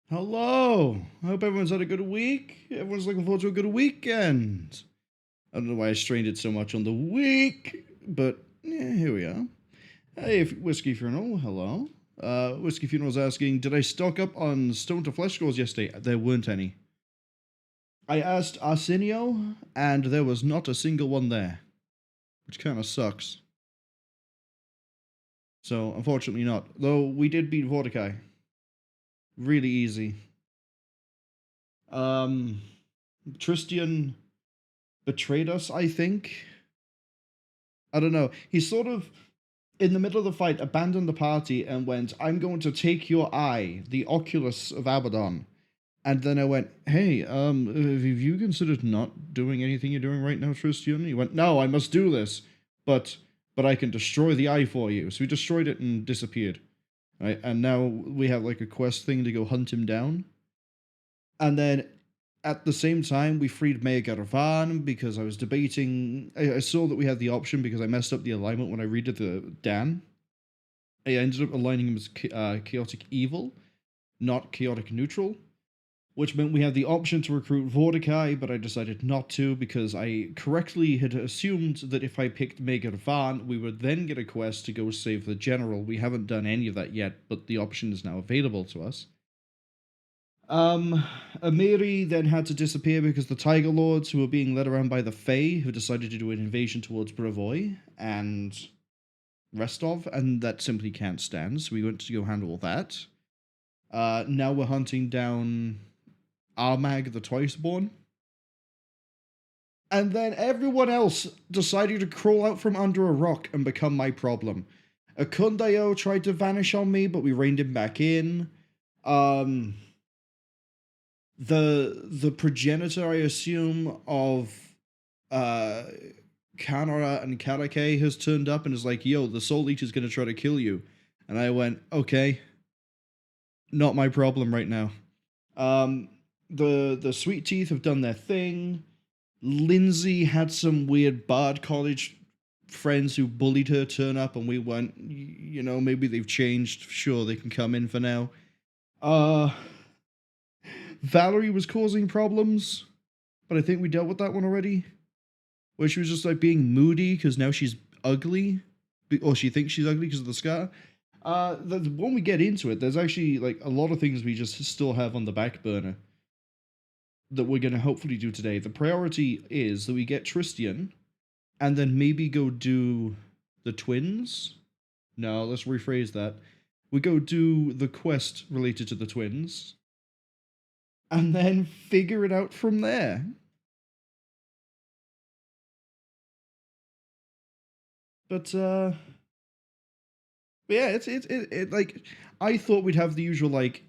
Hello! I hope everyone's had a good week. Everyone's looking forward to a good weekend. I don't know why I strained it so much on the week, but yeah, here we are. Hey, Whiskey Funeral, hello. Whiskey Funeral's asking, did I stock up on Stone to Flesh scrolls yesterday? There weren't any. I asked Arsenio, and there was not a single one there, which kind of sucks. So, unfortunately not. Though, we did beat Vorticai. Really easy. Tristian betrayed us, I think. I don't know. He sort of, in the middle of the fight, abandoned the party and went, I'm going to take your eye, the Oculus of Abaddon. And then I went, hey, have you considered not doing anything you're doing right now, Tristian? He went, no, I must do this, but I can destroy the eye for you. So we destroyed it and disappeared. Right? And now we have like a quest thing to go hunt him down. And then at the same time, we freed Megarvan because I was debating. I saw that we had the option because I messed up the alignment when I redid the Dan. I ended up aligning him as chaotic evil, not chaotic neutral, which meant we had the option to recruit Vorticai, but I decided not to because I correctly had assumed that if I picked Megarvan, we would then get a quest to go save the general. We haven't done any of that yet, but the option is now available to us. Amiri then had to disappear because the Tiger Lords, who were being led around by the Fae, who decided to do an invasion towards Brevoy and Restov, and that simply can't stand, so we went to go handle that. Now we're hunting down Armag the Twice-Born. And then everyone else decided to crawl out from under a rock and become my problem. Akundayo tried to vanish on me, but we reined him back in. The progenitor, I assume, of Kanara and Karake has turned up and is like, yo, the Soul Leech is going to try to kill you. And I went, okay, not my problem right now. The Sweet Teeth have done their thing. Lindsay had some weird Bard College friends who bullied her turn up, and we went, you know, maybe they've changed. Sure, they can come in for now. Valerie was causing problems, but I think we dealt with that one already. Where she was just like being moody because now she's ugly, or she thinks she's ugly because of the scar. When we get into it, there's actually like a lot of things we just still have on the back burner that we're going to hopefully do today. The priority is that we get Tristian, and then maybe go do the twins. No, let's rephrase that. We go do the quest related to the twins, and then figure it out from there. But yeah, it like, I thought we'd have the usual like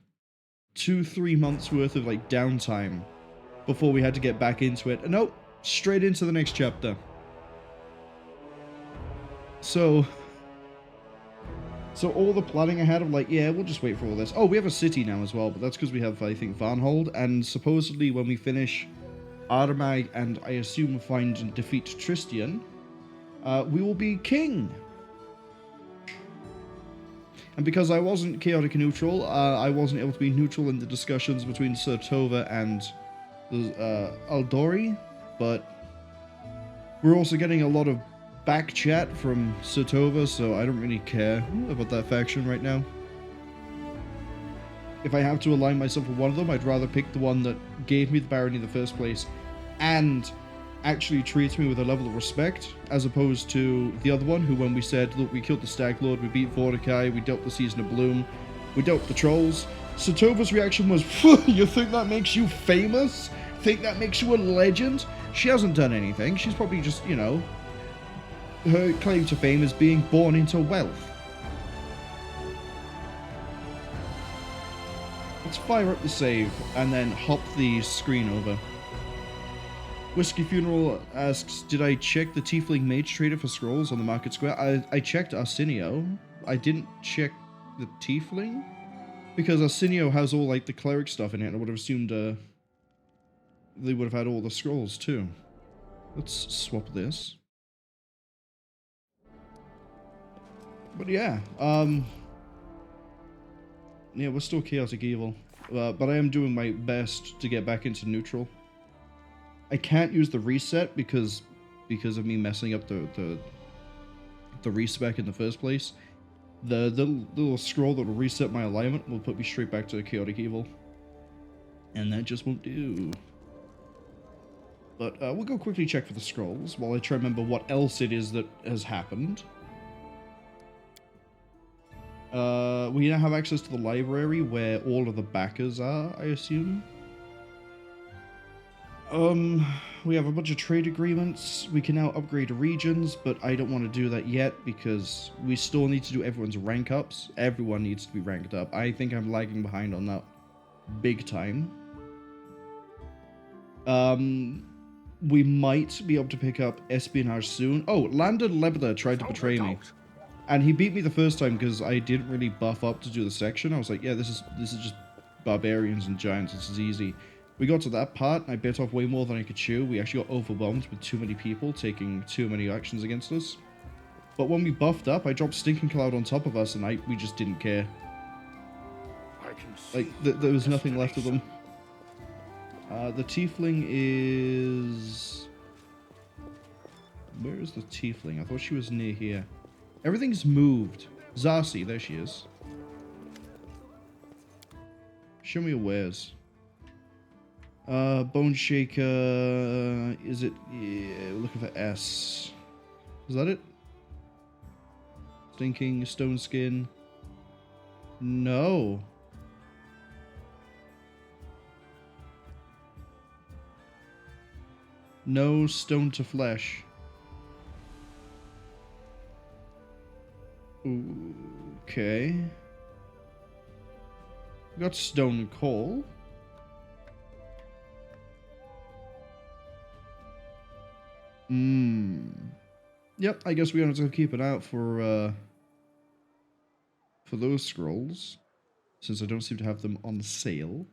2-3 months worth of like downtime before we had to get back into it. Nope, straight into the next chapter. So all the planning I had of like, yeah, we'll just wait for all this. Oh, we have a city now as well, but that's because we have, I think, Varnhold, and supposedly when we finish Armag and I assume find and defeat Tristian, we will be king. And because I wasn't chaotic neutral, I wasn't able to be neutral in the discussions between Sertova and Aldori, but we're also getting a lot of back chat from Sertova, so I don't really care about that faction right now. If I have to align myself with one of them, I'd rather pick the one that gave me the Barony in the first place and actually treats me with a level of respect, as opposed to the other one, who, when we said, look, we killed the Stag Lord, we beat Vorticai, we dealt the Season of Bloom, we dealt the Trolls, Sertova's reaction was, you think that makes you famous? Think that makes you a legend? She hasn't done anything. She's probably just, you know, her claim to fame is being born into wealth. Let's fire up the save and then hop the screen over. Whiskey Funeral asks, did I check the Tiefling Mage Trader for scrolls on the Market Square? I checked Arsenio. I didn't check the Tiefling, because Arsenio has all like the cleric stuff in it, and I would have assumed they would have had all the scrolls too. Let's swap this. But yeah, Yeah, we're still chaotic evil. But I am doing my best to get back into neutral. I can't use the reset because of me messing up the respec in the first place. The little scroll that will reset my alignment will put me straight back to chaotic evil. And that just won't do. But we'll go quickly check for the scrolls while I try to remember what else it is that has happened. We now have access to the library where all of the backers are, I assume. We have a bunch of trade agreements. We can now upgrade regions, but I don't want to do that yet because we still need to do everyone's rank ups. Everyone needs to be ranked up. I think I'm lagging behind on that big time. We might be able to pick up espionage soon. Oh, Landon Lebeda tried to betray me. And he beat me the first time because I didn't really buff up to do the section. I was like, yeah, this is just barbarians and giants. This is easy. We got to that part, and I bit off way more than I could chew. We actually got overwhelmed with too many people taking too many actions against us. But when we buffed up, I dropped Stinking Cloud on top of us, and we just didn't care. Like, there was nothing left of them. The Tiefling is... Where is the Tiefling? I thought she was near here. Everything's moved. Zarsi, there she is. Show me your wares. Bone Shaker... Is it... Yeah, we're looking for S. Is that it? Stinking Stone Skin. No. No Stone to Flesh. Okay. We got Stone Coal. Yep, I guess we have to keep an eye out for those scrolls, since I don't seem to have them on sale.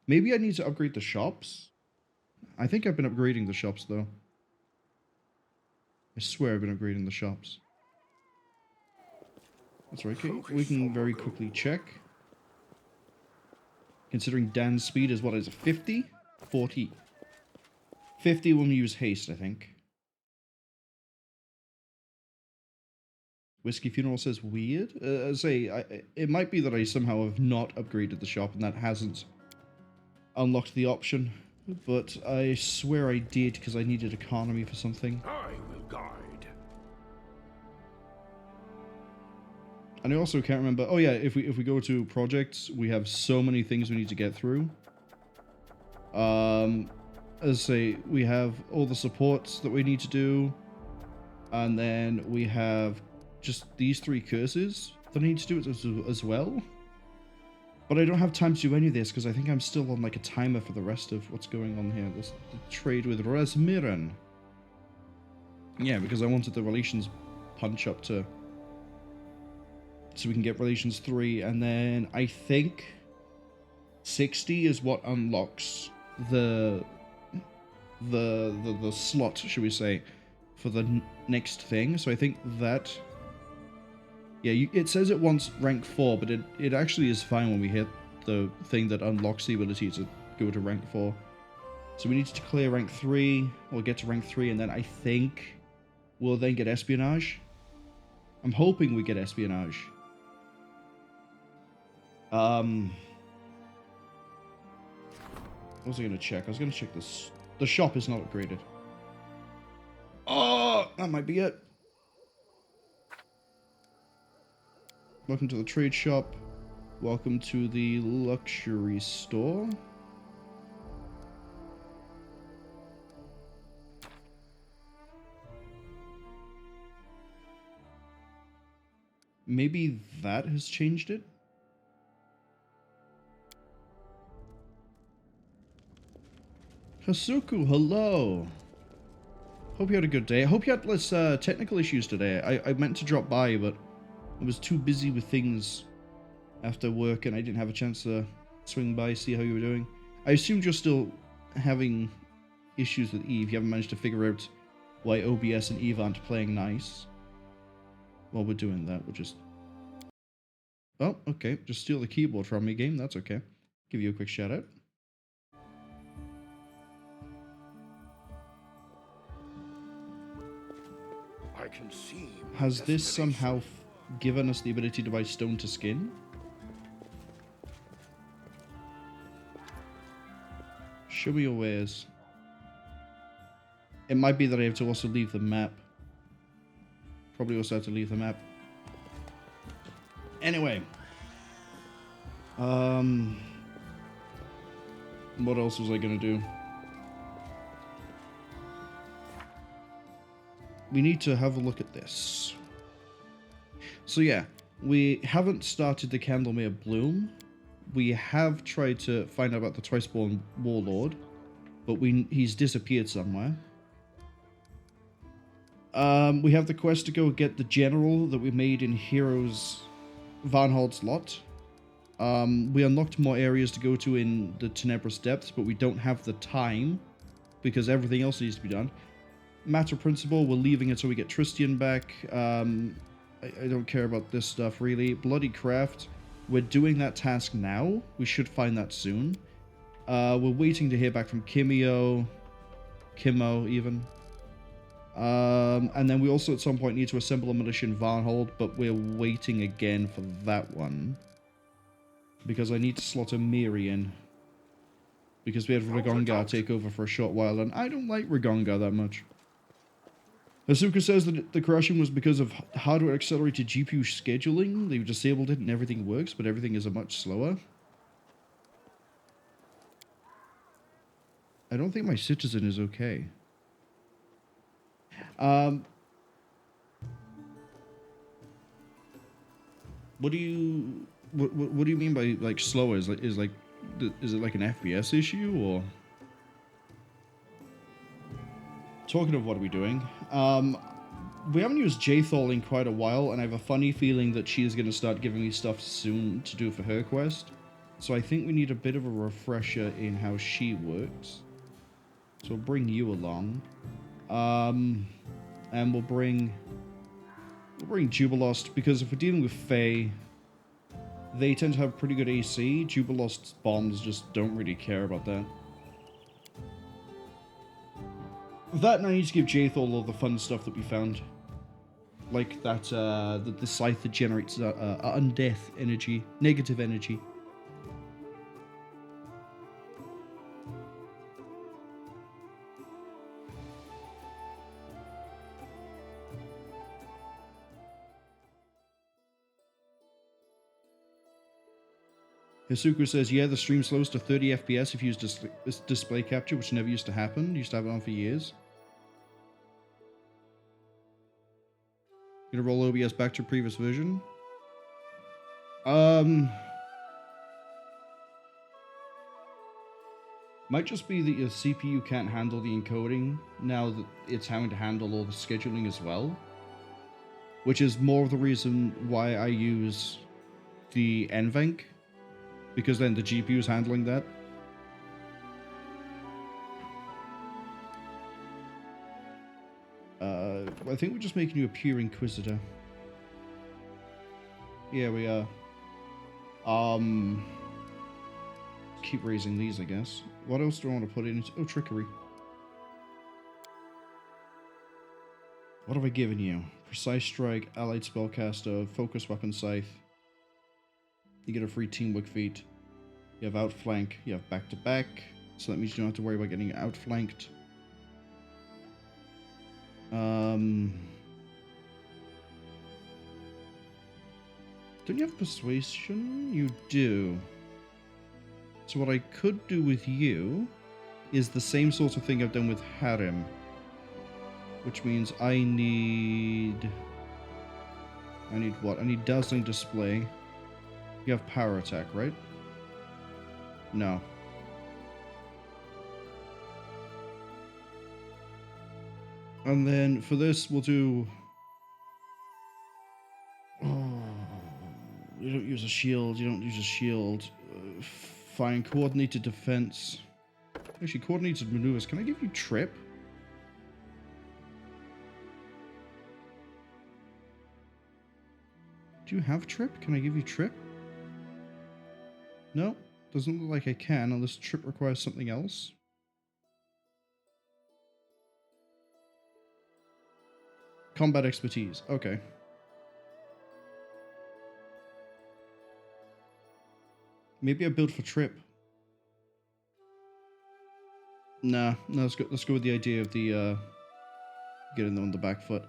Maybe I need to upgrade the shops? I think I've been upgrading the shops, though. I swear I've been upgrading the shops. That's right, okay. We can very quickly check. Considering Dan's speed is, what is it, 50? 40. 50 when we use haste, I think. Whiskey Funeral says weird. It might be that I somehow have not upgraded the shop and that hasn't unlocked the option. But I swear I did because I needed economy for something. I will guide. And I also can't remember. Oh yeah, if we go to projects, we have so many things we need to get through. As I say, we have all the supports that we need to do, and then we have just these 3 curses that I need to do as well. But I don't have time to do any of this because I think I'm still on like a timer for the rest of what's going on here. The trade with Resmiran. Yeah, because I wanted the relations punch up to... So we can get relations 3, and then I think 60 is what unlocks the slot, should we say, for the next thing. So I think that... Yeah, it says it wants rank 4, but it actually is fine when we hit the thing that unlocks the ability to go to rank 4. So we need to clear rank 3, or get to rank 3, and then I think we'll then get espionage. I'm hoping we get espionage. What was I going to check? I was going to check this. The shop is not upgraded. Oh, that might be it. Welcome to the trade shop. Welcome to the luxury store. Maybe that has changed it? Hasuku, hello. Hope you had a good day. I hope you had less technical issues today. I meant to drop by, but I was too busy with things after work and I didn't have a chance to swing by, see how you were doing. I assumed you're still having issues with Eve. You haven't managed to figure out why OBS and Eve aren't playing nice. While we're doing that, we'll just Oh, okay. Just steal the keyboard from me, game. That's okay. Give you a quick shout out. I can see. Has this somehow given us the ability to buy stone to skin? Show me your ways. It might be that I have to also leave the map. Probably also have to leave the map. Anyway. What else was I gonna do? We need to have a look at this. So yeah, we haven't started the Candlemere Bloom. We have tried to find out about the Twice-Born Warlord, but he's disappeared somewhere. We have the quest to go get the general that we made in Heroes Varnhold's Lot. We unlocked more areas to go to in the Tenebrous Depths, but we don't have the time because everything else needs to be done. Matter Principle, we're leaving it so we get Tristian back. I don't care about this stuff really. Bloody Craft, we're doing that task now. We should find that soon. We're waiting to hear back from Kimmo even. And then we also at some point need to assemble a militia in Varnhold, but we're waiting again for that one. Because I need to slot a Miri in. Because we had Ragongar take over for a short while, and I don't like Ragongar that much. Asuka says that the crashing was because of hardware accelerated GPU scheduling. They've disabled it and everything works, but everything is much slower. I don't think my citizen is okay. What do you mean by like slower? Is it like an FPS issue or? Talking of what are we doing? We haven't used Jthal in quite a while, and I have a funny feeling that she is going to start giving me stuff soon to do for her quest. So I think we need a bit of a refresher in how she works. So we'll bring you along. And we'll bring Jubilost, because if we're dealing with Fae, they tend to have pretty good AC. Jubilost's bombs just don't really care about that. That, and I need to give Jthal all the fun stuff that we found. Like that, the scythe that generates undeath energy, negative energy. Hisuku says, yeah, the stream slows to 30 FPS if you use display capture, which never used to happen. Used to have it on for years. Gonna roll OBS back to previous version. Might just be that your CPU can't handle the encoding now that it's having to handle all the scheduling as well. Which is more of the reason why I use the NVENC. Because then the GPU is handling that. I think we're just making you a pure Inquisitor. Yeah, we are. Keep raising these, I guess. What else do I want to put in? Oh, Trickery. What have I given you? Precise Strike, Allied Spellcaster, Focus Weapon Scythe. You get a free Teamwork feat. You have Outflank. You have Back-to-Back. So that means you don't have to worry about getting outflanked. Don't you have Persuasion? You do. So what I could do with you is the same sort of thing I've done with Harem. Which means I need what? I need Dazzling Display. You have Power Attack, right? No. And then for this, we'll do... Oh, you don't use a shield. You don't use a shield. Fine. Coordinated Defense. Actually, Coordinated Maneuvers. Can I give you Trip? Do you have Trip? Can I give you Trip? No, doesn't look like I can, unless trip requires something else. Combat expertise, okay. Maybe I build for trip. Nah, no, let's go with the idea of the getting them on the back foot.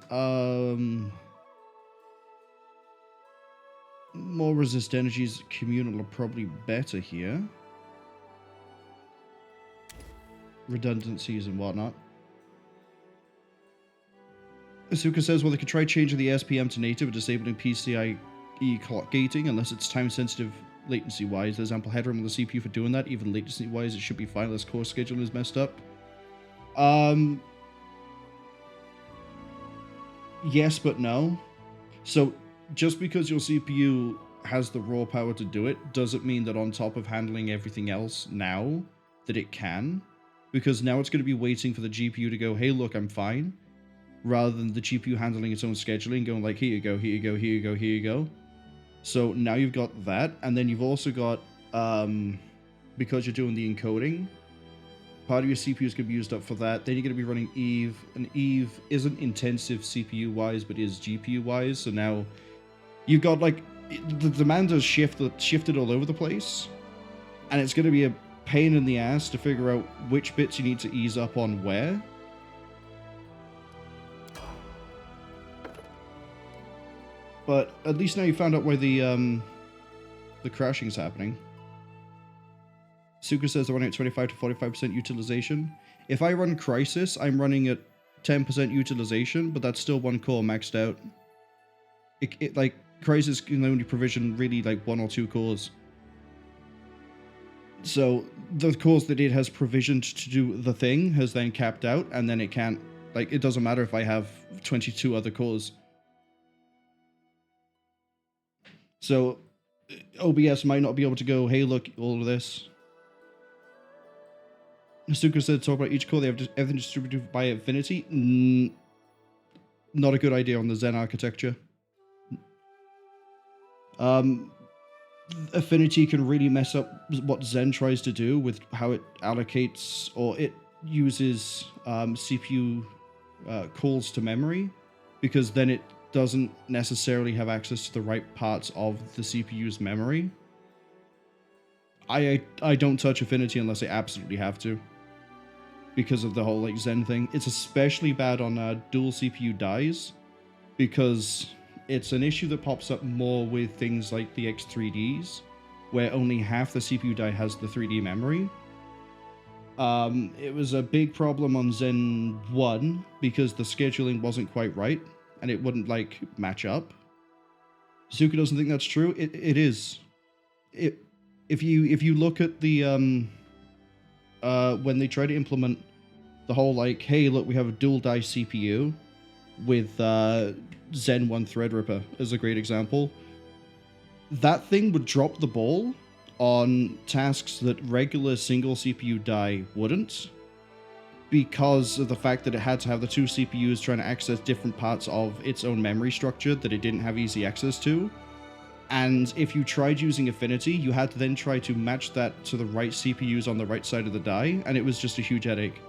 More resist energies, communal are probably better here. Redundancies and whatnot. Asuka says, well, they could try changing the SPM to native and disabling PCIe clock gating unless it's time sensitive latency wise. There's ample headroom on the CPU for doing that. Even latency wise, it should be fine unless core scheduling is messed up. Yes, but no. So just because your CPU has the raw power to do it doesn't mean that on top of handling everything else now that it can, because now it's going to be waiting for the GPU to go, hey, look, I'm fine, rather than the GPU handling its own scheduling, going like, here you go, here you go, here you go, here you go. So now you've got that, and then you've also got, because you're doing the encoding, part of your CPU is going to be used up for that. Then you're going to be running Eve, and Eve isn't intensive CPU-wise, but is GPU-wise, so now you've got, like, the demand has shifted all over the place, and it's going to be a pain in the ass to figure out which bits you need to ease up on where. But at least now you found out why the crashing is happening. Suka says they're running at 25 to 45% utilization. If I run Crisis, I'm running at 10% utilization, but that's still one core maxed out. It like, Crisis can only provision really like 1 or 2 cores. So the cores that it has provisioned to do the thing has then capped out, and then it can't, like, it doesn't matter if I have 22 other cores. So OBS might not be able to go, hey, look, all of this. Asuka said, talk about each core, they have everything distributed by affinity. Not a good idea on the Zen architecture. Affinity can really mess up what Zen tries to do with how it allocates, or it uses CPU calls to memory, because then it doesn't necessarily have access to the right parts of the CPU's memory. I don't touch Affinity unless I absolutely have to, because of the whole like Zen thing. It's especially bad on dual CPU dies, because it's an issue that pops up more with things like the X3Ds, where only half the CPU die has the 3D memory. It was a big problem on Zen 1 because the scheduling wasn't quite right, and it wouldn't like match up. Zuka doesn't think that's true. It is. If you look at the when they try to implement the whole like, hey, look, we have a dual die CPU with Zen 1 Threadripper as a great example. That thing would drop the ball on tasks that regular single CPU die wouldn't, because of the fact that it had to have the 2 CPUs trying to access different parts of its own memory structure that it didn't have easy access to. And if you tried using Affinity, you had to then try to match that to the right CPUs on the right side of the die, and it was just a huge headache.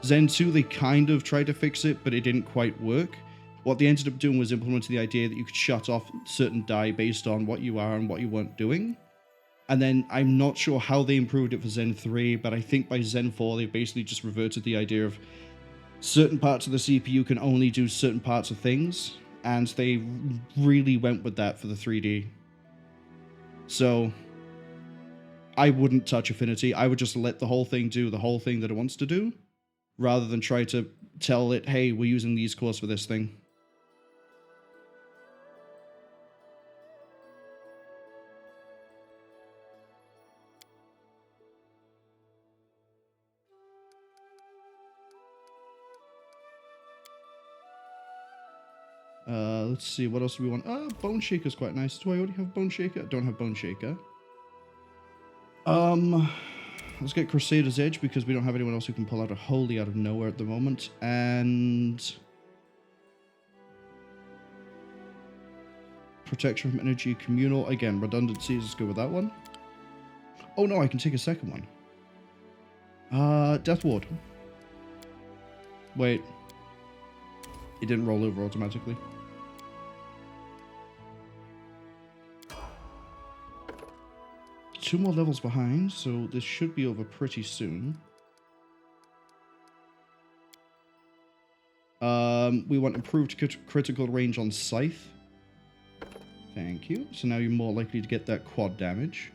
Zen 2, they kind of tried to fix it, but it didn't quite work. What they ended up doing was implementing the idea that you could shut off certain die based on what you are and what you weren't doing. And then I'm not sure how they improved it for Zen 3, but I think by Zen 4 they basically just reverted the idea of certain parts of the CPU can only do certain parts of things, and they really went with that for the 3D. So I wouldn't touch Affinity. I would just let the whole thing do the whole thing that it wants to do, rather than try to tell it, hey, we're using these cores for this thing. Let's see, what else do we want? Bone Shaker's quite nice. Do I already have Bone Shaker? I don't have Bone Shaker. Let's get Crusader's Edge, because we don't have anyone else who can pull out a holy out of nowhere at the moment. And Protection from Energy Communal. Again, redundancies, let's go with that one. Oh no, I can take a second one. Death Ward. Wait. It didn't roll over automatically. Two more levels behind, so this should be over pretty soon. We want improved critical range on Scythe. Thank you. So now you're more likely to get that quad damage.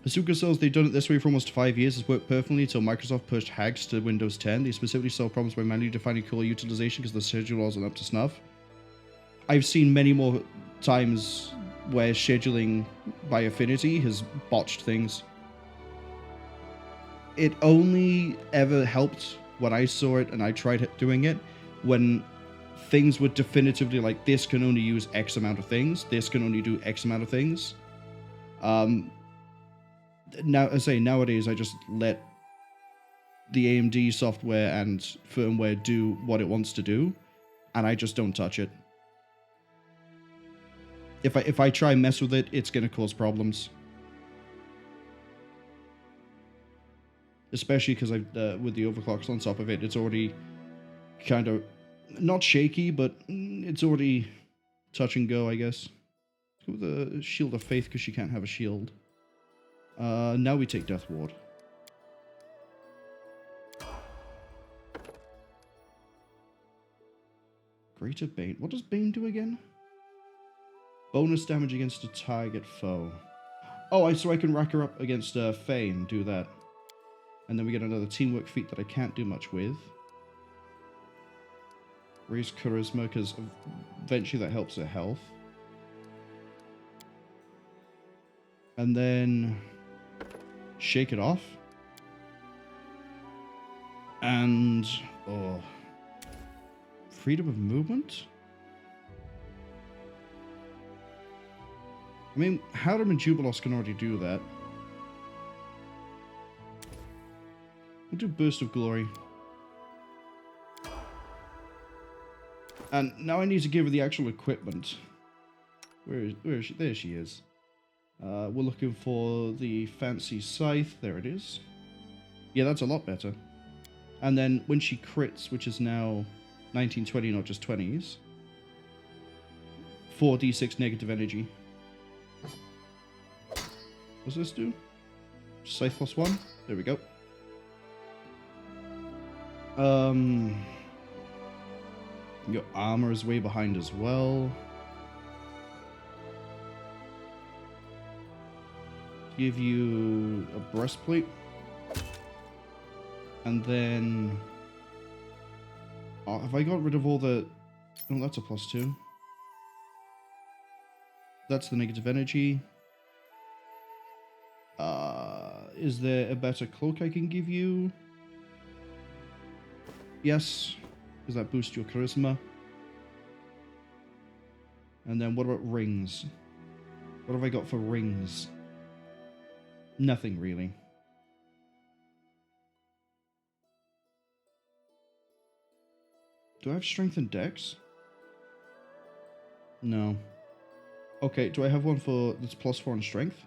Asuka says they've done it this way for almost 5 years. It's worked perfectly until Microsoft pushed hags to Windows 10. They specifically solved problems by manually defining cooler utilization because the schedule wasn't up to snuff. I've seen many more times where scheduling by affinity has botched things. It only ever helped when I saw it and I tried doing it when things were definitively like, this can only use X amount of things, this can only do X amount of things. Now, I say nowadays, I just let the AMD software and firmware do what it wants to do, and I just don't touch it. If I try and mess with it, it's going to cause problems. Especially because with the overclocks on top of it, it's already kind of not shaky, but it's already touch and go, I guess. Let's go with the Shield of Faith because she can't have a shield. Now we take Death Ward. Greater Bane. What does Bane do again? Bonus damage against a target foe. Oh, so I can rack her up against Faye and do that. And then we get another teamwork feat that I can't do much with. Raise Charisma, because eventually that helps her health. And then Shake It Off. And freedom of movement? I mean, Hadam and Jubilos can already do that. We'll do Burst of Glory. And now I need to give her the actual equipment. Where is she? There she is. We're looking for the fancy scythe. There it is. Yeah, that's a lot better. And then when she crits, which is now 1920, not just 20s, 4d6 negative energy. What's this do? Scythe +1. There we go. Your armor is way behind as well. Give you a breastplate. And then... Oh, have I got rid of all the... Oh, that's a +2. That's the negative energy. Is there a better cloak I can give you? Yes. Does that boost your charisma? And then what about rings? What have I got for rings? Nothing really. Do I have strength and dex? No. Okay, do I have one for that's +4 on strength?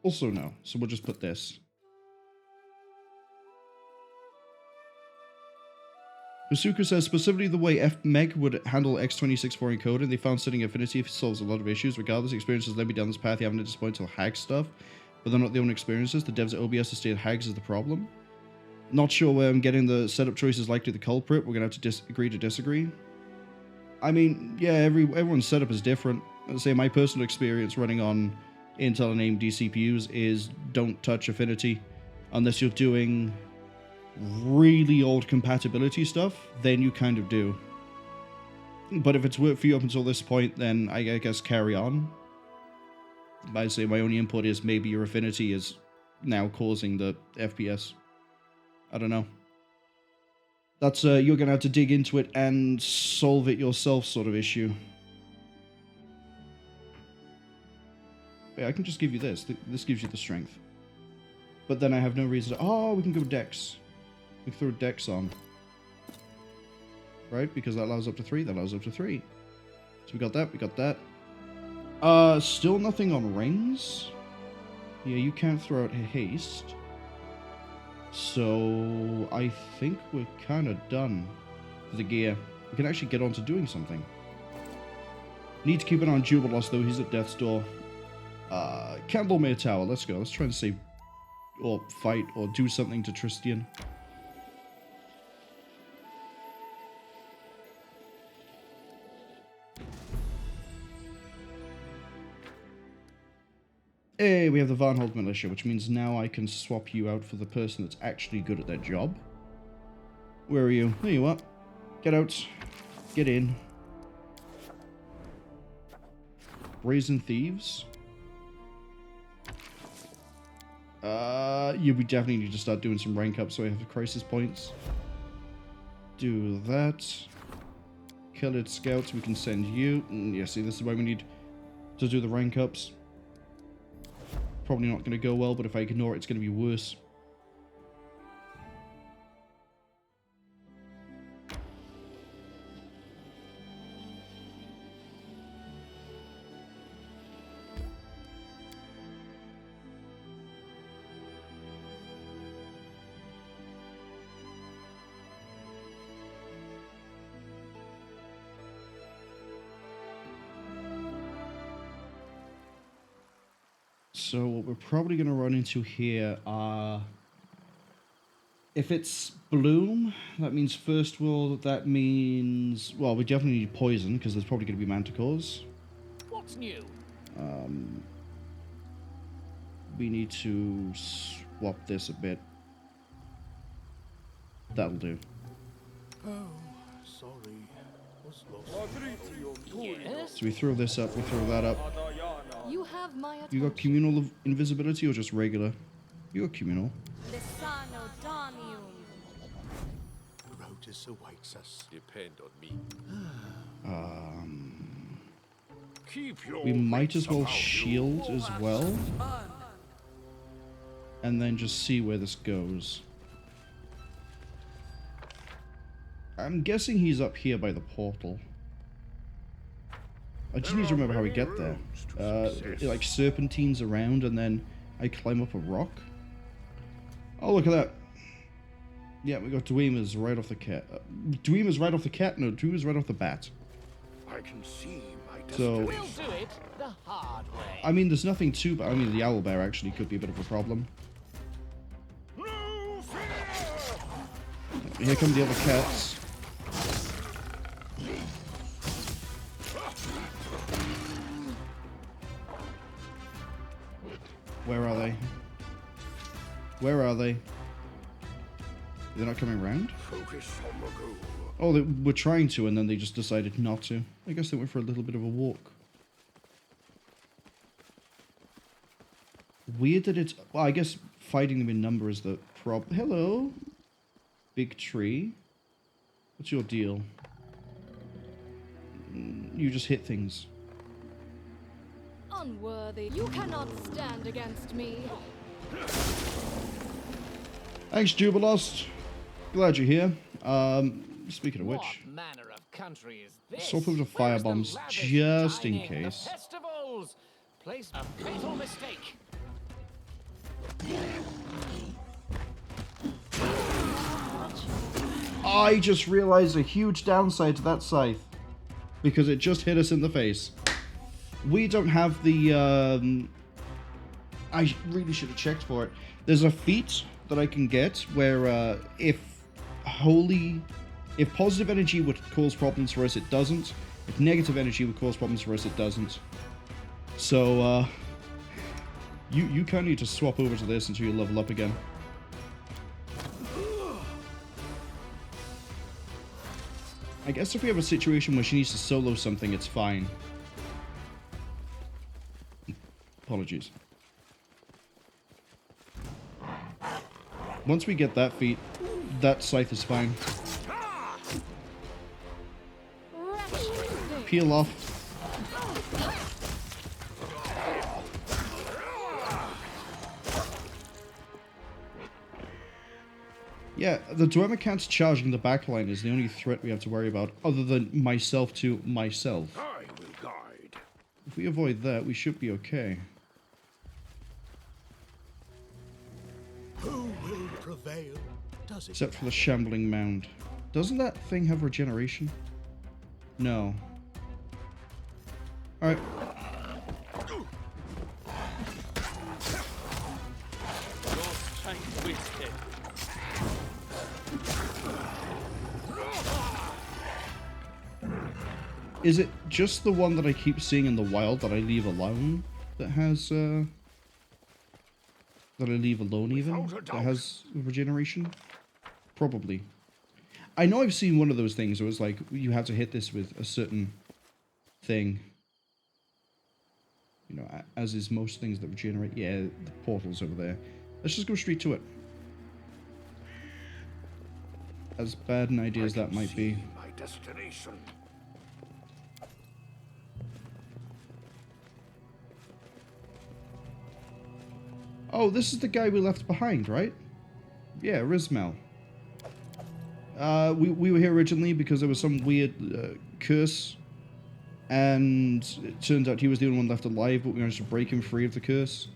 Also no, so we'll just put this. Usuka says, specifically the way Meg would handle X26 foreign code, and they found setting affinity solves a lot of issues. Regardless, experiences led me down this path, you haven't disappointed until hag stuff. But they're not the only experiences. The devs at OBS have stated hags is the problem. Not sure where I'm getting the setup choice is likely the culprit. We're going to have to agree to disagree. I mean, yeah, everyone's setup is different. Let's say my personal experience running on Intel and AMD CPUs is don't touch affinity unless you're doing really old compatibility stuff, then you kind of do. But if it's worked for you up until this point, then I guess carry on. I'd say my only input is maybe your affinity is now causing the FPS. I don't know. That's you're gonna have to dig into it and solve it yourself sort of issue. Yeah, I can just give you this. This gives you the strength. But then I have no reason to... Oh, we can go dex. We can throw dex on. Right? Because that allows up to 3. That allows up to 3. So we got that. We got that. Still nothing on rings. Yeah, you can't throw out haste. So, I think we're kind of done for the gear. We can actually get on to doing something. Need to keep an eye on Jubilos, though. He's at death's door. Candlemere Tower. Let's go. Let's try and save, or fight, or do something to Tristian. Hey, we have the Varnhold Militia, which means now I can swap you out for the person that's actually good at their job. Where are you? There you are. Get out. Get in. Brazen Thieves. Yeah, we definitely need to start doing some rank up so I have crisis points. Do that. Colored Scouts, we can send you. Yeah, see, this is why we need to do the rank ups. Probably not going to go well, but if I ignore it, it's going to be worse. So what we're probably going to run into here are... If it's Bloom, that means First World, that means... Well, we definitely need Poison, because there's probably going to be Manticores. What's new? We need to swap this a bit. That'll do. Oh, sorry. Was lost. Yes? So we throw this up, we throw that up. You have my attention. You got communal invisibility or just regular? You got communal. Lisano Danium. Rotus awaits us. Depend on me. Keep your We might as wits well about you. shield as well. And then just see where this goes. I'm guessing he's up here by the portal. I just need to remember how we get there. It like serpentines around and then I climb up a rock. Oh, look at that. Yeah, we got Dweemers right off the cat. Dweemers right off the cat? No, Dweemers right off the bat. I can see my So- We'll do it the hard way. I mean, there's nothing too bad. I mean, the owlbear actually could be a bit of a problem. No fear! Here come the other cats. Where are they? Where are they? They're not coming around? Focus on the goal. Oh, they were trying to, and then they just decided not to. I guess they went for a little bit of a walk. Weird that it's... Well, I guess fighting them in number is the problem. Hello? Big tree. What's your deal? You just hit things. Unworthy. You cannot stand against me. Thanks, Jubilost. Glad you're here. Speaking of which... What manner of country is this? Swap over to Where's the firebombs, lavish just in dining, case. The festivals. Place a fatal mistake. I just realized a huge downside to that scythe. Because it just hit us in the face. We don't have the... I really should have checked for it. There's a feat that I can get where if positive energy would cause problems for us, it doesn't. If negative energy would cause problems for us, it doesn't. So, you kind of need to swap over to this until you level up again. I guess if we have a situation where she needs to solo something, it's fine. Apologies. Once we get that feat, that scythe is fine. Peel off. Yeah, the Dwemer charging the backline is the only threat we have to worry about, other than myself to myself. I will guide. If we avoid that, we should be okay. Who will prevail? Does it? Except for the shambling mound. Doesn't that thing have regeneration? No. Alright. Is it just the one that I keep seeing in the wild that I leave alone that has, that I leave alone even? That has regeneration? Probably. I know I've seen one of those things where it was like, you have to hit this with a certain thing. You know, as is most things that regenerate. Yeah, the portal's over there. Let's just go straight to it. As bad an idea as that might be. My destination. Oh, this is the guy we left behind, right? Yeah, Rizmel. We were here originally because there was some weird curse. And it turns out he was the only one left alive, but we managed to break him free of the curse.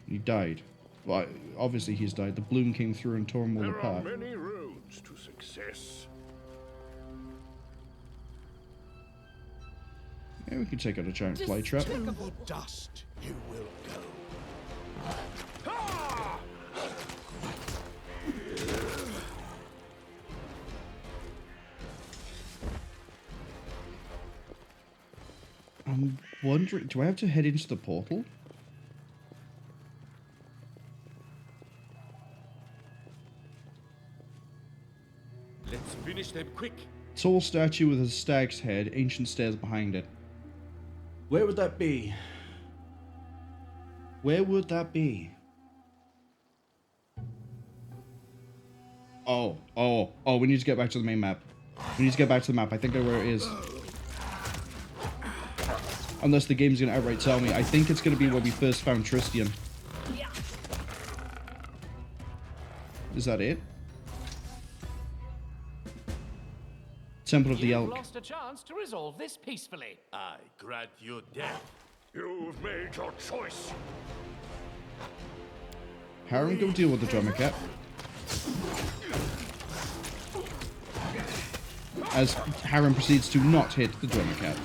He died. Well, obviously he's died. The bloom came through and tore him all There are apart. many roads to success. Yeah, we can take out a giant fly trap. To the dust you will go. Ah! I'm wondering, do I have to head into the portal? Let's finish them quick. Tall statue with a stag's head, ancient stairs behind it. Where would that be? Where would that be? Oh, we need to get back to the main map. We need to get back to the map. I think I know where it is. Unless the game's going to outright tell me. I think it's going to be where we first found Tristian. Is that it? Temple of the You've Elk. lost a chance to resolve this peacefully. I grant you death. You've made your choice. Harren, go deal with the drummer cat. As Harren proceeds to not hit the drummer cat.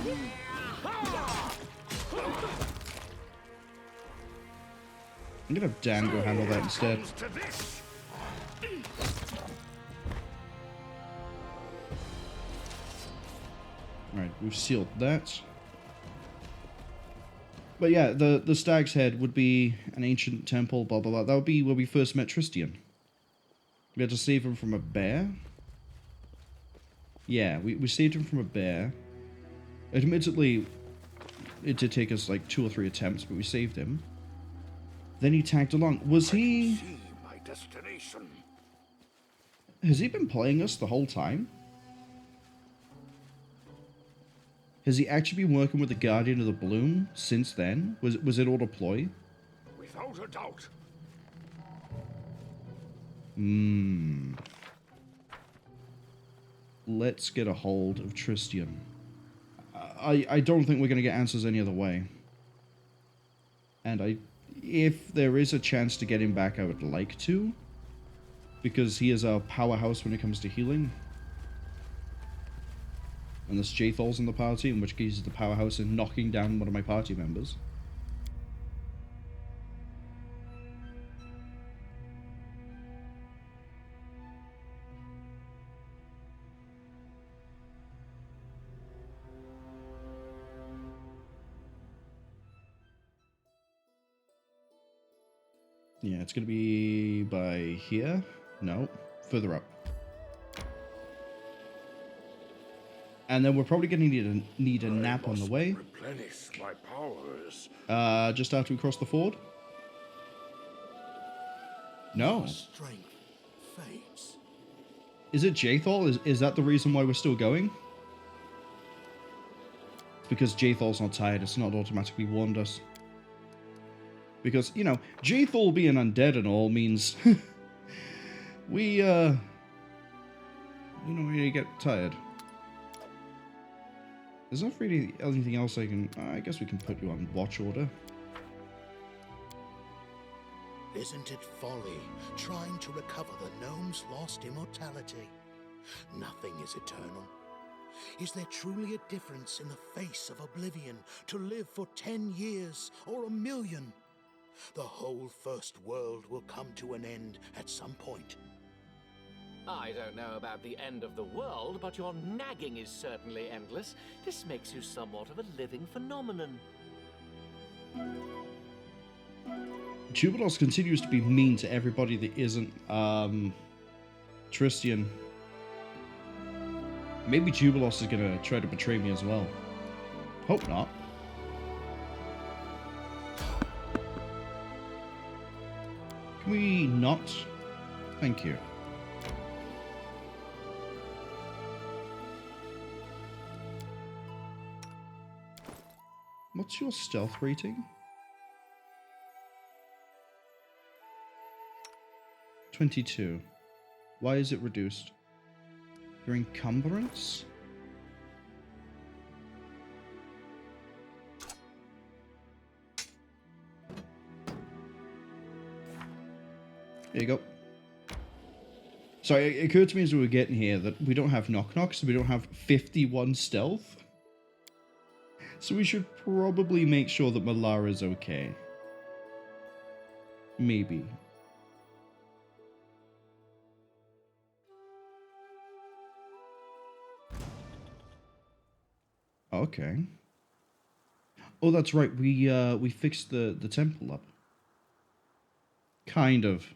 I'm gonna have Dan go handle that instead. Comes to this. Alright, we've sealed that. But yeah, the stag's head would be an ancient temple, blah blah blah. That would be where we first met Tristian. We had to save him from a bear. Yeah, we saved him from a bear. Admittedly, it did take us like 2 or 3 attempts, but we saved him. Then he tagged along. Was he... See my destination. Has he been playing us the whole time? Has he actually been working with the Guardian of the Bloom since then? Was it all a ploy? Without a doubt. Let's get a hold of Tristian. I don't think we're going to get answers any other way. And if there is a chance to get him back, I would like to. Because he is our powerhouse when it comes to healing. Unless Jathol's in the party, in which case he's the powerhouse in knocking down one of my party members. Yeah, it's going to be by here. No, further up. And then we're probably going to need a nap on the way. Replenish my powers. Just after we cross the ford? No. Strength fades. Is it Jathol? Is that the reason why we're still going? Because Jathol's not tired, it's not automatically warned us. Because, you know, Jathol being undead and all means we don't really get tired. There's not really anything else I can... I guess we can put you on watch order. Isn't it folly trying to recover the gnome's lost immortality? Nothing is eternal. Is there truly a difference in the face of oblivion to live for 10 years or 1,000,000? The whole first world will come to an end at some point. I don't know about the end of the world, but your nagging is certainly endless. This makes you somewhat of a living phenomenon. Jubilos continues to be mean to everybody that isn't Tristian. Maybe Jubilos is gonna try to betray me as well. Hope not. Can we not? Thank you. What's your stealth rating? 22. Why is it reduced? Your encumbrance? There you go. Sorry, it occurred to me as we were getting here that we don't have Nok-Nok, so we don't have 51 stealth. So we should probably make sure that Malara's okay. Maybe. Okay. Oh, that's right. We fixed the temple up. Kind of.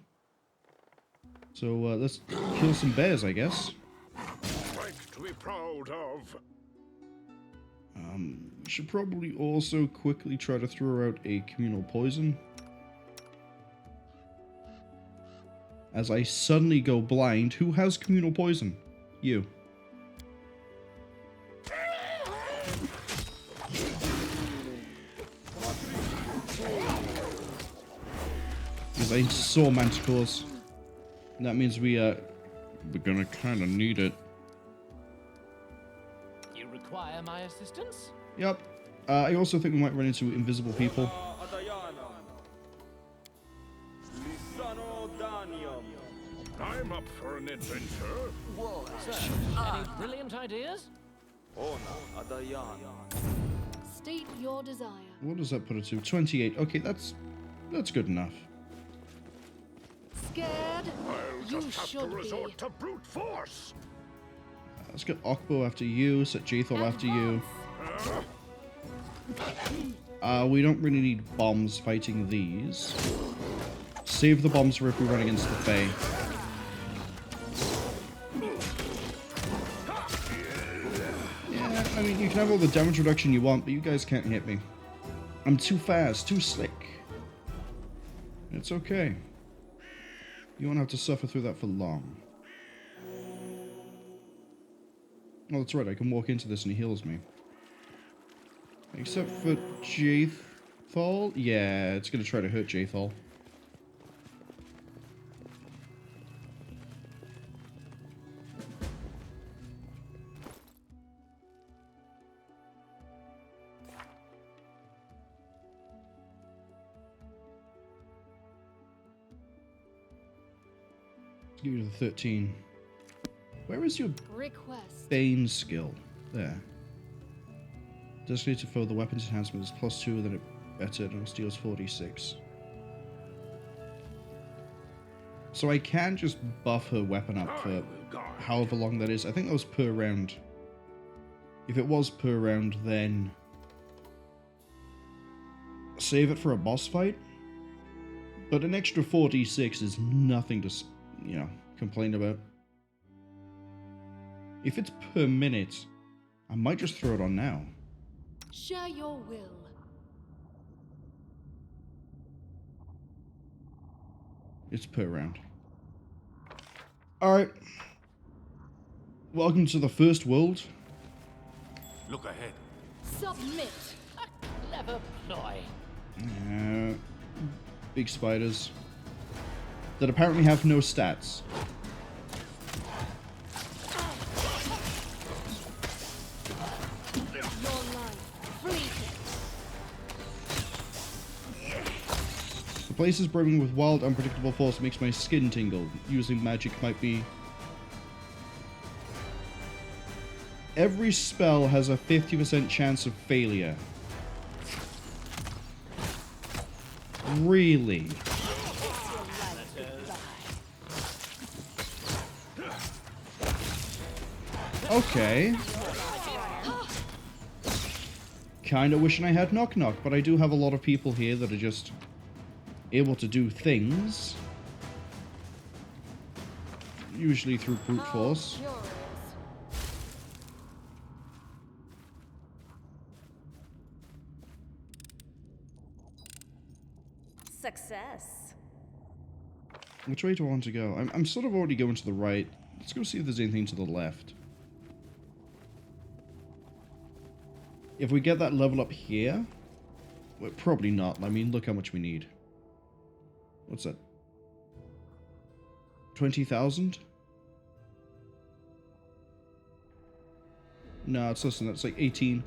So let's kill some bears, I guess. Strength to be proud of. We should probably also quickly try to throw out a communal poison. As I suddenly go blind, who has communal poison? You. Because I saw manticores. That means we're gonna kind of need it. You require my assistance? Yep. I also think we might run into invisible people. I'm up for an adventure. Sir, any brilliant ideas? State your desire. What does that put it to? 28. Okay, that's good enough. Scared? I'll You just have to should be. resort to brute force. Let's get Okbo after you, set Jaethal after you. We don't really need bombs fighting these. Save the bombs for if we run against the Fae. Yeah, I mean, you can have all the damage reduction you want, but you guys can't hit me. I'm too fast, too slick. It's okay. You won't have to suffer through that for long. Oh, that's right, I can walk into this and he heals me. Except for Jaethal? Yeah, it's gonna try to hurt Jaethal. Let's give you the 13. Where is your Request. Bane skill? There. Designated foe, the weapons enhancement is +2, then it better, and it deals 46. So I can just buff her weapon up for however long that is. I think that was per round. If it was per round, then save it for a boss fight. But an extra 46 is nothing to, you know, complain about. If it's per minute, I might just throw it on now. Share your will. It's per round. Alright. Welcome to the first world. Look ahead. Submit. A clever ploy. Big spiders. That apparently have no stats. Your The place is brimming with wild, unpredictable force that makes my skin tingle. Using magic might be... Every spell has a 50% chance of failure. Really? Okay. Kinda wishing I had Nok-Nok, but I do have a lot of people here that are just able to do things. Usually through brute force. Success. Which way do I want to go? I'm sort of already going to the right. Let's go see if there's anything to the left. If we get that level up here... Well, probably not. I mean, look how much we need. What's that? 20,000? No, it's less than that. It's like 18.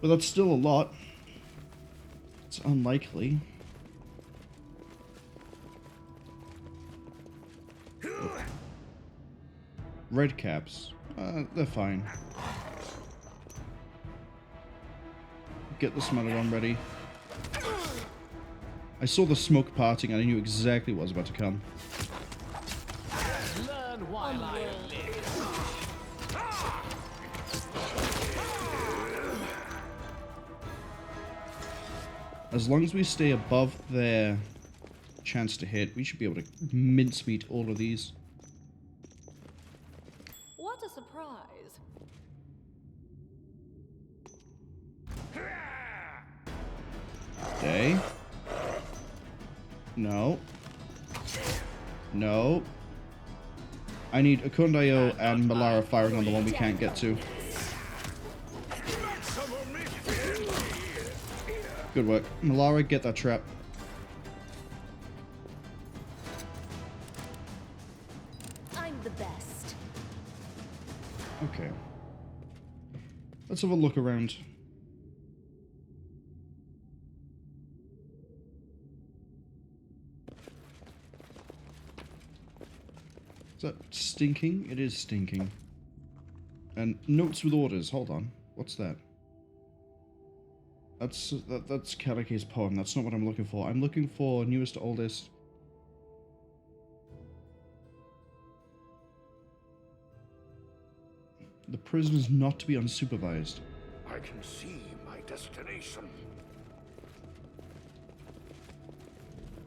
But that's still a lot. It's unlikely. Red caps. They're fine. Get the Smelleron ready. I saw the smoke parting and I knew exactly what was about to come. Learn while I live. As long as we stay above their chance to hit, we should be able to mincemeat all of these. What a surprise. Okay. No. No. I need Akundayo and Malara firing on the one we can't get to. Good work. Malara, get that trap. I'm the best. Okay. Let's have a look around. Is that stinking? It is stinking. And notes with orders. Hold on. What's that? That's Kalike's poem. That's not what I'm looking for. I'm looking for newest to oldest. The prison is not to be unsupervised. I can see my destination.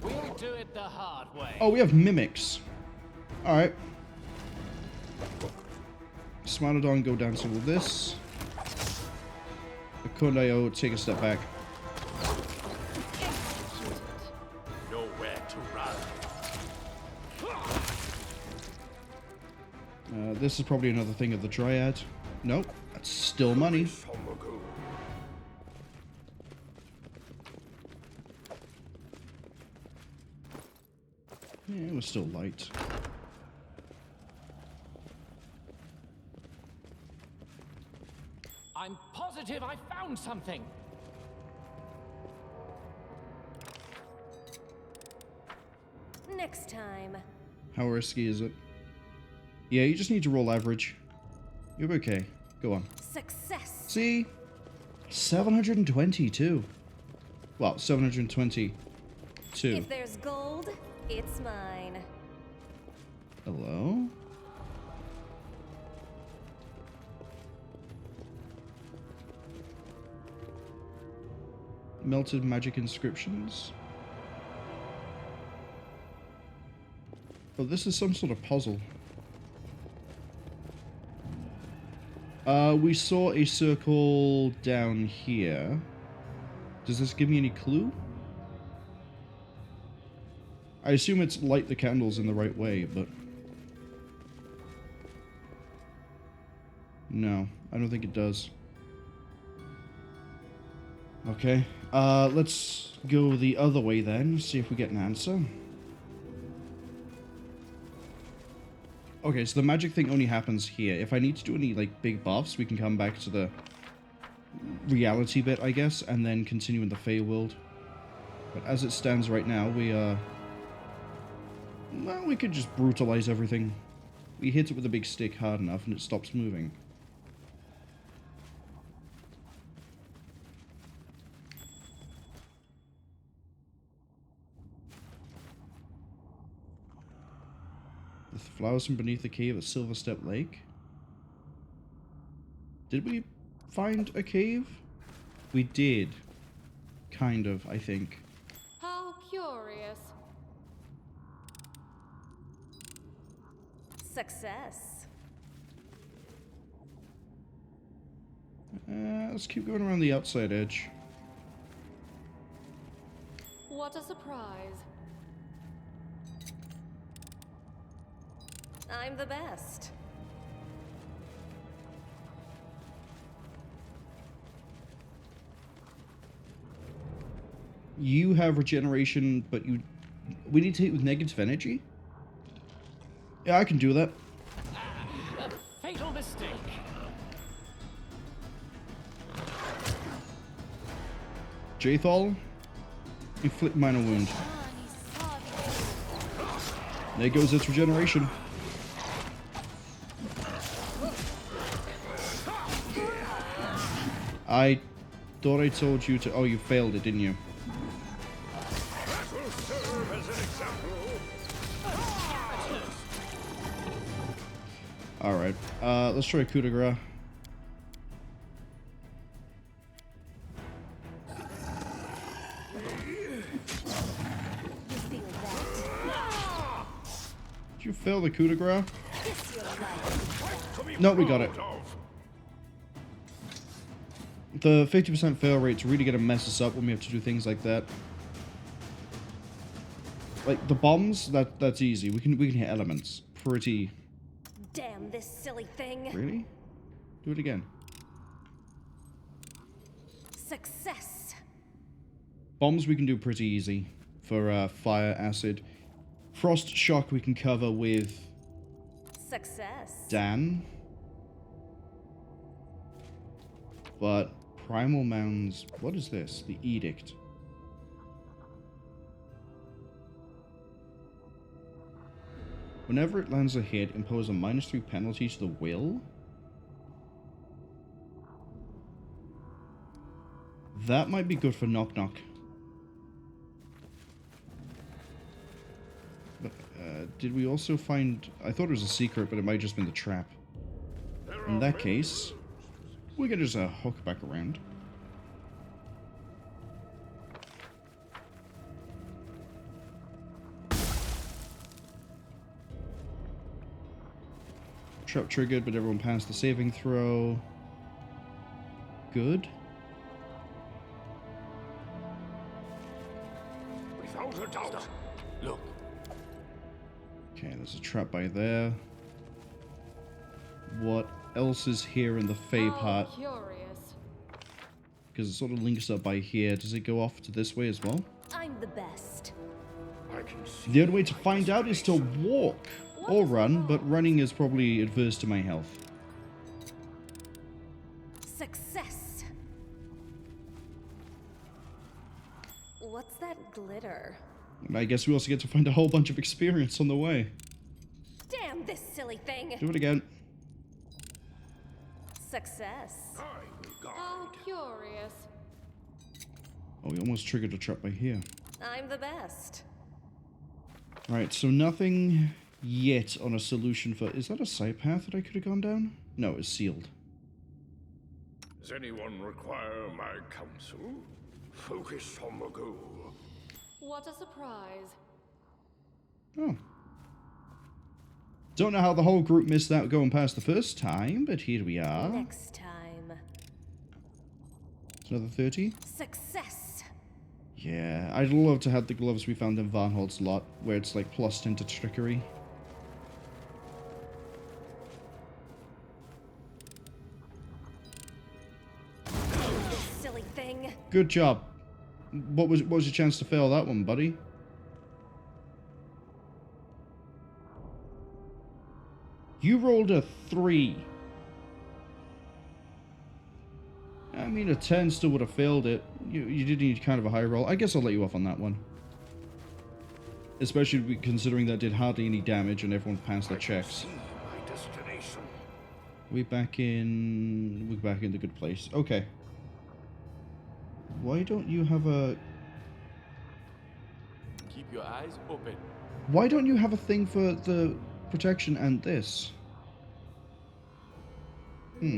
We'll do it the hard way. Oh, we have mimics. Alright. Smilodon, go down some of this. Akundayo, take a step back. Nowhere to run. This is probably another thing of the Dryad. Nope, that's still money. Yeah, it was still light. I'm positive I found something. Next time. How risky is it? Yeah, you just need to roll average. You're okay. Go on. Success. See? 722. Well, 722. If there's gold, it's mine. Hello? Melted magic inscriptions. Oh, this is some sort of puzzle. We saw a circle down here. Does this give me any clue? I assume it's light the candles in the right way, but... No, I don't think it does. Okay, let's go the other way then, see if we get an answer. Okay, so the magic thing only happens here. If I need to do any, like, big buffs, we can come back to the reality bit, I guess, and then continue in the Fey world. But as it stands right now, we are... Well, we could just brutalize everything. We hit it with a big stick hard enough and it stops moving. The flowers from beneath the cave at Silver Step Lake. Did we find a cave? We did. Kind of, I think. How curious. Success. Let's keep going around the outside edge. What a surprise. I'm the best. You have regeneration, but we need to hit with negative energy? Yeah, I can do that. A fatal mistake. Jathal, inflict minor wound. There goes its regeneration. I thought I told you to... Oh, you failed it, didn't you? That will serve as an example. Alright, let's try coup de grace. Did you fail the coup de grace? No, we got it. The 50% fail rate's really gonna mess us up when we have to do things like that. Like the bombs, that's easy. We can hit elements pretty. Damn this silly thing. Really? Do it again. Success. Bombs we can do pretty easy for fire, acid. Frost shock we can cover with Success. Dan. But primal mounds, what is this? The edict. Whenever it lands a hit, impose a -3 penalty to the will. That might be good for Nok-Nok. But, did we also find... I thought it was a secret, but it might have just been the trap. In that case, we can just hook back around. Trap triggered, but everyone passed the saving throw. Good. Without a doubt. Look. Okay, there's a trap by there. What else is here in the Fey part? Curious. Because it sort of links up by here. Does it go off to this way as well? I'm the best. I can see. The only way to find out is to walk. Or run, but running is probably adverse to my health. Success. What's that glitter? And I guess we also get to find a whole bunch of experience on the way. Damn this silly thing. Do it again. Success. I will How guard. curious. Oh, we almost triggered a trap by here. I'm the best. Right, so nothing yet on a solution for... Is that a side path that I could have gone down? No, it's sealed. Does anyone require my counsel? Focus on the goal. What a surprise. Oh. Don't know how the whole group missed that going past the first time, but here we are. Next time. It's another 30. Success. Yeah, I'd love to have the gloves we found in Varnhold's lot, where it's like +10 to trickery. This silly thing. Good job. What was your chance to fail that one, buddy? You rolled a 3. I mean, a 10 still would have failed it. You did need kind of a high roll. I guess I'll let you off on that one. Especially considering that did hardly any damage and everyone passed their checks. My destination. We're back in the good place. Okay. Why don't you have a... Keep your eyes open. Why don't you have a thing for the protection and this? Yes,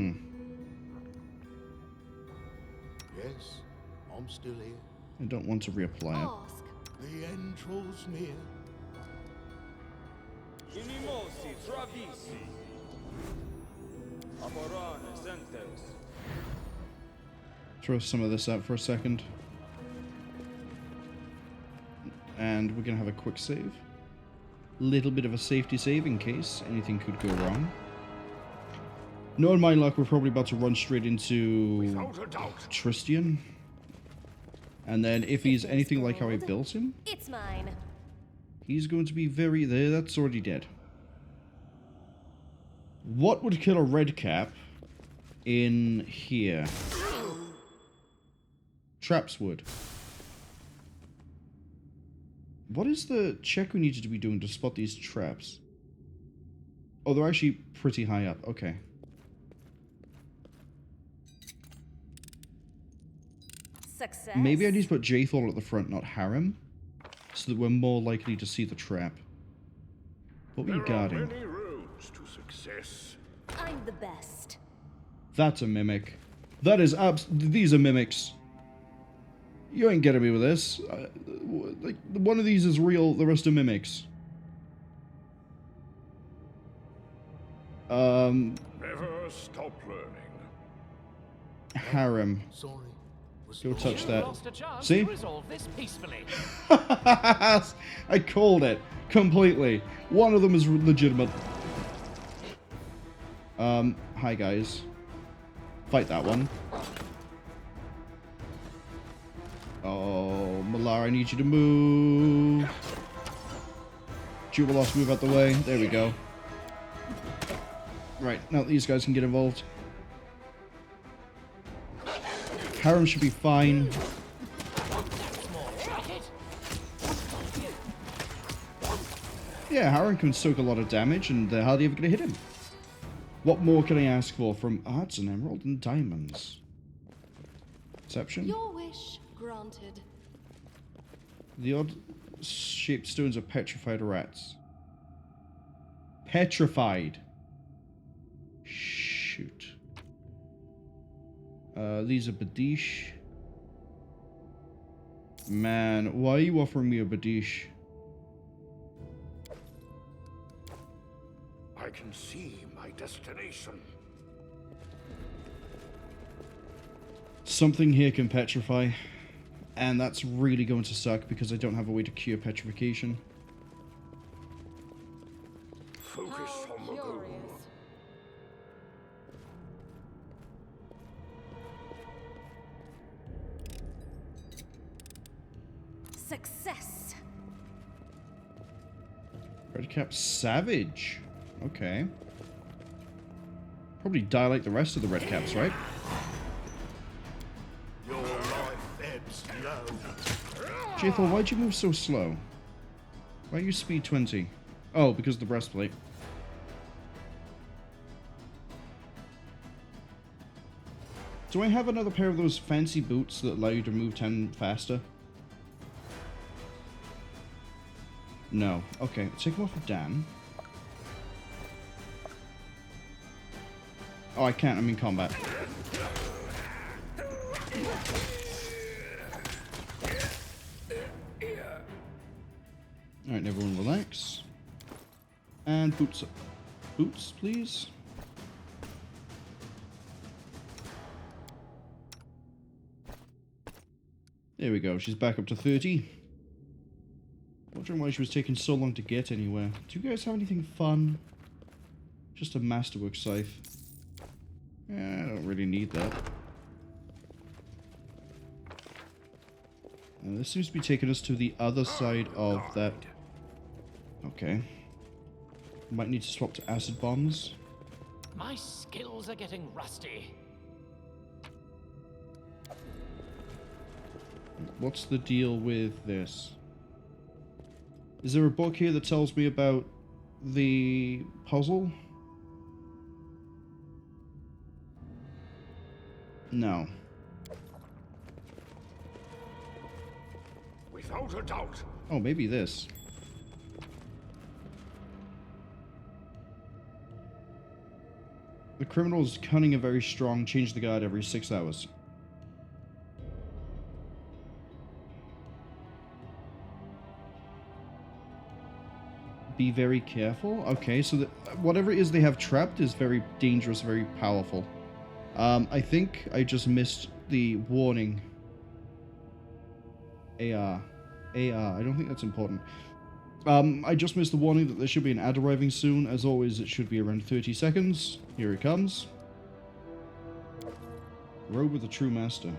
I'm still here. I don't want to reapply it. Ask. The end draws near. Inimosi, travisi. Aborane, sentes. Throw some of this out for a second. And we're going to have a quick save. Little bit of a safety save in case anything could go wrong. Knowing my luck, we're probably about to run straight into Without a doubt. Tristian. And then if he's anything like how I built him, It's mine. he's going to be very... There, that's already dead. What would kill a red cap in here? Traps would. What is the check we needed to be doing to spot these traps? Oh, they're actually pretty high up. Okay. Success. Maybe I need to put Jathal at the front, not Harem, so that we're more likely to see the trap. What were you There are guarding? many roads to success. I'm the best. That's a mimic. That is these are mimics. You ain't getting me with this. Like, one of these is real, the rest are mimics. Never stop learning. Harem. Sorry. Was Go lost. touch You that. lost a chance See? to resolve this peacefully. I called it completely. One of them is legitimate. Hi guys. Fight that one. Oh, Malar, I need you to move. Jubilos, move out the way. There we go. Right, now these guys can get involved. Harem should be fine. Yeah, Harem can soak a lot of damage and they're hardly ever going to hit him. What more can I ask for from Arts and Emerald and Diamonds? Perception? Your wish granted. The odd-shaped stones are petrified rats. Petrified. Shoot. These are Badish. Man, why are you offering me a Badish? I can see my destination. Something here can petrify. And that's really going to suck because I don't have a way to cure petrification. Focus How on the goal. curious. Success. Redcap Savage. Okay. Probably die like the rest of the Redcaps, right? Your life ebbs low. Jathal, why'd you move so slow? Why are you speed 20? Oh, because of the breastplate. Do I have another pair of those fancy boots that allow you to move 10 faster? No. Okay, take them off of Dan. Oh, I can't. I'm in combat. Alright, everyone relax. And boots. Boots, please. There we go. She's back up to 30. Wondering why she was taking so long to get anywhere. Do you guys have anything fun? Just a masterwork scythe. Yeah, I don't really need that. And this seems to be taking us to the other side of that. Okay. Might need to swap to acid bombs. My skills are getting rusty. What's the deal with this? Is there a book here that tells me about the puzzle? No. Without a doubt. Oh, maybe this. The criminal's cunning and very strong. Change the guard every 6 hours. Be very careful. Okay, so whatever it is they have trapped is very dangerous, very powerful. I think I just missed the warning. AR. I don't think that's important. I just missed the warning that there should be an ad arriving soon. As always, it should be around 30 seconds. Here it comes. Robe with a true master.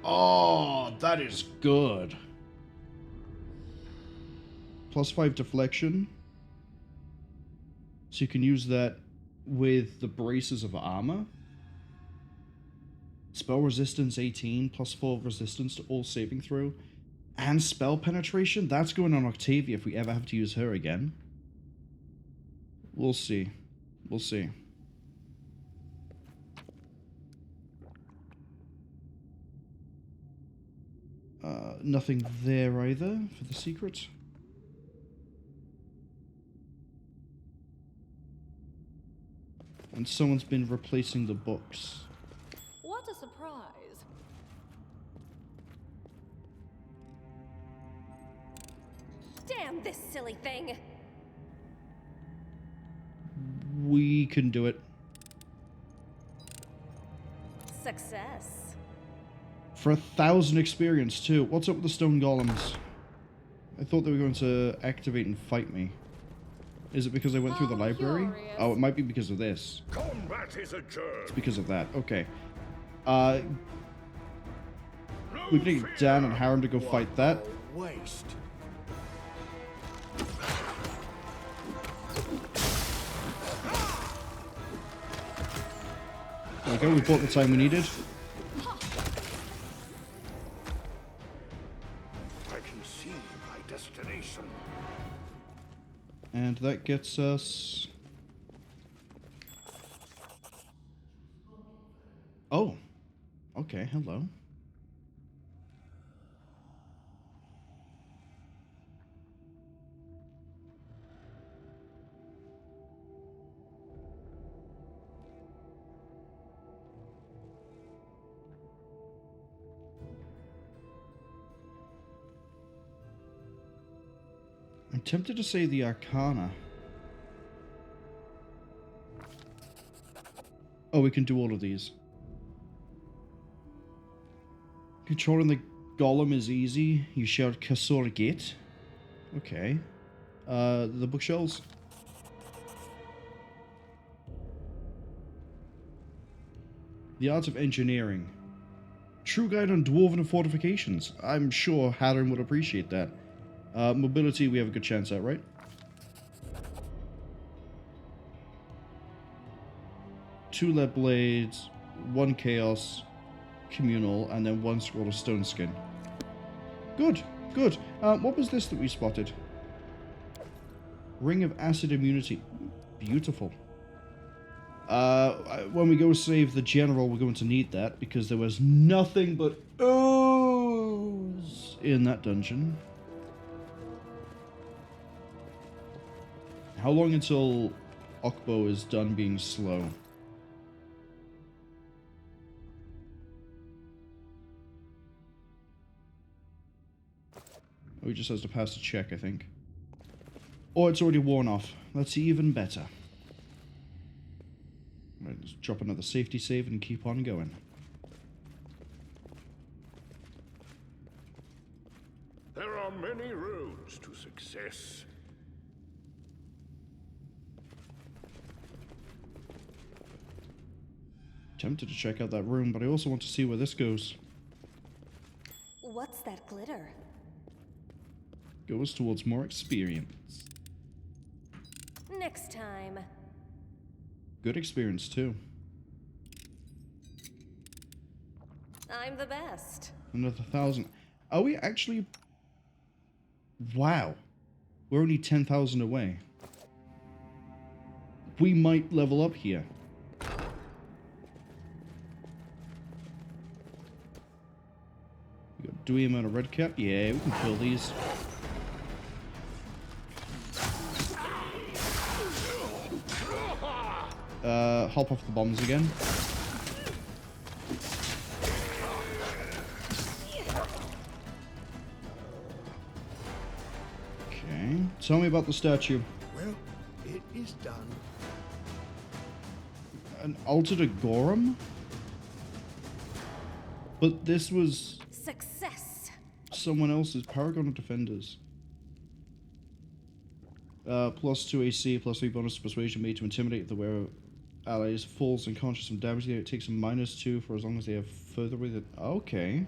Oh, that is good. +5 deflection. So you can use that with the braces of armor. Spell resistance 18, +4 resistance to all saving throw. And spell penetration? That's going on Octavia if we ever have to use her again. We'll see. We'll see. Nothing there either for the secret. And someone's been replacing the books. What a surprise. Damn this silly thing! We can do it. Success. For 1,000 experience, too. What's up with the stone golems? I thought they were going to activate and fight me. Is it because I went through the library? Curious. Oh, it might be because of this. Combat is a germ. It's because of that. Okay. We're gonna get Dan and Harem to go fight that. Waste. There we go, we bought the time we needed. I can see my destination. And that gets us... Oh. Okay, hello. I'm tempted to say the Arcana. Oh, we can do all of these. Controlling the golem is easy. You shout Kasor Gate. Okay. The bookshelves. The Art of Engineering. True Guide on Dwarven Fortifications. I'm sure Hadron would appreciate that. Mobility, we have a good chance at, right? Two lead blades, 1 chaos, communal, and then 1 scroll of stone skin. Good, good. What was this that we spotted? Ring of acid immunity. Beautiful. When we go save the general, we're going to need that because there was nothing but ooze in that dungeon. How long until Okbo is done being slow? Oh, he just has to pass a check, I think. Or it's already worn off. That's even better. Right, let's drop another safety save and keep on going. There are many roads to success. Tempted to check out that room, but I also want to see where this goes. What's that glitter? Goes towards more experience. Next time. Good experience, too. I'm the best. Another 1,000. Are we actually... Wow. We're only 10,000 away. We might level up here. We got Dewey amount of red cap. Yeah, we can kill these. Hop off the bombs again. Okay. Tell me about the statue. Well, it is done. An altered Agorum? But this was Success. someone else's Paragon of Defenders. +2 AC, +3 bonus to persuasion made to intimidate the wearer allies, falls unconscious from damage. It takes a -2 for as long as they have further with it. Okay.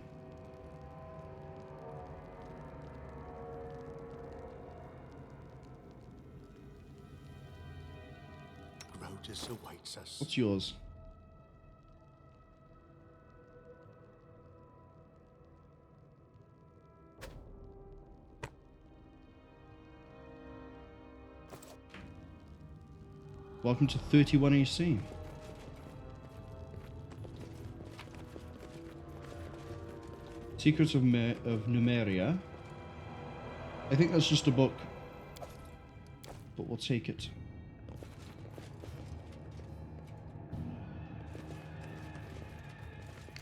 Grotus awaits us. What's yours? Welcome to 31 AC. Secrets of Numeria. I think that's just a book, but we'll take it.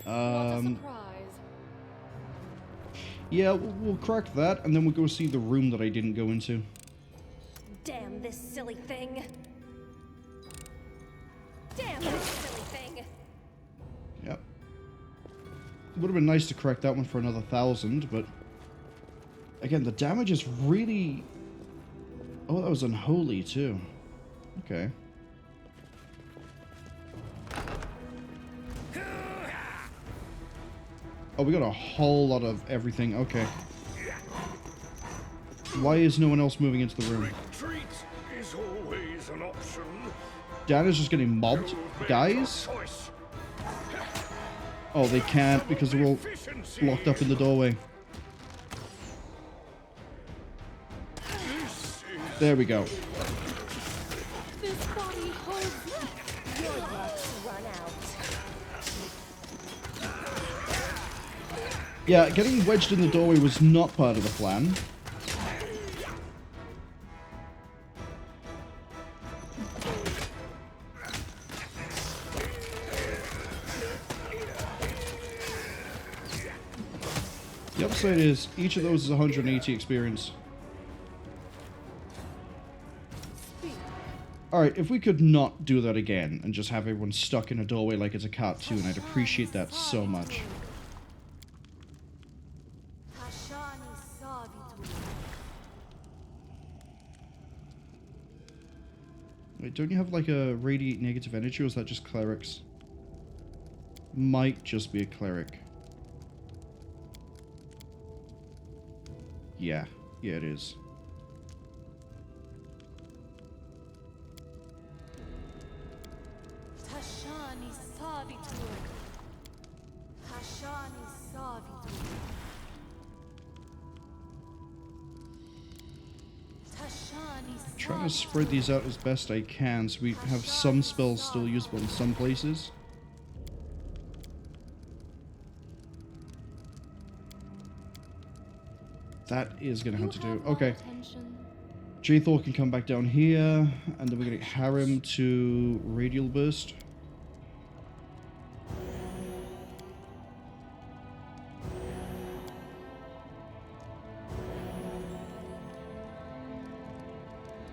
What a surprise. Yeah, we'll crack that, and then we'll go see the room that I didn't go into. Damn this silly thing. Damn this silly thing. Yep. It would have been nice to crack that one for another 1,000, but... Again, the damage is really... Oh, that was unholy, too. Okay. Oh, we got a whole lot of everything. Okay. Why is no one else moving into the room? Retreat is always an option. Dan is just getting mobbed. Guys? Choice. Oh, they can't because they're all locked up in the doorway. There we go. This body holds Your luck's run out. Yeah, getting wedged in the doorway was not part of the plan. The upside is, each of those is 180 experience. Alright, if we could not do that again, and just have everyone stuck in a doorway like it's a cartoon, I'd appreciate that so much. Wait, don't you have like a radiate negative energy, or is that just clerics? Might just be a cleric. Yeah, it is. Tashani Savitur. Tashani Savitur. Tashani Trying to spread these out as best I can so we have some spells still usable in some places. That is going to have to do. Okay. J-Thor can come back down here, and then we're going to get Harem to Radial Burst.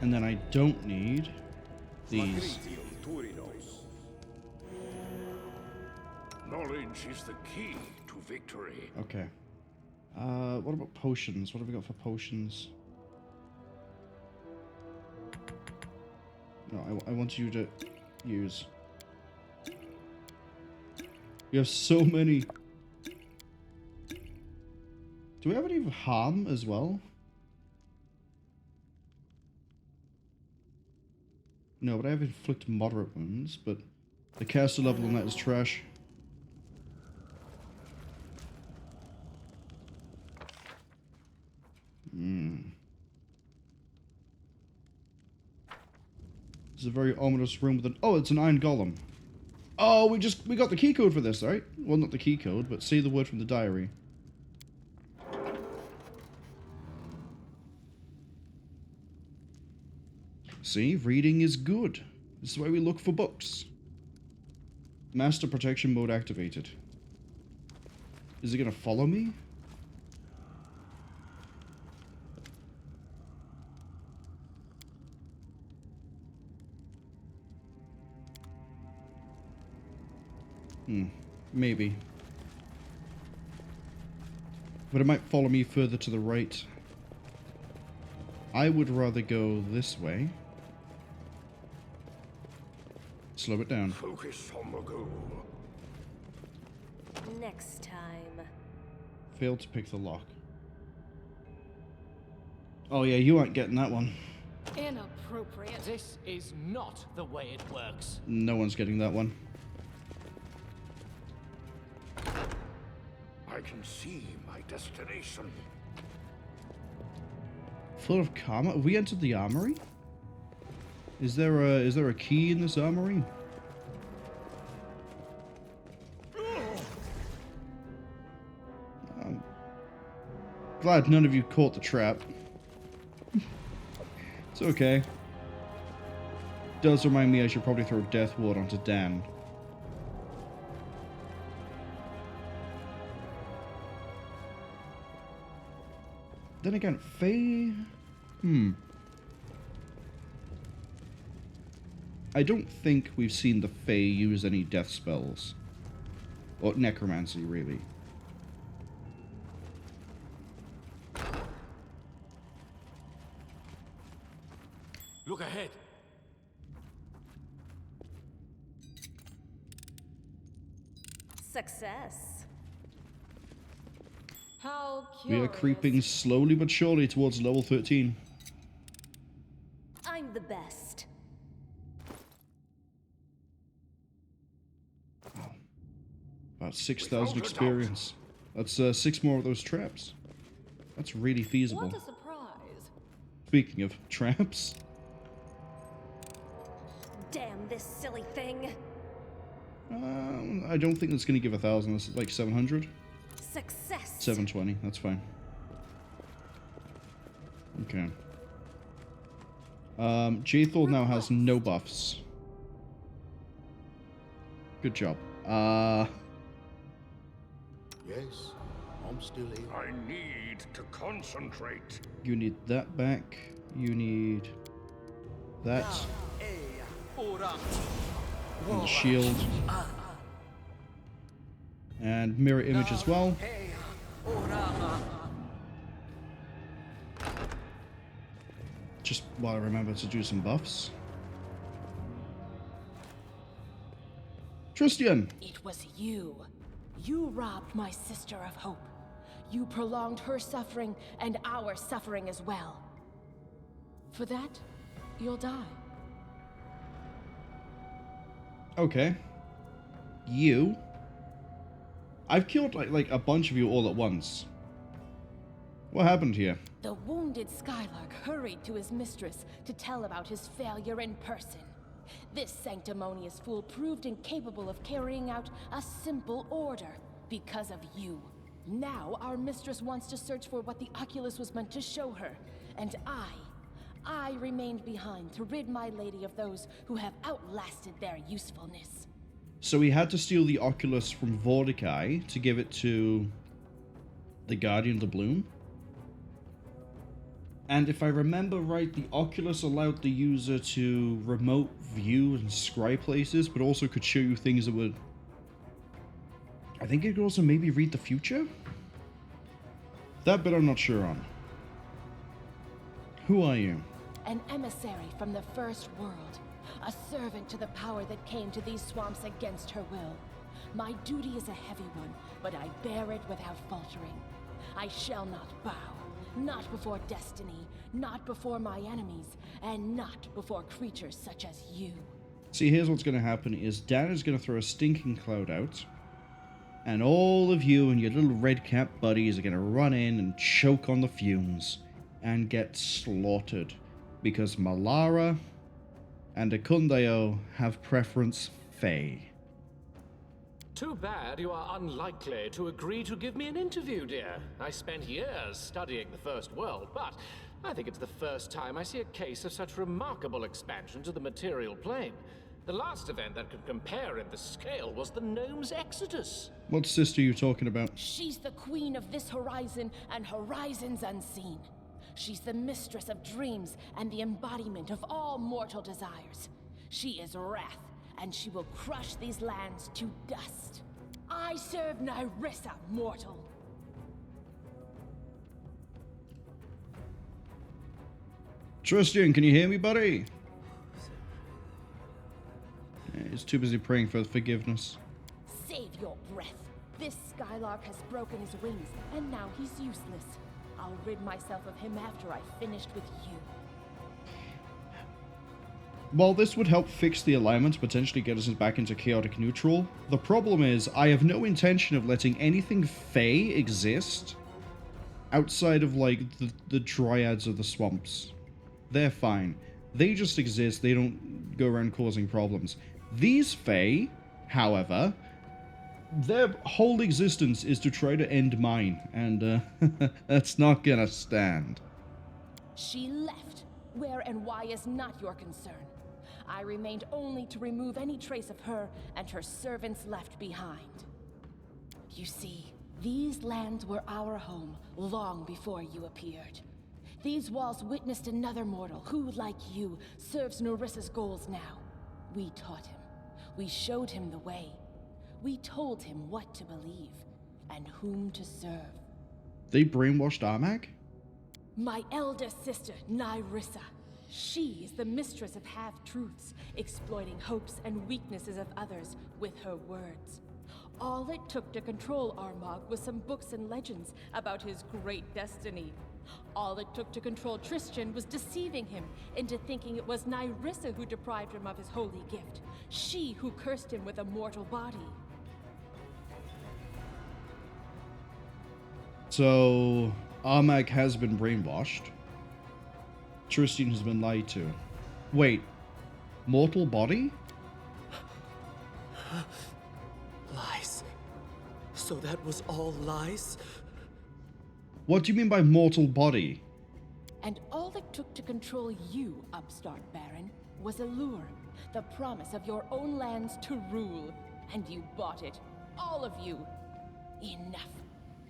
And then I don't need these. Knowledge is the key to victory. Okay. What about potions? What have we got for potions? No, I want you to use. You have so many. Do we have any harm as well? No, but I have inflict moderate wounds, but the caster level on that is trash. It's a very ominous room with an... Oh, it's an iron golem. Oh, we got the key code for this, right? Well, not the key code, but say the word from the diary. See, reading is good. This is why we look for books. Master protection mode activated. Is it gonna follow me? Maybe. But it might follow me further to the right. I would rather go this way. Slow it down. Focus on the goal. Next time. Failed to pick the lock. Oh yeah, you aren't getting that one. Inappropriate. This is not the way it works. No one's getting that one. I can see my destination. Full of karma. Have we entered the armory? Is there a key in this armory? I'm glad none of you caught the trap. It's okay. Does remind me I should probably throw Death Ward onto Dan. Then again, Fae... I don't think we've seen the Fae use any death spells. Or necromancy, really. Look ahead. Success. How We are curious. creeping slowly but surely towards level 13. I'm the best. About 6,000 experience. That's 6 more of those traps. That's really feasible. What a surprise. Speaking of traps. Damn this silly thing. I don't think that's going to give 1,000. This is like 700. Success. 720. That's fine. Okay. Jaethal now has no buffs. Good job. Yes, I'm still here. I need to concentrate. You need that back. You need that. And the shield. And mirror image as well. Just while I remember to do some buffs. Tristian! It was you. You robbed my sister of hope. You prolonged her suffering and our suffering as well. For that, you'll die. Okay. You? I've killed like a bunch of you all at once. What happened here? The wounded Skylark hurried to his mistress to tell about his failure in person. This sanctimonious fool proved incapable of carrying out a simple order because of you. Now our mistress wants to search for what the Oculus was meant to show her, and I remained behind to rid my lady of those who have outlasted their usefulness. So we had to steal the Oculus from Vortikai to give it to the Guardian of the Bloom. And if I remember right, the Oculus allowed the user to remote view and scry places, but also could show you things that would... I think it could also maybe read the future? That bit I'm not sure on. Who are you? An emissary from the First World. A servant to the power that came to these swamps against her will. My duty is a heavy one, but I bear it without faltering. I shall not bow. Not before destiny, not before my enemies, and not before creatures such as you. See, here's what's going to happen is Dan is going to throw a stinking cloud out, and all of you and your little red cap buddies are going to run in and choke on the fumes and get slaughtered because Malara and Akundeo have preference Fae. Too bad you are unlikely to agree to give me an interview, dear. I spent years studying the First World, but I think it's the first time I see a case of such remarkable expansion to the material plane. The last event that could compare in the scale was the Gnome's Exodus. What sister are you talking about? She's the queen of this horizon and horizons unseen. She's the mistress of dreams and the embodiment of all mortal desires. She is wrath, and she will crush these lands to dust. I serve Nyrissa, mortal. Tristian, can you hear me, buddy? Yeah, he's too busy praying for forgiveness. Save your breath. This Skylark has broken his wings, and now he's useless. I'll rid myself of him after I've finished with you. While this would help fix the alignment, potentially get us back into chaotic neutral, the problem is I have no intention of letting anything Fae exist outside of, like, the dryads of the swamps. They're fine. They just exist, they don't go around causing problems. These Fae, however, their whole existence is to try to end mine, and that's not gonna stand. She left. Where and why is not your concern. I remained only to remove any trace of her and her servants left behind. You see, these lands were our home long before you appeared. These walls witnessed another mortal who, like you, serves Narissa's goals now. We taught him. We showed him the way. We told him what to believe and whom to serve. They brainwashed Armag? My elder sister, Nyrissa. She is the mistress of half-truths, exploiting hopes and weaknesses of others with her words. All it took to control Armag was some books and legends about his great destiny. All it took to control Tristian was deceiving him into thinking it was Nyrissa who deprived him of his holy gift. She who cursed him with a mortal body. So, Armag has been brainwashed. Tristian has been lied to. Wait, mortal body? Lies. So that was all lies? What do you mean by mortal body? And all it took to control you, upstart Baron, was a lure. The promise of your own lands to rule. And you bought it. All of you. Enough.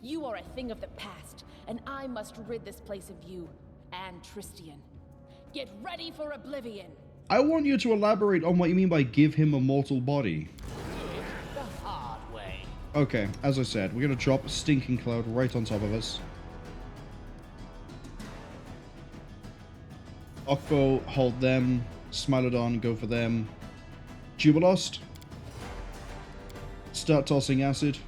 You are a thing of the past, and I must rid this place of you, and Tristian. Get ready for oblivion! I want you to elaborate on what you mean by give him a mortal body. The hard way. Okay, as I said, we're gonna drop a stinking cloud right on top of us. Okbo, hold them. Smilodon, go for them. Jubilost. Start tossing acid.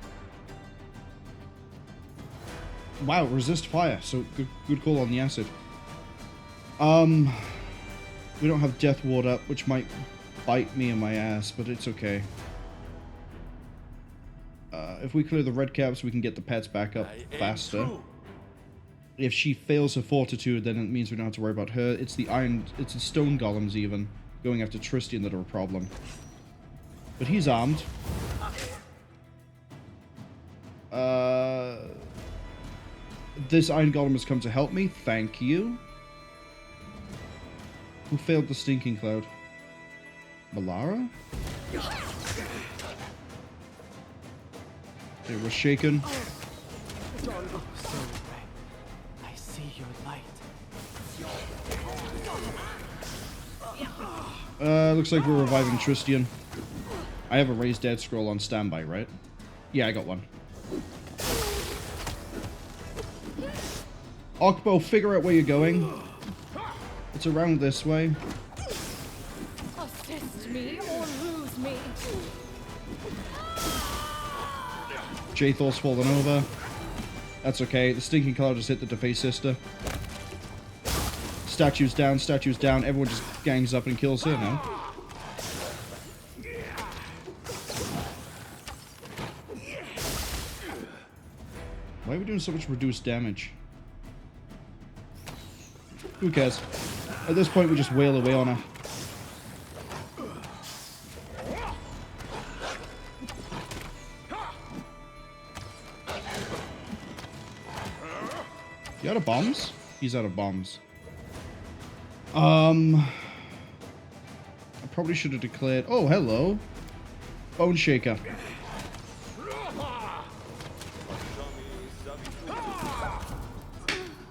Wow, resist fire. So good call on the acid. We don't have Death Ward up, which might bite me in my ass, but it's okay. If we clear the red caps, we can get the pets back up faster. If she fails her fortitude, then it means we don't have to worry about her. It's the stone golems even going after Tristian that are a problem. But he's armed. This iron golem has come to help me. Thank you. Who failed the stinking cloud? Malara? Okay, we're shaken. I see your light. Looks like we're reviving Tristian. I have a raised dead scroll on standby, right? Yeah, I got one. Okbo, figure out where you're going. It's around this way. Assist me or lose me. Jathor's fallen over. That's okay. The stinking cloud just hit the Deface sister. Statue's down, statue's down. Everyone just gangs up and kills her now. Why are we doing so much reduced damage? Who cares? At this point, we just wail away on her. You out of bombs? He's out of bombs. I probably should have declared... Oh, hello. Bone Shaker.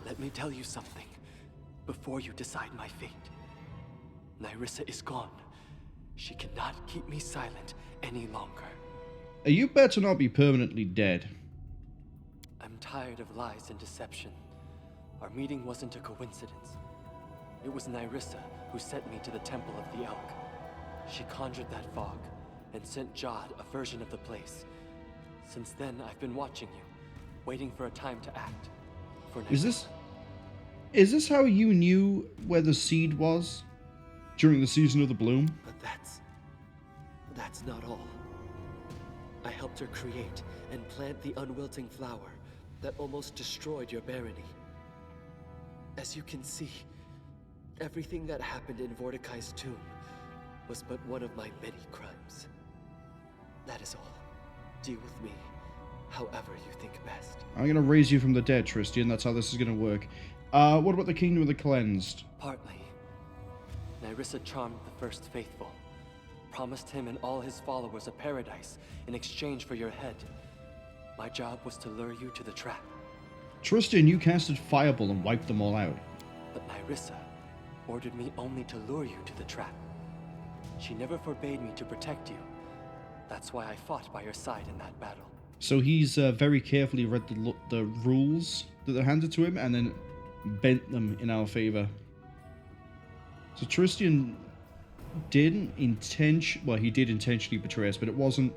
Let me tell you something before you decide my fate. Nyrissa is gone. She cannot keep me silent any longer. You better not be permanently dead. I'm tired of lies and deception. Our meeting wasn't a coincidence. It was Nyrissa who sent me to the Temple of the Elk. She conjured that fog and sent Jod a version of the place. Since then, I've been watching you, waiting for a time to act. For Nyrissa. Is this how you knew where the seed was during the season of the bloom? But that's not all. I helped her create and plant the unwilting flower that almost destroyed your barony. As you can see, everything that happened in Vorticai's tomb was but one of my many crimes. That is all. Deal with me however you think best. I'm gonna raise you from the dead, Tristian. That's how this is gonna work. What about the Kingdom of the Cleansed? Partly. Nyrissa charmed the first faithful, promised him and all his followers a paradise in exchange for your head. My job was to lure you to the trap. Tristian, you casted Fireball and wiped them all out. But Nyrissa ordered me only to lure you to the trap. She never forbade me to protect you. That's why I fought by your side in that battle. So he's very carefully read the rules that are handed to him and then bent them in our favor. So Tristian didn't well, he did intentionally betray us, but it wasn't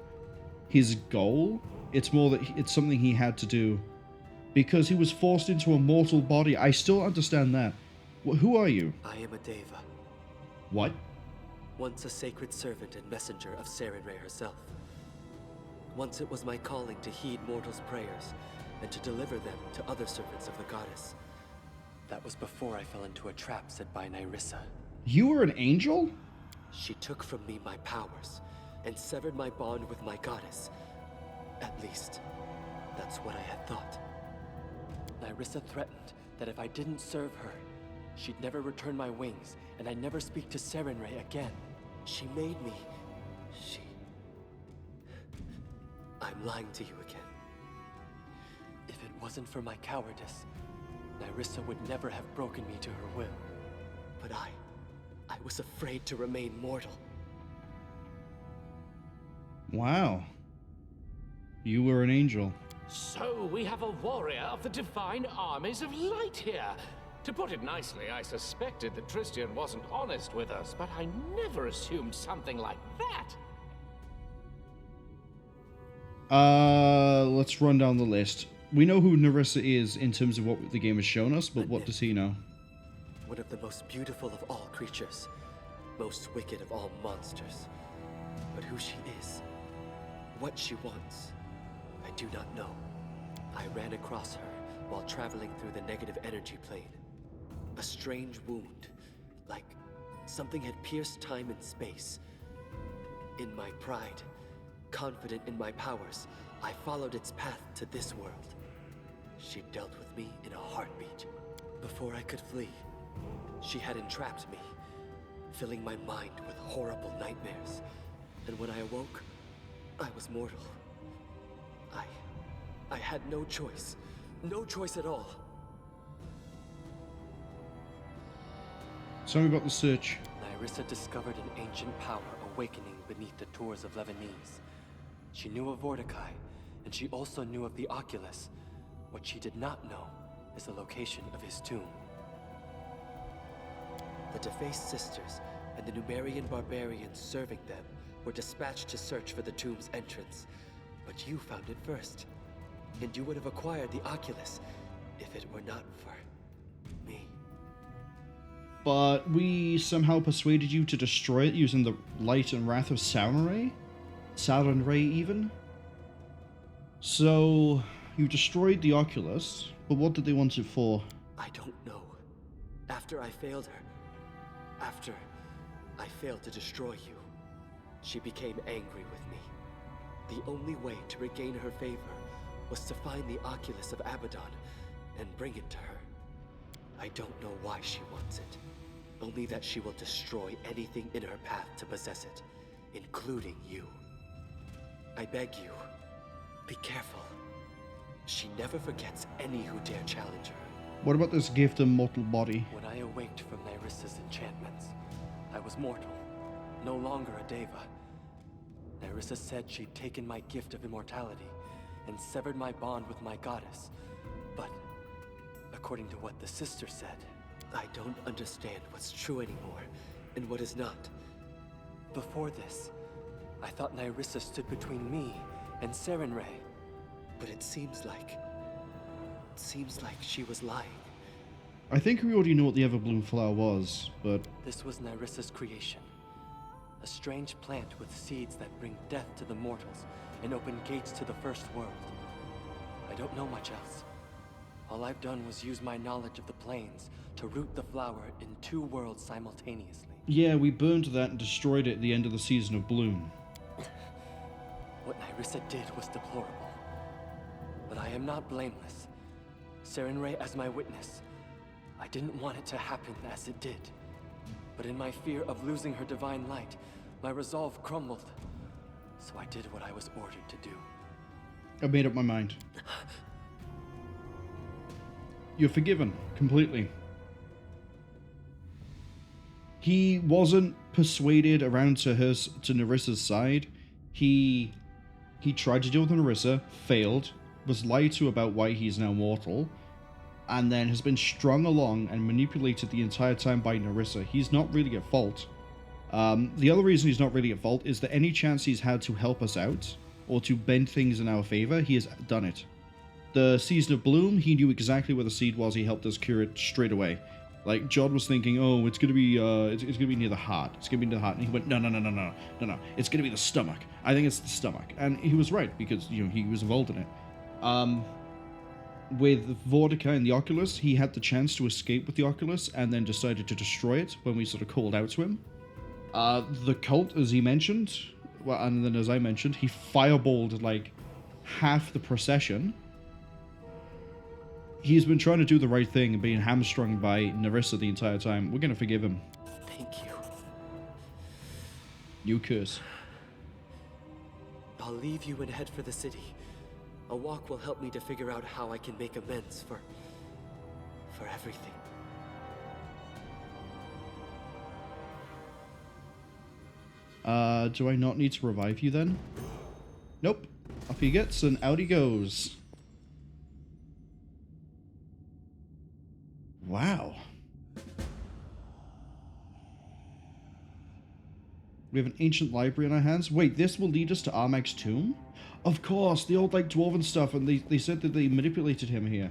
his goal. It's more that it's something he had to do because he was forced into a mortal body. I still understand that. Who are you? I am a Deva. What? Once a sacred servant and messenger of Sarenrae herself. Once it was my calling to heed mortals' prayers and to deliver them to other servants of the goddess. That was before I fell into a trap set by Nyrissa. You were an angel? She took from me my powers and severed my bond with my goddess. At least, that's what I had thought. Nyrissa threatened that if I didn't serve her, she'd never return my wings and I'd never speak to Sarenrae again. She made me... I'm lying to you again. If it wasn't for my cowardice, Nyrissa would never have broken me to her will. But I was afraid to remain mortal. Wow. You were an angel. So we have a warrior of the divine armies of light here. To put it nicely, I suspected that Tristian wasn't honest with us, but I never assumed something like that. Let's run down the list. We know who Nyrissa is in terms of what the game has shown us, but what does he know? One of the most beautiful of all creatures, most wicked of all monsters. But who she is, what she wants, I do not know. I ran across her while traveling through the negative energy plane. A strange wound, like something had pierced time and space. In my pride, confident in my powers, I followed its path to this world. She dealt with me in a heartbeat. Before I could flee, she had entrapped me, filling my mind with horrible nightmares. And when I awoke, I was mortal. I had no choice. No choice at all. Tell me about the search. Nyrissa discovered an ancient power awakening beneath the tours of Lebanese. She knew of Vorticai, and she also knew of the Oculus. What she did not know is the location of his tomb. The defaced sisters and the Numerian barbarians serving them were dispatched to search for the tomb's entrance. But you found it first, and you would have acquired the Oculus if it were not for me. But we somehow persuaded you to destroy it using the light and wrath of Sarenrae? Sarenrae even? So, you destroyed the Oculus, but what did they want it for? I don't know. After I failed her, after I failed to destroy you, she became angry with me. The only way to regain her favor was to find the Oculus of Abaddon and bring it to her. I don't know why she wants it. Only that she will destroy anything in her path to possess it, including you. I beg you, be careful. She never forgets any who dare challenge her. What about this gift of mortal body? When I awaked from Nyrissa's enchantments, I was mortal, no longer a deva. Nyrissa said she'd taken my gift of immortality and severed my bond with my goddess. But, according to what the sister said, I don't understand what's true anymore and what is not. Before this, I thought Nyrissa stood between me and Sarenrae. But it seems like she was lying. I think we already know what the Everbloom flower was, but... This was Nyrissa's creation. A strange plant with seeds that bring death to the mortals and open gates to the first world. I don't know much else. All I've done was use my knowledge of the planes to root the flower in 2 worlds simultaneously. Yeah, we burned that and destroyed it at the end of the season of Bloom. What Nyrissa did was deplorable. But I am not blameless. Sarenrae as my witness. I didn't want it to happen as it did. But in my fear of losing her divine light, my resolve crumbled. So I did what I was ordered to do. I made up my mind. You're forgiven, completely. He wasn't persuaded around to Nerissa's side. He tried to deal with Nerissa, failed, was lied to about why he's now mortal, and then has been strung along and manipulated the entire time by Nerissa. He's not really at fault. The other reason he's not really at fault is that any chance he's had to help us out, or to bend things in our favor, he has done it. The Season of Bloom, he knew exactly where the seed was, he helped us cure it straight away. Like, Jod was thinking, oh, it's gonna be near the heart. It's gonna be near the heart. And he went, no. It's gonna be the stomach. I think it's the stomach. And he was right, because, you know, he was involved in it. With Vortica and the Oculus, he had the chance to escape with the Oculus, and then decided to destroy it when we sort of called out to him. The cult, as he mentioned, well, and then as I mentioned, he fireballed, like, half the procession. He's been trying to do the right thing and being hamstrung by Nerissa the entire time. We're gonna forgive him. Thank you. You curse. I'll leave you and head for the city. A walk will help me to figure out how I can make amends for everything. Do I not need to revive you then? Nope. Up he gets and out he goes. Wow. We have an ancient library in our hands. Wait, this will lead us to Armag's tomb? Of course, the old, like, dwarven stuff, and they said that they manipulated him here.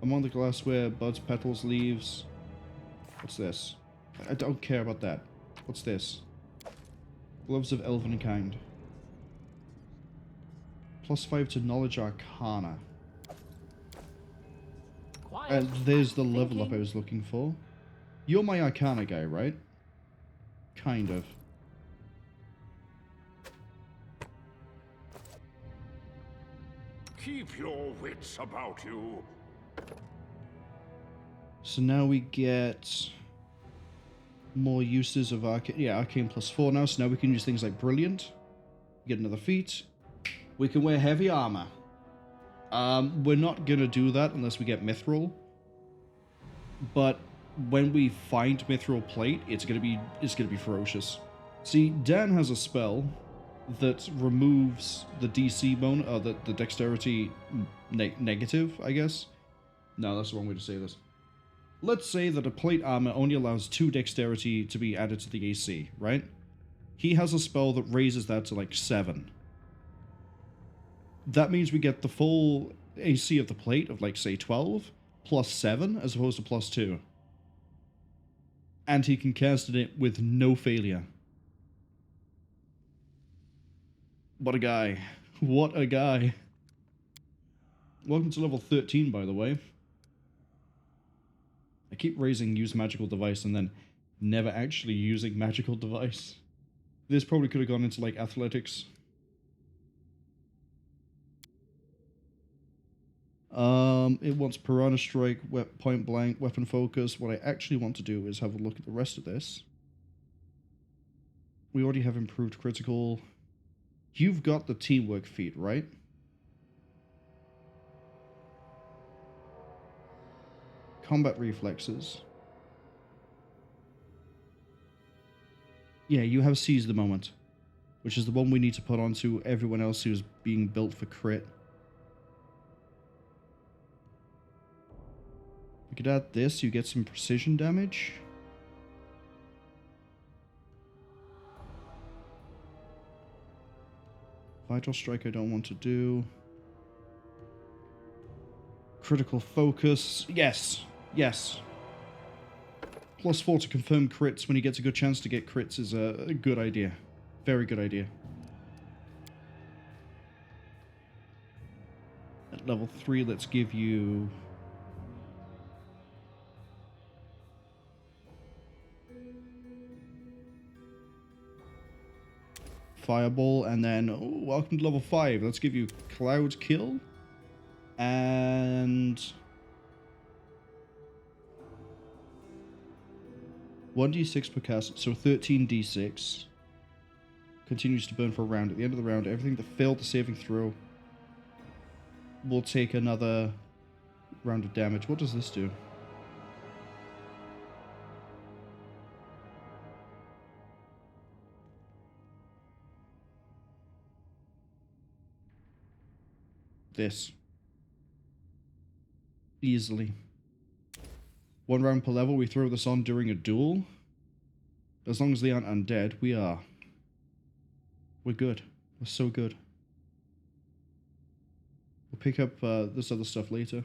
Among the glassware, buds, petals, leaves. What's this? I don't care about that. What's this? Gloves of Elven kind. +5 to Knowledge Arcana. And there's the level up I was looking for. You're my Arcana guy, right? Kind of. Keep your wits about you. So now we get more uses of Arcane. Yeah, Arcane +4 now. So now we can use things like Brilliant. Get another feat. We can wear heavy armor. We're not gonna do that unless we get Mithril. But when we find Mithril plate, it's gonna be ferocious. See, Dan has a spell that removes the DC bonus, or the dexterity negative, I guess. No, that's the wrong way to say this. Let's say that a plate armor only allows 2 dexterity to be added to the AC, right? He has a spell that raises that to like 7. That means we get the full AC of the plate of, like, say 12 +7 as opposed to +2. And he can cast it with no failure. What a guy. What a guy. Welcome to level 13, by the way. I keep raising use magical device and then never actually using magical device. This probably could have gone into, like, athletics. It wants Piranha Strike, point blank, weapon focus. What I actually want to do is have a look at the rest of this. We already have improved critical. You've got the teamwork feat, right? Combat reflexes. Yeah, you have seized the moment, which is the one we need to put onto everyone else who's being built for crit. We could add this, you get some precision damage. Vital Strike I don't want to do. Critical Focus. Yes. Yes. +4 to confirm crits when he gets a good chance to get crits is a good idea. Very good idea. At level 3, let's give you... Fireball, and then, oh, welcome to level 5. Let's give you Cloud Kill. And... 1d6 per cast, so 13d6. Continues to burn for a round. At the end of the round, everything that failed the saving throw will take another round of damage. What does this do? This. Easily. 1 round per level, we throw this on during a duel. As long as they aren't undead, we're good. We're so good. We'll pick up this other stuff later.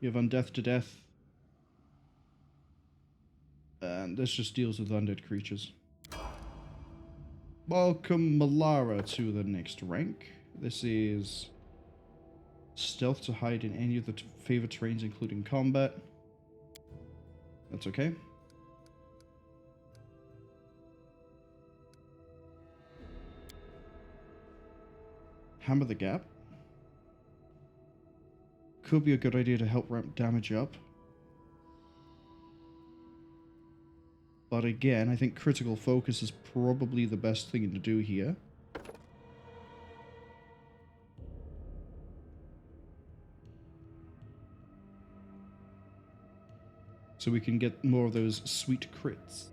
We have Undeath to Death. And this just deals with undead creatures. Welcome Malara to the next rank. This is stealth to hide in any of the favored terrains, including combat. That's okay. Hammer the Gap. Could be a good idea to help ramp damage up. But again, I think Critical Focus is probably the best thing to do here. So we can get more of those sweet crits.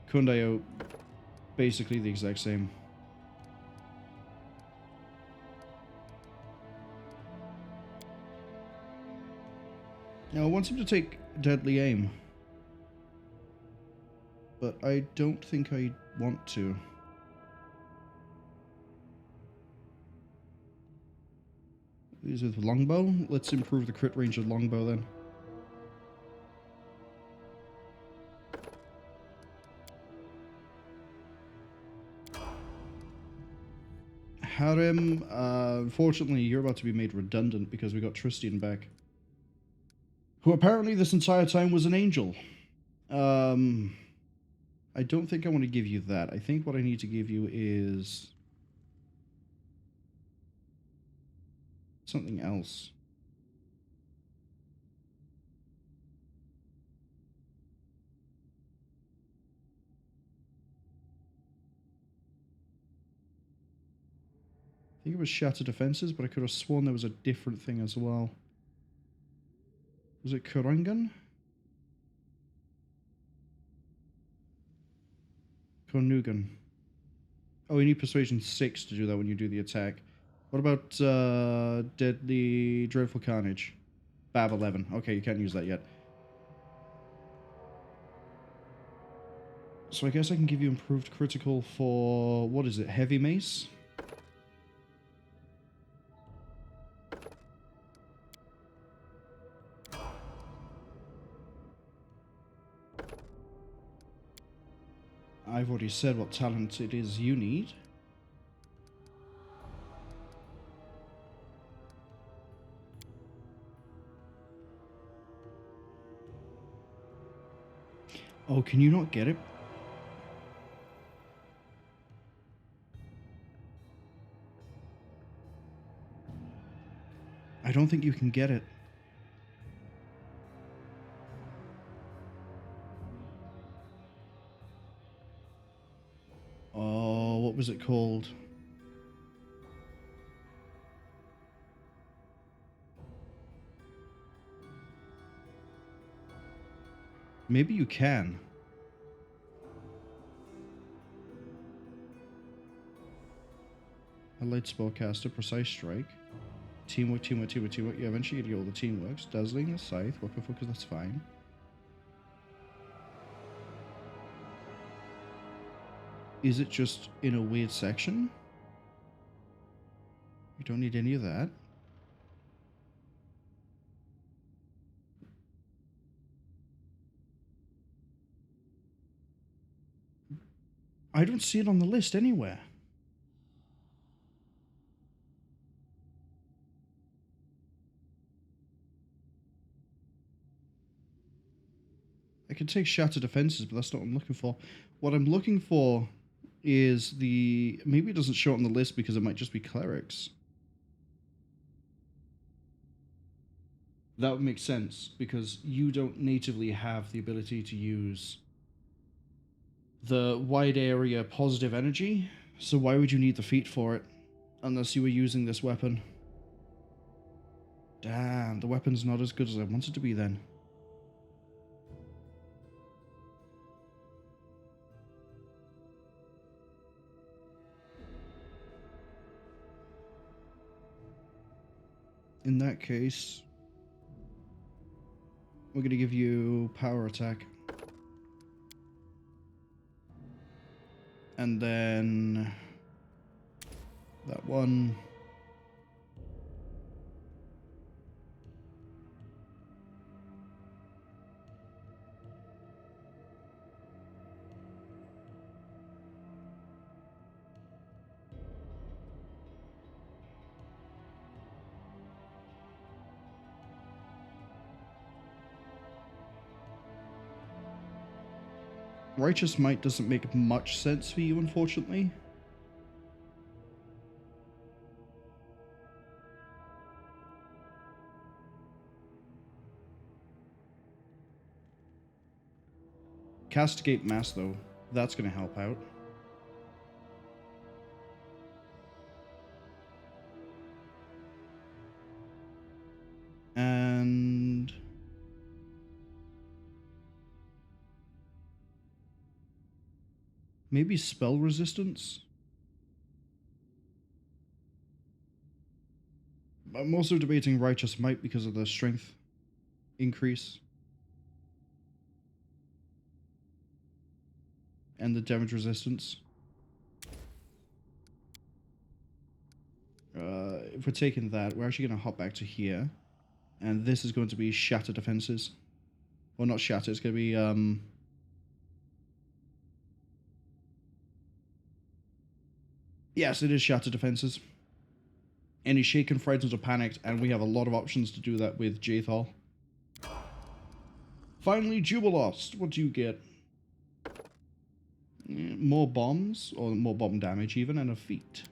Kundayo, basically the exact same. Now, I want him to take Deadly Aim. But I don't think I want to. These with Longbow? Let's improve the crit range of Longbow then. Harem, unfortunately you're about to be made redundant because we got Tristian back. Who apparently this entire time was an angel. I don't think I want to give you that. I think what I need to give you is something else. I think it was Shatter Defenses, but I could have sworn there was a different thing as well. Was it Cwningen? Cwningen. Oh, you need Persuasion 6 to do that when you do the attack. What about Deadly Dreadful Carnage? Bab 11. Okay, you can't use that yet. So I guess I can give you improved critical for, what is it, Heavy Mace? I've already said what talent it is you need. Oh, can you not get it? don't think you can get it. Oh, what was it called? Maybe you can. A light spellcaster, precise strike. Teamwork, teamwork, teamwork, teamwork. Yeah, eventually you get all the teamworks. Dazzling, a scythe, weapon focus, that's fine. Is it just in a weird section? You don't need any of that. I don't see it on the list anywhere. I can take Shattered Defenses, but that's not what I'm looking for. What I'm looking for is the... Maybe it doesn't show it on the list because it might just be Clerics. That would make sense, because you don't natively have the ability to use the wide area positive energy, so why would you need the feat for it, unless you were using this weapon? Damn, the weapon's not as good as I want it to be then. In that case, we're going to give you power attack. And then that one. Righteous Might doesn't make much sense for you, unfortunately. Castigate Mass, though. That's going to help out. And... maybe spell resistance? I'm also debating Righteous Might because of the strength increase. And the damage resistance. If we're taking that, we're actually going to hop back to here. And this is going to be Shatter Defenses. Well, not Shatter, it's going to be... yes, it is Shatter Defenses. Any shaken, frightened, or panicked, and we have a lot of options to do that with Jaethal. Finally, Jubilost. What do you get? More bombs, or more bomb damage even, and a feat.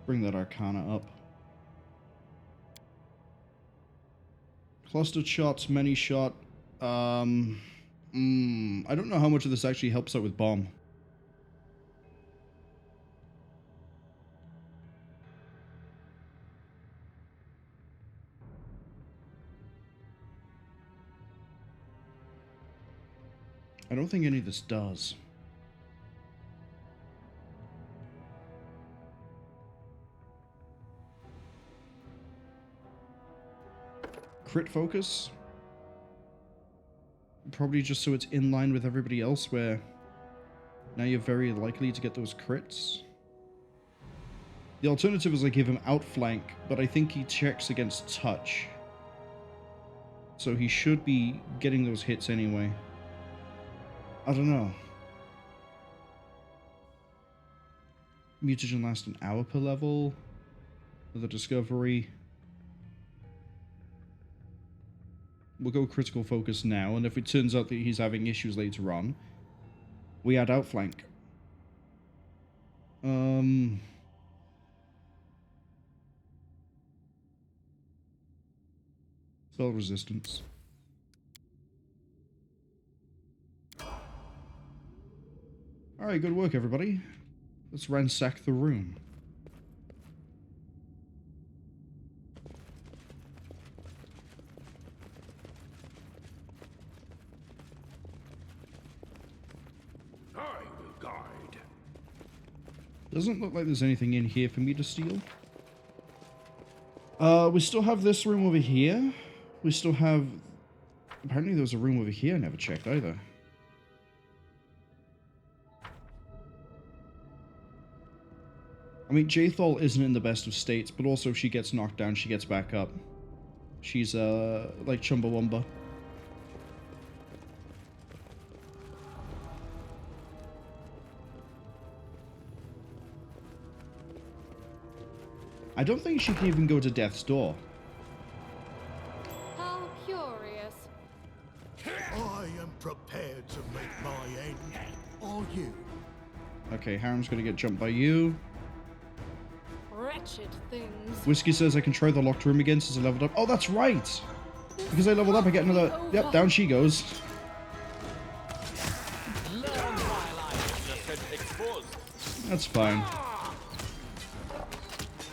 Bring that Arcana up. Clustered shots, many shot. I don't know how much of this actually helps out with bomb. I don't think any of this does. Crit focus? Probably just so it's in line with everybody else, where now you're very likely to get those crits. The alternative is I give him outflank, but I think he checks against touch. So he should be getting those hits anyway. I don't know. Mutagen lasts an hour per level. The discovery. we'll go critical focus now, and if it turns out that he's having issues later on, we add outflank. Spell resistance. Alright, good work, everybody. Let's ransack the room. I will guide. Doesn't look like there's anything in here for me to steal. We still have this room over here. We still have... Apparently there was a room over here I never checked either. I mean, Jaethal isn't in the best of states, but also if she gets knocked down, she gets back up. She's, like Chumbawamba. I don't think she can even go to Death's Door. How curious. I am prepared to make my end. Are you? Okay, Harem's gonna get jumped by you. Wretched things. Whiskey says I can try the locked room again since I leveled up. Oh, that's right! Because I leveled up, I get another... Yep, down she goes. That's fine.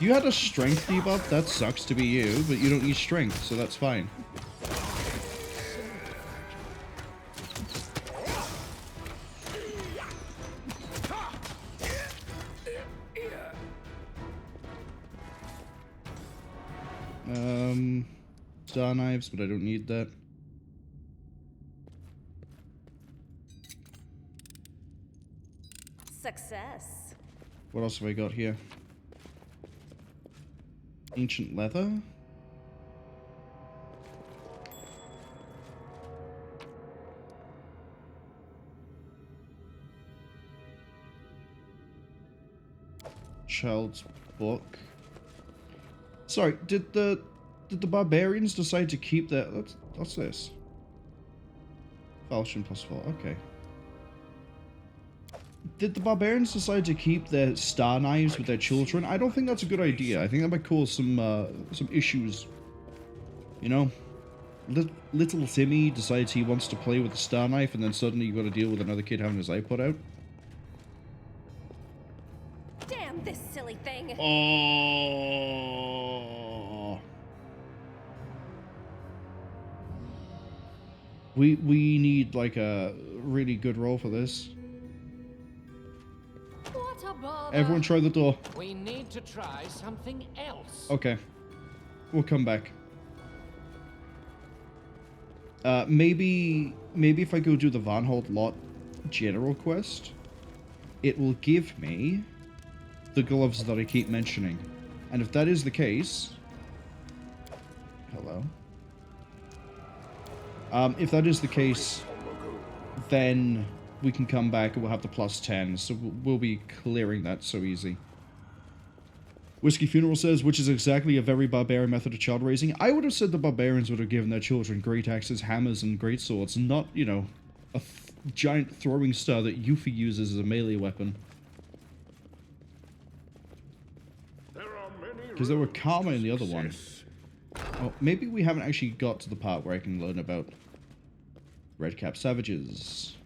You had a strength debuff? That sucks to be you, but you don't need strength, so that's fine. Star knives, but I don't need that. Success. What else have I got here? Ancient leather? Child's book. Sorry, did the barbarians decide to keep their... What's this? Falchion +4, okay. Did the barbarians decide to keep their star knives with their children? I don't think that's a good idea. I think that might cause some issues. You know? Little Timmy decides he wants to play with a star knife, and then suddenly you've got to deal with another kid having his eye put out. Damn this silly thing. Oh. We need like a really good roll for this. What a bother. Everyone try the door. We need to try something else. Okay. We'll come back. Maybe if I go do the Vanhold Lot general quest, it will give me the gloves that I keep mentioning. And if that is the case... Hello? If that is the case, then we can come back and we'll have the +10, so we'll be clearing that so easy. Whiskey Funeral says, which is exactly a very barbarian method of child raising. I would have said the barbarians would have given their children great axes, hammers, and great swords, not, you know, a giant throwing star that Yuffie uses as a melee weapon. Because there were karma in the other one. Oh, maybe we haven't actually got to the part where I can learn about Redcap Savages.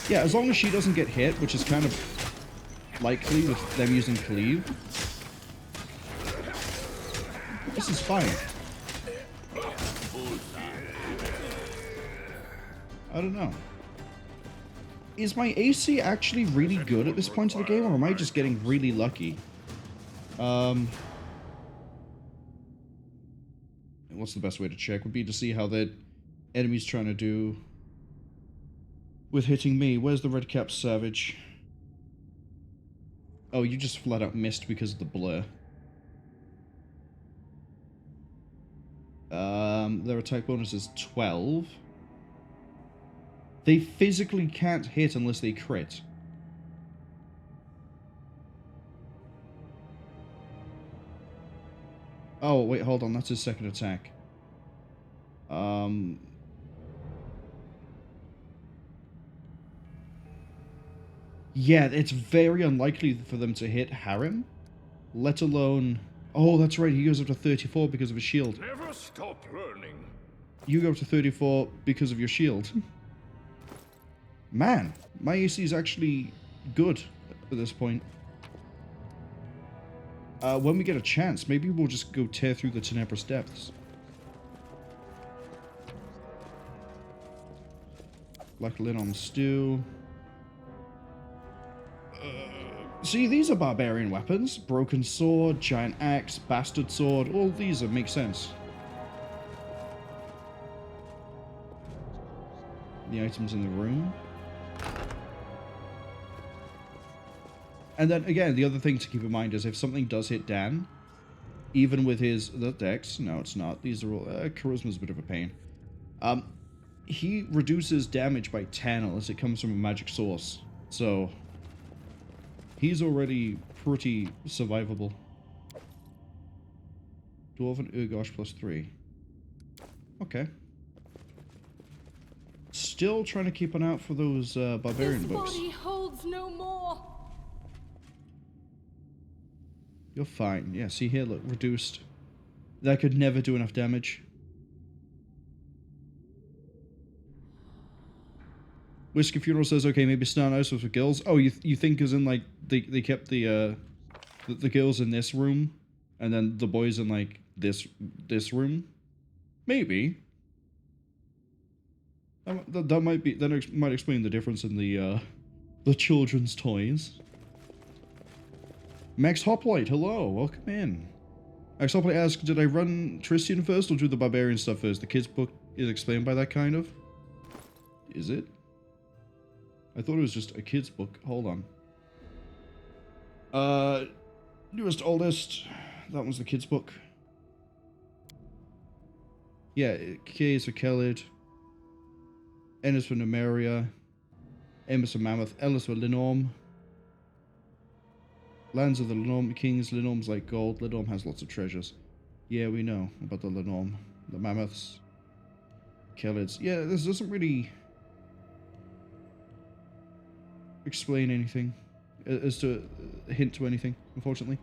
Yeah, as long as she doesn't get hit, which is kind of likely with them using Cleave. This is fine. I don't know. Is my AC actually really good at this point of the game, or am I just getting really lucky? What's the best way to check? Would be to see how the enemy's trying to do with hitting me. Where's the Redcap Savage? Oh, you just flat out missed because of the blur. Their attack bonus is 12. They physically can't hit unless they crit. Oh, wait, hold on. That's his second attack. Yeah, it's very unlikely for them to hit Harem, let alone... Oh, that's right, he goes up to 34 because of his shield. Never stop learning. You go up to 34 because of your shield. Man, my AC is actually good at this point. When we get a chance, maybe we'll just go tear through the Tenebrous Depths. Black Linom Stew. See, these are barbarian weapons. Broken Sword, Giant Axe, Bastard Sword. All these make sense. The items in the room. And then, again, the other thing to keep in mind is if something does hit Dan, even with his... The Dex, no, it's not. These are all... Charisma's a bit of a pain. He reduces damage by 10 unless it comes from a magic source. So, he's already pretty survivable. Dwarven Urgosh +3. Okay. Still trying to keep an eye out for those barbarian books. This body holds no more. You're fine. Yeah, see here, look, reduced. That could never do enough damage. Whiskey Funeral says, okay, maybe Star House was for girls. Oh, you think as in, like, they kept the girls in this room, and then the boys in, like, this room? Maybe. That might be, that might explain the difference in the children's toys. Max Hoplite, hello, welcome in. Max Hoplite asks, did I run Tristian first or do the barbarian stuff first? The kids' book is explained by that, kind of. Is it? I thought it was just a kid's book. Hold on. Newest, oldest. That was the kid's book. Yeah, K is for Khalid. N is for Numeria. M is for Mammoth. L is for Linorm. Lands of the Linorm Kings. Linorm's like gold. Linorm has lots of treasures. Yeah, we know about the Linorm. The Mammoths. Khalids. Yeah, this doesn't really explain anything as to hint to anything, unfortunately.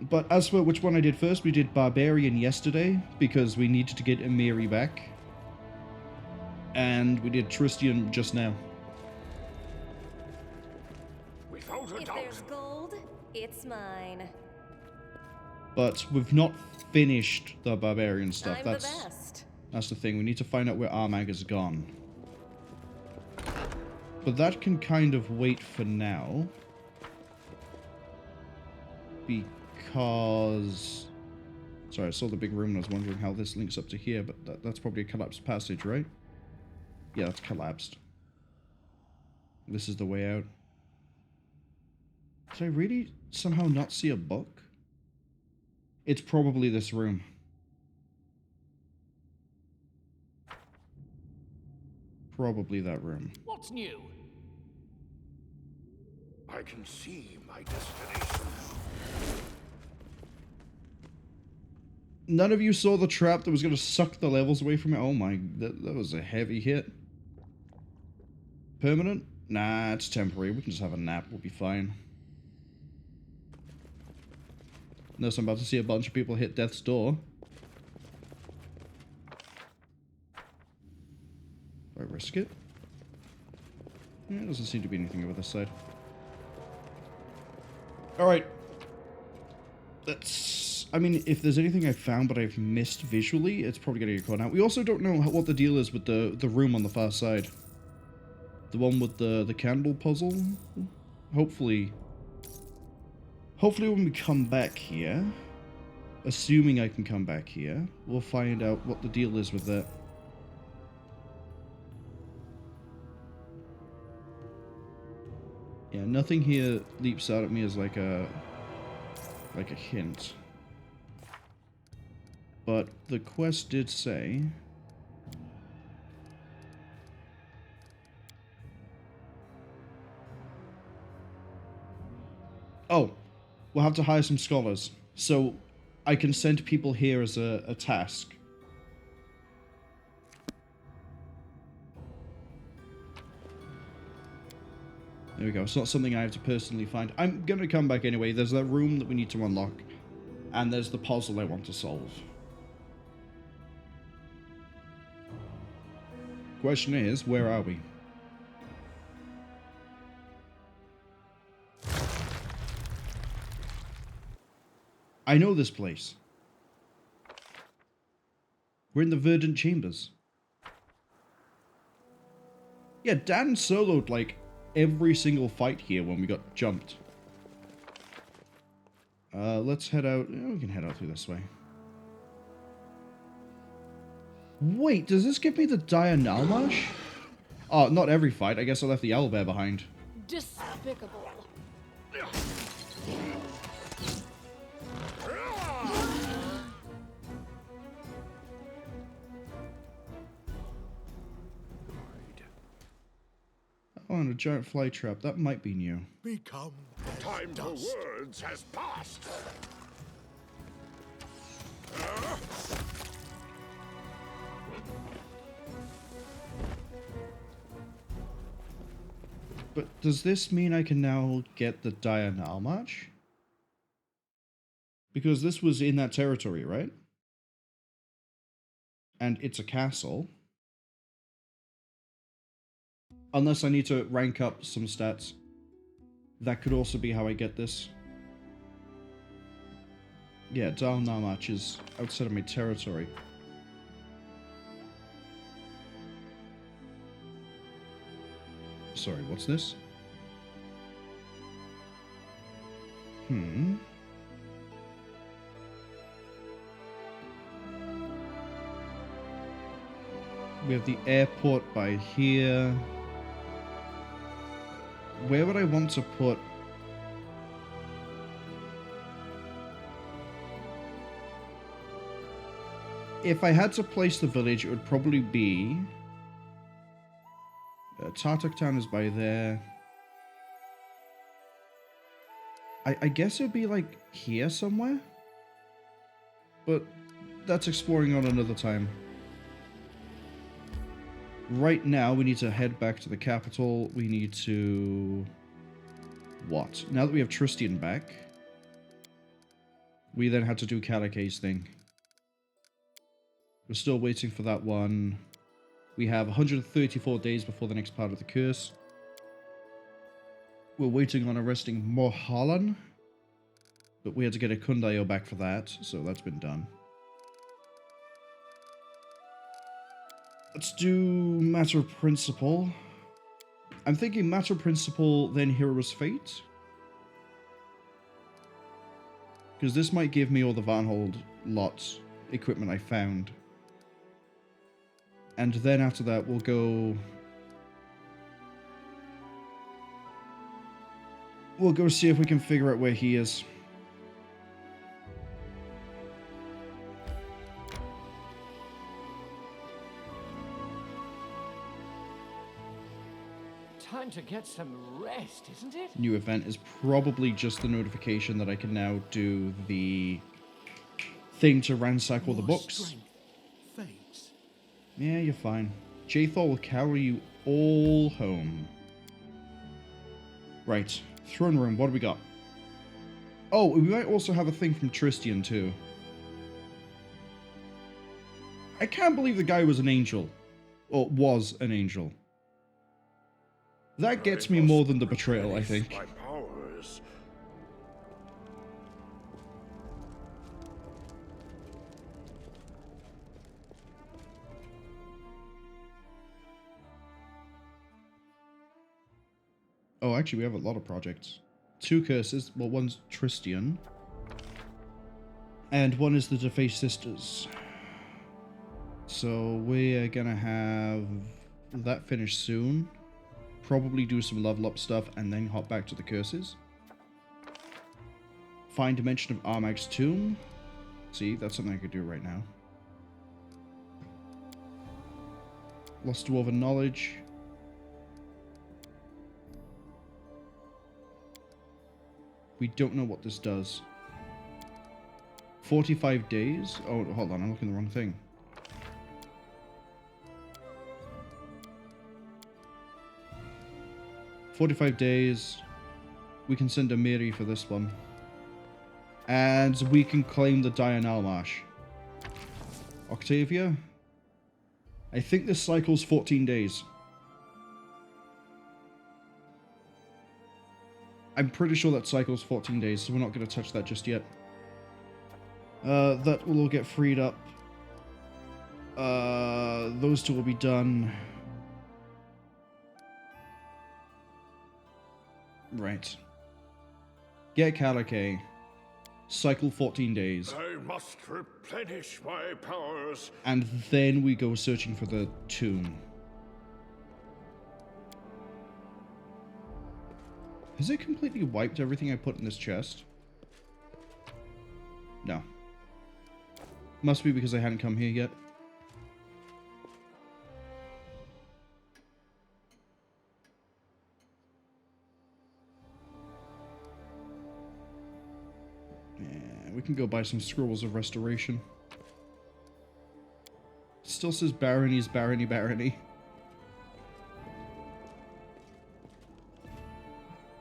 But as for which one I did first, we did Barbarian yesterday because we needed to get Emiri back, and we did Tristian just now. Without a If doubt. there's gold, it's mine. But we've not finished the Barbarian stuff. I'm the best. That's the thing. We need to find out where Armag has gone. But that can kind of wait for now. Because... Sorry, I saw the big room and I was wondering how this links up to here, but that's probably a collapsed passage, right? Yeah, that's collapsed. This is the way out. Did I really somehow not see a book? It's probably this room. Probably that room. What's new? I can see my destination. None of you saw the trap that was going to suck the levels away from it? Oh my, that was a heavy hit. Permanent? Nah, it's temporary. We can just have a nap. We'll be fine. Unless I'm about to see a bunch of people hit death's door. Do I risk it? Yeah, it doesn't seem to be anything over this side. Alright. That's... I mean, if there's anything I found but I've missed visually, it's probably going to get caught out. We also don't know what the deal is with the room on the far side. The one with the candle puzzle? Hopefully when we come back here, assuming I can come back here, we'll find out what the deal is with that. Yeah, nothing here leaps out at me as like a hint. But the quest did say... Oh, we'll have to hire some scholars. So, I can send people here as a task. There we go. It's not something I have to personally find. I'm going to come back anyway. There's that room that we need to unlock. And there's the puzzle I want to solve. Question is, where are we? I know this place. We're in the Verdant Chambers. Yeah, Dan soloed like every single fight here when we got jumped. Let's head out. Oh, we can head out through this way. Wait, does this give me the Dire Nalmash? Oh, not every fight. I guess I left the owlbear behind. Despicable. Oh, and a giant fly trap. That might be new. Become as Time for dust. words has passed. But does this mean I can now get the Dire Nalmash? Because this was in that territory, right? And it's a castle. Unless I need to rank up some stats. That could also be how I get this. Yeah, Dire Nalmash is outside of my territory. Sorry, what's this? We have the airport by here. Where would I want to put... If I had to place the village, it would probably be... Tartuk Town is by there. I guess it would be like here somewhere? But that's exploring on another time. Right now, we need to head back to the capital. We need to... What? Now that we have Tristian back, we then had to do Kalakay's thing. We're still waiting for that one. We have 134 days before the next part of the curse. We're waiting on arresting Morhalan, but we had to get a Kundayo back for that, so that's been done. Let's do Matter of Principle. I'm thinking Matter of Principle, then Hero's Fate. Because this might give me all the Vanhold lots equipment I found. And then after that, we'll go... We'll go see if we can figure out where he is. Time to get some rest, isn't it? New event is probably just the notification that I can now do the thing to ransack all the books. Strength fades. Yeah, you're fine. Jathor will carry you all home. Right. Throne room, what do we got? Oh, we might also have a thing from Tristian, too. I can't believe the guy was an angel. Or was an angel. That gets me more than the betrayal, I think. My powers. Oh, actually, we have a lot of projects. 2 curses. Well, one's Tristian. And one is the Defaced Sisters. So we're gonna have that finished soon. Probably do some level up stuff and then hop back to the curses. Find Dimension of Armag's Tomb. See, that's something I could do right now. Lost Dwarven Knowledge. We don't know what this does. 45 days? Oh, hold on, I'm looking at the wrong thing. "45 days. We can send a Miri for this one. And we can claim the Dianalmash. Octavia? I think this cycle's 14 days. I'm pretty sure that cycle's 14 days, so we're not going to touch that just yet. That will all get freed up. Those two will be done. Right. Get Kalake. Cycle 14 days. I must replenish my powers. And then we go searching for the tomb. Has it completely wiped everything I put in this chest? No. Must be because I hadn't come here yet. Yeah, we can go buy some scrolls of restoration. Still says Barony's Barony Barony.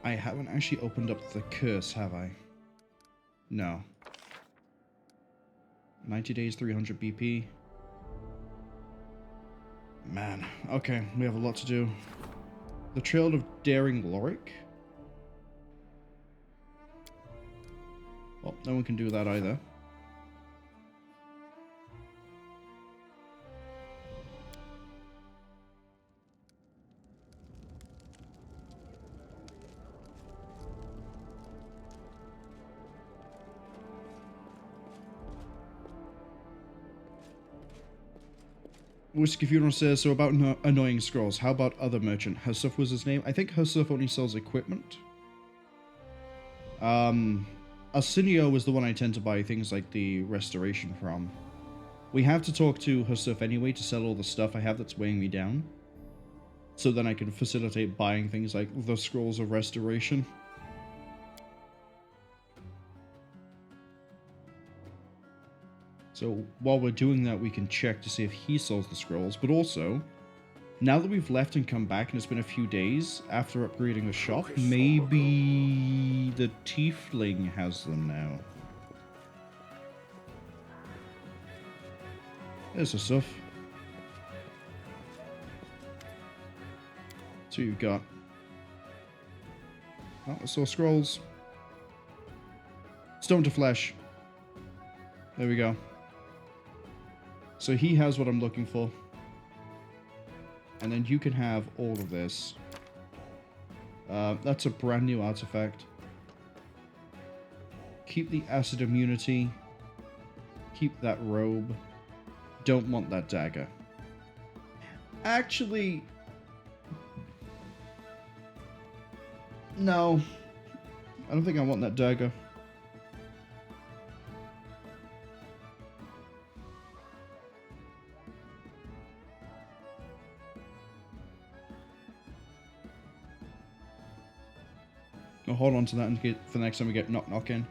I haven't actually opened up the curse, have I? No. 90 days, 300 BP. Man, okay, we have a lot to do. The Trail of Daring Lorik? Well, no one can do that either. Whiskey Funeral says, so about annoying scrolls, how about other merchant? Husuf was his name. I think Husuf only sells equipment. Arsenio is the one I tend to buy things like the restoration from. We have to talk to Husuf anyway to sell all the stuff I have that's weighing me down. So then I can facilitate buying things like the scrolls of restoration. So while we're doing that, we can check to see if he sells the scrolls. But also, now that we've left and come back and it's been a few days after upgrading the shop, maybe the Tiefling has them now. There's the stuff. So you've got... Oh, I saw scrolls. Stone to flesh. There we go. So he has what I'm looking for. And then you can have all of this. That's a brand new artifact. Keep the acid immunity. Keep that robe. Don't want that dagger. Actually... No. I don't think I want that dagger. I'll hold on to that and get for the next time we get Nok-Nok in.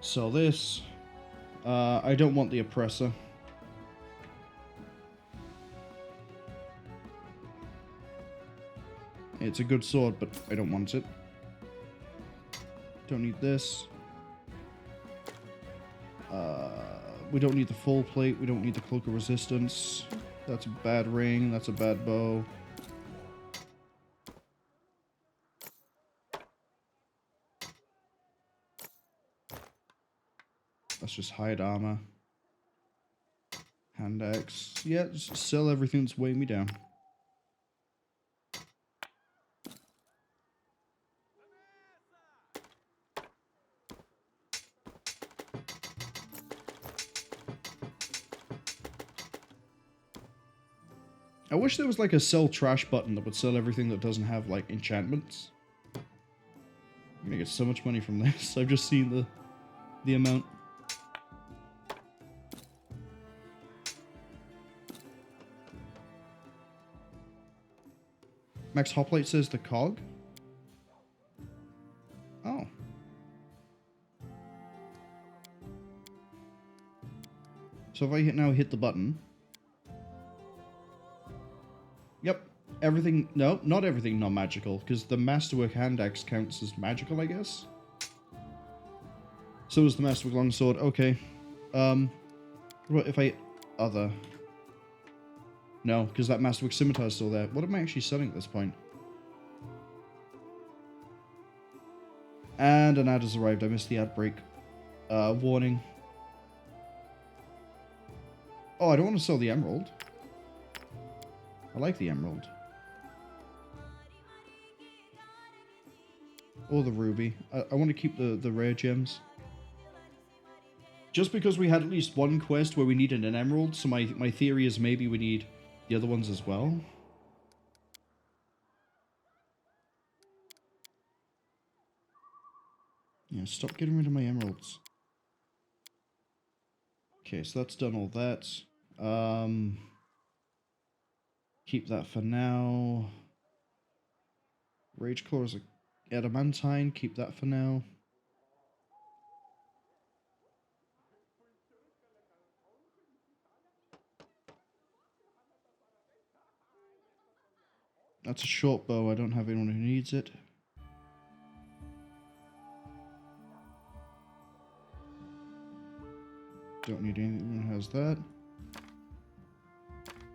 So this, I don't want the oppressor. It's a good sword, but I don't want it. Don't need this. We don't need the full plate. We don't need the cloak of resistance. That's a bad ring. That's a bad bow. That's just hide armor. Hand axe. Yeah, just sell everything that's weighing me down. I wish there was like a sell trash button that would sell everything that doesn't have like enchantments. I'm gonna get so much money from this. I've just seen the amount. Max Hoplite says the cog. Oh. So if I now hit the button. Yep. Everything... No, not everything non-magical, because the Masterwork Hand Axe counts as magical, I guess. So does the Masterwork Longsword. Okay. What if I... Other... No, because that Masterwork Scimitar is still there. What am I actually selling at this point? And an ad has arrived. I missed the ad break. Warning. Oh, I don't want to sell the emerald. I like the emerald. Or the ruby. I want to keep the rare gems. Just because we had at least one quest where we needed an emerald, so my theory is maybe we need the other ones as well. Yeah, stop getting rid of my emeralds. Okay, so that's done all that. Keep that for now. Rage Claw is a adamantine. Keep that for now. That's a short bow. I don't have anyone who needs it. Don't need anyone who has that.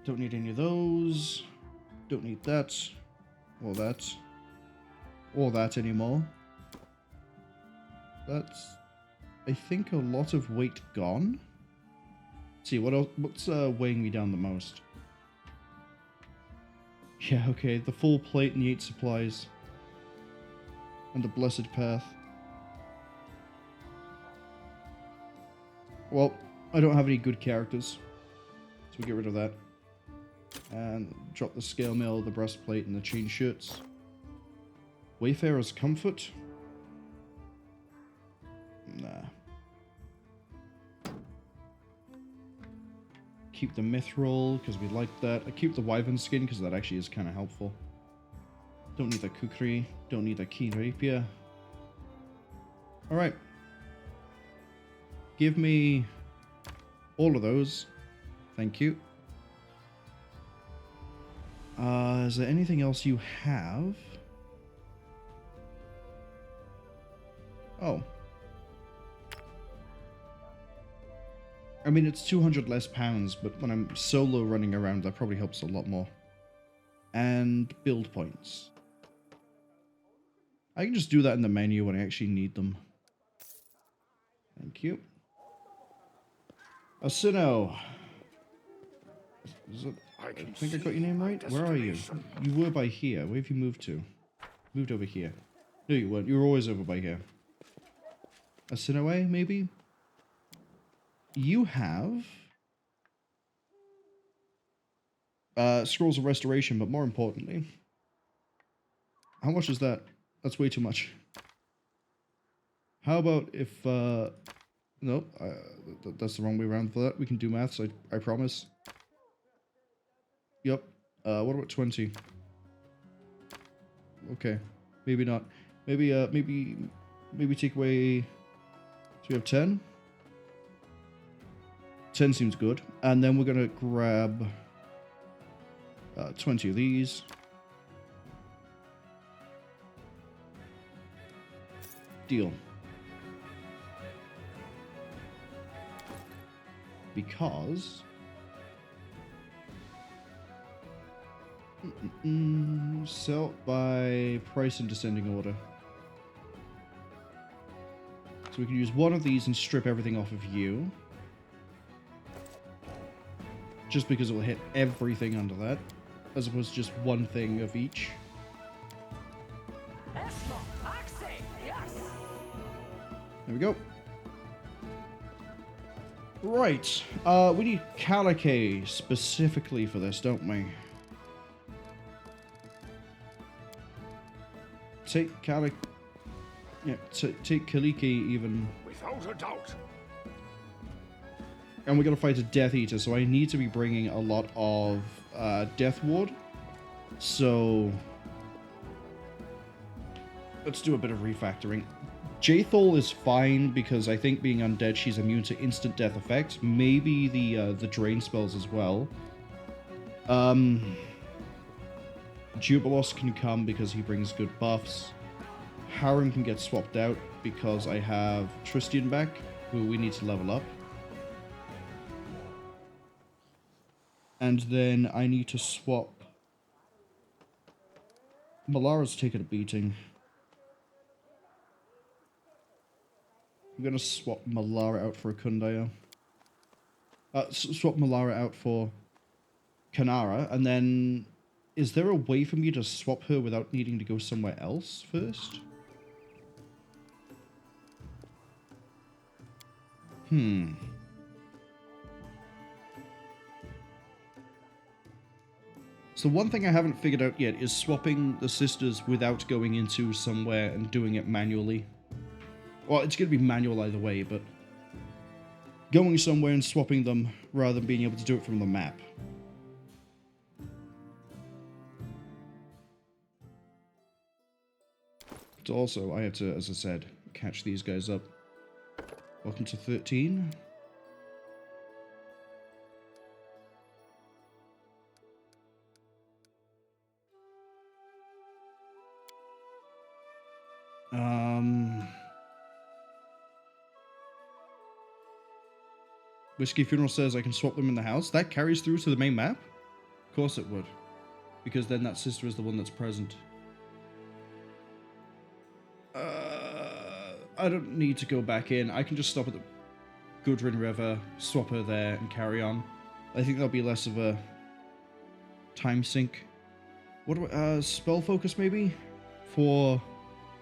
Don't need any of those. Don't need that. Or that. Or that anymore. That's, I think, a lot of weight gone. Let's see, what else? What's weighing me down the most? Yeah, okay, the full plate and the 8 supplies. And the blessed path. Well, I don't have any good characters. So we get rid of that. And drop the scale mail, the breastplate, and the chain shirts. Wayfarer's Comfort? Nah. Keep the mithril, because we like that. I keep the wyvern skin, because that actually is kind of helpful. Don't need the kukri. Don't need the key rapier. Alright. Give me all of those. Thank you. Is there anything else you have? Oh. I mean, it's 200 less pounds, but when I'm solo running around, that probably helps a lot more. And build points. I can just do that in the menu when I actually need them. Thank you. Asino. Is it, I think I got your name right? Where are you? You were by here. Where have you moved to? Moved over here. No, you weren't. You were always over by here. Asinoe, maybe? You have... Scrolls of Restoration, but more importantly... How much is that? That's way too much. How about if... Nope, that's the wrong way around for that. We can do maths, I promise. Yep. What about 20? Okay. Maybe not. Maybe take away... So we have 10? 10 seems good. And then we're gonna grab 20 of these. Deal. Because... sell by price in descending order. So we can use one of these and strip everything off of you. Just because it will hit everything under that. As opposed to just one thing of each. There we go. Right. We need Kalike specifically for this, don't we? Take Kalike... Yeah, take Kalike even... Without a doubt. And we're going to fight a Death Eater, so I need to be bringing a lot of Death Ward. So... let's do a bit of refactoring. Jaethal is fine because I think being undead, she's immune to instant death effects. Maybe the drain spells as well. Jubilos can come because he brings good buffs. Harem can get swapped out because I have Tristian back, who we need to level up. And then I need to swap... Malara's taken a beating. I'm going to swap Malara out for Akundaya. Swap Malara out for Kanara, and then... Is there a way for me to swap her without needing to go somewhere else first? So one thing I haven't figured out yet is swapping the sisters without going into somewhere and doing it manually. Well, it's going to be manual either way, but going somewhere and swapping them rather than being able to do it from the map. But also, I have to, as I said, catch these guys up. Welcome to 13. Whiskey Funeral says I can swap them in the house. That carries through to the main map? Of course it would. Because then that sister is the one that's present. I don't need to go back in. I can just stop at the Gudrun River, swap her there, and carry on. I think that'll be less of a time sink. What do I, spell focus maybe? For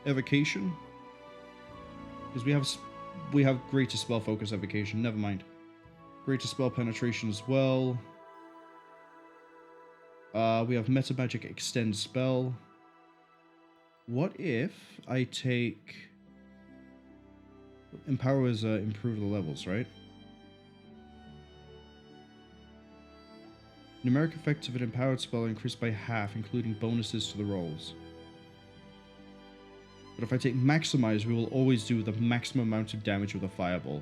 evocation? Because we have greater spell focus evocation, never mind. Greater spell penetration as well. We have meta magic extend spell. What if I take... Empower is improve the levels, right? Numeric effects of an empowered spell are increased by half, including bonuses to the rolls. But if I take Maximize, we will always do the maximum amount of damage with a fireball.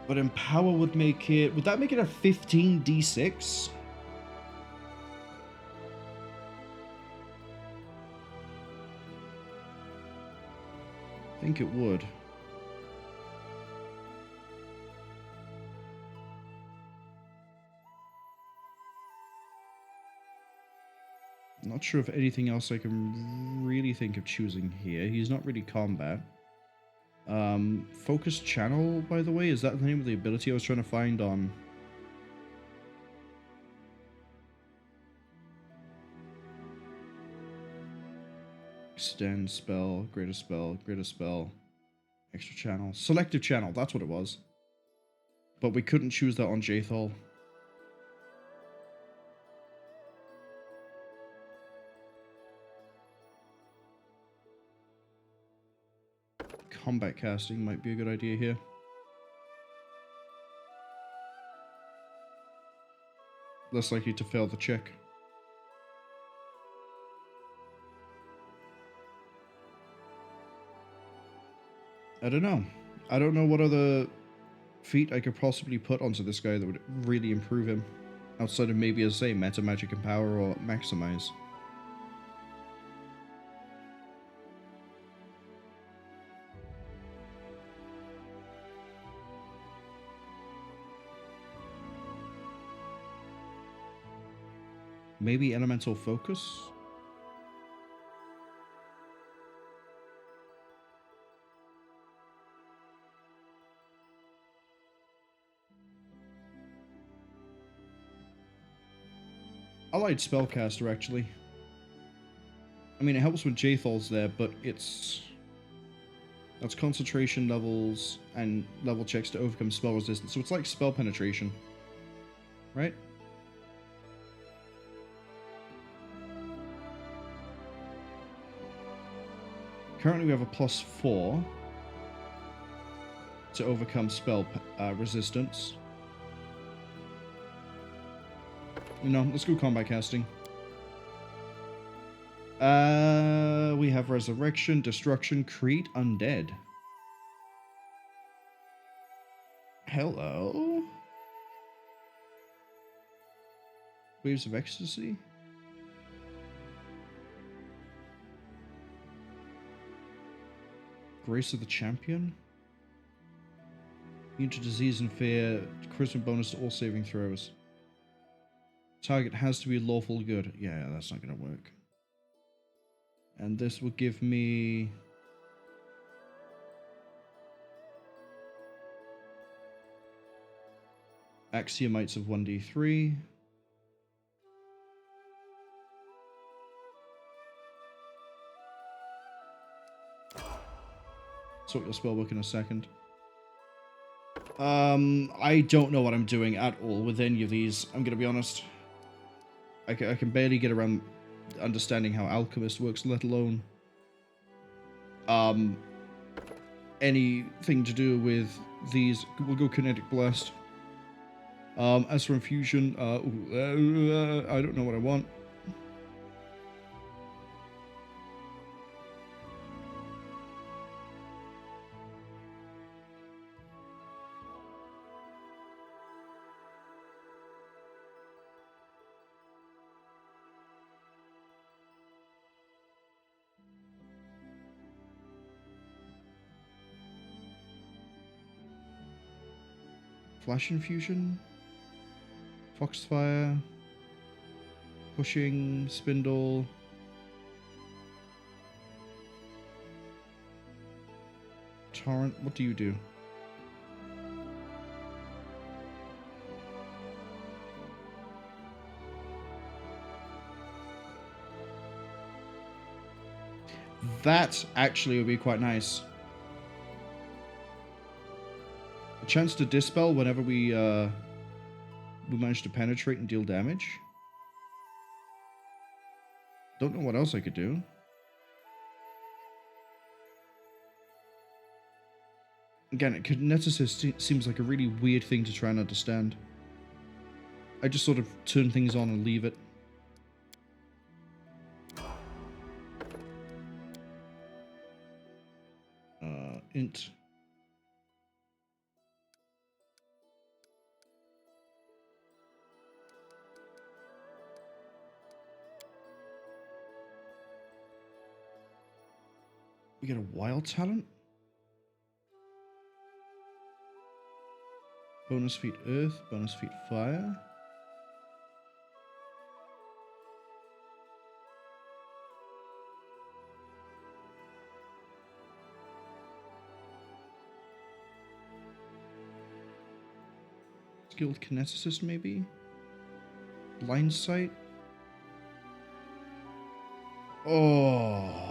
But Empower would make it... Would that make it a 15d6? I think it would. I'm not sure if anything else I can really think of choosing here. He's not really combat. Focus Channel, by the way, is that the name of the ability I was trying to find on... Extend spell, greater spell, extra channel. Selective channel, that's what it was. But we couldn't choose that on Jaethal. Combat casting might be a good idea here. Less likely to fail the check. I don't know. I don't know what other feat I could possibly put onto this guy that would really improve him. Outside of maybe, as I say, Meta Magic Empower or Maximize. Maybe Elemental Focus? Allied Spellcaster, actually. I mean, it helps with Jaethal's there, but it's... That's concentration levels and level checks to overcome spell resistance. So it's like spell penetration. Right? Currently we have a +4 to overcome spell resistance. You know, let's go combat casting. We have Resurrection, Destruction, Create Undead. Hello? Waves of Ecstasy? Grace of the Champion? Immune to disease and fear, charisma bonus to all saving throws. Target has to be lawful good. Yeah, that's not going to work. And this will give me... Axiomites of 1d3. Sort your spellbook in a second. I don't know what I'm doing at all with any of these, I'm going to be honest. I can barely get around understanding how Alchemist works, let alone anything to do with these. We'll go Kinetic Blast. As for Infusion, I don't know what I want. Flash Infusion, Foxfire, Pushing, Spindle, Torrent. What do you do? That actually would be quite nice. A chance to dispel whenever we manage to penetrate and deal damage. Don't know what else I could do. Again, Kineticist seems like a really weird thing to try and understand. I just sort of turn things on and leave it. Int. We get a wild talent. Bonus feat earth, bonus feat fire. Skilled kineticist, maybe? Blind sight? Oh.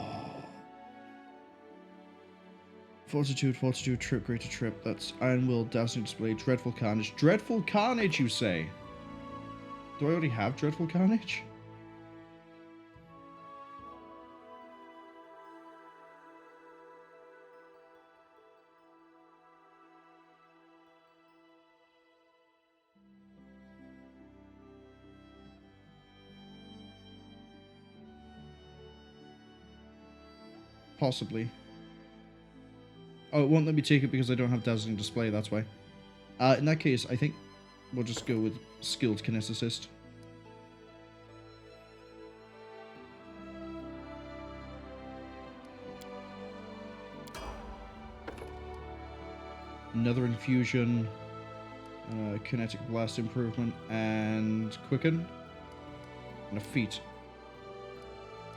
Fortitude, trip, greater trip. That's Iron Will, Dazzling Display, Dreadful Carnage. Dreadful Carnage, you say? Do I already have Dreadful Carnage? Possibly. Oh, it won't let me take it because I don't have Dazzling Display, that's why. In that case, I think we'll just go with Skilled Kineticist. Another Infusion, Kinetic Blast Improvement, and Quicken. And a Feat.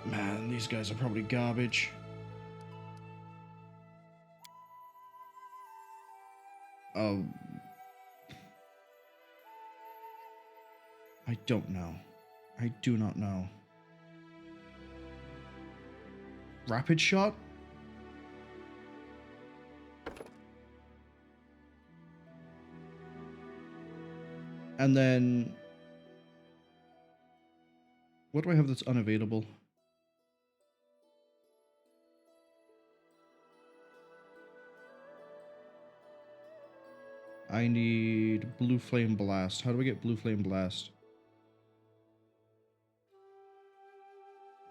Man, these guys are probably garbage. Oh. I don't know. I do not know. Rapid Shot? And then... what do I have that's unavailable? I need Blue Flame Blast. How do I get Blue Flame Blast?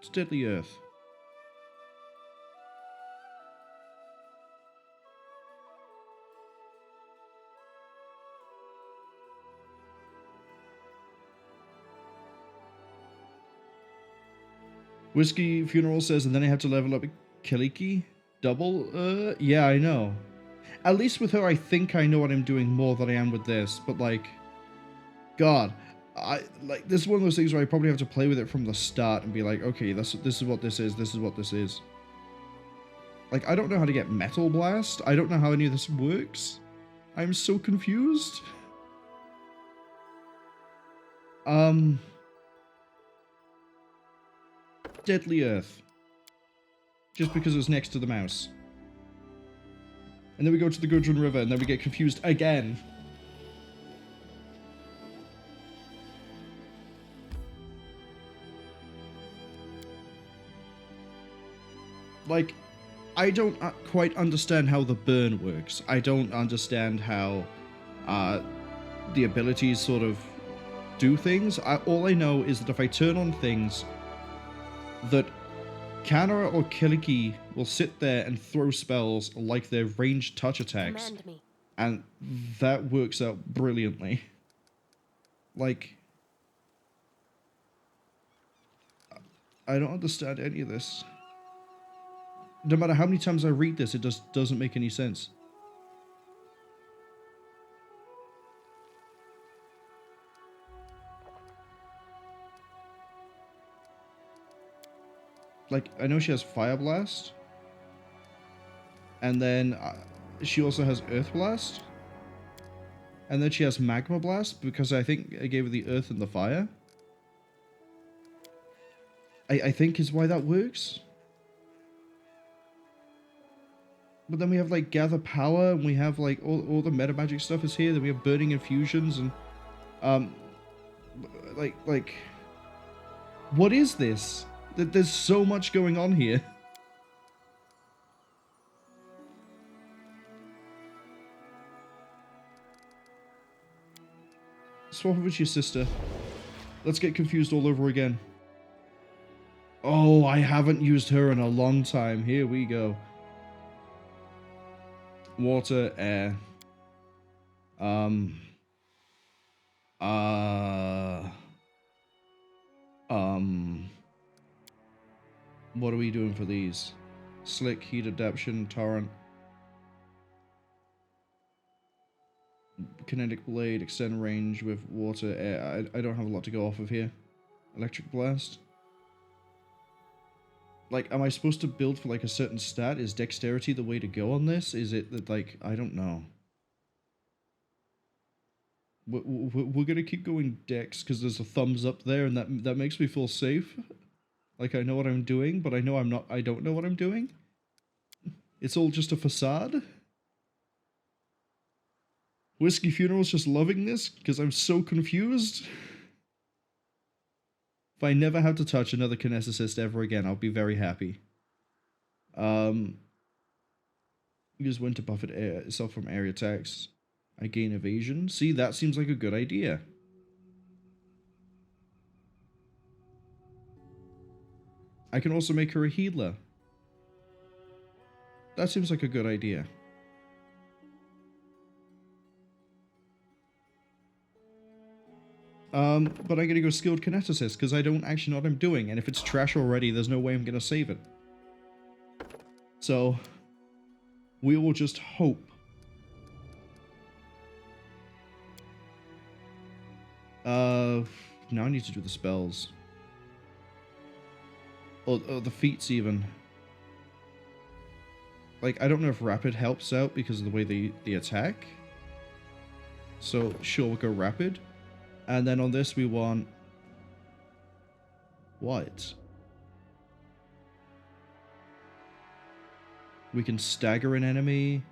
It's Deadly Earth. Whiskey Funeral says, and then I have to level up Kaliki? Double? Yeah, I know. At least with her, I think I know what I'm doing more than I am with this, but like, God, this is one of those things where I probably have to play with it from the start and be like, okay, this is what this is, this is what this is. Like, I don't know how to get Metal Blast. I don't know how any of this works. I'm so confused. Deadly Earth. Just because it's next to the mouse. And then we go to the Gudrun River, and then we get confused again. Like, I don't quite understand how the burn works. I don't understand how the abilities sort of do things. All I know is that if I turn on things, that Kanara or Kaliki will sit there and throw spells like they're ranged touch attacks. Command me. And that works out brilliantly. Like, I don't understand any of this. No matter how many times I read this, it just doesn't make any sense. Like, I know she has Fire Blast. And then she also has Earth Blast. And then she has Magma Blast, because I think I gave her the Earth and the Fire. I think is why that works. But then we have, like, Gather Power, and we have, like, all the meta magic stuff is here. Then we have Burning Infusions, and, like, what is this? There's so much going on here. Swap it with your sister. Let's get confused all over again. Oh, I haven't used her in a long time. Here we go. Water, air. What are we doing for these? Slick, Heat Adaptation, Torrent. Kinetic Blade, extend range with water, air. I don't have a lot to go off of here. Electric Blast. Like, am I supposed to build for, like, a certain stat? Is Dexterity the way to go on this? Is it that, like, I don't know. We're gonna keep going Dex, because there's a thumbs up there, and that makes me feel safe. Like, I know what I'm doing, but I know I don't know what I'm doing. It's all just a facade. Whiskey Funeral's just loving this, because I'm so confused. If I never have to touch another Kineticist ever again, I'll be very happy. Use Wind to buff itself from area attacks. I gain evasion. See, that seems like a good idea. I can also make her a healer. That seems like a good idea. But I'm gonna go Skilled Kineticist, because I don't actually know what I'm doing, and if it's trash already, there's no way I'm gonna save it. So, we will just hope. Now I need to do the spells. Or the feats even. Like, I don't know if Rapid helps out because of the way they attack. So, sure, we'll go Rapid. And then on this we want... what? We can stagger an enemy.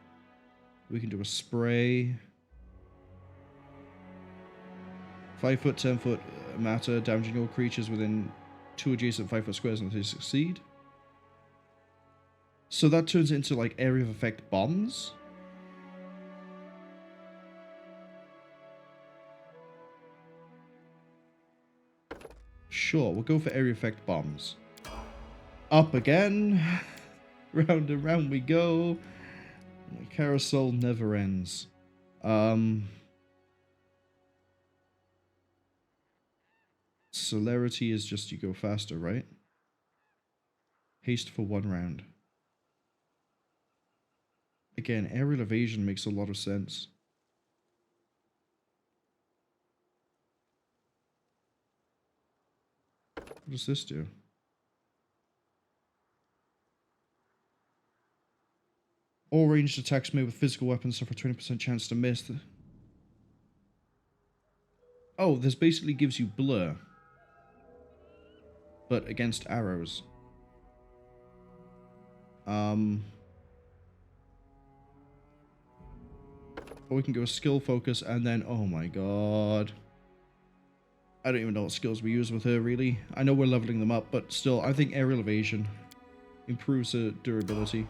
We can do a spray. 5 foot, 10 foot matter, damaging all creatures within 2 adjacent 5 foot squares until they succeed. So that turns into like area of effect bombs. Sure, we'll go for area effect bombs. Up again. Round and round we go. The carousel never ends. Celerity is just you go faster, right? Haste for 1 round. Again, aerial evasion makes a lot of sense. What does this do? All ranged attacks made with physical weapons suffer 20% chance to miss. Oh, this basically gives you blur. But against arrows. Or we can go skill focus and then, oh my god. I don't even know what skills we use with her, really. I know we're leveling them up, but still, I think aerial evasion improves her durability.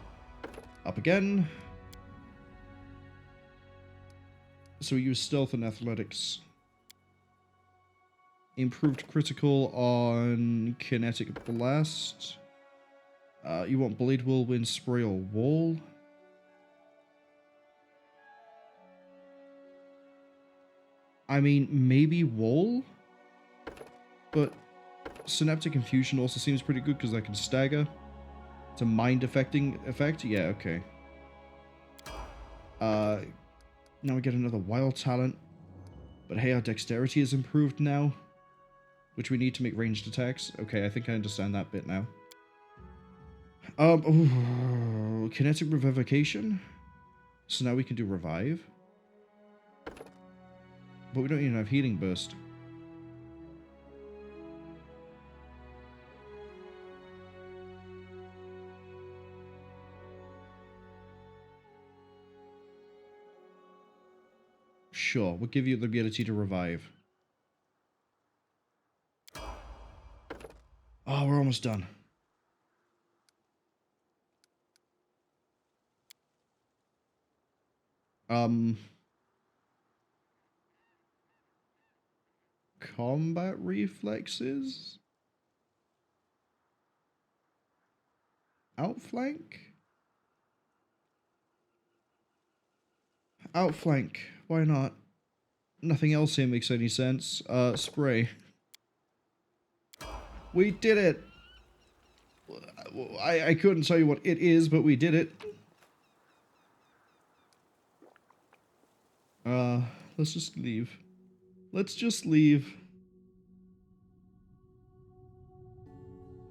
Up again. So we use stealth and athletics. Improved critical on kinetic blast. You want blade whirlwind, spray, or wall? I mean, maybe wall? But synaptic infusion also seems pretty good because I can stagger. It's a mind affecting effect? Yeah, okay. Now we get another wild talent. But hey, our dexterity is improved now. Which we need to make ranged attacks. Okay, I think I understand that bit now. Ooh, kinetic revivification. So now we can do revive. But we don't even have healing burst. Sure, we'll give you the ability to revive. Oh, we're almost done. Combat reflexes? Outflank? Outflank, why not? Nothing else here makes any sense. Spray. We did it! I couldn't tell you what it is, but we did it. Let's just leave. Let's just leave.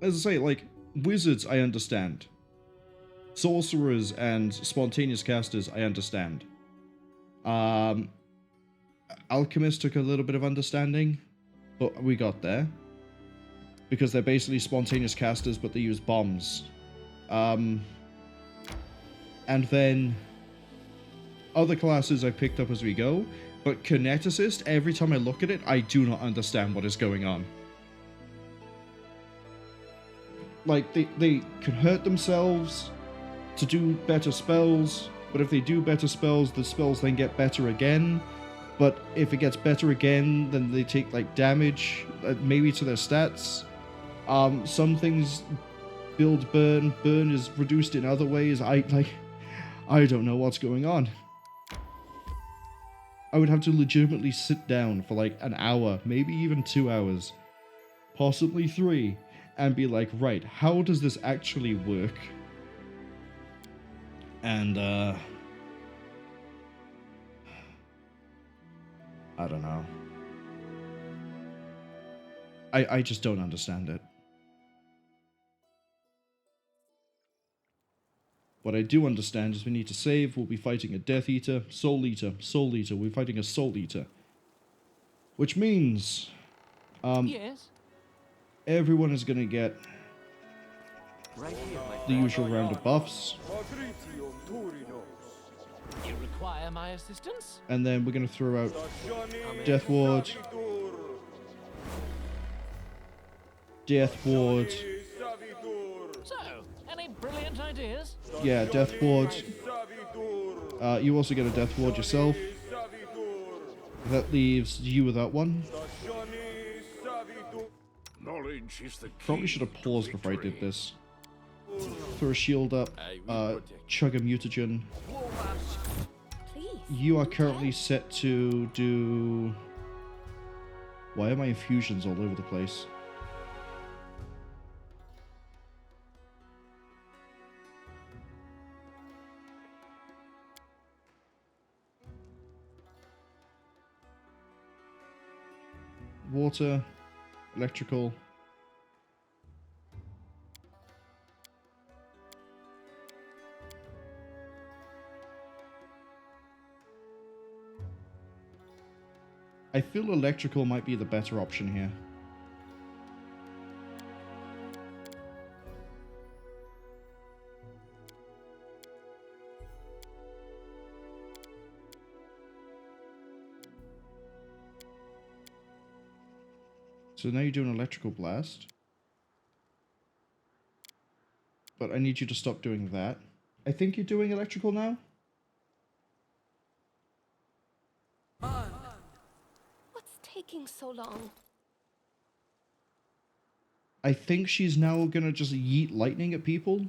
As I say, like, wizards I understand. Sorcerers and spontaneous casters I understand. Alchemists took a little bit of understanding, but we got there. Because they're basically spontaneous casters, but they use bombs. And then other classes I picked up as we go, but Kineticist, every time I look at it, I do not understand what is going on. Like, they can hurt themselves to do better spells, but if they do better spells, the spells then get better again. But if it gets better again, then they take, like, damage, maybe to their stats. Some things build burn. Burn is reduced in other ways. I don't know what's going on. I would have to legitimately sit down for like an hour, maybe even 2 hours, possibly 3, and be like, right, how does this actually work? And, I don't know. I just don't understand it. What I do understand is we need to save. We'll be fighting a Death Eater, Soul Eater, Soul Eater. We're fighting a Soul Eater. Which means... yes? Everyone is going to get Right here, the usual round of buffs. You require my assistance? And then we're going to throw out Death Ward. Death Ward. So, any brilliant ideas? Yeah, Death Ward. You also get a Death Ward yourself. That leaves you with that one. Knowledge is the key. Probably should have paused before I did this. Throw a shield up. Chug a mutagen. You are currently set to do... Why are my infusions all over the place? water, electrical. I feel electrical might be the better option here. So now you do an electrical blast. But I need you to stop doing that. I think you're doing electrical now? What's taking so long? I think she's now gonna just yeet lightning at people.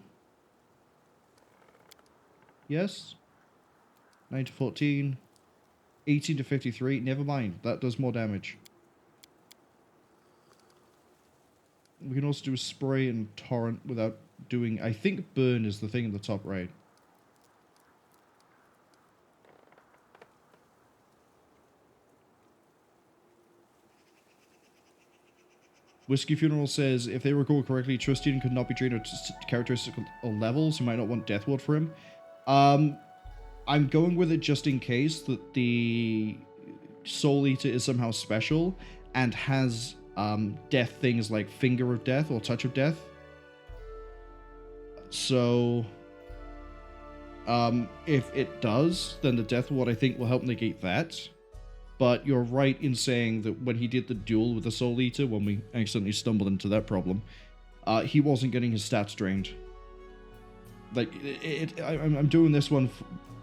Yes? 9 to 14. 18 to 53. Never mind. That does more damage. We can also do a spray and torrent without doing... I think burn is the thing in the top right. Whiskey Funeral says, if they recall correctly, Trustian could not be drained at characteristical levels. You might not want Death Ward for him. I'm going with it just in case that the Soul Eater is somehow special and has death things like Finger of Death or Touch of Death. So, if it does, then the Death Ward I think will help negate that. But you're right in saying that when he did the duel with the Soul Eater, when we accidentally stumbled into that problem, he wasn't getting his stats drained. Like, I'm doing this one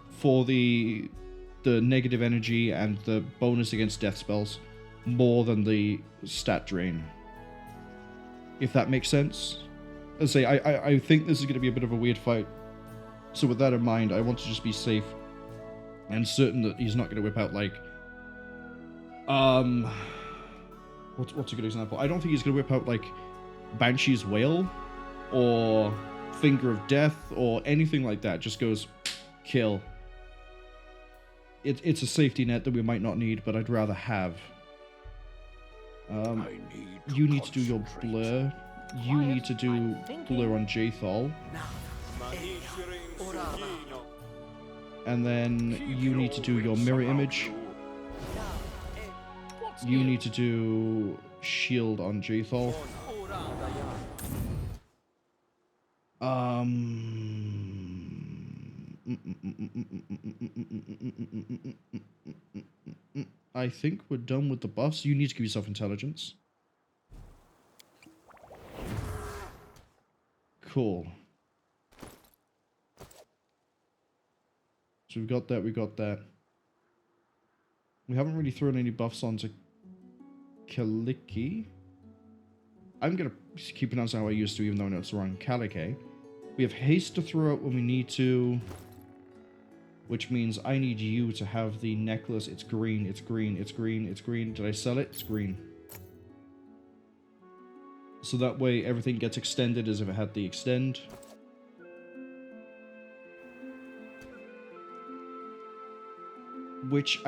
for the negative energy and the bonus against death spells more than the stat drain. If that makes sense. As I say, I think this is going to be a bit of a weird fight. So with that in mind, I want to just be safe and certain that he's not going to whip out, like... What's a good example? I don't think he's going to whip out, like, Banshee's Wail or Finger of Death or anything like that. Just goes, kill. It's a safety net that we might not need, but I'd rather have. You need to do your blur. You need to do blur on Jathal. And then you need to do your mirror image. You need to do shield on Jathal. I think we're done with the buffs. You need to give yourself intelligence. Cool. So we got that, we got that. We haven't really thrown any buffs onto Kaliki. I'm going to keep pronouncing how I used to, even though I know it's wrong. Kalike. We have haste to throw out when we need to, which means I need you to have the necklace. It's green, it's green, it's green, it's green. Did I sell it? It's green. So that way everything gets extended as if it had the extend. Which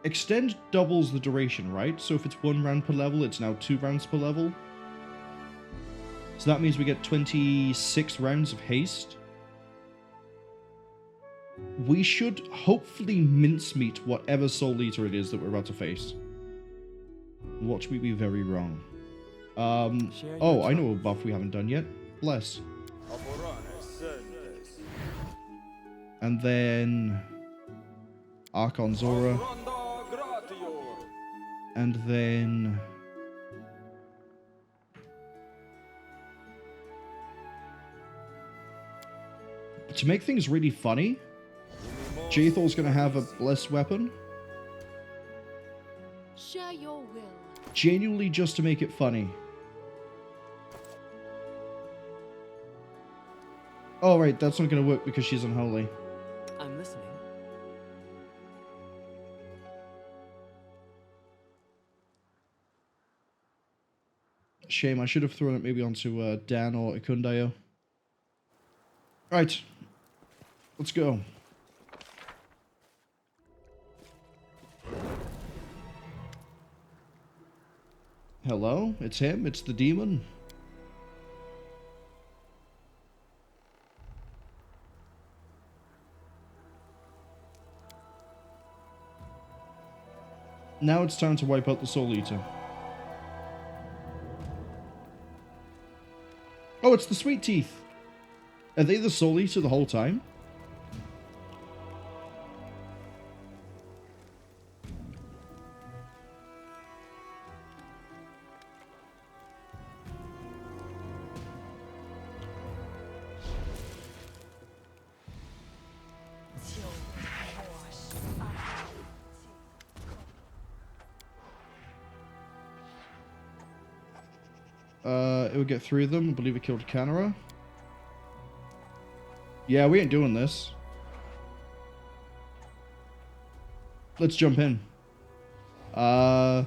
extend doubles the duration, right? So if it's 1 round per level, it's now 2 rounds per level. So that means we get 26 rounds of haste. We should hopefully mincemeat whatever Soul Eater it is that we're about to face. Watch me be very wrong. Oh, I know a buff we haven't done yet. Bless. And then... Archon Zora. And then... To make things really funny, Jathal's gonna have a blessed weapon. Share your will. Genuinely just to make it funny. Oh right, that's not gonna work because she's unholy. I'm listening. Shame, I should have thrown it maybe onto Dan or Ikundayo. Right. Let's go. Hello? It's him? It's the demon? Now it's time to wipe out the Soul Eater. Oh, it's the Sweet Teeth. Are they the Soul Eater the whole time? It would get 3 of them. I believe it killed Canara. Yeah, we ain't doing this. Let's jump in. We're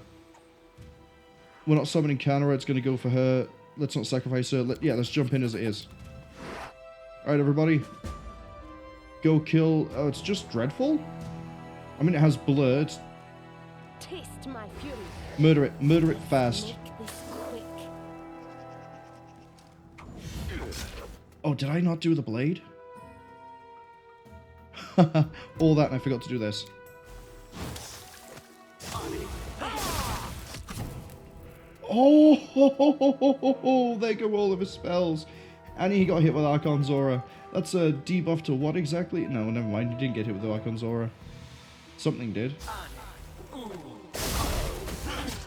not summoning Canara. It's going to go for her. Let's not sacrifice her. Yeah, let's jump in as it is. Alright, everybody. Go kill... Oh, it's just Dreadful? I mean, it has Blurred. Taste my fury. Murder it. Murder it fast. Make this quick. Oh, did I not do the blade? All that and I forgot to do this. Oh, there go all of his spells. And he got hit with Archon's Aura. That's a debuff to what exactly? No, never mind. He didn't get hit with the Archon's Aura. Something did.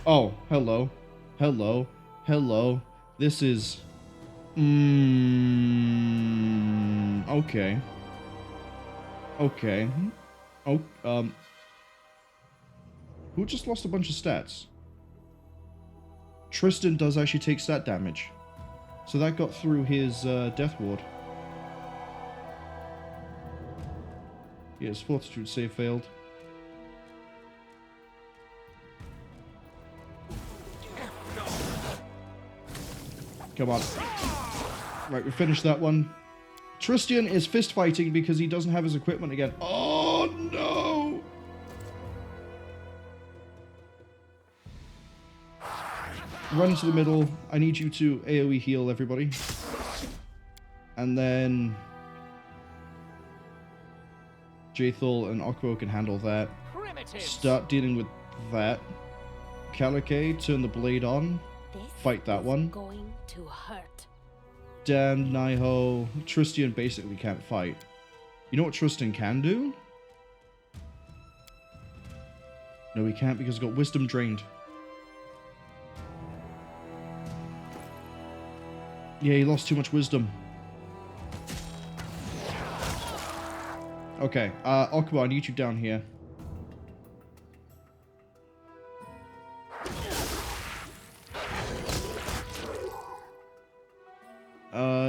Oh, hello. Hello. Hello. This is... okay. Okay. Oh, who just lost a bunch of stats? Tristan does actually take stat damage. So that got through his death ward. Yeah, his fortitude save failed. Come on. Right, we finished that one. Tristan is fist fighting because he doesn't have his equipment again. Oh no! Run into the middle. I need you to AoE heal everybody. And then Jaethal and Okro can handle that. Start dealing with that. Kalike, turn the blade on. Fight that one. Going to hurt. Dan, Naiho, Tristan basically can't fight. You know what Tristan can do? No, he can't because he got wisdom drained. Yeah, he lost too much wisdom. Okay, Okuba, I need you down here.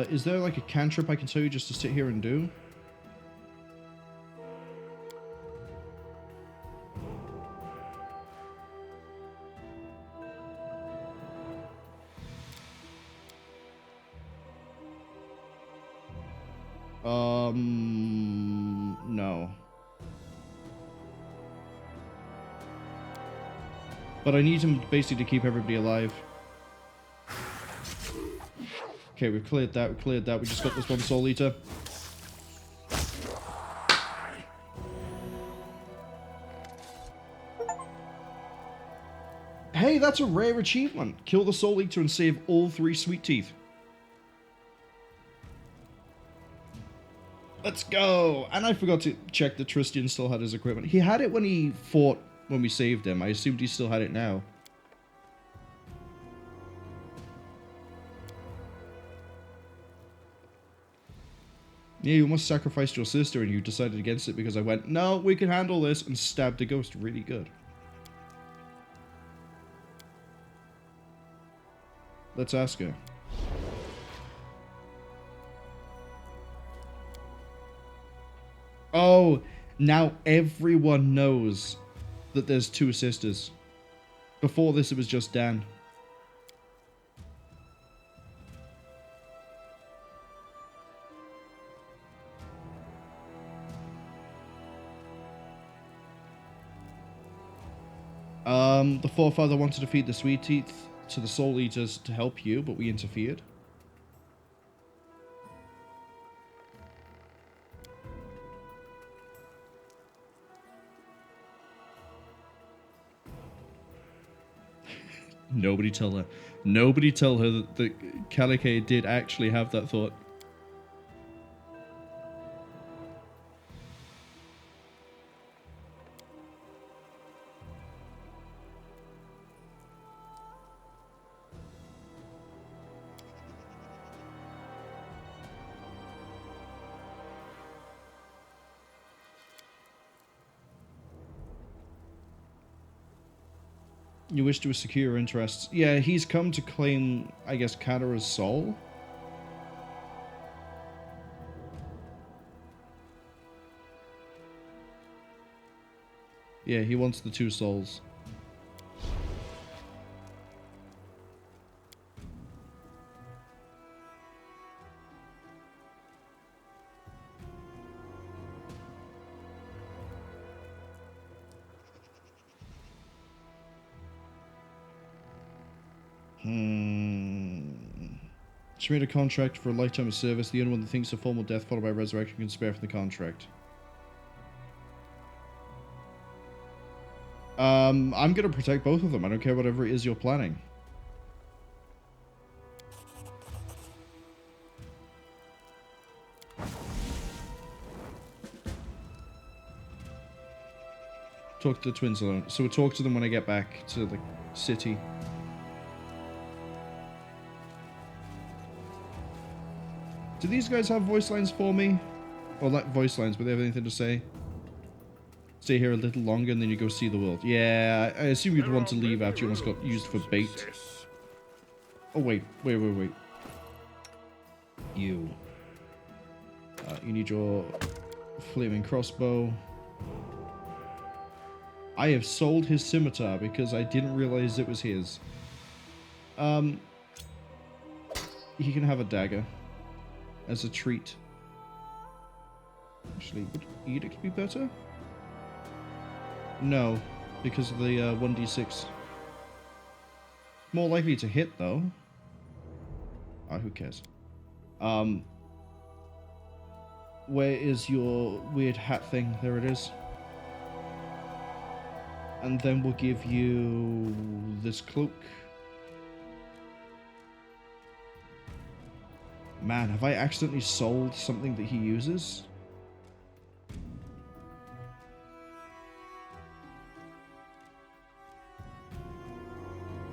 Is there like a cantrip I can tell you just to sit here and do? No. But I need him basically to keep everybody alive. Okay, we've cleared that, we just got this one Soul Eater. Hey, that's a rare achievement. Kill the Soul Eater and save all 3 Sweet Teeth. Let's go! And I forgot to check that Tristan still had his equipment. He had it when he fought, when we saved him. I assumed he still had it now. Yeah, you almost sacrificed your sister and you decided against it because I went, no, we can handle this, and stabbed a ghost really good. Let's ask her. Oh, now everyone knows that there's 2 sisters. Before this, it was just Dan. The Forefather wanted to feed the Sweet Teeth. to the Soul Eaters to help you, but we interfered. Nobody tell her. Nobody tell her that Calico did actually have that thought. You wish to secure your interests. Yeah, he's come to claim, I guess, Kadara's soul. Yeah, he wants the 2 souls. She made a contract for a lifetime of service. The only one that thinks a formal death followed by resurrection can spare from the contract. I'm gonna protect both of them. I don't care whatever it is you're planning. Talk to the twins alone. So we'll talk to them when I get back to the city. Do these guys have voice lines for me? Well, not voice lines, but they have anything to say? Stay here a little longer and then you go see the world. Yeah, I assume you'd want to leave after you almost got used for bait. Oh, wait. You. You need your flaming crossbow. I have sold his scimitar because I didn't realize it was his. He can have a dagger. As a treat. Actually, would Edict be better? No, because of the 1d6. More likely to hit, though. Who cares? Where is your weird hat thing? There it is. And then we'll give you this cloak. Man, have I accidentally sold something that he uses?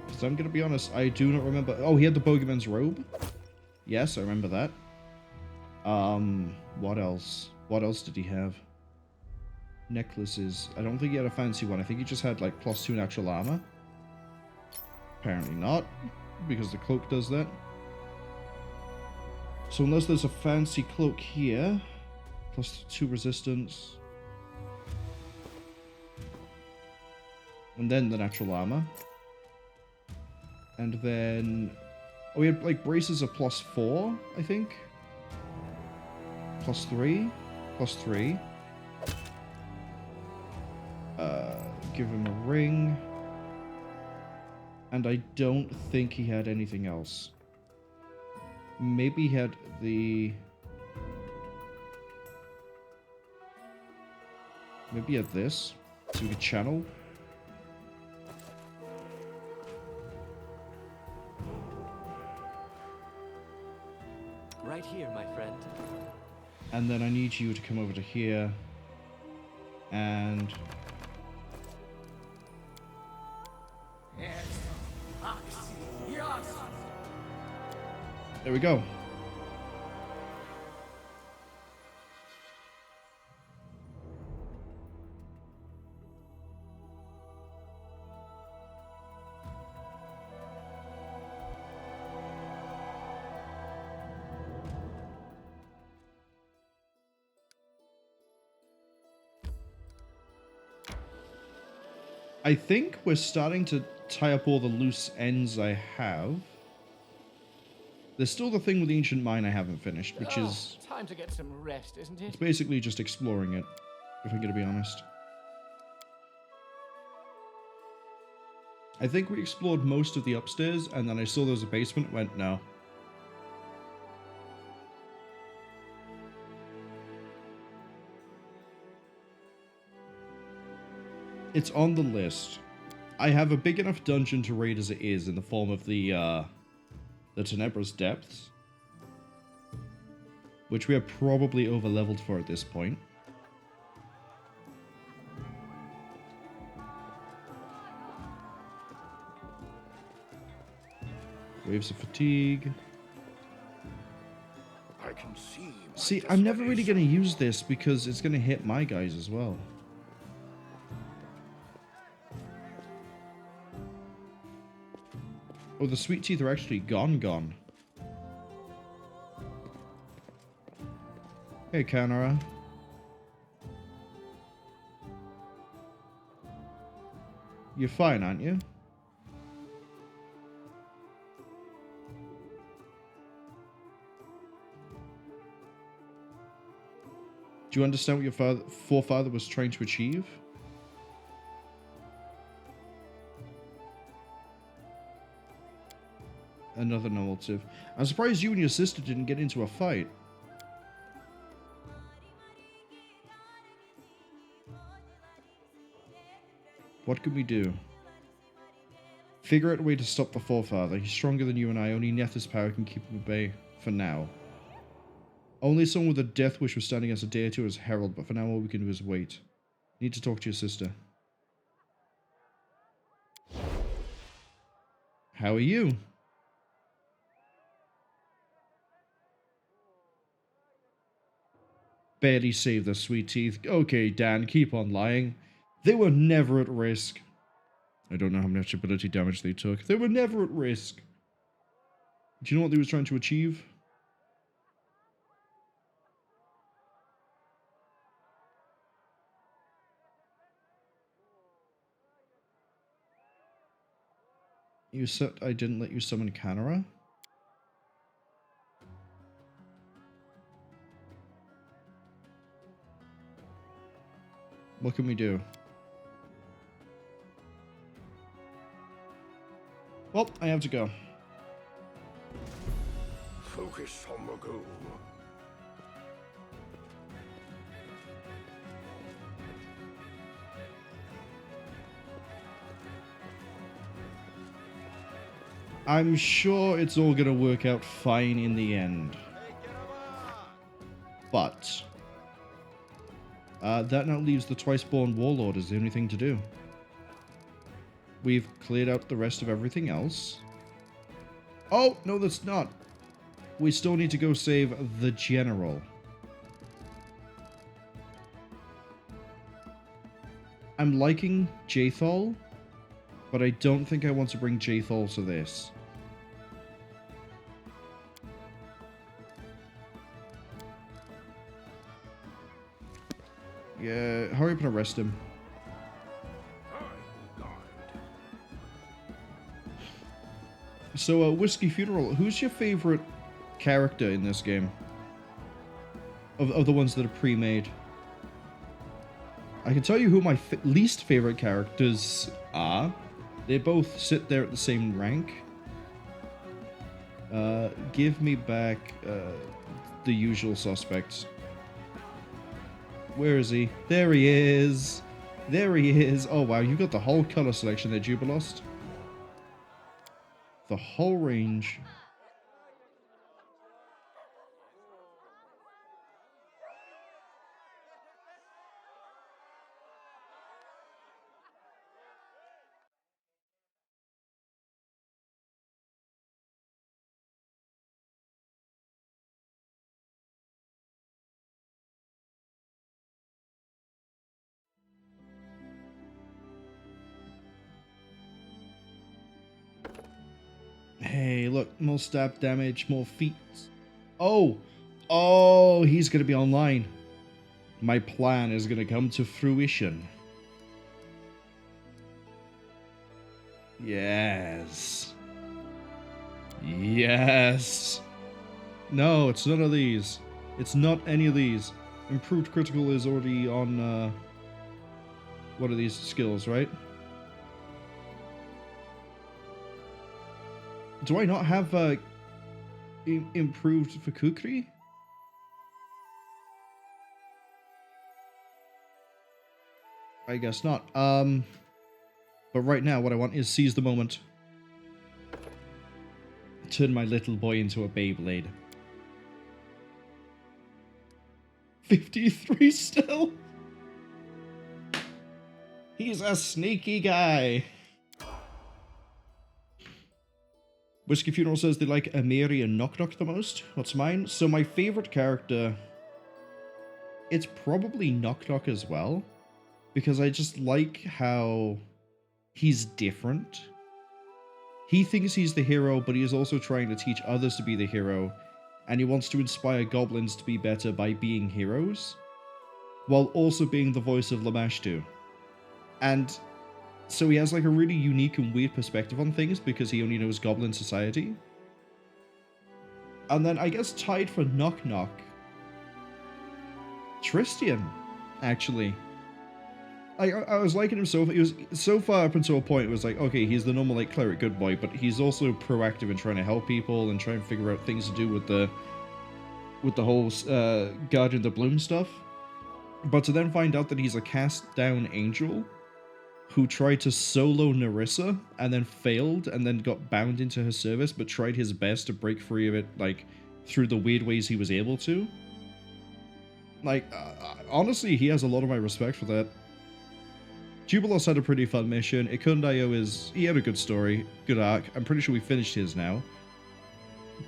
Because I'm going to be honest, I do not remember. Oh, he had the Bogeyman's robe? Yes, I remember that. What else? What else did he have? Necklaces. I don't think he had a fancy one. I think he just had, like, +2 natural armor. Apparently not, because the cloak does that. So unless there's a fancy cloak here, +2 resistance, and then the natural armor, and then we had like braces of +4, I think, +3, +3. Give him a ring, and I don't think he had anything else. Maybe he had the... Maybe he had this, so we could channel. Right here, my friend. And then I need you to come over to here, and... There we go. I think we're starting to tie up all the loose ends I have. There's still the thing with the Ancient Mine I haven't finished, which is... Time to get some rest, isn't it? It's basically just exploring it, if I'm going to be honest. I think we explored most of the upstairs, and then I saw there was a basement and went, no. It's on the list. I have a big enough dungeon to raid as it is in the form of the Tenebra's Depths, which we are probably over-leveled for at this point. Waves of fatigue. I can see. See, I'm never really going to use this because it's going to hit my guys as well. Oh, the sweet teeth are actually gone. Hey, Kanara. You're fine, aren't you? Do you understand what your forefather was trying to achieve? Another narrative. I'm surprised you and your sister didn't get into a fight. What can we do? Figure out a way to stop the forefather. He's stronger than you and I. Only Nether's power can keep him at bay. For now. Only someone with a death wish was standing us a day or two as herald, but for now all we can do is wait. Need to talk to your sister. How are you? Barely saved their sweet teeth. Okay, Dan, keep on lying. They were never at risk. I don't know how much ability damage they took. They were never at risk. Do you know what they were trying to achieve? You said I didn't let you summon Kanara? What can we do? Well, I have to go. Focus on the goal. I'm sure it's all gonna work out fine in the end. But that now leaves the Twice-Born Warlord as the only thing to do. We've cleared out the rest of everything else. Oh, no, that's not. We still need to go save the General. I'm liking Jathol, but I don't think I want to bring Jathol to this. Yeah, hurry up and arrest him. So, Whiskey Funeral, who's your favorite character in this game? Of the ones that are pre-made? I can tell you who my least favorite characters are. They both sit there at the same rank. Give me back the usual suspects. Where is he? There he is! There he is! Oh wow, you got the whole color selection there, Jubilost. The whole range. Hey, look, more stab damage, more feet. Oh! Oh, he's gonna be online. My plan is gonna come to fruition. Yes. Yes. No, it's none of these. It's not any of these. Improved critical is already on, what are these skills, right? Do I not have improved for Kukri? I guess not. But right now what I want is seize the moment. Turn my little boy into a Beyblade. 53 still? He's a sneaky guy. Whiskey Funeral says they like Amiri and Nok-Nok the most. What's mine? So my favorite character, it's probably Nok-Nok as well. Because I just like how he's different. He thinks he's the hero, but he is also trying to teach others to be the hero. And he wants to inspire goblins to be better by being heroes. While also being the voice of Lamashtu. And so he has like a really unique and weird perspective on things because he only knows goblin society. And then I guess tied for Nok-Nok, Tristian, actually. I was liking him so far. He was so far up until a point it was like, okay, he's the normal like cleric good boy, but he's also proactive in trying to help people and trying to figure out things to do with the whole Guardian of the Bloom stuff. But to then find out that he's a cast down angel who tried to solo Narissa and then failed and then got bound into her service, but tried his best to break free of it, like, through the weird ways he was able to. Like, honestly, he has a lot of my respect for that. Jubilos had a pretty fun mission. Ikundayo he had a good story, good arc. I'm pretty sure we finished his now.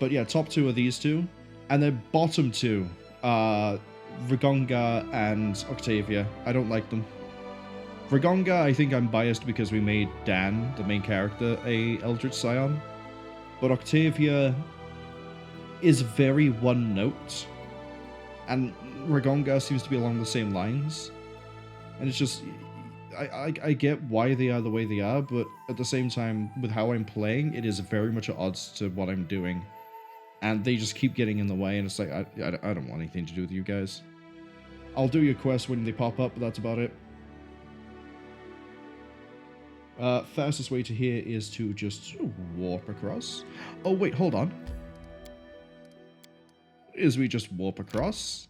But yeah, top two are these two. And then bottom two are Rigonga and Octavia. I don't like them. Rigonga, I think I'm biased because we made Dan, the main character, a Eldritch Scion. But Octavia is very one note. And Rigonga seems to be along the same lines. And it's just, I get why they are the way they are, but at the same time, with how I'm playing, it is very much at odds to what I'm doing. And they just keep getting in the way, and it's like, I don't want anything to do with you guys. I'll do your quests when they pop up, but that's about it. Fastest way to here is to just warp across. Oh, wait, hold on. Is we just warp across.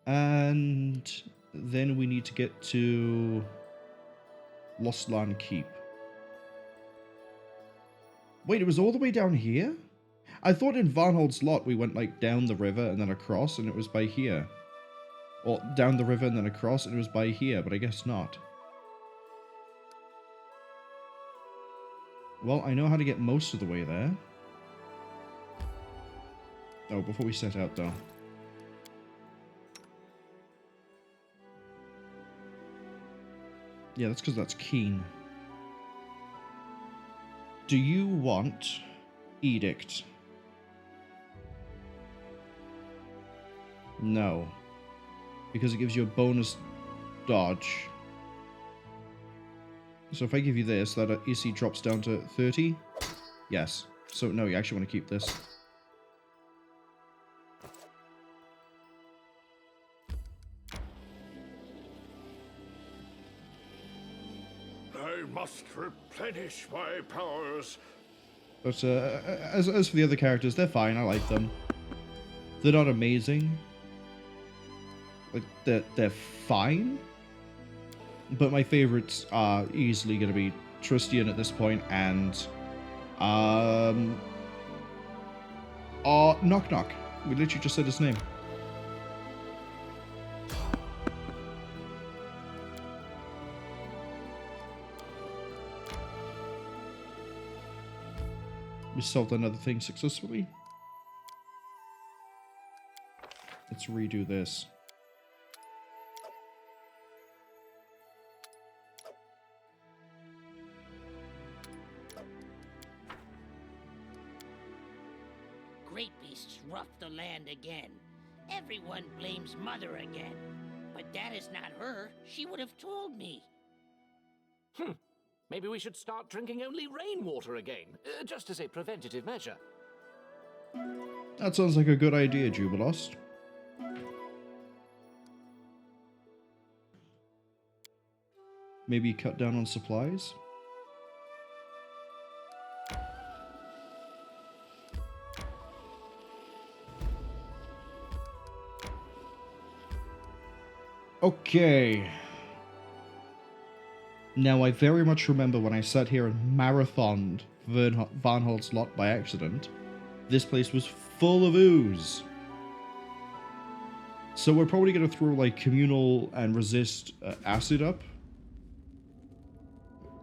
And then we need to get to Lost Land Keep. Wait, it was all the way down here? I thought in Varnhold's Lot we went like down the river and then across and it was by here. Or down the river and then across and it was by here, but I guess not. Well, I know how to get most of the way there. Oh, before we set out though. Yeah, that's because that's Keen. Do you want Edict? No. Because it gives you a bonus dodge. So if I give you this, that EC drops down to 30? Yes. So no, you actually want to keep this. I must replenish my powers. But as for the other characters, they're fine. I like them. They're not amazing. Like they're fine. But my favorites are easily going to be Tristian at this point and Nok-Nok. We literally just said his name. We solved another thing successfully. Let's redo this. Great beasts rough the land again. Everyone blames Mother again. But that is not her. She would have told me. Maybe we should start drinking only rainwater again, just as a preventative measure. That sounds like a good idea, Jubilost. Maybe cut down on supplies? Okay. Now, I very much remember when I sat here and marathoned Varnhold's Lot by accident. This place was full of ooze. So we're probably going to throw, like, communal and resist acid up.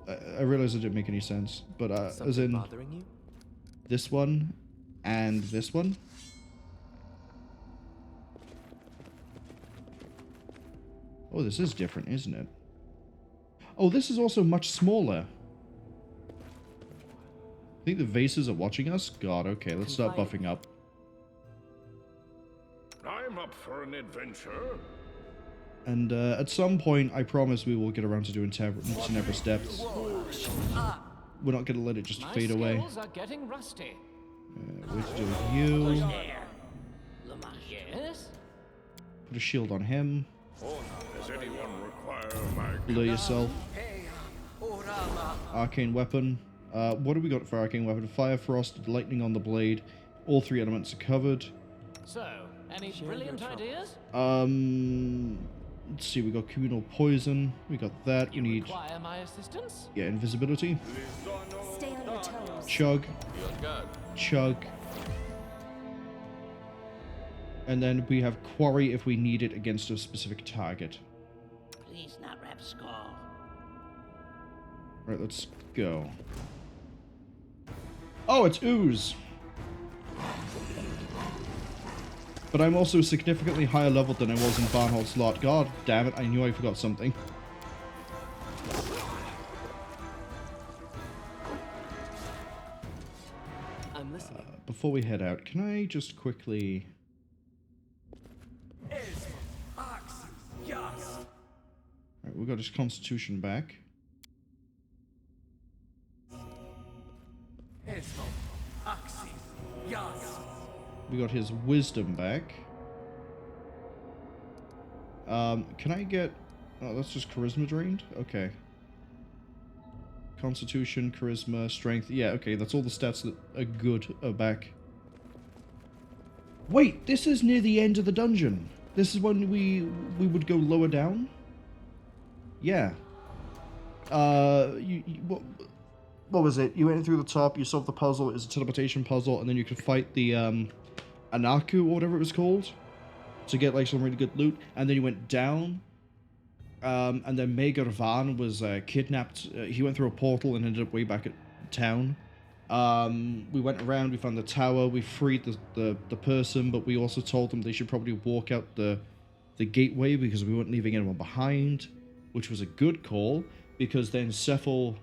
I realize it didn't make any sense, but as in bothering you? This one and this one. Oh, this is different, isn't it? Oh, this is also much smaller. I think the vases are watching us? God, okay, let's start buffing up. I'm up for an adventure. And at some point, I promise we will get around to doing Tenebrous Depths. We're not going to let it just fade away. My skills are getting rusty. What to do with you? Yes? Put a shield on him. Does anyone require my Blur yourself. Arcane weapon. What have we got for arcane weapon? Fire, frost, lightning on the blade. All three elements are covered. So, any brilliant ideas? Let's see. We got communal poison. We got that. We need. Require my assistance? Yeah, invisibility. Stay on your toes. Chug. Chug. And then we have quarry if we need it against a specific target. Please not Rapskull. Right, let's go. Oh, it's ooze. But I'm also significantly higher level than I was in Varnhold's Lot. God damn it, I knew I forgot something. I'm listening. Before we head out, can I just quickly... Right, we got his constitution back. We got his wisdom back. Can I get... Oh, that's just charisma drained? Okay. Constitution, charisma, strength. Yeah, okay, that's all the stats that are good are back. Wait, this is near the end of the dungeon. This is when we would go lower down? Yeah. What was it? You went through the top, you solved the puzzle, it was a teleportation puzzle, and then you could fight the, Anaku, or whatever it was called, to get, like, some really good loot, and then you went down, and then Maegor Van was, kidnapped. He went through a portal and ended up way back at town. We went around, we found the tower, we freed the person, but we also told them they should probably walk out the gateway because we weren't leaving anyone behind, which was a good call, because then Cephal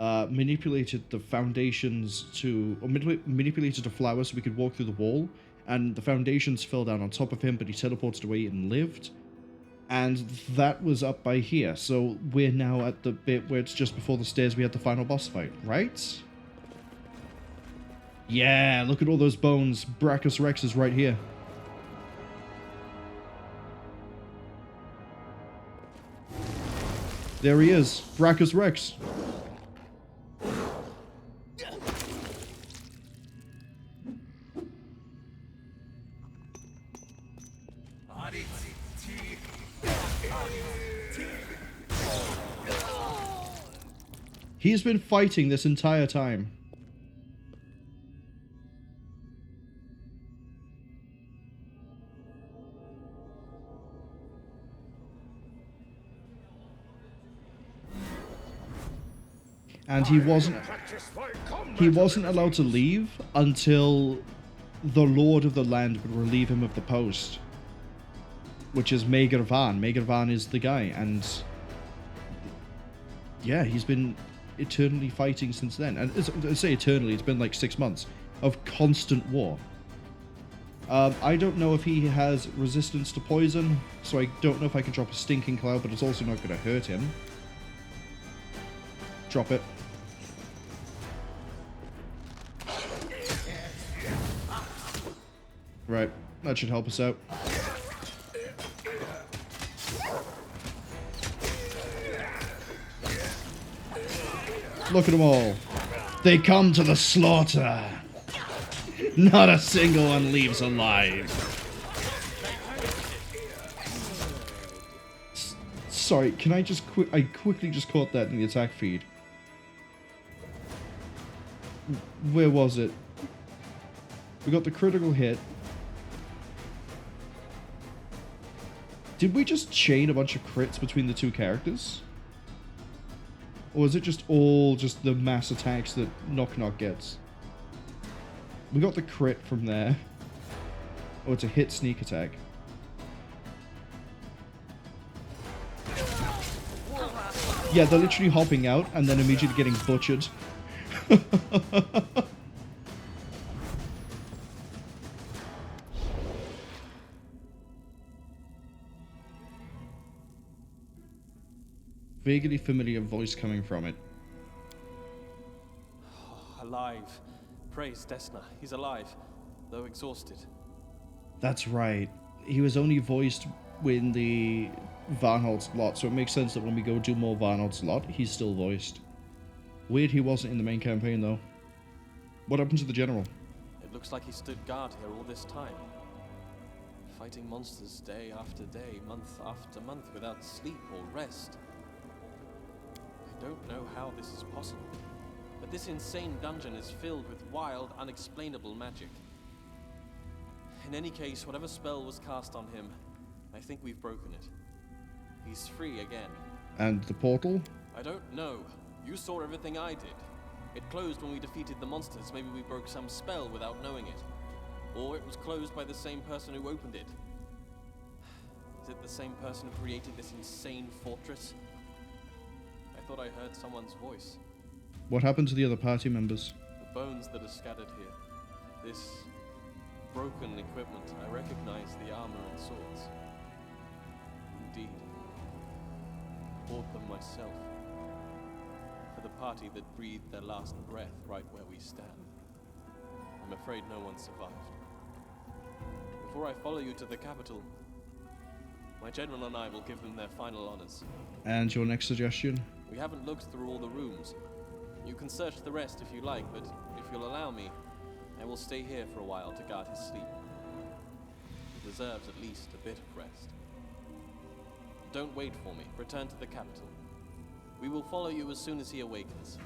manipulated the foundations manipulated the flower so we could walk through the wall, and the foundations fell down on top of him, but he teleported away and lived. And that was up by here, so we're now at the bit where it's just before the stairs we had the final boss fight, right? Yeah, look at all those bones. Brachus Rex is right here. There he is, Brachus Rex. He's been fighting this entire time. And he wasn't allowed to leave until the Lord of the Land would relieve him of the post, which is Maegor Van. Maegor Van is the guy, and yeah, he's been eternally fighting since then. And I say eternally, it's been like 6 months of constant war. I don't know if he has resistance to poison, so I don't know if I can drop a Stinking Cloud, but it's also not going to hurt him. Drop it. Right, that should help us out. Look at them all. They come to the slaughter. Not a single one leaves alive. Sorry, can I just I quickly just caught that in the attack feed. Where was it? We got the critical hit. Did we just chain a bunch of crits between the two characters? Or is it just all just the mass attacks that Nok-Nok gets? We got the crit from there. Oh, it's a hit sneak attack. Yeah, they're literally hopping out and then immediately getting butchered. Vaguely familiar voice coming from it. Alive. Praise Desna. He's alive, though exhausted. That's right. He was only voiced in the Varnhold's lot, so it makes sense that when we go do more Varnhold's lot, he's still voiced. Weird he wasn't in the main campaign, though. What happened to the general? It looks like he stood guard here all this time. Fighting monsters day after day, month after month, without sleep or rest. I don't know how this is possible, but this insane dungeon is filled with wild, unexplainable magic. In any case, whatever spell was cast on him, I think we've broken it. He's free again. And the portal? I don't know. You saw everything I did. It closed when we defeated the monsters. Maybe we broke some spell without knowing it. Or it was closed by the same person who opened it. Is it the same person who created this insane fortress? I thought I heard someone's voice. What happened to the other party members? The bones that are scattered here. This broken equipment. I recognize the armor and swords. Indeed. Bought them myself. For the party that breathed their last breath right where we stand. I'm afraid no one survived. Before I follow you to the capital, my general and I will give them their final honors. And your next suggestion? We haven't looked through all the rooms. You can search the rest if you like, but if you'll allow me, I will stay here for a while to guard his sleep. He deserves at least a bit of rest. Don't wait for me. Return to the capital. We will follow you as soon as he awakens.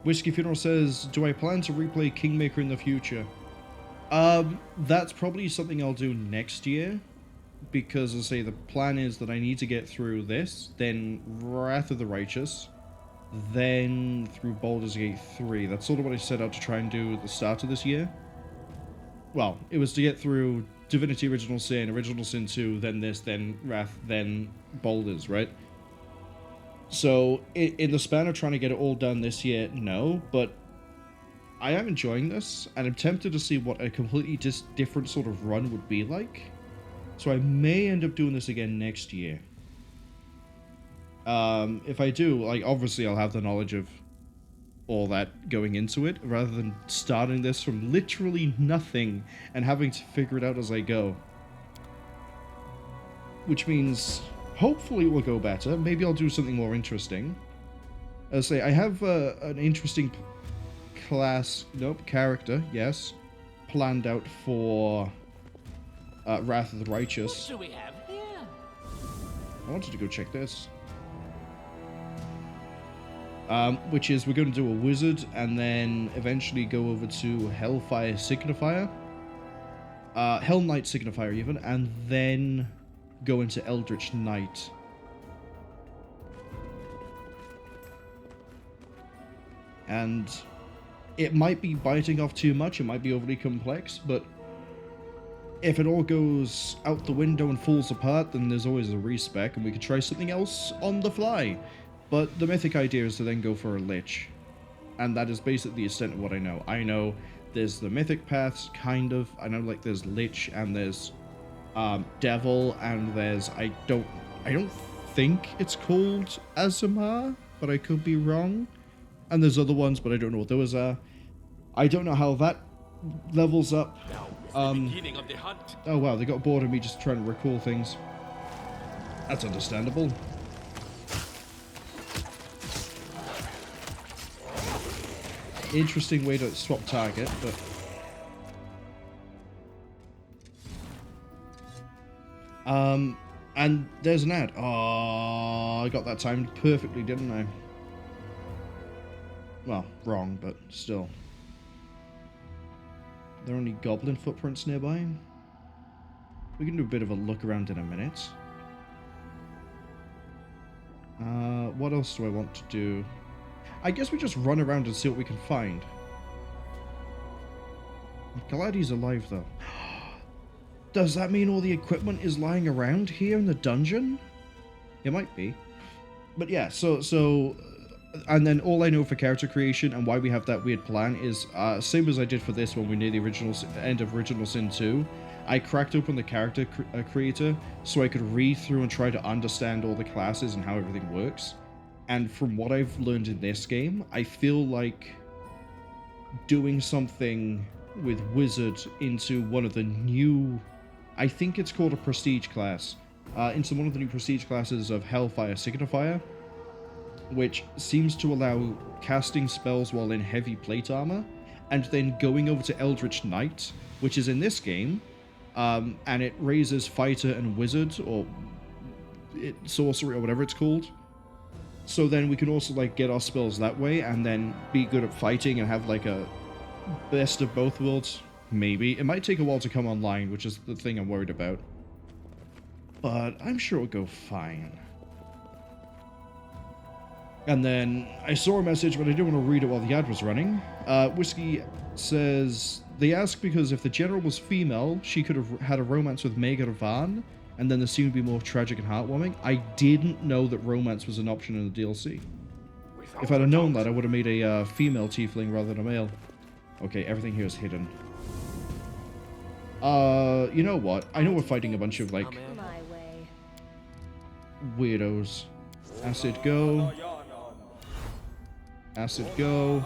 Whiskey Funeral says, do I plan to replay Kingmaker in the future? That's probably something I'll do next year. Because, as I say, the plan is that I need to get through this, then Wrath of the Righteous, then through Baldur's Gate 3. That's sort of what I set out to try and do at the start of this year. Well, it was to get through Divinity Original Sin 2, then this, then Wrath, then Baldur's, right? So, in the span of trying to get it all done this year, no, but I am enjoying this, and I'm tempted to see what a completely different sort of run would be like. So I may end up doing this again next year. If I do, like, obviously I'll have the knowledge of all that going into it, rather than starting this from literally nothing and having to figure it out as I go. Which means, hopefully it will go better. Maybe I'll do something more interesting. As I say, I have an interesting character, yes, planned out for Wrath of the Righteous. What do we have here? I wanted to go check this. Which is, we're going to do a wizard and then eventually go over to Hellfire Signifier. Hell Knight Signifier even, and then go into Eldritch Knight. And it might be biting off too much, it might be overly complex, but if it all goes out the window and falls apart, then there's always a respec, and we could try something else on the fly. But the mythic idea is to then go for a Lich. And that is basically the extent of what I know. I know there's the mythic paths, kind of. I know, like, there's Lich, and there's Devil, and there's... I don't think it's called Azamar, but I could be wrong. And there's other ones, but I don't know what those are. I don't know how that levels up. Beginning of the hunt. Oh wow, they got bored of me just trying to recall things. That's understandable. Interesting way to swap target, but... And there's an ad. Oh, I got that timed perfectly, didn't I? Well, wrong, but still. Are there any goblin footprints nearby? We can do a bit of a look around in a minute. What else do I want to do? I guess we just run around and see what we can find. I'm glad he's alive, though. Does that mean all the equipment is lying around here in the dungeon? It might be. But yeah, so and then all I know for character creation and why we have that weird plan is, same as I did for this when we near the end of Original Sin 2, I cracked open the character creator so I could read through and try to understand all the classes and how everything works. And from what I've learned in this game, I feel like doing something with Wizard into one of the new, I think it's called a Prestige class, into one of the new Prestige classes of Hellfire Signifier, which seems to allow casting spells while in heavy plate armor, and then going over to Eldritch Knight, which is in this game, and it raises Fighter and Wizard, or Sorcery, or whatever it's called. So then we can also like get our spells that way, and then be good at fighting and have like a best of both worlds. Maybe. It might take a while to come online, which is the thing I'm worried about. But I'm sure it'll go fine. And then I saw a message, but I didn't want to read it while the ad was running. Whiskey says, they ask because if the general was female, she could have had a romance with Megar Van, and then the scene would be more tragic and heartwarming. I didn't know that romance was an option in the DLC. If I'd have known that, I would have made a female tiefling rather than a male. Okay, everything here is hidden. You know what? I know we're fighting a bunch of, like, weirdos. Acid go. Acid go.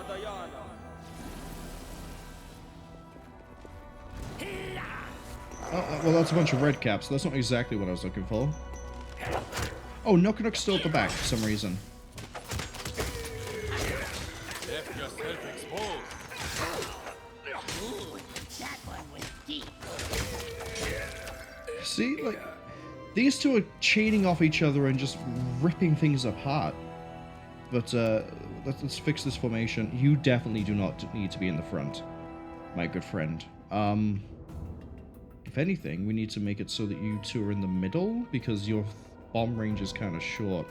Oh, well, that's a bunch of red caps. That's not exactly what I was looking for. Oh, Nok-Nok's still at the back for some reason. See, like, these two are chaining off each other and just ripping things apart. But, let's fix this formation. You definitely do not need to be in the front, my good friend. If anything, we need to make it so that you two are in the middle, because your bomb range is kind of short.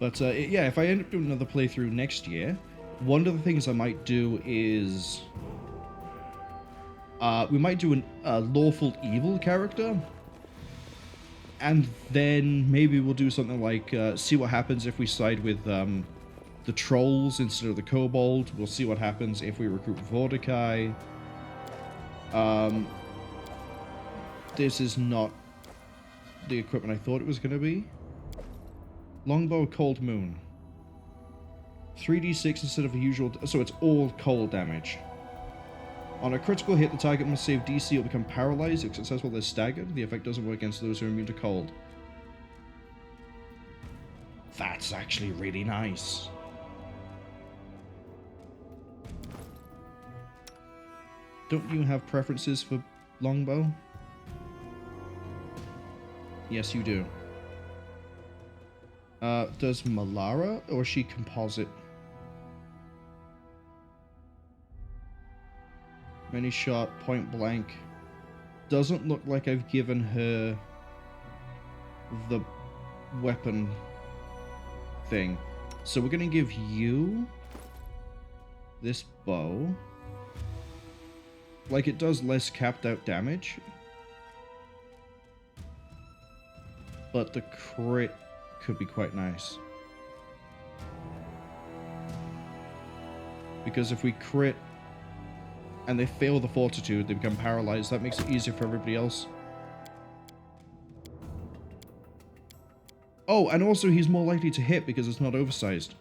But, yeah, if I end up doing another playthrough next year, one of the things I might do is... we might do a lawful evil character, and then maybe we'll do something like see what happens if we side with the trolls instead of the kobold. We'll see what happens if we recruit Mordecai. This is not the equipment I thought it was going to be. Longbow, Cold Moon. 3d6 instead of the usual, so it's all cold damage. On a critical hit, the target must save DC or become paralyzed. If successful, they're staggered. The effect doesn't work against those who are immune to cold. That's actually really nice. Don't you have preferences for longbow? Yes, you do. Does Malara, or is she composite? Many shot, point blank. Doesn't look like I've given her the weapon thing. So we're gonna give you this bow. Like, it does less capped out damage. But the crit could be quite nice. Because if we crit and they fail the fortitude, they become paralyzed. That makes it easier for everybody else. Oh, and also he's more likely to hit because it's not oversized.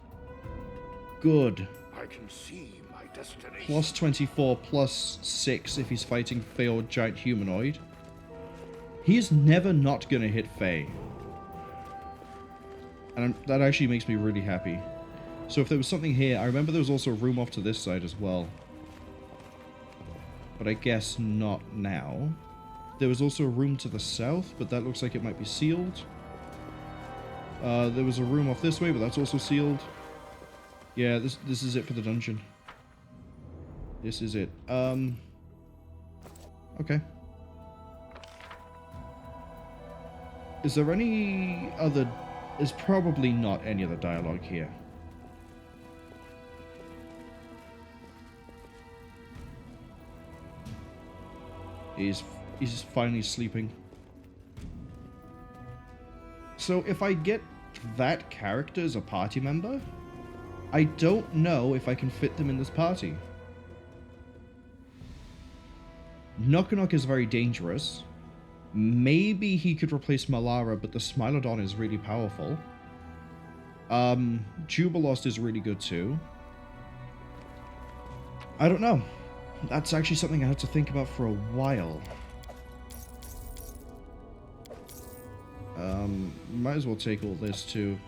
Good. I can see my destiny. Plus 24, plus 6 if he's fighting Fae or giant humanoid. He's never not gonna hit Fae. And that actually makes me really happy. So if there was something here, I remember there was also a room off to this side as well. But I guess not now. There was also a room to the south, but that looks like it might be sealed. There was a room off this way, but that's also sealed. Yeah, this is it for the dungeon. This is it. Okay. Is there any other... There's probably not any other dialogue here. He's finally sleeping. So if I get that character as a party member, I don't know if I can fit them in this party. Nok-Nok is very dangerous. Maybe he could replace Malara, but the Smilodon is really powerful. Jubilost is really good too. I don't know. That's actually something I had to think about for a while. Might as well take all this too.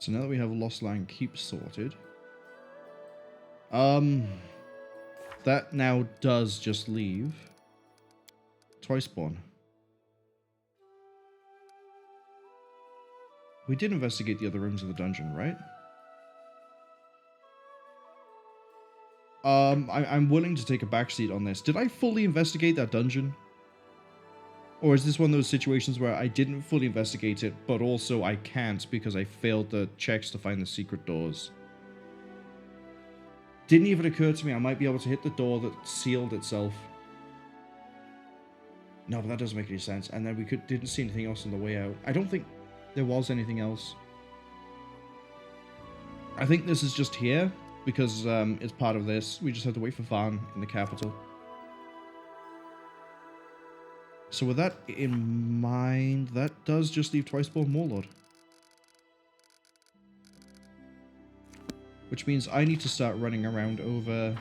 So now that we have Lost Land Keep sorted, that now does just leave Twice-Born. We did investigate the other rooms of the dungeon, right? I'm willing to take a backseat on this. Did I fully investigate that dungeon? Or is this one of those situations where I didn't fully investigate it, but also I can't because I failed the checks to find the secret doors? Didn't even occur to me I might be able to hit the door that sealed itself. No, but that doesn't make any sense. And then we didn't see anything else on the way out. I don't think there was anything else. I think this is just here because it's part of this. We just have to wait for Van in the capital. So with that in mind, that does just leave Twice-Born Warlord. Which means I need to start running around over...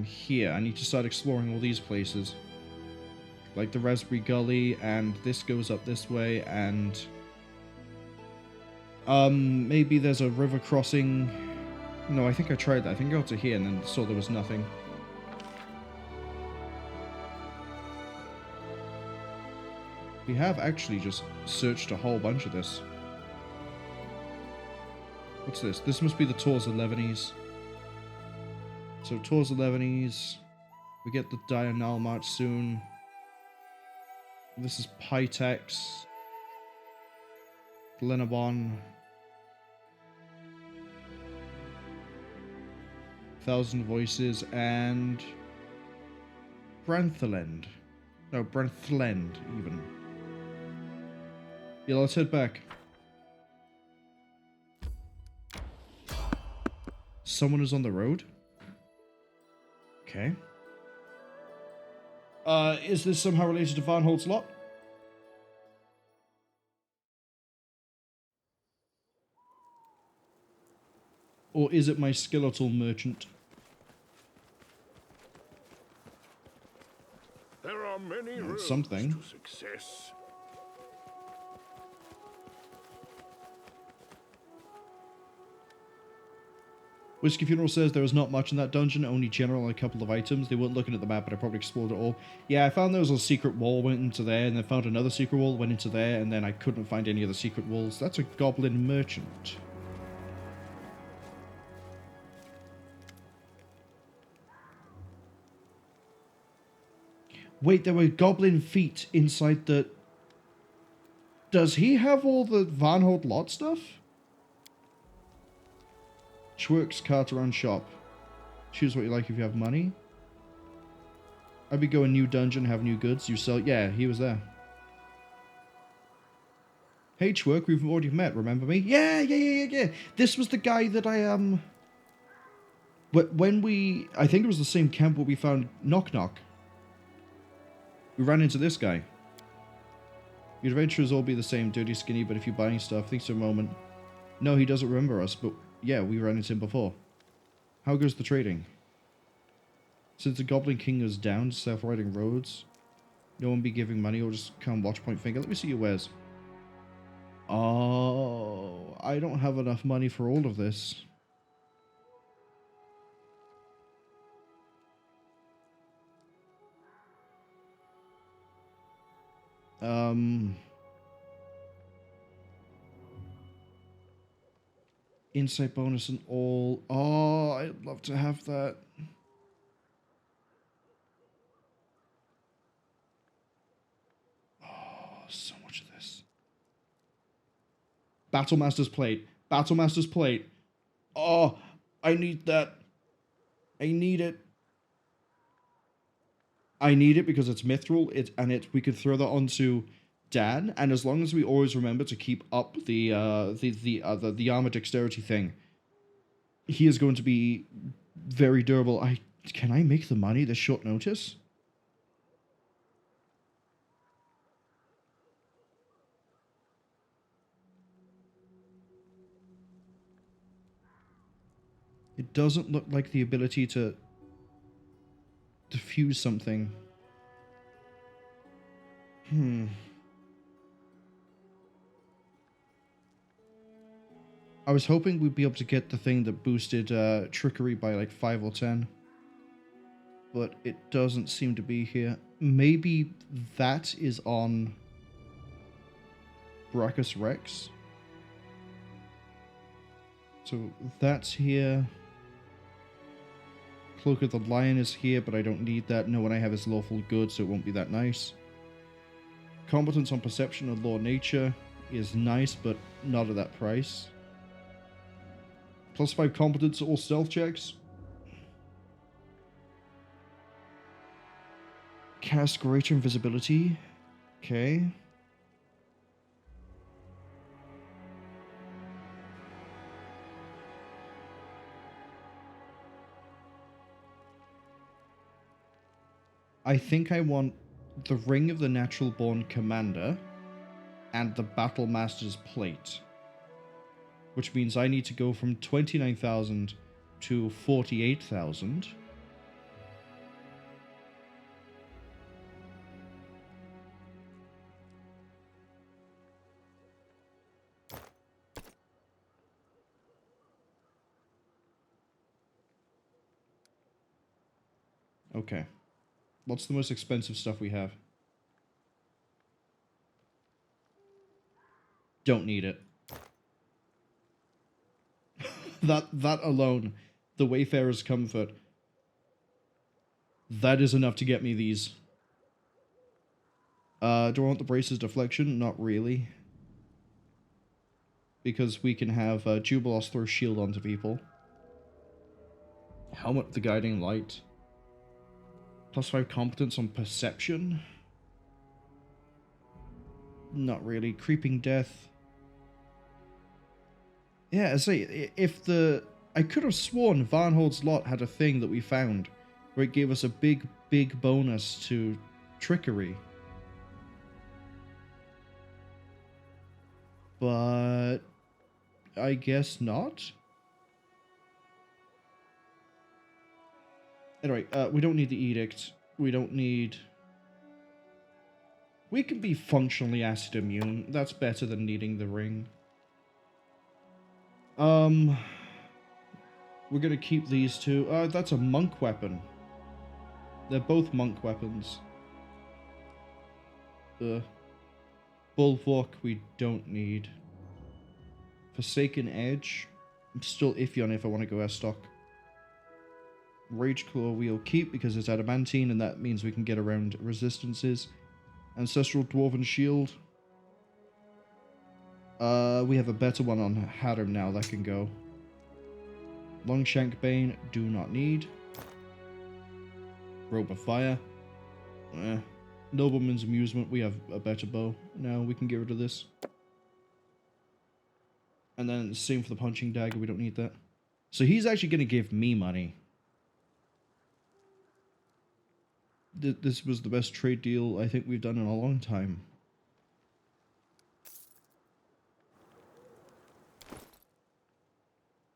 here. I need to start exploring all these places. Like the Raspberry Gully, and this goes up this way, and... maybe there's a river crossing... No, I think I tried that. I think I got to here and then saw there was nothing. We have actually just searched a whole bunch of this. What's this? This must be the Tours of Lebanese. So Tours of Lebanese. We get the Diurnal March soon. This is Pitex. Glenabon. Thousand Voices and Branthelend. No, Branthlend even. Yeah, let's head back. Someone is on the road? Okay. Is this somehow related to Varnhold's lot? Or is it my skeletal merchant? There are many roads something. to success. Whiskey Funeral says there was not much in that dungeon, only general a couple of items. They weren't looking at the map, but I probably explored it all. Yeah, I found there was a secret wall, went into there, and then found another secret wall, went into there, and then I couldn't find any other secret walls. That's a goblin merchant. Wait, there were goblin feet inside the... Does he have all the Varnhold lot stuff? Schwerk's cart around shop. Choose what you like if you have money. I'd be going new dungeon, have new goods. You sell... Yeah, he was there. Hey, Schwerk, we've already met. Remember me? Yeah. This was the guy that I, when we... I think it was the same camp where we found Nok-Nok. We ran into this guy. Your adventures all be the same, dirty, skinny, but if you're buying stuff, thinks for a moment. No, he doesn't remember us, but yeah, we ran into him before. How goes the trading? Since the Goblin King is down, self-riding roads, no one be giving money or just come watch point finger. Let me see your wares. Oh, I don't have enough money for all of this. Insight bonus and all. Oh, I'd love to have that. Oh, so much of this. Battlemaster's plate. Battlemaster's plate. Oh, I need that. I need it. I need it because it's mithril. We could throw that onto Dan, and as long as we always remember to keep up the armor dexterity thing, he is going to be very durable. Can I make the money this short notice? It doesn't look like the ability to diffuse something. I was hoping we'd be able to get the thing that boosted trickery by like 5 or 10. But it doesn't seem to be here. Maybe that is on Brachus Rex. So that's here. Cloak of the Lion is here, but I don't need that. No one I have is lawful good, so it won't be that nice. Competence on Perception and Law Nature is nice, but not at that price. Plus 5 competence to all stealth checks. Cast Greater Invisibility. Okay. I think I want the Ring of the Natural Born Commander and the Battle Master's Plate. Which means I need to go from 29,000 to 48,000. Okay. What's the most expensive stuff we have? Don't need it. that alone, the Wayfarer's Comfort, that is enough to get me these. Do I want the Brace's Deflection? Not really. Because we can have Jubilos throw shield onto people. Helmet the Guiding Light. Plus 5 competence on Perception. Not really. Creeping Death. Yeah, I say, I could have sworn Varnhold's Lot had a thing that we found where it gave us a big bonus to trickery. But I guess not. Anyway, we don't need the Edict. We don't need... We can be functionally acid immune. That's better than needing the ring. We're gonna keep these two. That's a monk weapon. They're both monk weapons. Bulwark we don't need. Forsaken Edge. I'm still iffy on if I want to go S-Stock. Rage Claw we'll keep because it's adamantine and that means we can get around resistances. Ancestral Dwarven Shield. We have a better one on Haddam now that can go. Longshank Bane, do not need. Rope of Fire. Nobleman's Amusement, we have a better bow. Now we can get rid of this. And then same for the Punching Dagger, we don't need that. So he's actually going to give me money. This was the best trade deal I think we've done in a long time.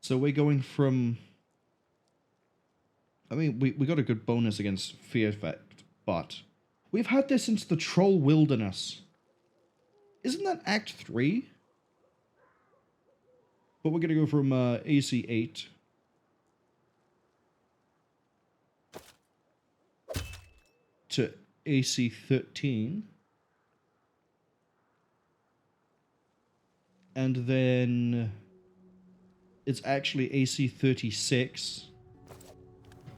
So we're going from... I mean, we got a good bonus against Fear Effect, but... We've had this since the Troll Wilderness. Isn't that Act 3? But we're going to go from AC 8 to AC 13. And then it's actually AC 36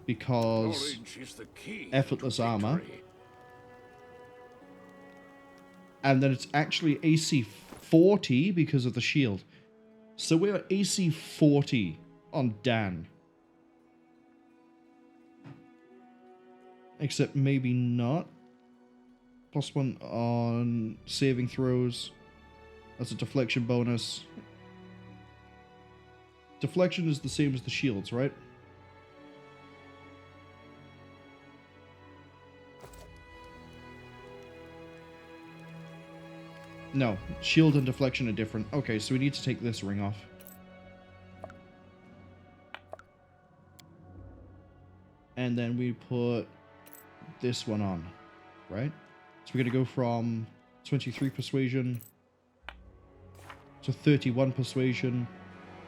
because effortless armor. And then it's actually AC 40 because of the shield. So we're AC 40 on Dan. Except maybe not. +1 on saving throws. That's a deflection bonus. Deflection is the same as the shields, right? No, shield and deflection are different. Okay, so we need to take this ring off. And then we put this one on, right? So we're going to go from 23 persuasion to 31 persuasion.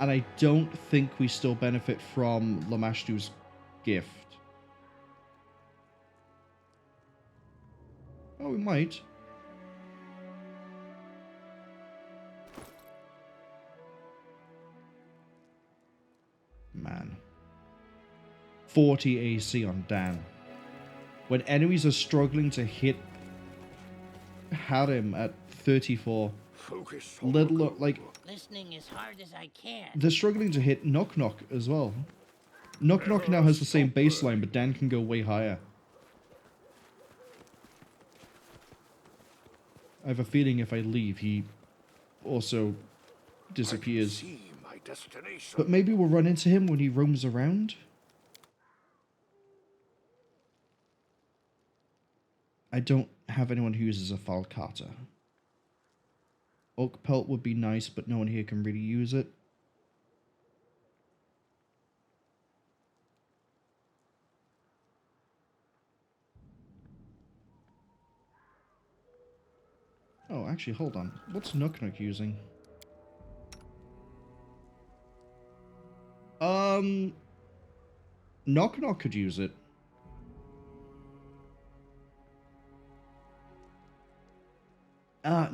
And I don't think we still benefit from Lamashtu's gift. Oh, we might. Man. 40 AC on Dan. When enemies are struggling to hit him at 34. Little, like... Listening as hard as I can. They're struggling to hit Nok-Nok as well. Nok-Nok now has the same baseline, but Dan can go way higher. I have a feeling if I leave, he also disappears. But maybe we'll run into him when he roams around? I don't have anyone who uses a Falcata. Oak Pelt would be nice, but no one here can really use it. Oh, actually, hold on. What's Nok-Nok using? Nok-Nok could use it.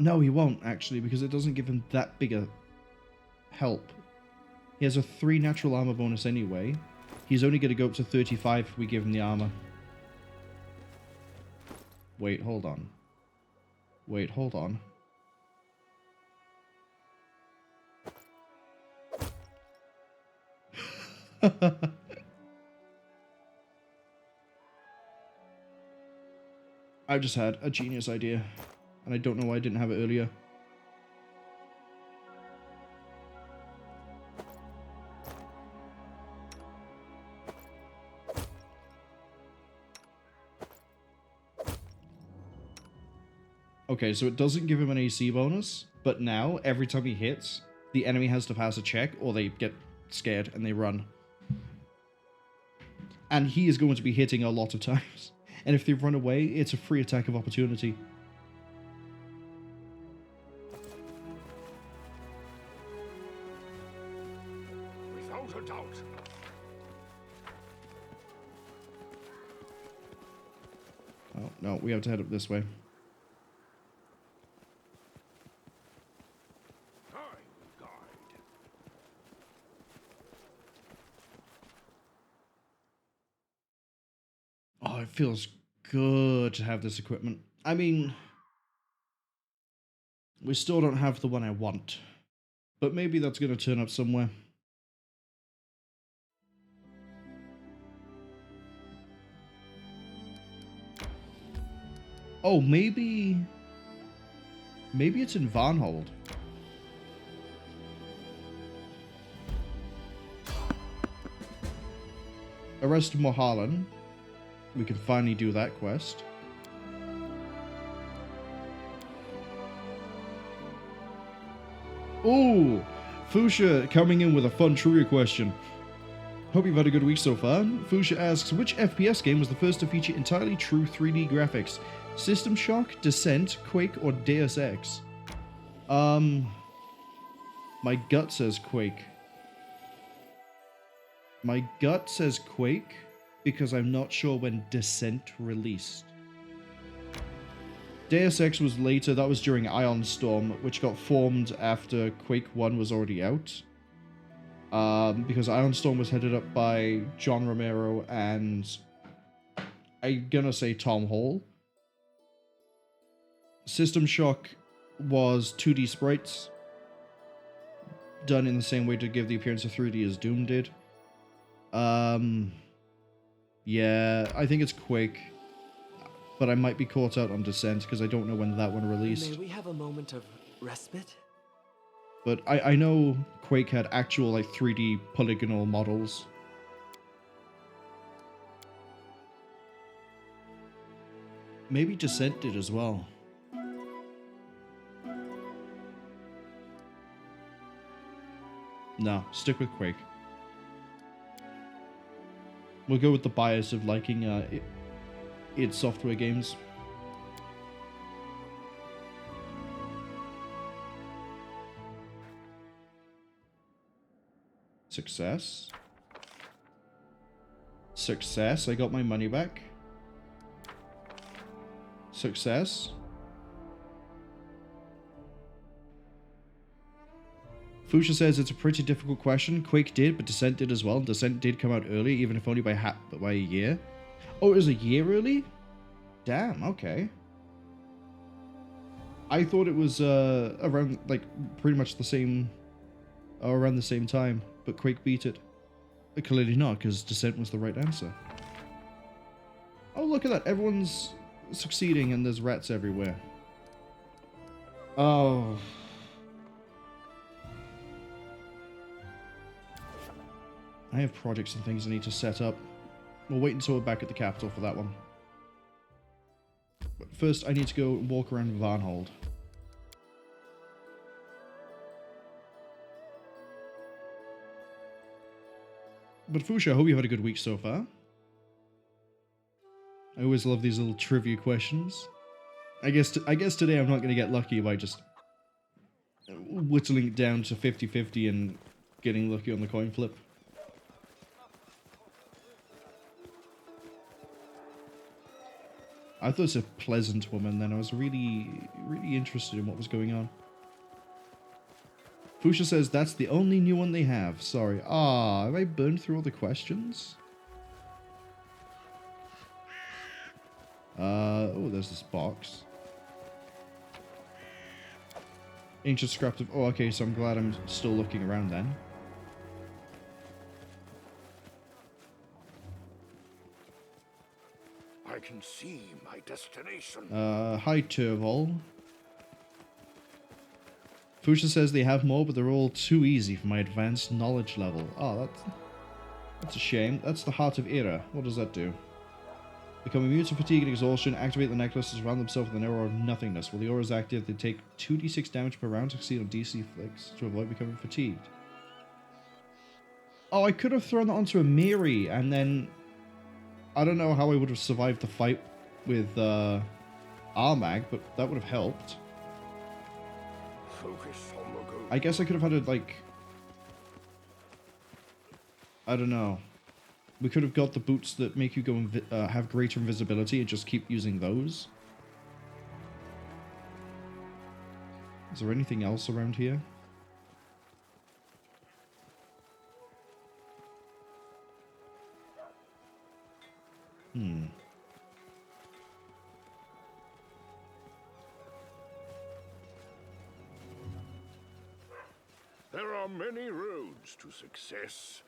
No, he won't, actually, because it doesn't give him that big a help. He has a 3 natural armor bonus anyway. He's only going to go up to 35 if we give him the armor. Wait, hold on. Wait, hold on. I just had a genius idea. And I don't know why I didn't have it earlier. Okay, so it doesn't give him an AC bonus, but now, every time he hits, the enemy has to pass a check, or they get scared and they run. And he is going to be hitting a lot of times. And if they run away, it's a free attack of opportunity. Without a doubt. Oh, no, we have to head up this way. Oh, it feels good to have this equipment. I mean, we still don't have the one I want, but maybe that's going to turn up somewhere. Oh, maybe it's in Varnhold. Arrest Mohalan. We can finally do that quest. Ooh, Fuchsia coming in with a fun trivia question. Hope you've had a good week so far. Fuchsia asks, which FPS game was the first to feature entirely true 3D graphics? System Shock, Descent, Quake, or Deus Ex? My gut says Quake. My gut says Quake, because I'm not sure when Descent released. Deus Ex was later, that was during Ion Storm, which got formed after Quake 1 was already out. Because Ion Storm was headed up by John Romero and I'm gonna say Tom Hall. System Shock was 2D sprites, done in the same way to give the appearance of 3D as Doom did. Yeah, I think it's Quake. But I might be caught out on Descent because I don't know when that one released. May we have a moment of respite? But I know Quake had actual like 3D polygonal models. Maybe Descent did as well. No, stick with Quake. We'll go with the bias of liking id Software games. Success. Success, I got my money back. Success. Fuchsia says it's a pretty difficult question. Quake did, but Descent did as well. Descent did come out early, even if only by a year. Oh, it was a year early? Damn, okay. I thought it was around, like, pretty much the same, around the same time, but Quake beat it. But clearly not, because Descent was the right answer. Oh, look at that. Everyone's succeeding and there's rats everywhere. Oh. I have projects and things I need to set up. We'll wait until we're back at the capital for that one. But first, I need to go walk around Varnhold. But Fuchsia, I hope you've had a good week so far. I always love these little trivia questions. I guess today I'm not going to get lucky by just whittling it down to 50-50 and getting lucky on the coin flip. I thought it was a pleasant woman then. I was really, really interested in what was going on. Fuchsia says that's the only new one they have. Sorry. Ah, have I burned through all the questions? Oh, there's this box. Ancient scrap of... Oh, okay, so I'm glad I'm still looking around then. I can see my destination. Hi, Turvol. Fuchsia says they have more, but they're all too easy for my advanced knowledge level. Oh, that's a shame. That's the Heart of Era. What does that do? Become immune to fatigue and exhaustion. Activate the necklace to surround themselves with an aura of nothingness. While the aura is active, they take 2d6 damage per round to succeed on DC flicks to avoid becoming fatigued. Oh, I could have thrown that onto a Miri, and then... I don't know how I would have survived the fight with Armag, but that would have helped. Focus on the goal. I guess I could have had it, like... I don't know. We could have got the boots that make you go have greater invisibility and just keep using those. Is there anything else around here? There are many roads to success.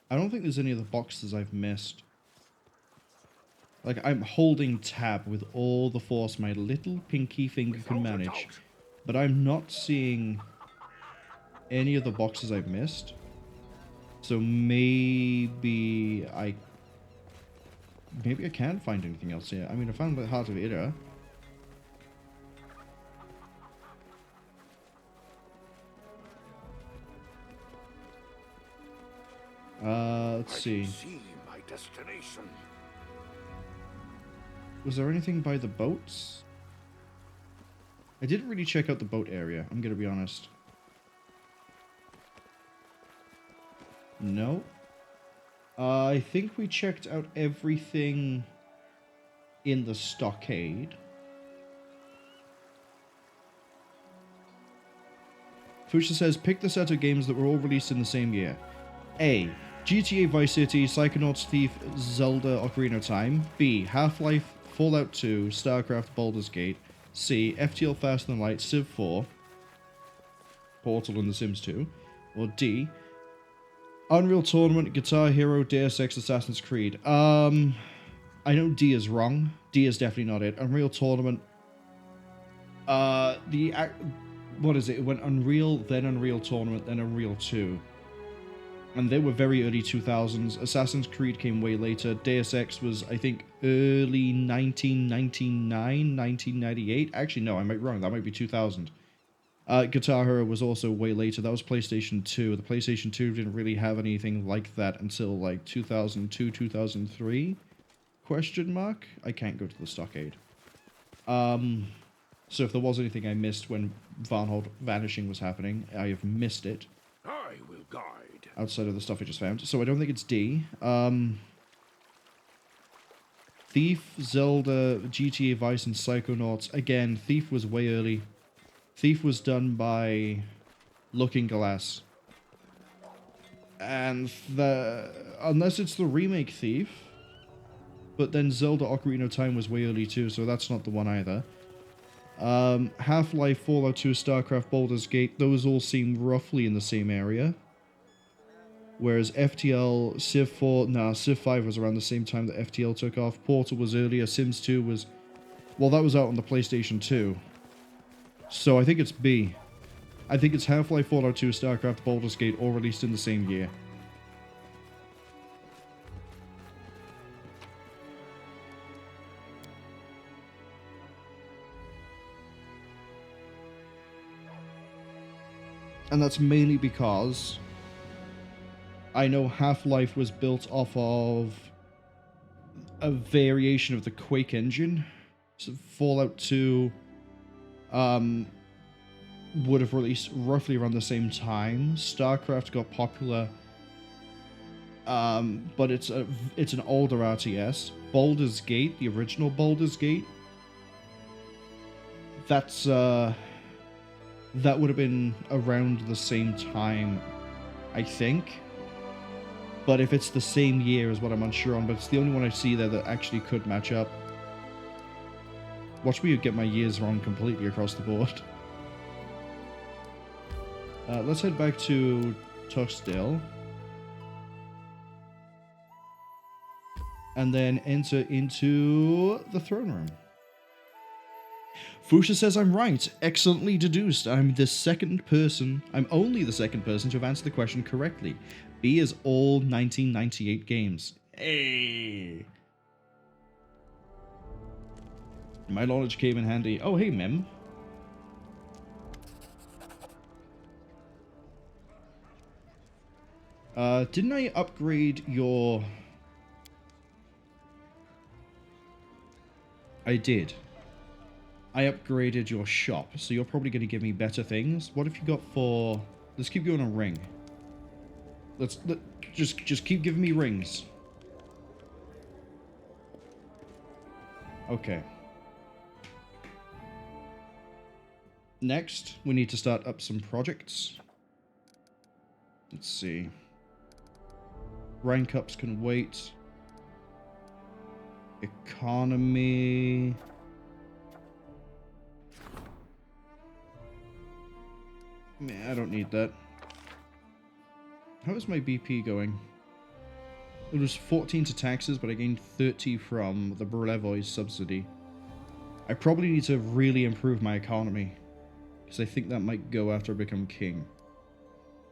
I don't think there's any other boxes I've missed. Like, I'm holding tab with all the force my little pinky finger can manage. But I'm not seeing any of the boxes I've missed. So maybe I can't find anything else here. I mean, I found the Heart of Ira. Let's see. I can see my destination. Was there anything by the boats? I didn't really check out the boat area, I'm gonna be honest. No. I think we checked out everything in the stockade. Fusha says, pick the set of games that were all released in the same year. A. GTA Vice City, Psychonauts, Thief, Zelda, Ocarina of Time. B. Half-Life, Fallout 2, StarCraft, Baldur's Gate. C. FTL Faster Than Light, Civ 4, Portal, and The Sims 2. Or D. Unreal Tournament, Guitar Hero, Deus Ex, Assassin's Creed. I know D is wrong. D is definitely not it. Unreal Tournament. What is it? It went Unreal, then Unreal Tournament, then Unreal 2. And they were very early 2000s. Assassin's Creed came way later. Deus Ex was, I think, early 1999, 1998. Actually, no, I might be wrong. That might be 2000. Guitar Hero was also way later. That was PlayStation 2. The PlayStation 2 didn't really have anything like that until like 2002, 2003? Question mark? I can't go to the stockade. So if there was anything I missed when Varnhold Vanishing was happening, I have missed it. I will guide. Outside of the stuff I just found. So I don't think it's D. Thief, Zelda, GTA Vice, and Psychonauts. Again, Thief was way early. Thief was done by Looking Glass. And unless it's the remake Thief, but then Zelda Ocarina of Time was way early too, so that's not the one either. Half-Life, Fallout 2, StarCraft, Baldur's Gate, those all seem roughly in the same area. Whereas FTL, Civ 4, Civ 5 was around the same time that FTL took off. Portal was earlier, Sims 2 was, well, that was out on the PlayStation 2. So I think it's B. I think it's Half-Life, Fallout 2, StarCraft, Baldur's Gate, all released in the same year. And that's mainly because I know Half-Life was built off of a variation of the Quake engine. So Fallout 2 would have released roughly around the same time. StarCraft got popular, but it's an older RTS. Baldur's Gate, the original Baldur's Gate, that would have been around the same time, I think. But if it's the same year is what I'm unsure on, but it's the only one I see there that actually could match up. Watch me get my years wrong completely across the board. Let's head back to Tuxdale. And then enter into the throne room. Fusha says I'm right. Excellently deduced. I'm only the second person to have answered the question correctly. B is all 1998 games. Hey! My knowledge came in handy. Oh, hey, Mem. Didn't I upgrade your... I did. I upgraded your shop, so you're probably going to give me better things. What have you got for... Let's keep going a ring. Just keep giving me rings. Okay. Next, we need to start up some projects. Let's see. Rank ups can wait. Economy... Nah, I don't need that. How is my BP going? It was 14 to taxes, but I gained 30 from the Brevois subsidy. I probably need to really improve my economy, because I think that might go after I become king.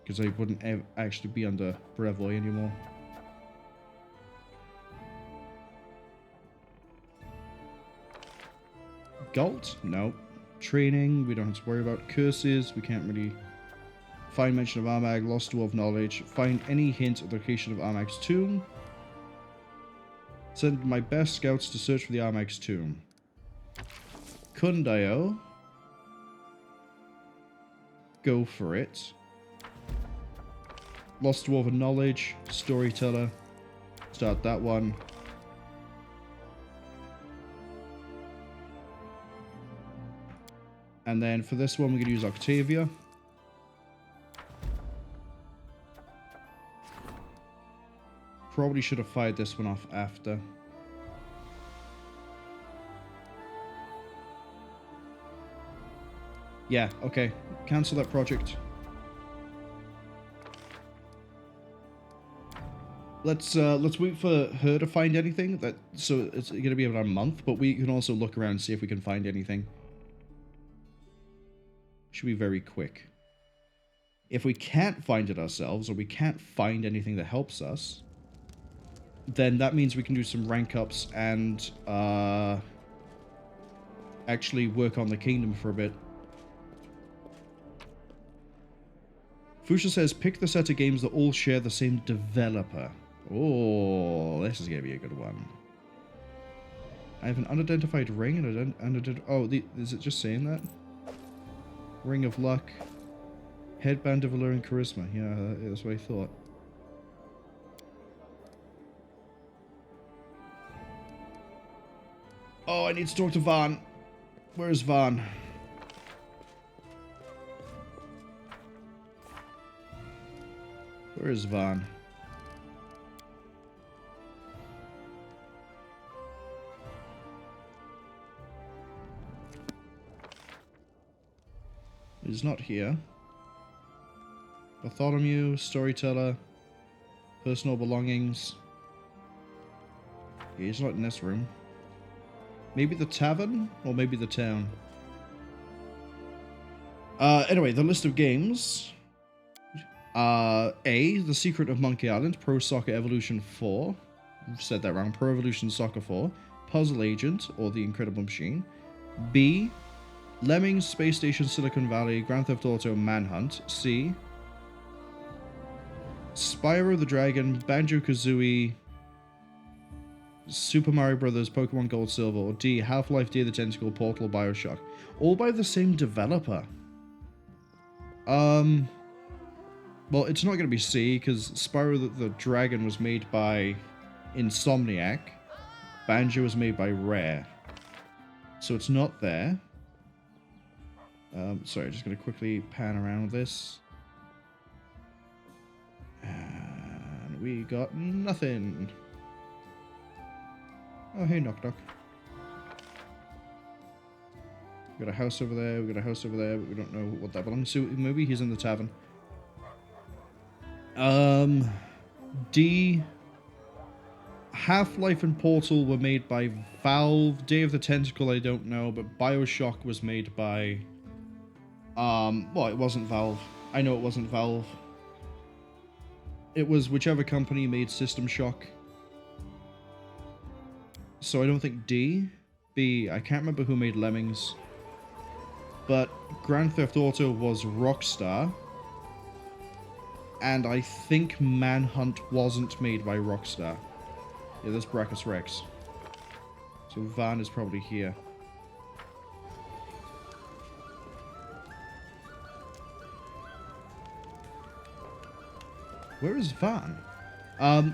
because I wouldn't actually be under Brevoy anymore. Galt? No. Training, we don't have to worry about. Curses, we can't really find mention of Armag. Lost Dwarf knowledge. Find any hint of the location of Armag's tomb. Send my best scouts to search for the Armag's tomb. Kundayo. Go for it. Lost Dwarven knowledge. Storyteller. Start that one. And then for this one, we're going to use Octavia. Probably should have fired this one off after. Yeah, okay. Cancel that project. Let's wait for her to find anything. So it's going to be about a month, but we can also look around and see if we can find anything. Should be very quick. If we can't find it ourselves, or we can't find anything that helps us, then that means we can do some rank ups and actually work on the kingdom for a bit. Fuchsia says, pick the set of games that all share the same developer. Oh, this is going to be a good one. I have an unidentified ring and oh, is it just saying that? Ring of Luck. Headband of Alluring Charisma. Yeah, that's what I thought. Oh, I need to talk to Van. Where's Van? Where is Van? He's not here. Bartholomew, Storyteller, Personal Belongings. Yeah, he's not in this room. Maybe the tavern? Or maybe the town. Anyway, the list of games. A, The Secret of Monkey Island, Pro Soccer Evolution 4. I've said that wrong. Pro Evolution Soccer 4. Puzzle Agent, or The Incredible Machine. B, Lemmings, Space Station, Silicon Valley, Grand Theft Auto, Manhunt. C, Spyro the Dragon, Banjo-Kazooie, Super Mario Brothers, Pokemon Gold Silver. Or D, Half-Life, Day of the Tentacle, Portal, Bioshock. All by the same developer. Well, it's not going to be C, because Spyro the Dragon was made by Insomniac. Banjo was made by Rare. So it's not there. Sorry, just going to quickly pan around this. And we got nothing. Oh, hey, Nok-Nok. We got a house over there, we got a house over there, but we don't know what that belongs to. Maybe he's in the tavern. D, Half-Life and Portal were made by Valve. Day of the Tentacle, I don't know, but Bioshock was made by... well, it wasn't Valve. I know it wasn't Valve. It was whichever company made System Shock. So I don't think D. B, I can't remember who made Lemmings. But Grand Theft Auto was Rockstar. And I think Manhunt wasn't made by Rockstar. Yeah, there's Brachus Rex. So Van is probably here. Where is Van? Oh,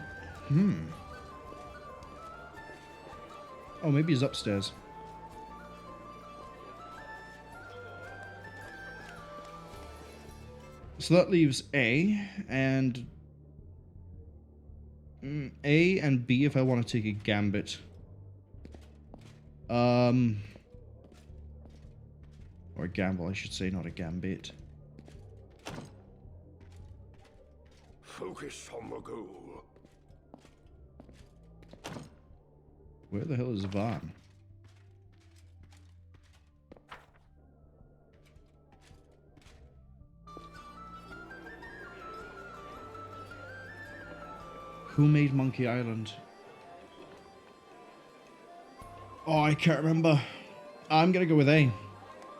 maybe he's upstairs. So that leaves A and A and B if I want to take a gambit. Or a gamble, I should say, not a gambit. Focus on the goal. Where the hell is Van? Who made Monkey Island? Oh, I can't remember. I'm gonna go with A.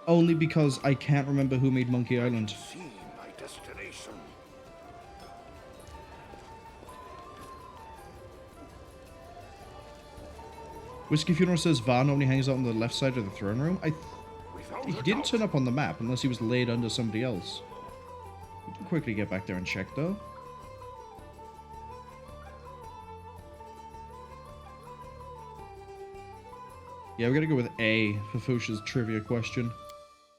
Only because I can't remember who made Monkey Island. See my destination. Whiskey Funeral says Van only hangs out on the left side of the throne room. He didn't turn up on the map unless he was laid under somebody else. We can quickly get back there and check though. Yeah, we're gonna go with A for Fuchsia's trivia question.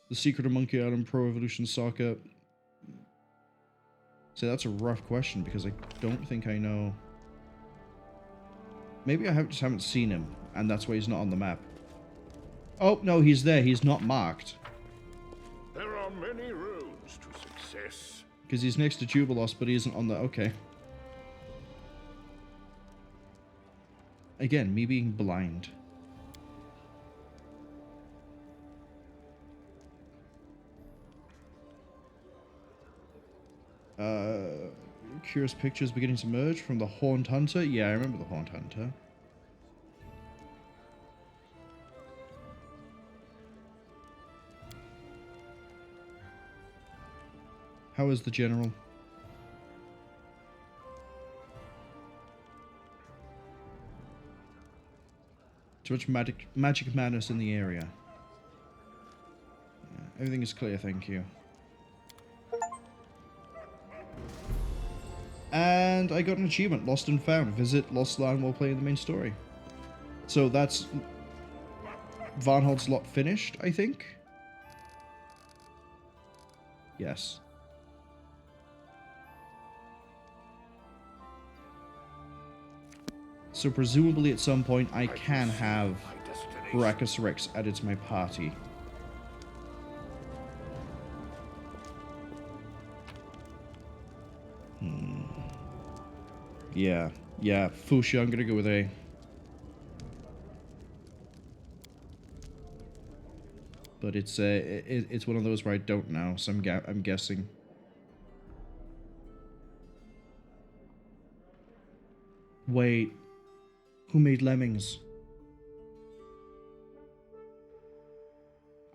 The secret of Monkey Island Pro Evolution Soccer. So that's a rough question because I don't think I know. Maybe I just haven't seen him, and that's why he's not on the map. Oh, no, he's there. He's not marked. There are many roads to success. Because he's next to Jubilos, but he isn't on the... Okay. Again, me being blind. Curious pictures beginning to emerge from the Horned Hunter. Yeah, I remember the Horned Hunter. How is the general? Too much magic madness in the area. Yeah, everything is clear, thank you. And I got an achievement, Lost and Found. Visit Lost Land while playing the main story. So that's Varnhold's lot finished, I think? Yes. So presumably at some point I can have Baracus Rex added to my party. Yeah, Fuchsia, I'm gonna go with A. But it's one of those where I don't know, so I'm guessing. Wait, who made Lemmings?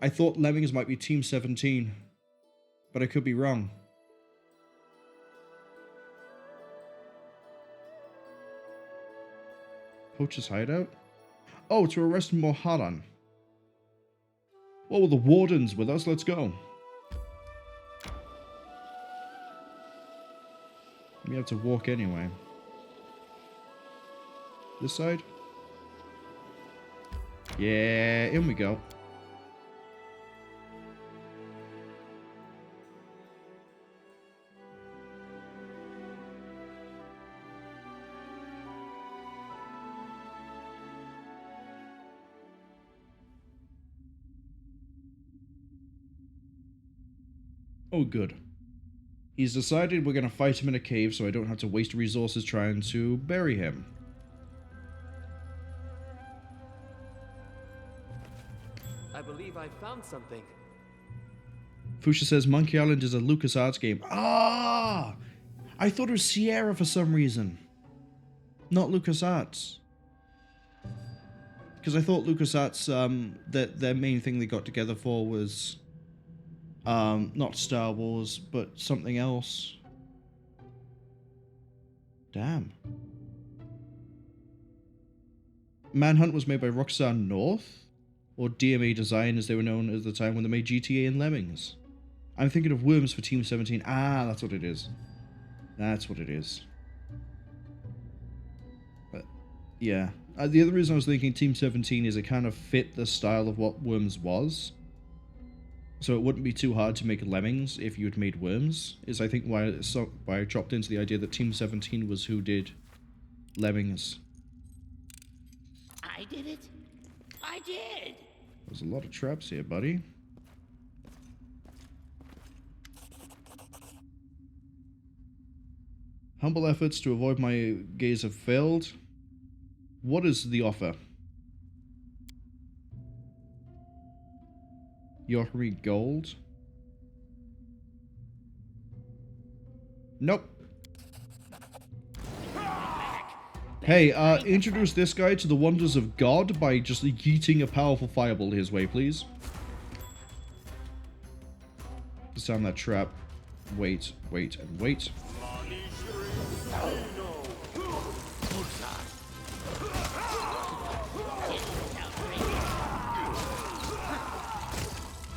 I thought Lemmings might be Team 17, but I could be wrong. Poacher's hideout? Oh, to arrest Mohalan. Well, the warden's with us. Let's go. We have to walk anyway. This side? Yeah, in we go. Oh, good. He's decided we're going to fight him in a cave so I don't have to waste resources trying to bury him. I believe I found something. Fuchsia says Monkey Island is a LucasArts game. Ah! I thought it was Sierra for some reason. Not LucasArts. Because I thought LucasArts, their main thing they got together for was... not Star Wars, but something else. Damn. Manhunt was made by Rockstar North? Or DMA Design, as they were known at the time when they made GTA and Lemmings. I'm thinking of Worms for Team 17. Ah, that's what it is. That's what it is. But, yeah. The other reason I was thinking Team 17 is it kind of fit the style of what Worms was. So it wouldn't be too hard to make Lemmings if you had made Worms, is I think why I dropped into the idea that Team 17 was who did Lemmings. I did it? I did! There's a lot of traps here, buddy. Humble efforts to avoid my gaze have failed. What is the offer? You offer me gold? Nope. Hey, introduce this guy to the wonders of God by just yeeting a powerful fireball his way, please. Disarm that trap. Wait, wait, and wait.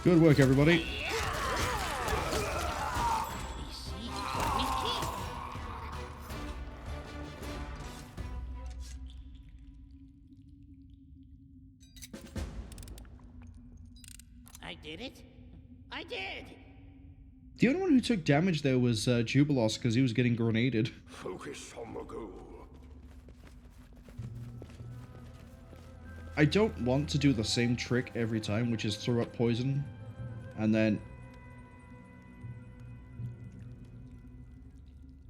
Good work, everybody. I did it. I did. The only one who took damage there was Jubilos because he was getting grenaded. Focus on the goal. I don't want to do the same trick every time, which is throw up poison, and then...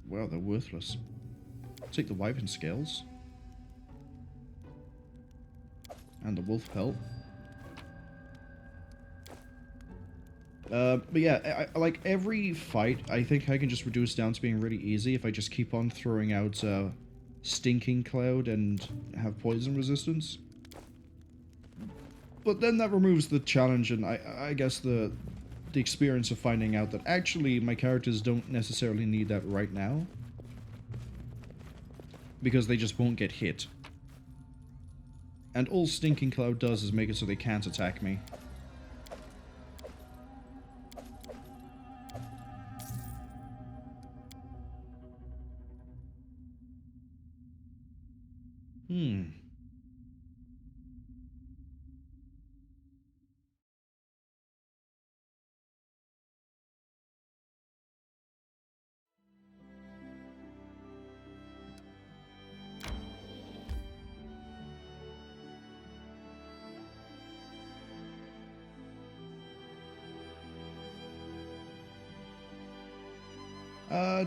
Wow, they're worthless. Take the wyvern scales. And the wolf pelt. But yeah, I like every fight, I think I can just reduce down to being really easy if I just keep on throwing out Stinking Cloud and have poison resistance. But then that removes the challenge and I guess the experience of finding out that actually my characters don't necessarily need that right now. Because they just won't get hit. And all Stinking Cloud does is make it so they can't attack me.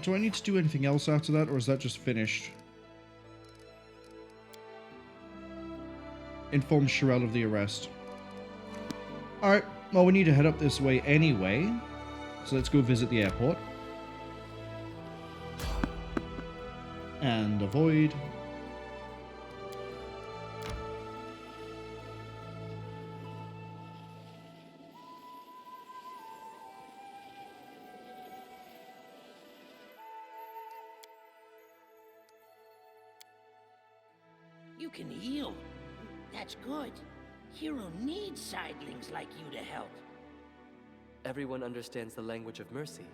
Do I need to do anything else after that, or is that just finished? Inform Sherelle of the arrest. Alright, well we need to head up this way anyway, so let's go visit the airport. And avoid. You can heal. That's good. Hero needs sidelings like you to help. Everyone understands the language of mercy.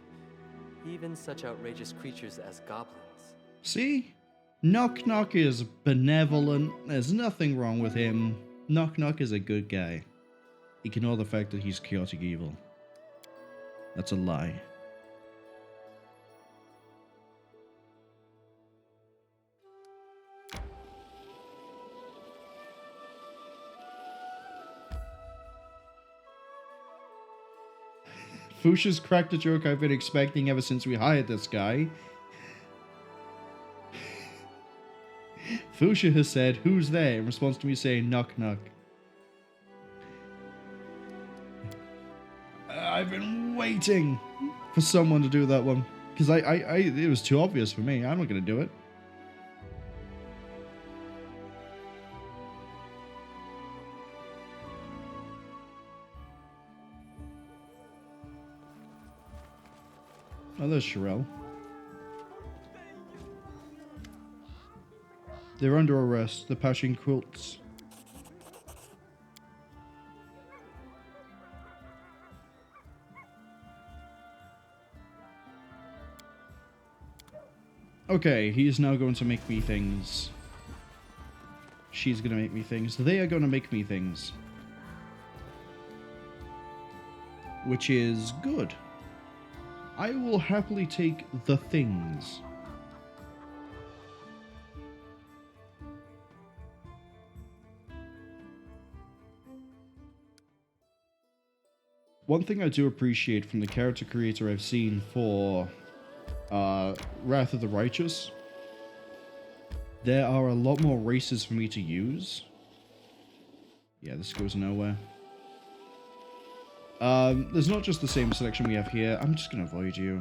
Even such outrageous creatures as goblins. See? Nok-Nok is benevolent. There's nothing wrong with him. Nok-Nok is a good guy. Ignore the fact that he's chaotic evil. That's a lie. Fuchsia's cracked a joke I've been expecting ever since we hired this guy. Fuchsia has said, "Who's there?" in response to me saying, "Nok-Nok." I've been waiting for someone to do that one. Because it was too obvious for me. I'm not going to do it. Oh, there's Sherelle. They're under arrest. They're patching quilts. Okay, he is now going to make me things. She's going to make me things. They are going to make me things. Which is good. I will happily take the things. One thing I do appreciate from the character creator I've seen for Wrath of the Righteous, there are a lot more races for me to use. Yeah, this goes nowhere. There's not just the same selection we have here. I'm just gonna avoid you.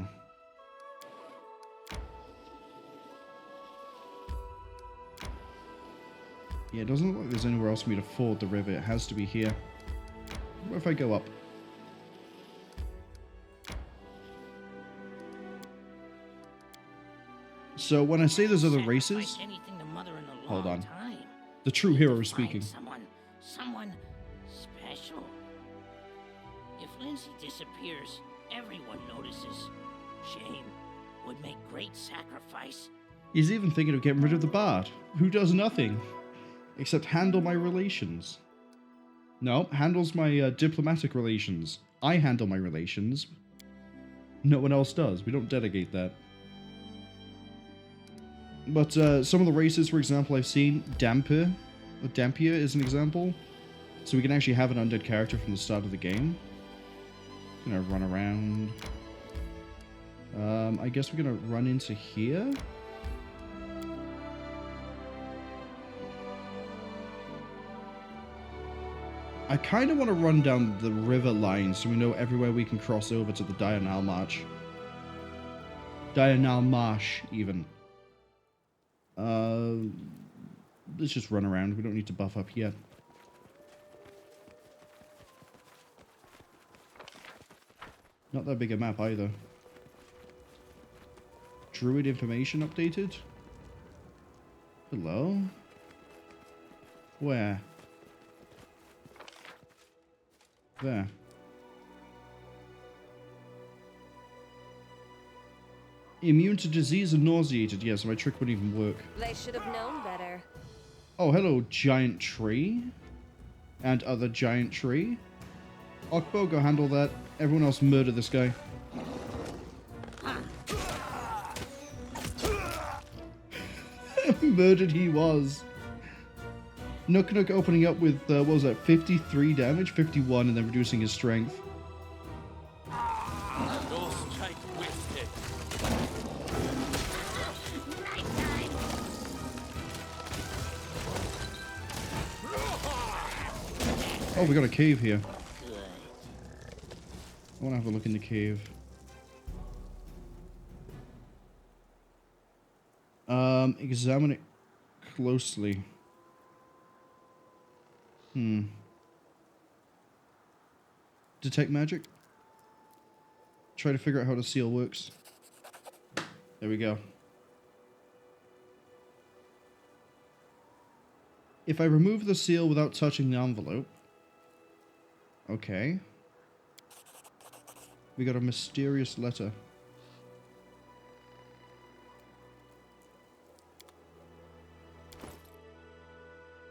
Yeah, it doesn't look like there's anywhere else for me to ford the river. It has to be here. What if I go up? So when I say there's other races... Hold on. The true hero is speaking. Someone special. If Lindsay disappears, everyone notices. Shame would make great sacrifice. He's even thinking of getting rid of the bard, who does nothing except handle my relations. No, handles my diplomatic relations. I handle my relations. No one else does. We don't delegate that. But some of the races, for example, I've seen, Dampier is an example. So we can actually have an undead character from the start of the game. Gonna run around. I guess we're gonna run into here. I kind of want to run down the river line so we know everywhere we can cross over to the Diurnal March. Diurnal Marsh, even. Let's just run around. We don't need to buff up yet. Not that big a map either. Druid information updated? Hello? Where? There. Immune to disease and nauseated. Yes, my trick wouldn't even work. They should have known better. Oh, hello, giant tree. And other giant tree. Okbo, go handle that. Everyone else murder this guy. Murdered he was. Nok-Nok opening up with, what was that, 53 damage? 51, and then reducing his strength. Oh, we got a cave here. I want to have a look in the cave. Examine it closely. Detect magic. Try to figure out how the seal works. There we go. If I remove the seal without touching the envelope. Okay. We got a mysterious letter.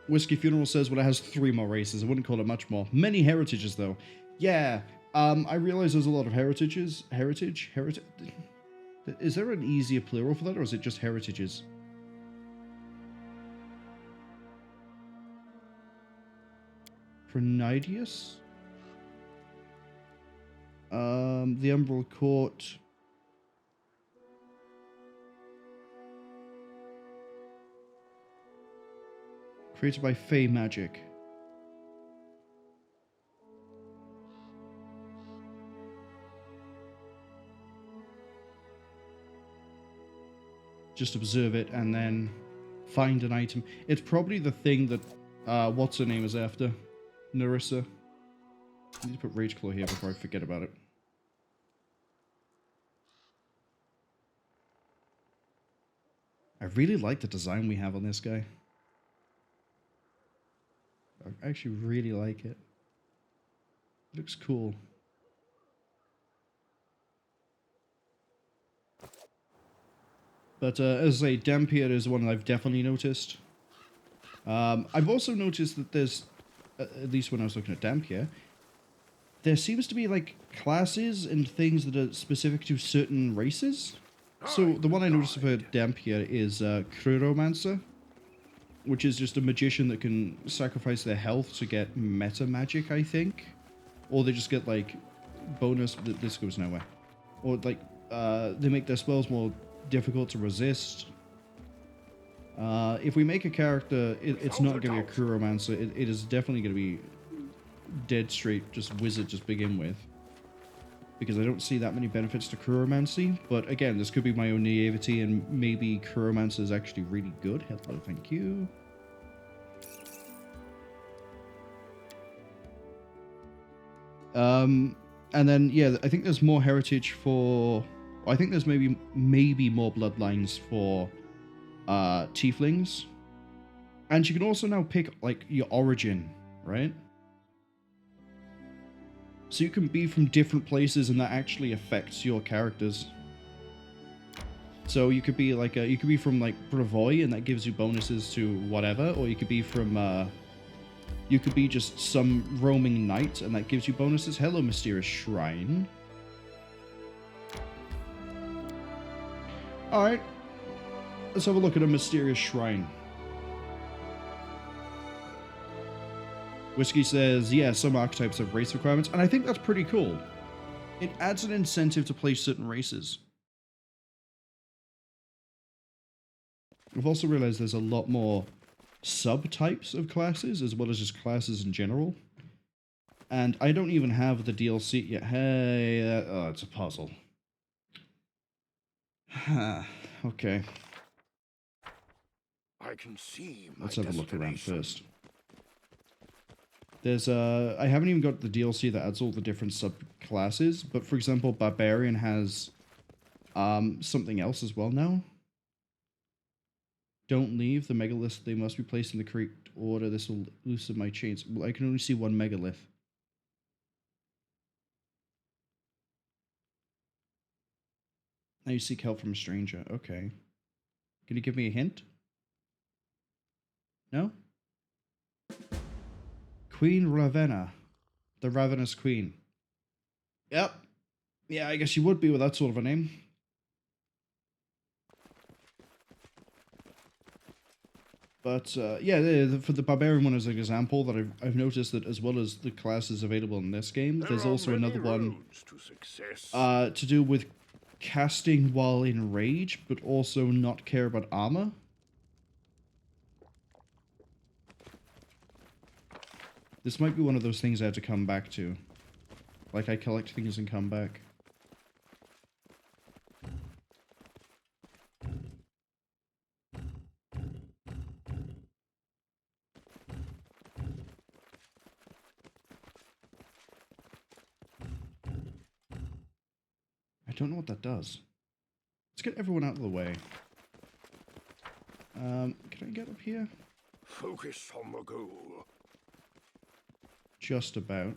Whiskey Funeral says, well, it has 3 more races. I wouldn't call it much more. Many heritages, though. Yeah, I realize there's a lot of heritages. Heritage? Is there an easier plural for that, or is it just heritages? Pronidius? The Umbral Court. Created by Fey magic. Just observe it and then find an item. It's probably the thing that, what's her name is after? Narissa. I need to put Rage Claw here before I forget about it. I really like the design we have on this guy. I actually really like it. It looks cool. But as I say, Dampier is one that I've definitely noticed. I've also noticed that there's, at least when I was looking at Dampier, there seems to be like classes and things that are specific to certain races. So the one I noticed for Dampier is Chronomancer, which is just a magician that can sacrifice their health to get meta magic, I think. Or they just get like bonus, this goes nowhere. Or like, they make their spells more difficult to resist. If we make a character, it's not going to be a Chronomancer, it is definitely going to be dead straight, just wizard to begin with. Because I don't see that many benefits to Chronomancy, but again, this could be my own naivety, and maybe Chronomancer is actually really good. Hello, thank you. And then, yeah, I think there's more heritage for... I think there's maybe more bloodlines for tieflings. And you can also now pick, like, your origin, right? So you can be from different places, and that actually affects your characters. So you could be like you could be from like Bravoy, and that gives you bonuses to whatever, or you could be from you could be just some roaming knight, and that gives you bonuses. Hello, mysterious shrine. All right, let's have a look at a mysterious shrine. Whiskey says, yeah, some archetypes have race requirements, and I think that's pretty cool. It adds an incentive to play certain races. I've also realized there's a lot more subtypes of classes, as well as just classes in general. And I don't even have the DLC yet. Hey, oh, it's a puzzle. Okay. I can see my Let's have a look around destination. first. There's I haven't even got the DLC that adds all the different subclasses, but for example, Barbarian has something else as well now. Don't leave the megaliths. They must be placed in the correct order. This will loosen my chains. Well, I can only see one megalith. Now you seek help from a stranger. Okay. Can you give me a hint? No? Queen Ravenna. The Ravenous Queen. Yep. Yeah, I guess you would be with that sort of a name. But, yeah, for the Barbarian one as an example, that I've noticed that as well as the classes available in this game, there's also another one to do with casting while in rage, but also not care about armor. This might be one of those things I have to come back to. Like, I collect things and come back. I don't know what that does. Let's get everyone out of the way. Can I get up here? Focus on the goal. Just about.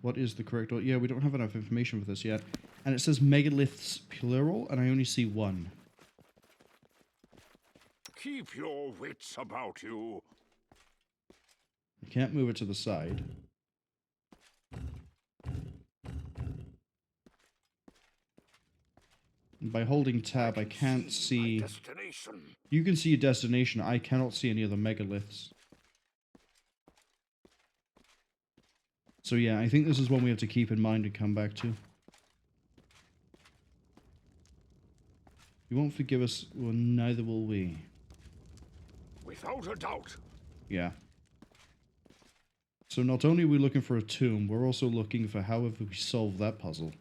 What is the correct order? Yeah, we don't have enough information for this yet. And it says megaliths plural, and I only see one. Keep your wits about you. I can't move it to the side. And by holding tab, I can't see... You can see your destination. I cannot see any of the megaliths. So yeah, I think this is one we have to keep in mind and come back to. You won't forgive us, well, neither will we. Without a doubt. Yeah. So not only are we looking for a tomb, we're also looking for however we solve that puzzle.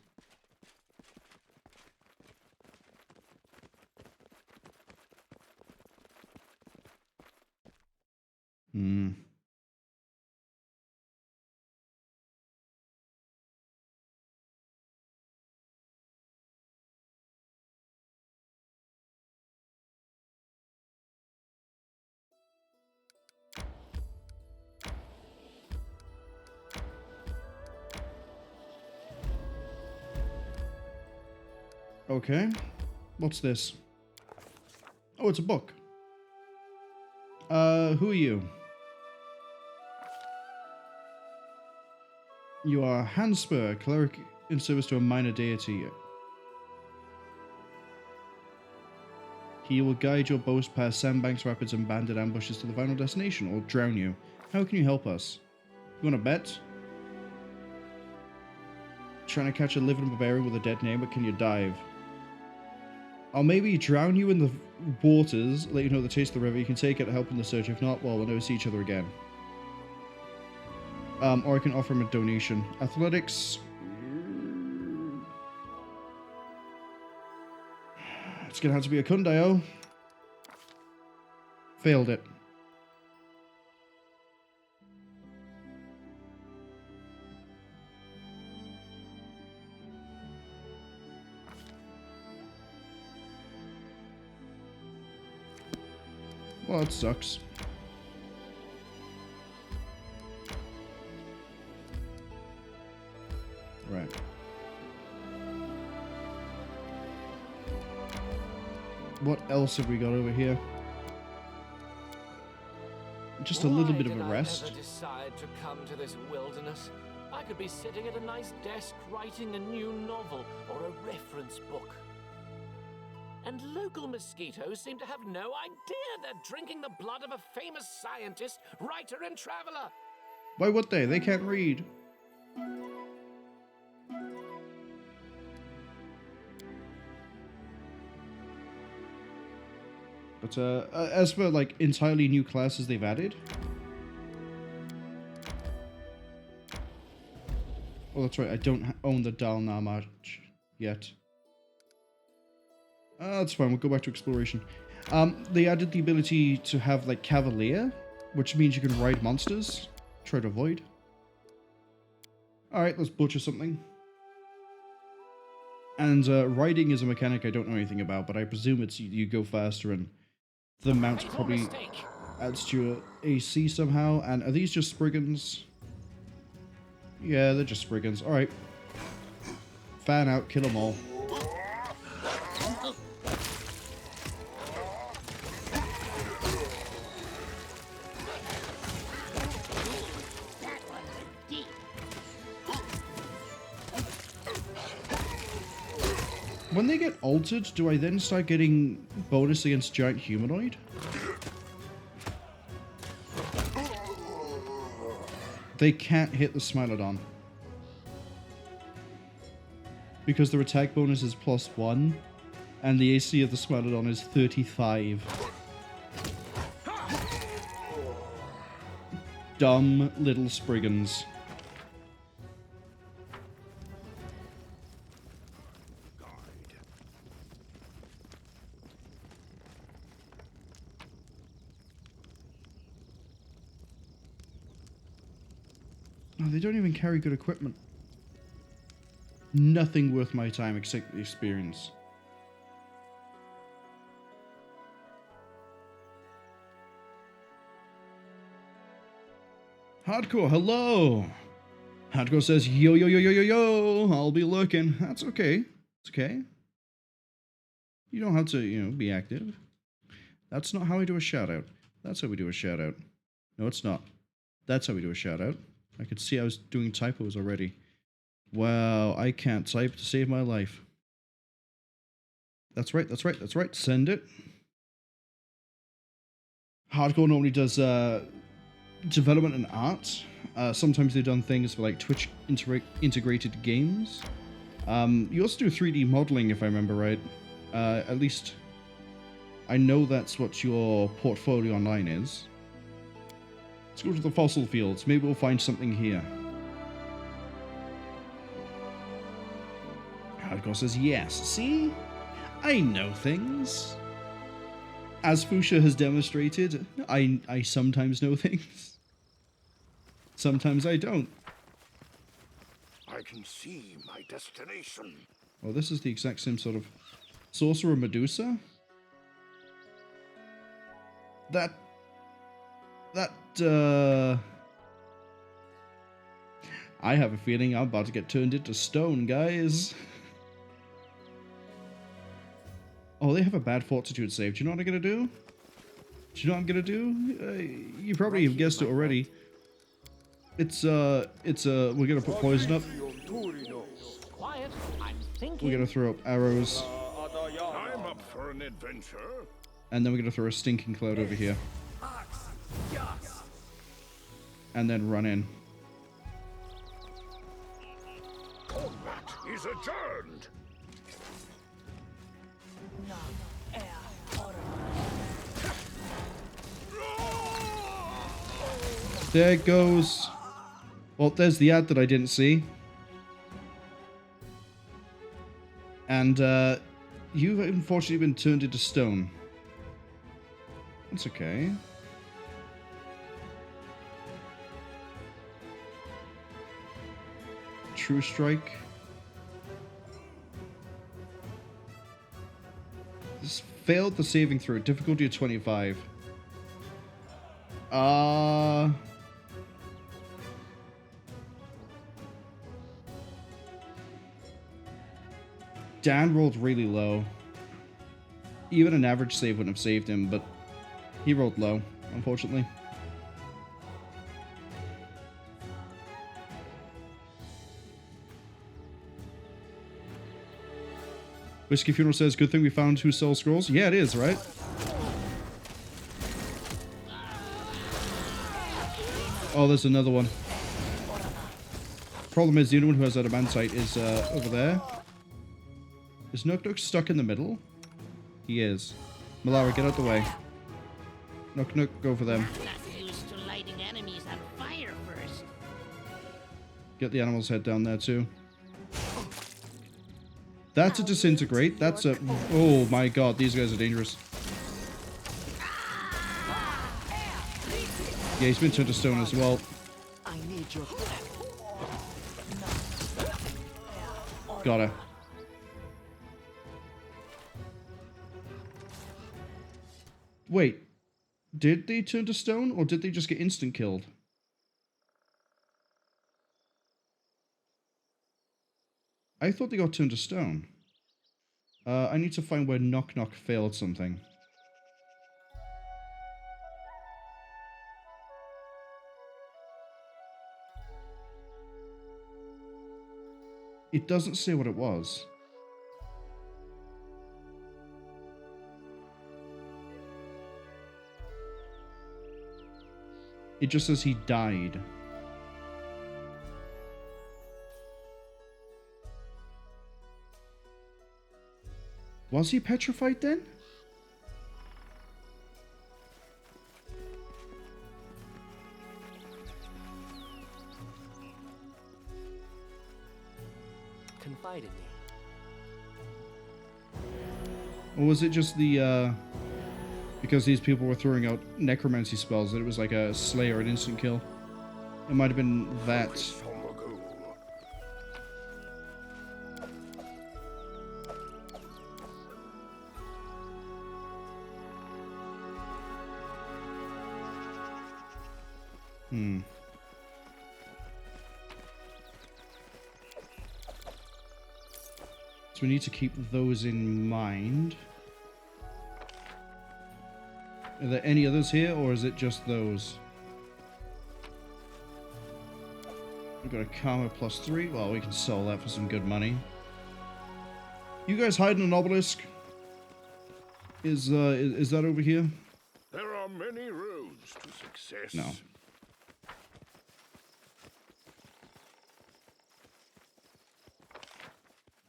Okay. What's this? Oh, it's a book. Who are you? You are Hanspur, cleric in service to a minor deity. He will guide your boast past sandbanks, rapids, and bandit ambushes to the final destination, or drown you. How can you help us? You want to bet? Trying to catch a living barbarian with a dead neighbor, can you dive? I'll maybe drown you in the waters, let you know the taste of the river. You can take it, help in the search. If not, well, we'll never see each other again. Or I can offer him a donation. Athletics. It's gonna have to be a Kundayo. Failed it. Well, it sucks. Right. What else have we got over here? Just a little bit of a rest. Why did I ever decide to come to this wilderness? I could be sitting at a nice desk writing a new novel or a reference book. And local mosquitoes seem to have no idea they're drinking the blood of a famous scientist, writer, and traveler. Why would they? They can't read. But as for like entirely new classes they've added. Oh, that's right. I don't own the Dal Namaj yet. That's fine. We'll go back to exploration. They added the ability to have like Cavalier, which means you can ride monsters. Try to avoid. All right, let's butcher something. And riding is a mechanic I don't know anything about, but I presume it's you go faster and the mount probably adds to your AC somehow. And are these just Spriggans? Yeah, they're just Spriggans. All right. Fan out, kill them all. When they get altered, do I then start getting bonus against giant humanoid? They can't hit the Smilodon. Because their attack bonus is +1, and the AC of the Smilodon is 35. Dumb little Spriggans. Oh, they don't even carry good equipment. Nothing worth my time except the experience. Hardcore, hello! Hardcore says, yo, yo, yo, yo, yo, yo, I'll be lurking. That's okay. It's okay. You don't have to, be active. That's not how we do a shout-out. That's how we do a shout-out. No, it's not. That's how we do a shout-out. I could see I was doing typos already. Wow, I can't type to save my life. That's right, that's right, that's right. Send it. Hardcore normally does development and art. Sometimes they've done things for like Twitch integrated games. You also do 3D modeling, if I remember right. At least I know that's what your portfolio online is. Let's go to the fossil fields. Maybe we'll find something here. Hardcore says yes. See? I know things. As Fuchsia has demonstrated, I sometimes know things. Sometimes I don't. I can see my destination. Well, this is the exact same sort of Sorcerer Medusa. I have a feeling I'm about to get turned into stone, guys. Oh, they have a bad fortitude save. Do you know what I'm gonna do? Do you know what I'm gonna do? You probably have guessed it already. We're gonna put poison up. Quiet, I'm thinking. We're gonna throw up arrows. I'm up for an adventure. And then we're gonna throw a stinking cloud over here. And then run in. Combat is adjourned. There it goes. Well, there's the ad that I didn't see. And you've unfortunately been turned into stone. It's okay. True Strike. This failed the saving throw. Difficulty of 25. Dan rolled really low. Even an average save wouldn't have saved him, but he rolled low, unfortunately. Whiskey Funeral says, good thing we found who sells scrolls. Yeah, it is, right? Oh, there's another one. Problem is, the only one who has adamantite is over there. Is Nok-Nok stuck in the middle? He is. Malara, get out the way. Nok-Nok, go for them. I'm not used to lighting enemies on fire first. Get the animal's head down there, too. That's a disintegrate. That's a... Oh my god, these guys are dangerous. Yeah, he's been turned to stone as well. I need your Got her. Wait. Did they turn to stone, or did they just get instant killed? I thought they got turned to stone. I need to find where Nok-Nok failed something. It doesn't say what it was. It just says he died. Was he petrified then? Confide in me. Or was it just the, because these people were throwing out necromancy spells, that it was like a slay or an instant kill? It might have been that. So we need to keep those in mind. Are there any others here, or is it just those? We've got a Karma +3. Well, we can sell that for some good money. You guys hiding an obelisk? Is that over here? There are many roads to success. No.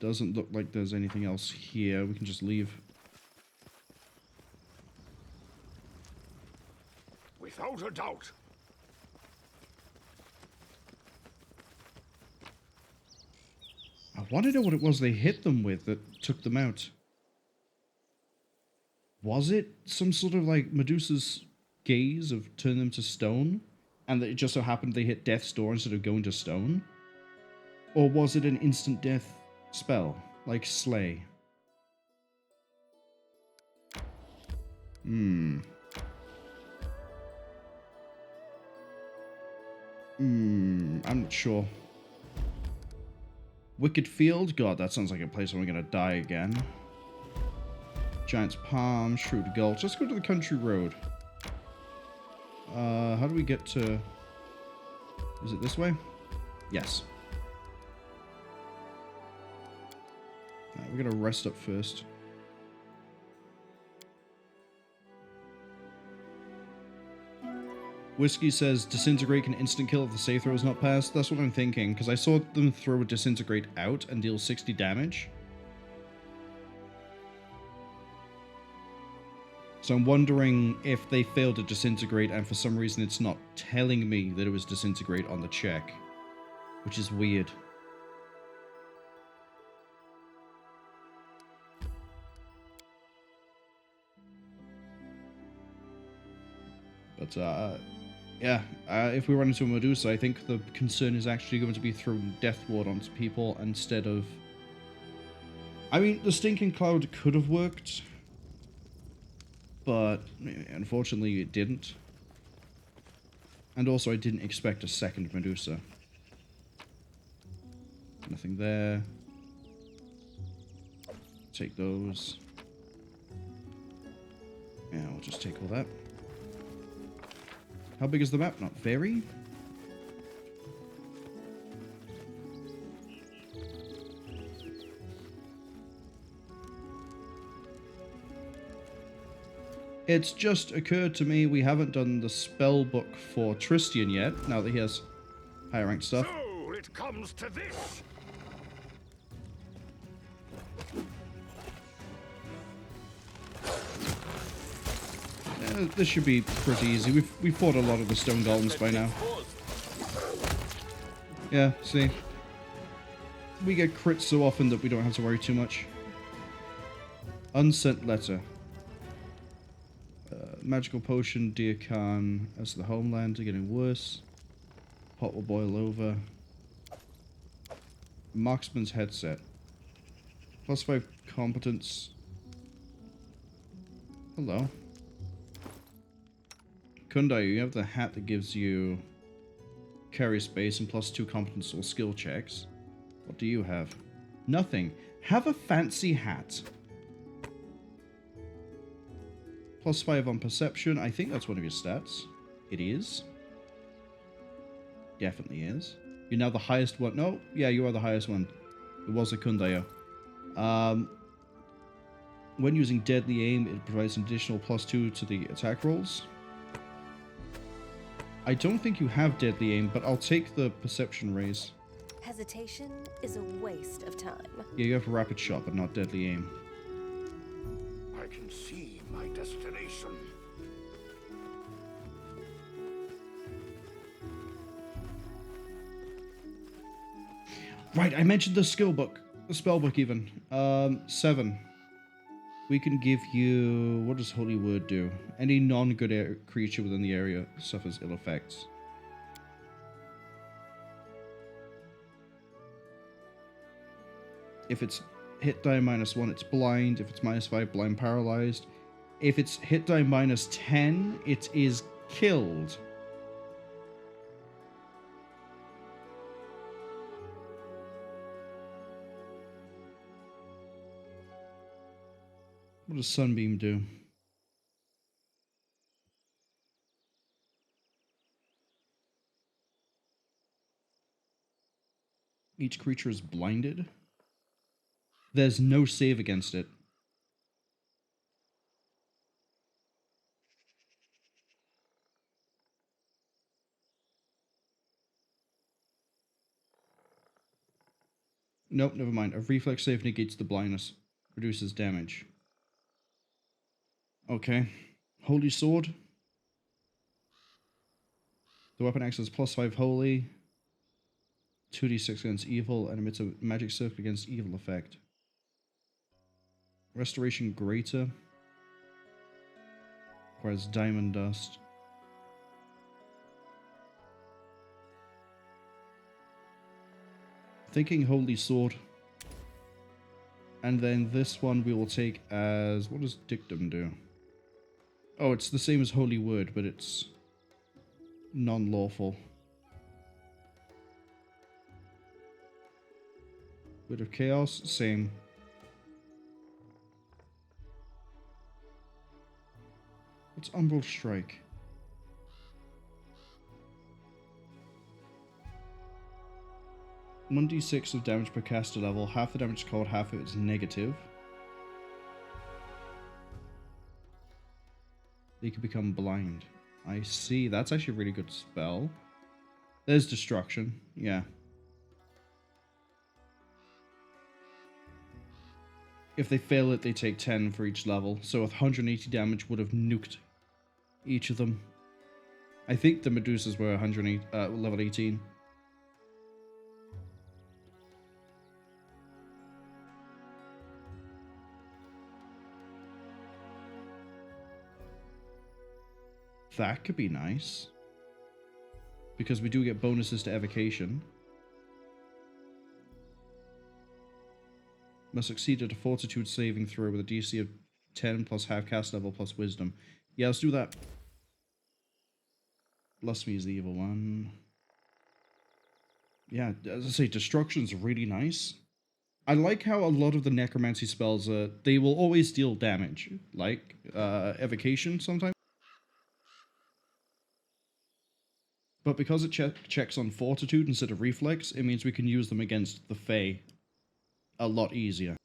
Doesn't look like there's anything else here. We can just leave. Without a doubt. I want to know what it was they hit them with that took them out. Was it some sort of like Medusa's gaze of turn them to stone? And that it just so happened they hit death's door instead of going to stone? Or was it an instant death spell, like slay? I'm not sure. Wicked Field? God, that sounds like a place where we're gonna die again. Giant's Palm, Shrewd Gulch. Let's go to the country road. How do we get to... Is it this way? Yes. Alright, we're gonna rest up first. Whiskey says Disintegrate can instant kill if the save throw is not passed. That's what I'm thinking, because I saw them throw a Disintegrate out and deal 60 damage. So I'm wondering if they failed to Disintegrate and for some reason it's not telling me that it was Disintegrate on the check. Which is weird. But, yeah, if we run into a Medusa, I think the concern is actually going to be throwing Death Ward onto people instead of... I mean, the Stinking Cloud could have worked, but unfortunately it didn't. And also I didn't expect a second Medusa. Nothing there. Take those. Yeah, I'll just take all that. How big is the map? Not very. It's just occurred to me we haven't done the spell book for Tristian yet, now that he has higher ranked stuff. So it comes to this. This should be pretty easy. We've fought a lot of the stone golems by now. Yeah, see. We get crits so often that we don't have to worry too much. Unsent letter. Magical potion, Deer Khan as the homeland are getting worse. Pot will boil over. Marksman's headset. +5 competence. Hello. Kundai, you have the hat that gives you carry space and +2 competence or skill checks. What do you have? Nothing. Have a fancy hat. +5 on perception. I think that's one of your stats. It is. Definitely is. You're now the highest one. No, yeah, you are the highest one. It was a Kundayo. When using deadly aim, it provides an additional +2 to the attack rolls. I don't think you have deadly aim, but I'll take the perception raise. Hesitation is a waste of time. Yeah, you have rapid shot, but not deadly aim. I can see my destination. Right, I mentioned the skill book. The spell book even. 7. We can give you... What does Holy Word do? Any non-good creature within the area suffers ill effects. If it's hit die -1, it's blind. If it's -5, blind paralyzed. If it's hit die -10, it is killed. What does Sunbeam do? Each creature is blinded. There's no save against it. Nope, never mind. A reflex save negates the blindness. Reduces damage. Okay. Holy Sword. The weapon acts as +5 holy. 2d6 against evil and emits a magic circle against evil effect. Restoration Greater. Requires diamond dust. Thinking Holy Sword. And then this one we will take as... What does Dictum do? Oh, it's the same as Holy Word, but it's non-lawful. Word of Chaos, same. What's Umbral Strike? (1d6) of damage per caster level. Half the damage is cold, half of it is negative. They can become blind. I see. That's actually a really good spell. There's Destruction. Yeah. If they fail it, they take 10 for each level. So 180 damage would have nuked each of them. I think the Medusas were level 18. That could be nice. Because we do get bonuses to evocation. Must succeed at a fortitude saving throw with a DC of 10 plus half cast level plus wisdom. Yeah, let's do that. Blasphemy is the evil one. Yeah, as I say, destruction's really nice. I like how a lot of the necromancy spells, they will always deal damage. Like, evocation sometimes. But because it checks on fortitude instead of reflex, it means we can use them against the Fae a lot easier.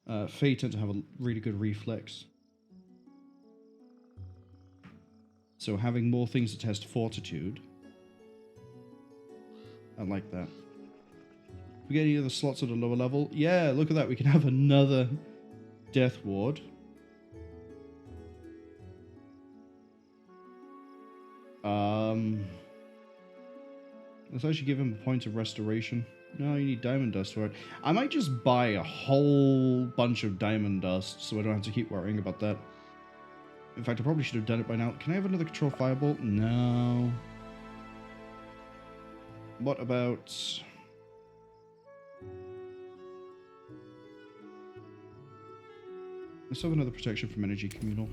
Fae tend to have a really good reflex. So having more things to test fortitude, I like that. We get any other slots at a lower level? Yeah, look at that. We can have another Death Ward. Let's actually give him a point of restoration. No, you need diamond dust for it. I might just buy a whole bunch of diamond dust so I don't have to keep worrying about that. In fact, I probably should have done it by now. Can I have another control firebolt? No. What about... Let's have another protection from energy communal.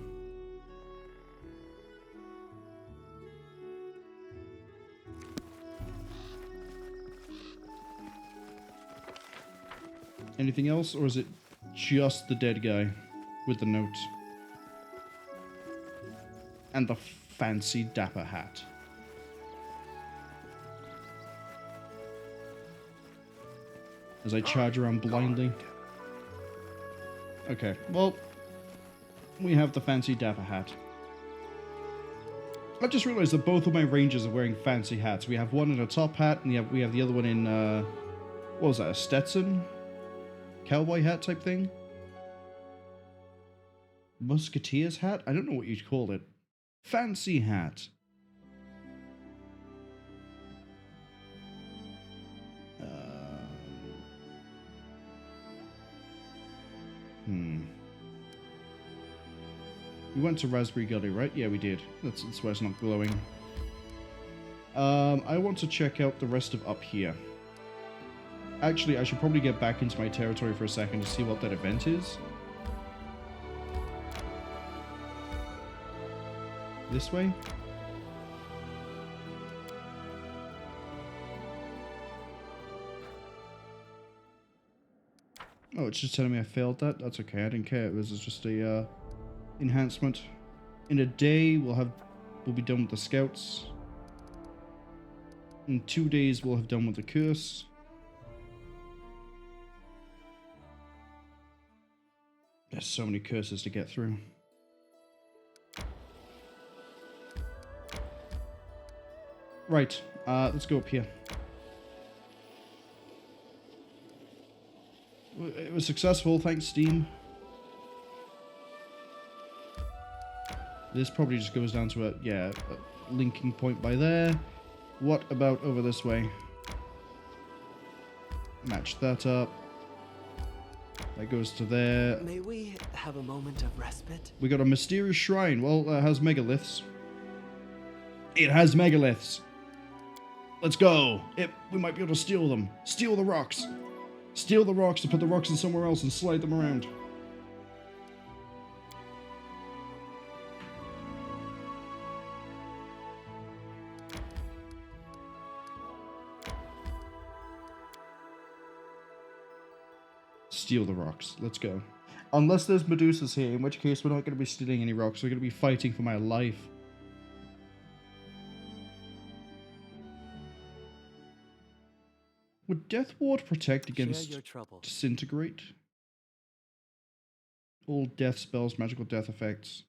Anything else, or is it just the dead guy with the note? And the fancy dapper hat. As I charge around blindly. Okay, well, we have the fancy dapper hat. I just realized that both of my rangers are wearing fancy hats. We have one in a top hat, and we have the other one in, what was that, a Stetson? Cowboy hat type thing? Musketeer's hat? I don't know what you'd call it. Fancy hat. We went to Raspberry Gully, right? Yeah, we did. That's why it's not glowing. I want to check out the rest of up here. Actually, I should probably get back into my territory for a second to see what that event is. This way? Oh, it's just telling me I failed that? That's okay, I didn't care. It was just a enhancement. In a day, we'll be done with the scouts. In 2 days, we'll have done with the curse. There's so many curses to get through. Right, let's go up here. It was successful, thanks Steam. This probably just goes down to a linking point by there. What about over this way? Match that up. That goes to there. May we have a moment of respite? We got a mysterious shrine. Well, it has megaliths. It has megaliths. Let's go. We might be able to steal them. Steal the rocks. Steal the rocks to put the rocks in somewhere else and slide them around. Steal the rocks. Let's go. Unless there's Medusas here, in which case we're not going to be stealing any rocks. We're going to be fighting for my life. Would Death Ward protect against disintegrate? All death spells, magical death effects.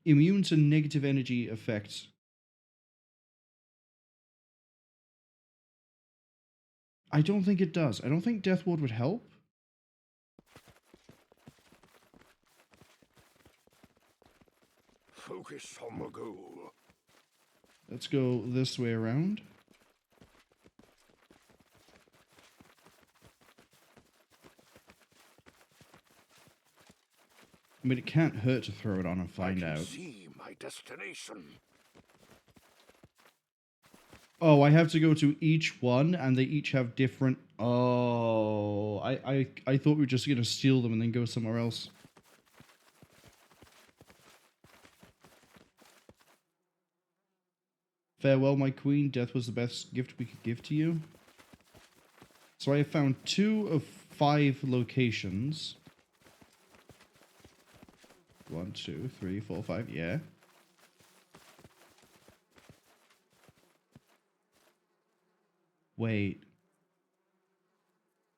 Immune to negative energy effects. I don't think it does. I don't think Death Ward would help. Focus on the goal. Let's go this way around. I mean, it can't hurt to throw it on and find I can out. see my destination. Oh, I have to go to each one, and they each have different... Oh, I thought we were just going to steal them and then go somewhere else. Farewell, my queen. Death was the best gift we could give to you. So I have found 2 of 5 locations. 1, 2, 3, 4, 5, yeah. Wait.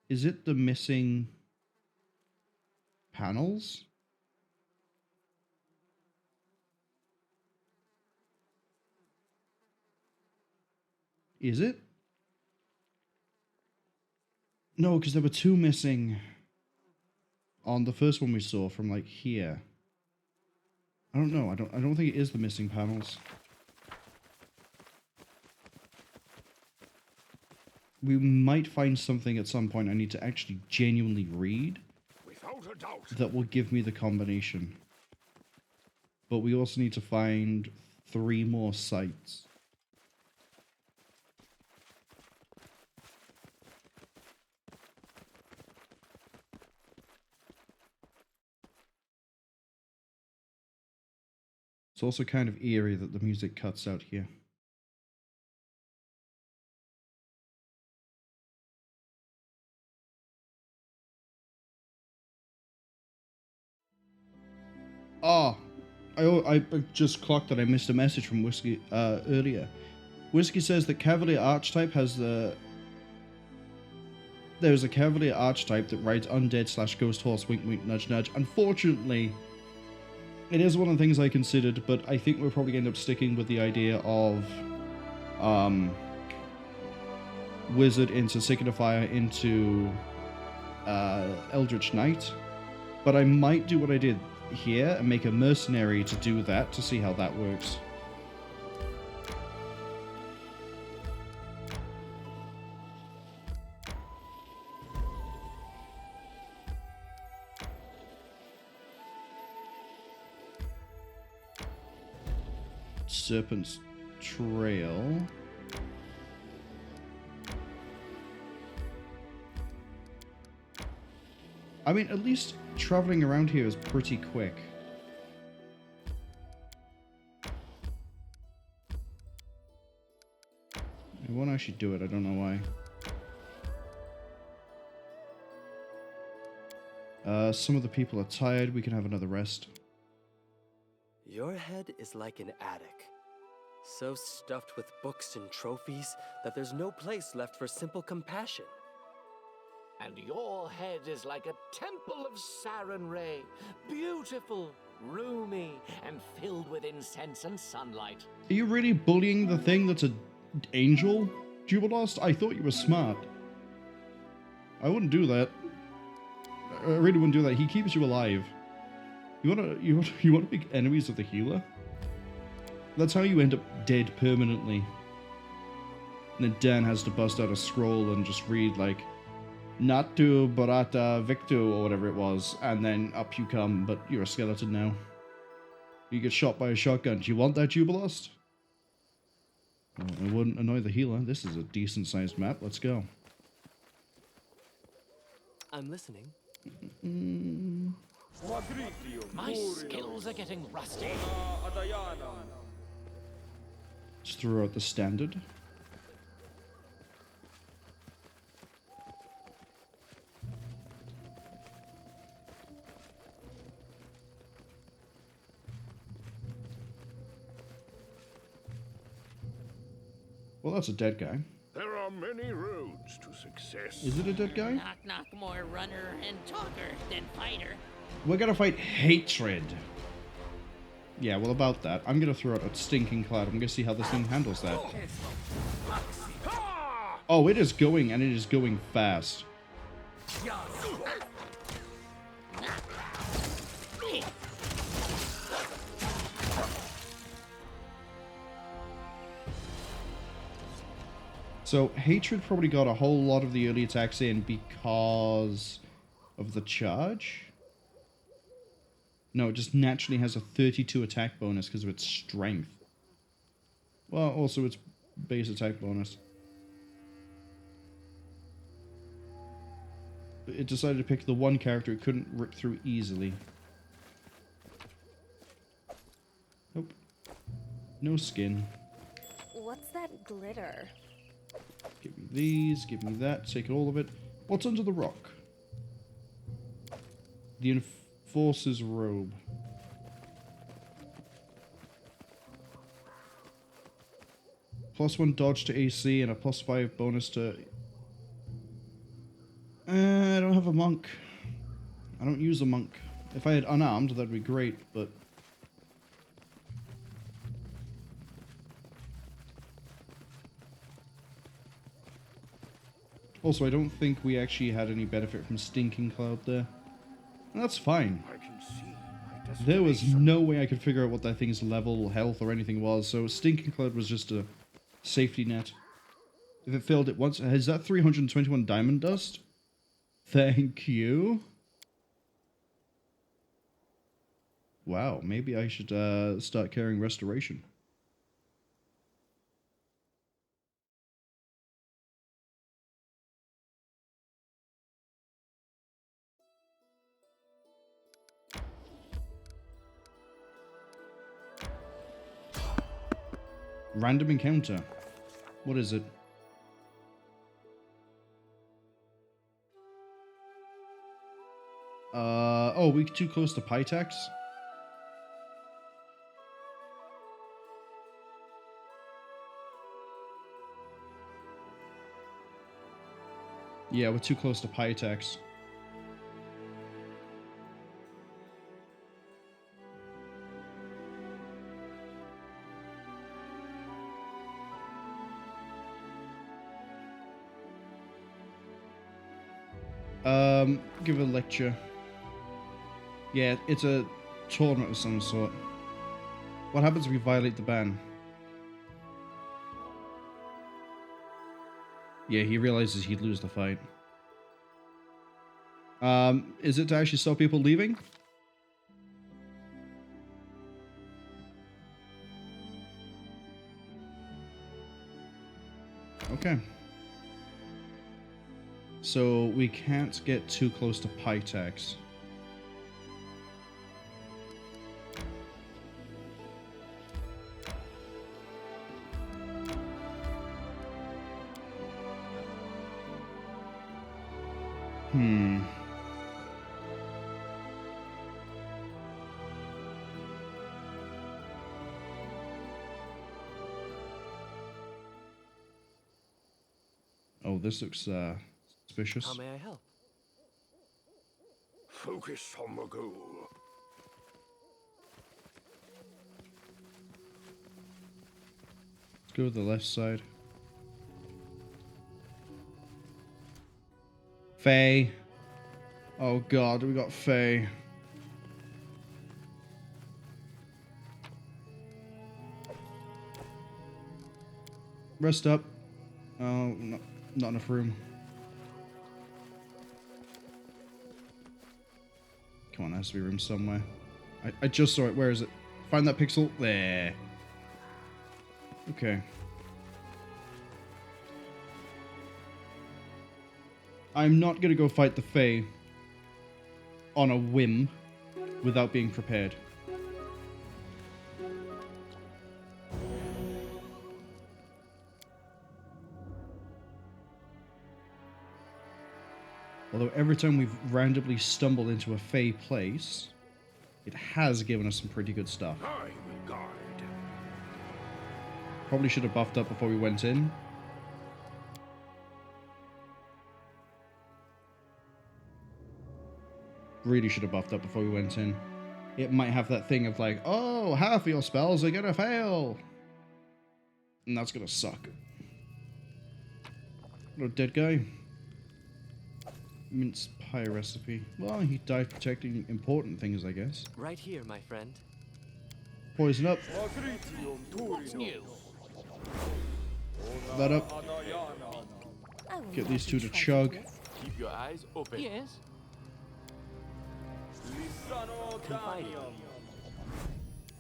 Is it the missing panels? Is it? No, because there were 2 missing on the first one we saw from like here. I don't know. I don't think it is the missing panels. We might find something at some point I need to actually genuinely read Without a doubt. that will give me the combination. But we also need to find 3 more sites. It's also kind of eerie that the music cuts out here. Oh, I just clocked that I missed a message from Whiskey earlier. Whiskey says that Cavalier Archetype has the... There's a Cavalier Archetype that rides undead / ghost horse, wink wink nudge nudge. Unfortunately, it is one of the things I considered, but I think we're probably going to end up sticking with the idea of Wizard into Signifier into Eldritch Knight. But I might do what I did here and make a mercenary to do that to see how that works. Serpent's Trail. I mean, at least traveling around here is pretty quick. I won't actually do it, I don't know why. Some of the people are tired, we can have another rest. Your head is like an attic, so stuffed with books and trophies that there's no place left for simple compassion. And your head is like a temple of Sarenrae, beautiful, roomy, and filled with incense and sunlight. Are you really bullying the thing that's an angel, Jubilost? I thought you were smart. I wouldn't do that. I really wouldn't do that. He keeps you alive. You wanna be enemies of the healer? That's how you end up dead permanently. And then Dan has to bust out a scroll and just read like Natu Barata Victu or whatever it was, and then up you come, but you're a skeleton now. You get shot by a shotgun. Do you want that, Jubilost? Well, it wouldn't annoy the healer. This is a decent sized map. Let's go. I'm listening. My skills are getting rusty. Just throw out the standard. Well, that's a dead guy. There are many roads to success. Is it a dead guy? Nok-Nok more runner and talker than fighter. We're gonna fight Hatred. Yeah, well, about that. I'm gonna throw out a stinking cloud. I'm gonna see how this thing handles that. Oh, it is going, and it is going fast. So, Hatred probably got a whole lot of the early attacks in because of the charge. No, it just naturally has a 32 attack bonus because of its strength. Well, also its base attack bonus. It decided to pick the one character it couldn't rip through easily. Nope. No skin. What's that glitter? Give me these, give me that, take all of it. What's under the rock? The Enforcer's Robe. +1 dodge to AC and a +5 bonus to... I don't have a monk. I don't use a monk. If I had unarmed, that'd be great, but... Also, I don't think we actually had any benefit from Stinking Cloud there. And that's fine. I can see my There was no way I could figure out what that thing's level, health, or anything was, so Stinking Cloud was just a safety net. If it failed it once... Is that 321 diamond dust? Thank you. Wow, maybe I should start carrying Restoration. Random encounter. What is it? Oh, we're too close to Pytax? Yeah, we're too close to Pytax. Give a lecture. Yeah, it's a tournament of some sort. What happens if we violate the ban? Yeah, he realizes he'd lose the fight. Is it to actually stop people leaving? Okay. So we can't get too close to Pytax. Oh, this looks suspicious. How may I help? Focus on the goal. Let's go to the left side. Faye. Oh god, we got Faye. Rest up. Oh, not enough room. Come on, there has to be room somewhere. I just saw it. Where is it? Find that pixel. There. Okay. I'm not going to go fight the Fae on a whim without being prepared. Although every time we've randomly stumbled into a Fae place, it has given us some pretty good stuff. I will guide. Probably should have buffed up before we went in. Really should have buffed up before we went in. It might have that thing of like, oh, half of your spells are gonna fail. And that's gonna suck. Little dead guy. Mince pie recipe. Well, he died protecting important things, I guess. Right here, my friend. Poison up. That up. Get these two to chug. Keep your eyes open. Yes. Lisano Confiding. Danium.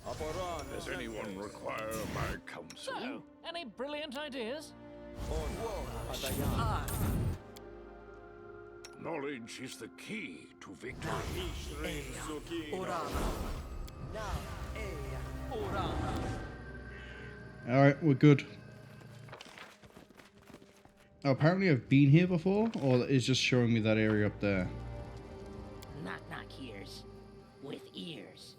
Aboran. Does anyone require my counsel? So, any brilliant ideas? Knowledge is the key to victory. Alright, we're good. Oh, apparently I've been here before, or it's just showing me that area up there. Nok-Nok hears with ears.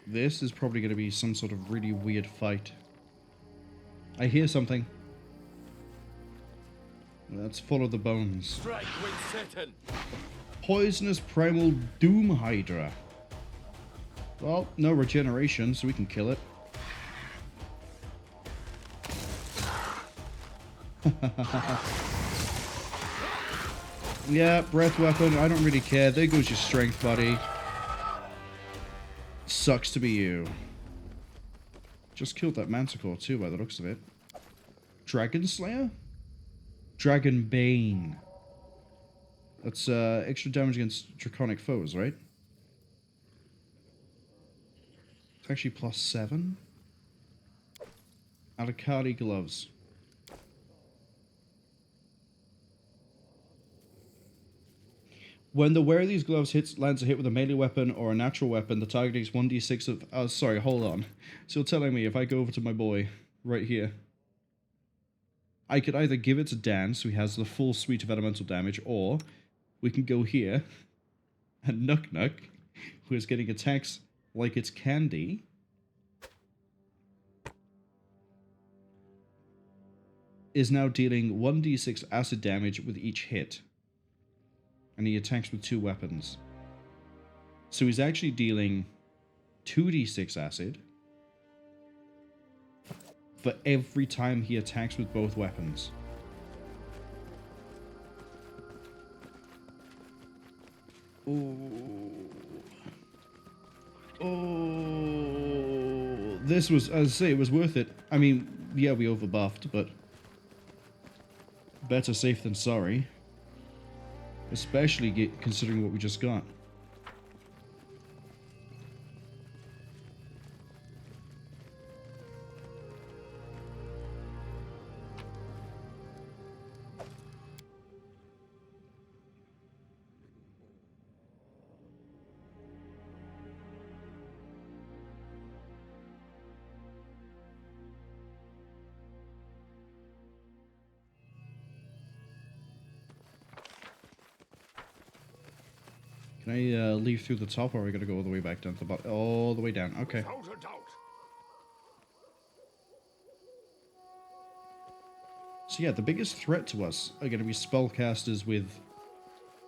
This is probably going to be some sort of really weird fight. I hear something. Let's follow the bones. Strike with Satan. Poisonous Primal Doom Hydra. Well, no regeneration, so we can kill it. Yeah, breath weapon, I don't really care. There goes your strength, buddy. Sucks to be you. Just killed that Manticore too, by the looks of it. Dragon Slayer? Dragon Bane. That's extra damage against draconic foes, right? It's actually +7. Alicati gloves. When the wearer of these gloves lands a hit with a melee weapon or a natural weapon, the target takes 1d6 of... Oh, sorry, hold on. So you're telling me if I go over to my boy, right here, I could either give it to Dan, so he has the full suite of elemental damage, or we can go here, and Nok-Nok, who is getting attacks like it's candy, is now dealing 1d6 acid damage with each hit. And he attacks with 2 weapons. So he's actually dealing 2d6 acid for every time he attacks with both weapons. Oh, this was, as I say, it was worth it. I mean, yeah, we overbuffed, but better safe than sorry. Especially considering what we just got. Can I leave through the top, or are we going to go all the way back down to the bottom? All the way down, okay. Without a doubt. So yeah, the biggest threat to us are going to be spellcasters with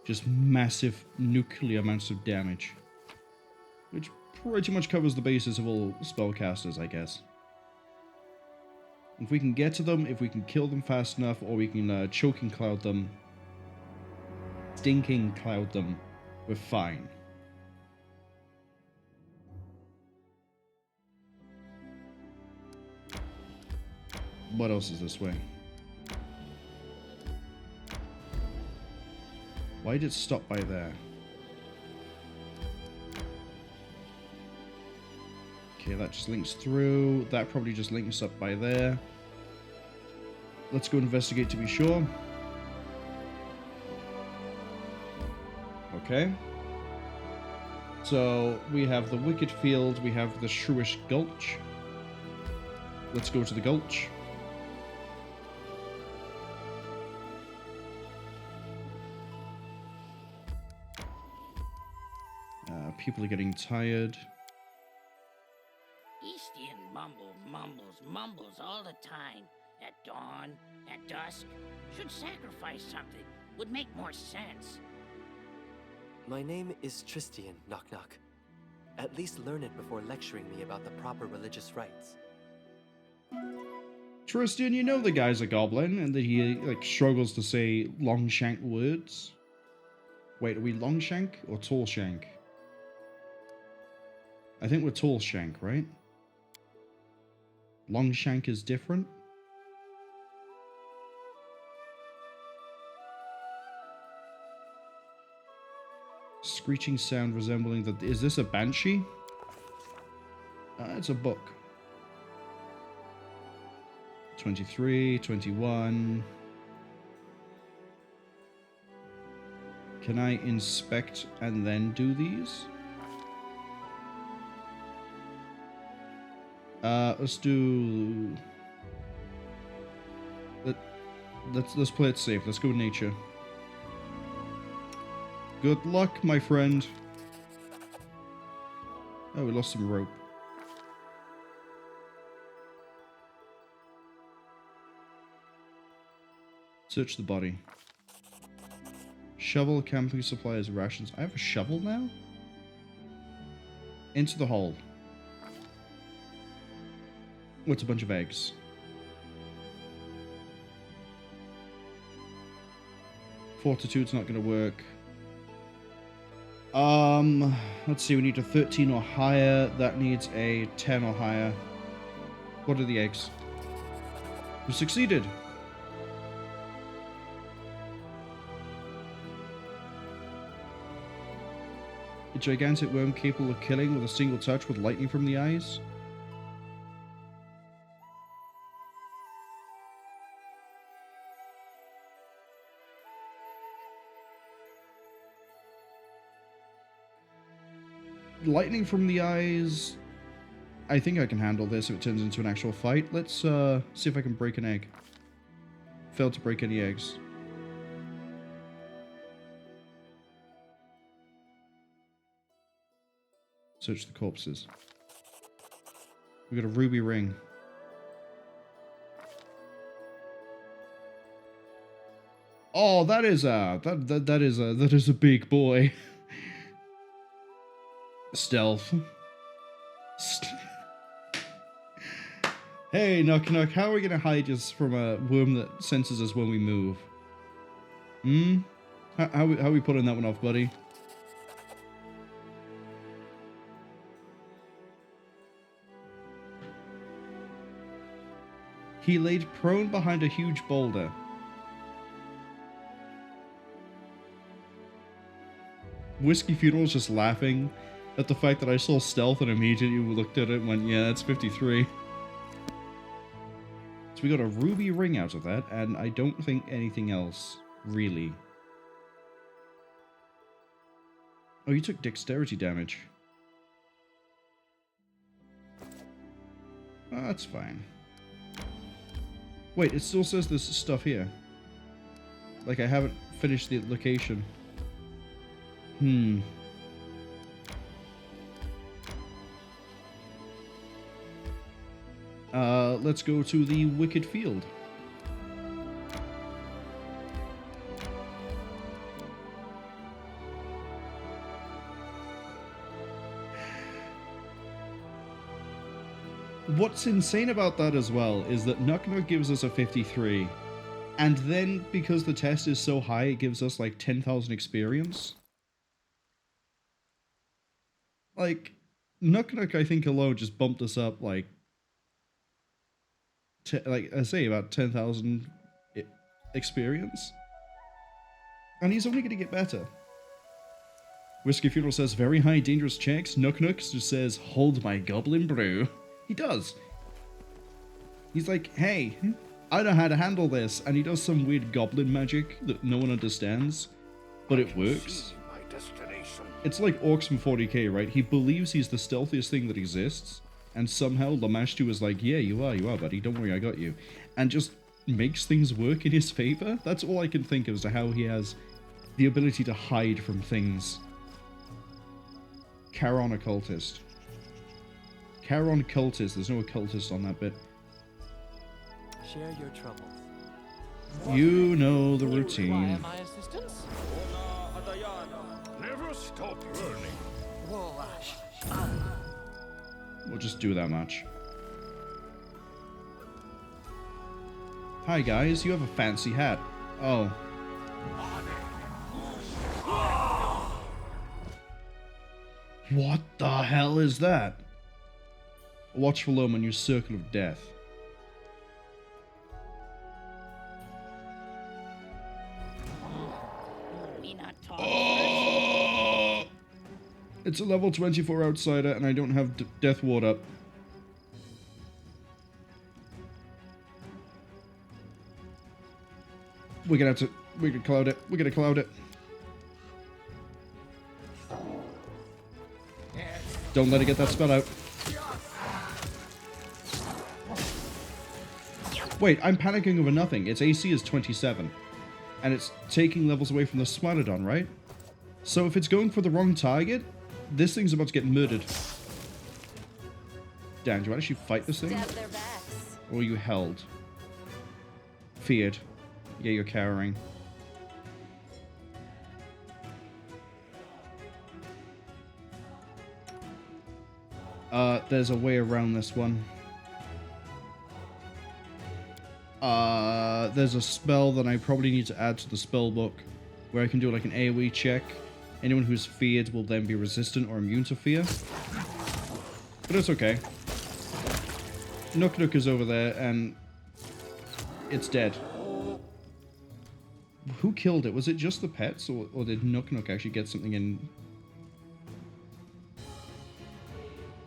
just massive nuclear amounts of damage. Which pretty much covers the basis of all spellcasters, I guess. If we can get to them, if we can kill them fast enough, or we can choking cloud them, stinking cloud them, we're fine. What else is this way? Why did it stop by there? Okay, that just links through. That probably just links up by there. Let's go investigate to be sure. Okay. So, we have the Wicked Field, we have the Shrewish Gulch. Let's go to the Gulch. People are getting tired. Eastian mumbles all the time. At dawn, at dusk. Should sacrifice something. Would make more sense. My name is Tristian, Nok-Nok. At least learn it before lecturing me about the proper religious rites. Tristian, you know the guy's a goblin, and that he, like, struggles to say Longshank words? Wait, are we Longshank or Tallshank? I think we're Tallshank, right? Longshank is different. Screeching sound resembling that. Is this a banshee? It's a book. 23, 21. Can I inspect and then do these? Let's do. Let's play it safe. Let's go with nature. Good luck, my friend. Oh, we lost some rope. Search the body. Shovel, camping supplies, rations. I have a shovel now? Into the hole. What's a bunch of eggs? Fortitude's not going to work. Let's see, we need a 13 or higher. That needs a 10 or higher. What are the eggs? We succeeded. A gigantic worm capable of killing with a single touch with lightning from the eyes. Lightning from the eyes. I think I can handle this if it turns into an actual fight. Let's see if I can break an egg. Failed to break any eggs. Search the corpses. We got a ruby ring. Oh, that is a big boy. Stealth. Hey, Nok-Nok, how are we gonna hide us from a worm that senses us when we move? How we putting that one off, buddy? He laid prone behind a huge boulder. Whiskey Funeral's just laughing at the fact that I saw stealth and immediately looked at it and went, yeah, that's 53. So we got a ruby ring out of that, and I don't think anything else, really. Oh, you took dexterity damage. Oh, that's fine. Wait, it still says there's stuff here. Like I haven't finished the location. Let's go to the Wicked Field. What's insane about that as well is that Nok-Nok gives us a 53, and then because the test is so high, it gives us like 10,000 experience. Like, Nok-Nok, I think alone just bumped us up like, like I say, about 10,000 experience, and he's only going to get better. Whiskey Funeral says very high dangerous checks. Nok-Nok just says hold my goblin brew. He does. He's like, hey, I know how to handle this. And he does some weird goblin magic that no one understands, but it works. It's like Orcs from 40k, right? He believes he's the stealthiest thing that exists, and somehow Lamashtu is like, yeah, you are, buddy. Don't worry, I got you. And just makes things work in his favor. That's all I can think of as to how he has the ability to hide from things. Charon Occultist. Charon Cultist. There's no occultist on that bit. Share your troubles. You know the routine. My assistance? Never stop learning. We'll just do that much. Hi guys, you have a fancy hat. Oh. What the hell is that? A watchful omen, your circle of death. It's a level 24 outsider, and I don't have Death Ward up. We're gonna have to... We're gonna cloud it. We're gonna cloud it. Don't let it get that spell out. Wait, I'm panicking over nothing. Its AC is 27. And it's taking levels away from the Smilodon, right? So if it's going for the wrong target, this thing's about to get murdered. Dan, do you actually fight this thing? Or are you held? Feared. Yeah, you're cowering. There's a way around this one. There's a spell that I probably need to add to the spell book where I can do like an AoE check. Anyone who's feared will then be resistant or immune to fear. But it's okay. Nok-Nok is over there and it's dead. Who killed it? Was it just the pets or did Nok-Nok actually get something in?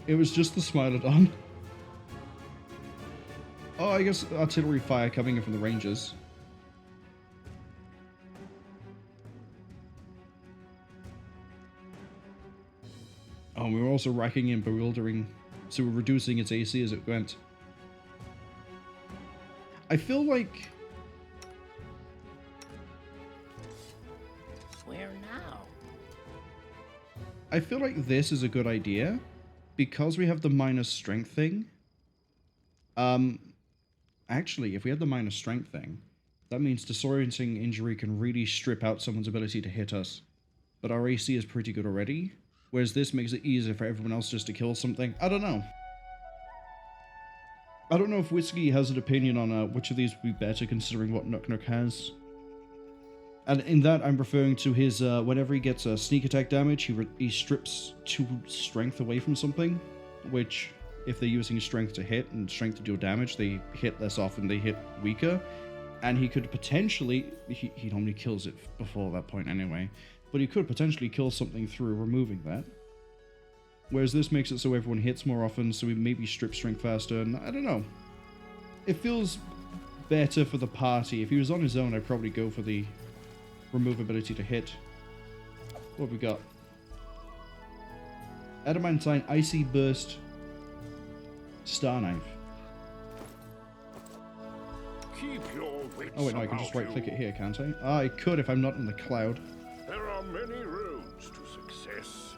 It was just the Smilodon. Oh, I guess artillery fire coming in from the Rangers. Oh, we were also racking in bewildering, so we're reducing its AC as it went. I feel like... Where now? I feel like this is a good idea, because we have the minus strength thing. Actually, if we had the minus strength thing, that means disorienting injury can really strip out someone's ability to hit us. But our AC is pretty good already, whereas this makes it easier for everyone else just to kill something. I don't know. I don't know if Whiskey has an opinion on which of these would be better considering what Nok-Nok has. And in that, I'm referring to his, whenever he gets a sneak attack damage, he strips 2 strength away from something, which... if they're using strength to hit and strength to deal damage, they hit less often, they hit weaker. And he could potentially... He normally kills it before that point anyway. But he could potentially kill something through removing that. Whereas this makes it so everyone hits more often, so we maybe strip strength faster, and I don't know. It feels better for the party. If he was on his own, I'd probably go for the remove ability to hit. What have we got? Adamantine, Icy Burst... Star Knife. Keep your wits Oh wait, no, I can just right click it here, can't I? Ah, I could if I'm not in the cloud. There are many roads to success.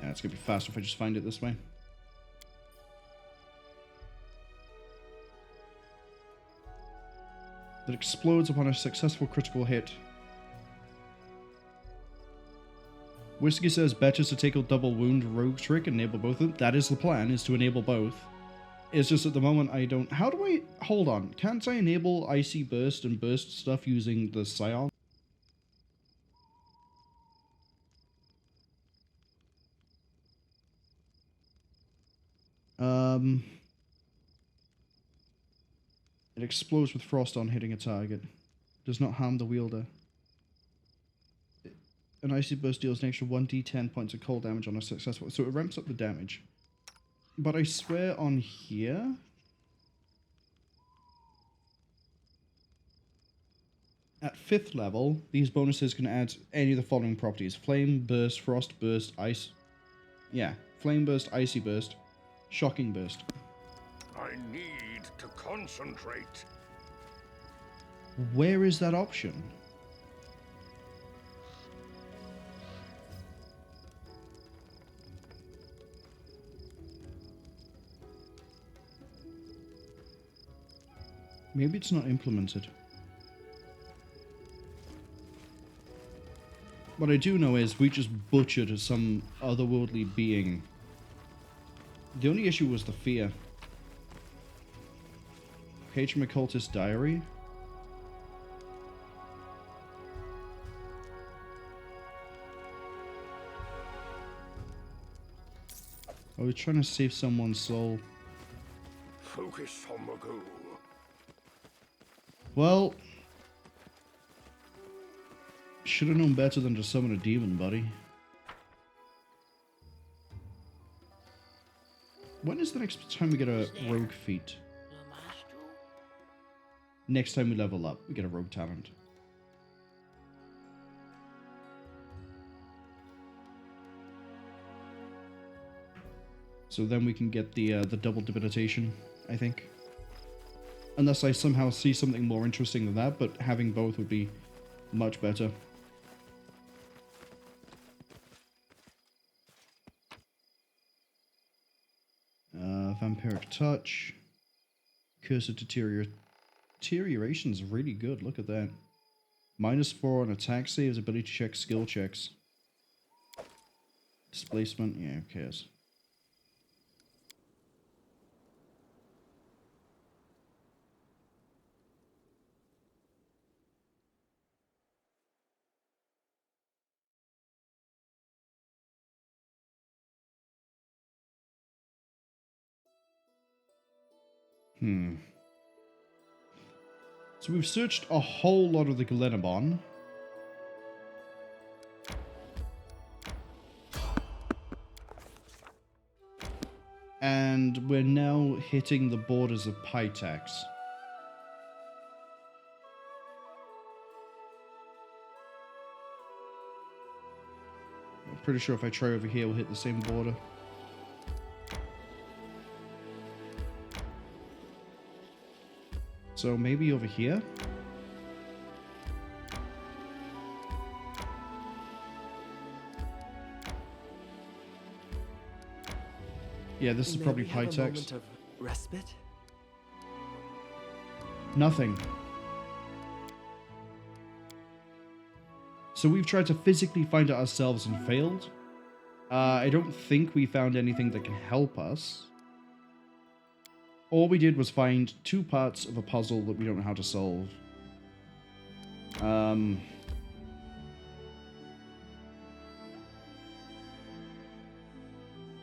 Yeah, it's gonna be faster if I just find it this way. That explodes upon a successful critical hit. Whiskey says better to take a double wound rogue trick and enable both of them. That is the plan, is to enable both. It's just at the moment I don't... How do I... Hold on. Can't I enable Icy Burst and Burst stuff using the Scion? It explodes with frost on hitting a target. Does not harm the wielder. An Icy Burst deals an extra 1d10 points of cold damage on a successful... So it ramps up the damage. But I swear on here... At 5th level, these bonuses can add any of the following properties. Flame Burst, Frost Burst, Ice... Yeah. Flame Burst, Icy Burst, Shocking Burst. I need to concentrate. Where is that option? Maybe it's not implemented. What I do know is we just butchered some otherworldly being. The only issue was the fear. Page from Occultist Diary. I was trying to save someone's soul. Focus on the goal. Well, should have known better than to summon a demon, buddy. When is the next time we get a rogue feat? Next time we level up, we get a rogue talent. So then we can get the double debilitation, I think. Unless I somehow see something more interesting than that, but having both would be much better. Vampiric Touch. Curse of Deterioration is really good, look at that. -4 on attack saves, ability check, skill checks. Displacement, yeah, who cares? So we've searched a whole lot of the Glenabon. And we're now hitting the borders of Pytax. I'm pretty sure if I try over here, we'll hit the same border. So maybe over here? Yeah, this is probably Pytax. Of respite? Nothing. So we've tried to physically find it ourselves and failed. I don't think we found anything that can help us. All we did was find 2 parts of a puzzle that we don't know how to solve.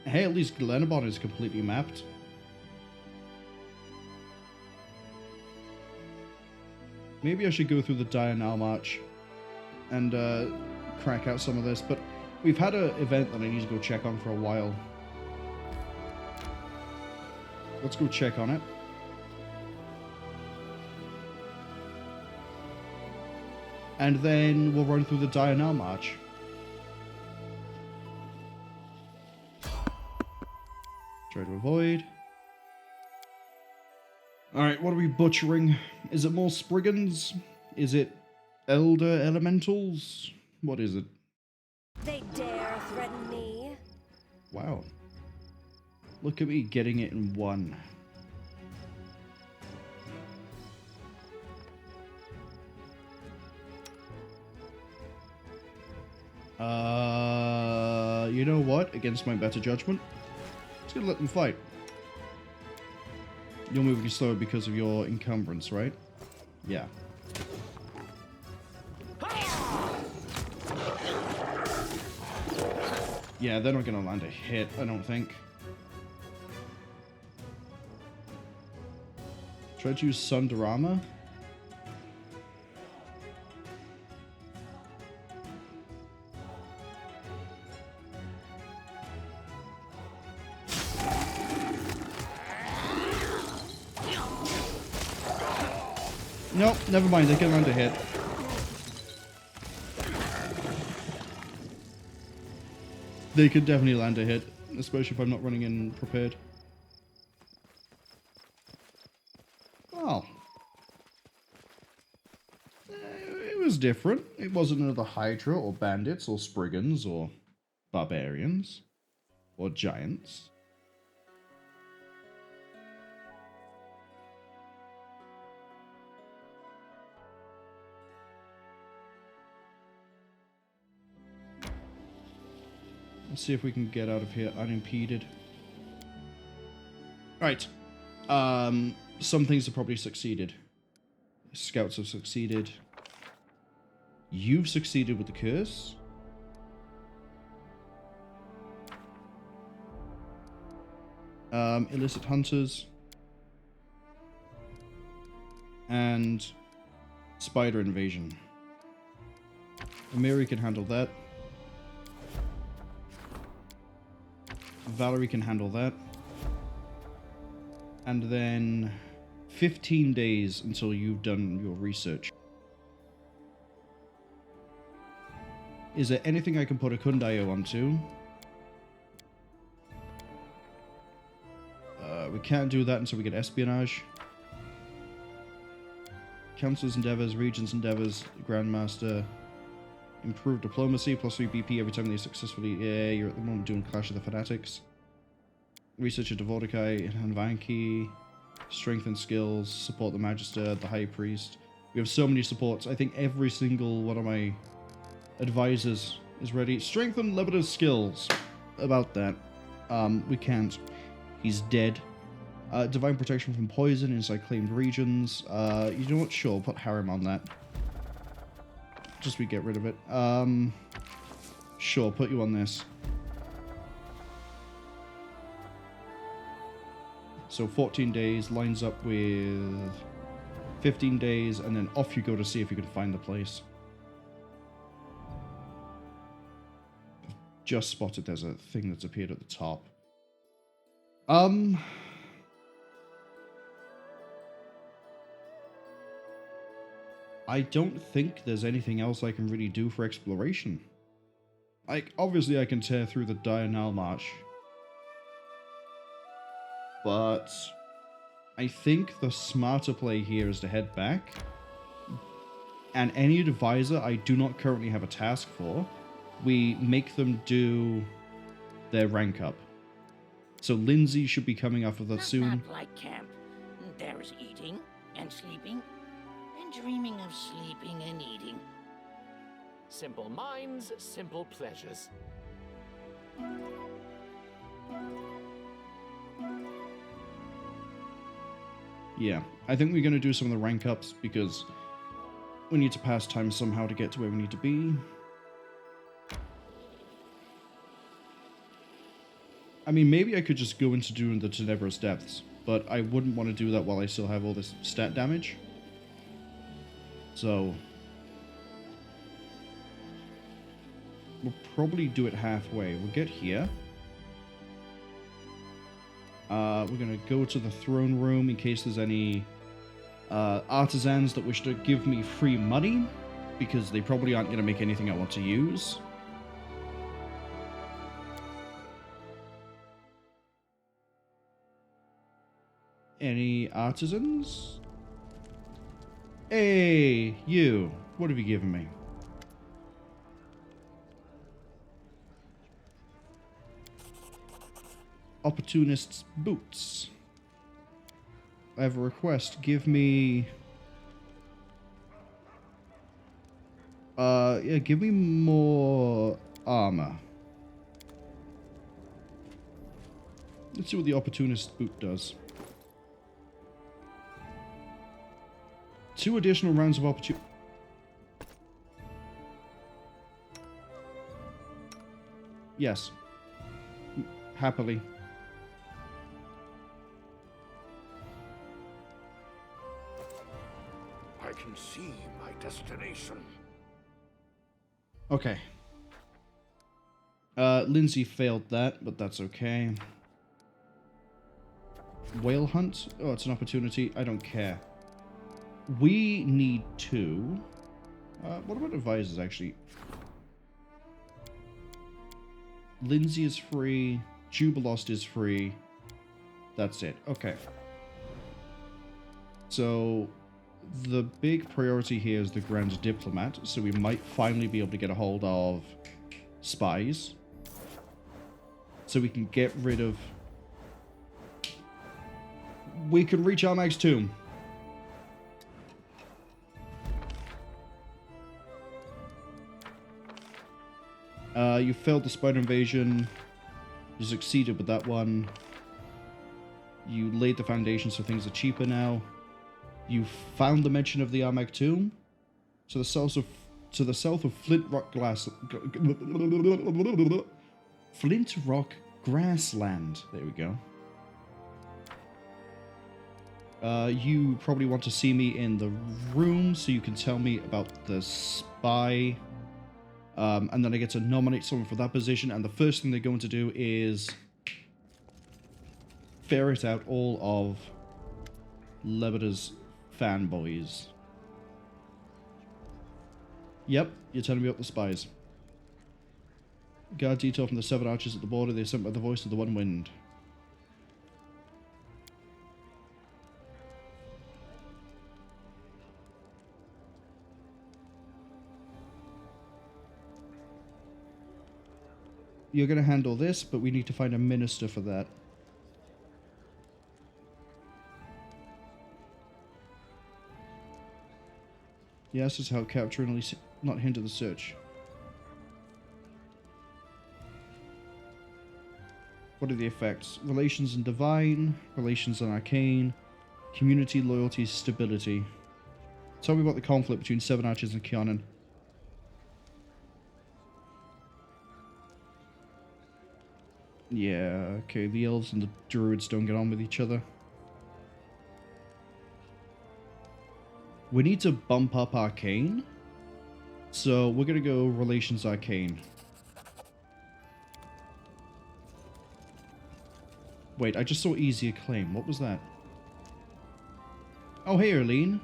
Hey, at least Glenabon is completely mapped. Maybe I should go through the Diurnal March and crack out some of this, but we've had an event that I need to go check on for a while. Let's go check on it. And then we'll run through the Diurnal March. Try to avoid. Alright, what are we butchering? Is it more Spriggans? Is it Elder Elementals? What is it? They dare threaten me. Wow. Look at me getting it in one. You know what? Against my better judgment, just gonna let them fight. You're moving slower because of your encumbrance, right? Yeah. Yeah, they're not gonna land a hit, I don't think. Try to use Sundarama. Nope, never mind, they can land a hit. They could definitely land a hit, especially if I'm not running in prepared. Oh. It was different. It wasn't another Hydra or bandits or Spriggans or barbarians or giants. Let's see if we can get out of here unimpeded. Right. Some things have probably succeeded. Scouts have succeeded. You've succeeded with the curse. Illicit hunters. And Spider invasion. Amiri can handle that. Valerie can handle that. And then 15 days until you've done your research. Is there anything I can put a Kundayo onto? We can't do that until we get espionage. Council's endeavors, Regent's endeavors, Grandmaster. Improved diplomacy, +3 BP every time they successfully... Yeah, you're at the moment doing Clash of the Fanatics. Research of Devordakai and Vanki. Strengthen skills, support the Magister, the High Priest. We have so many supports. I think every single one of my advisors is ready. Strengthen Lebader's skills. About that. We can't. He's dead. Divine protection from poison inside claimed regions. You know what? Sure, put Harem on that. Just we get rid of it. Sure, put you on this. So 14 days lines up with 15 days, and then off you go to see if you can find the place. Just spotted there's a thing that's appeared at the top. I don't think there's anything else I can really do for exploration. Like, obviously I can tear through the Diurnal March. But I think the smarter play here is to head back. And any advisor I do not currently have a task for, we make them do their rank up. So Lindsay should be coming off of that soon. Not like camp. There's eating and sleeping and dreaming of sleeping and eating. Simple minds, simple pleasures. Yeah, I think we're going to do some of the rank ups because we need to pass time somehow to get to where we need to be. I mean, maybe I could just go into doing the Tenebrous Depths, but I wouldn't want to do that while I still have all this stat damage. So we'll probably do it halfway. We'll get here. We're going to go to the throne room in case there's any artisans that wish to give me free money, because they probably aren't going to make anything I want to use. Any artisans? Hey, you. What have you given me? Opportunist's boots. I have a request. Give me... yeah, give me more armor. Let's see what the Opportunist boot does. 2 additional rounds of opportunity. Yes. Happily. I can see my destination. Okay. Lindsay failed that, but that's okay. Whale hunt? Oh, it's an opportunity. I don't care. We need 2. What about advisors, actually? Lindsay is free. Jubilost is free. That's it. Okay. So, the big priority here is the Grand Diplomat, so we might finally be able to get a hold of spies. So we can get rid of... We can reach Armag's tomb. You failed the spider invasion. You succeeded with that one. You laid the foundation so things are cheaper now. You found the mention of the Armag tomb. To the south of Flint Rock Flint Rock Grassland. There we go. You probably want to see me in the room so you can tell me about the spy. And then I get to nominate someone for that position. And the first thing they're going to do is ferret out all of Lebita's fanboys. Yep, you're telling me about the spies. Guard detail from the 7 archers at the border. They're sent by the voice of the one wind. You're going to handle this, but we need to find a minister for that. Yes, is how capture and not hinder the search. What are the effects? Relations and divine, relations and arcane, community, loyalty, stability. Tell me about the conflict between 7 archers and Cwningen. Yeah, okay, the elves and the druids don't get on with each other. We need to bump up arcane. So we're going to go relations arcane. Wait, I just saw easy acclaim. What was that? Oh, hey, Erlene.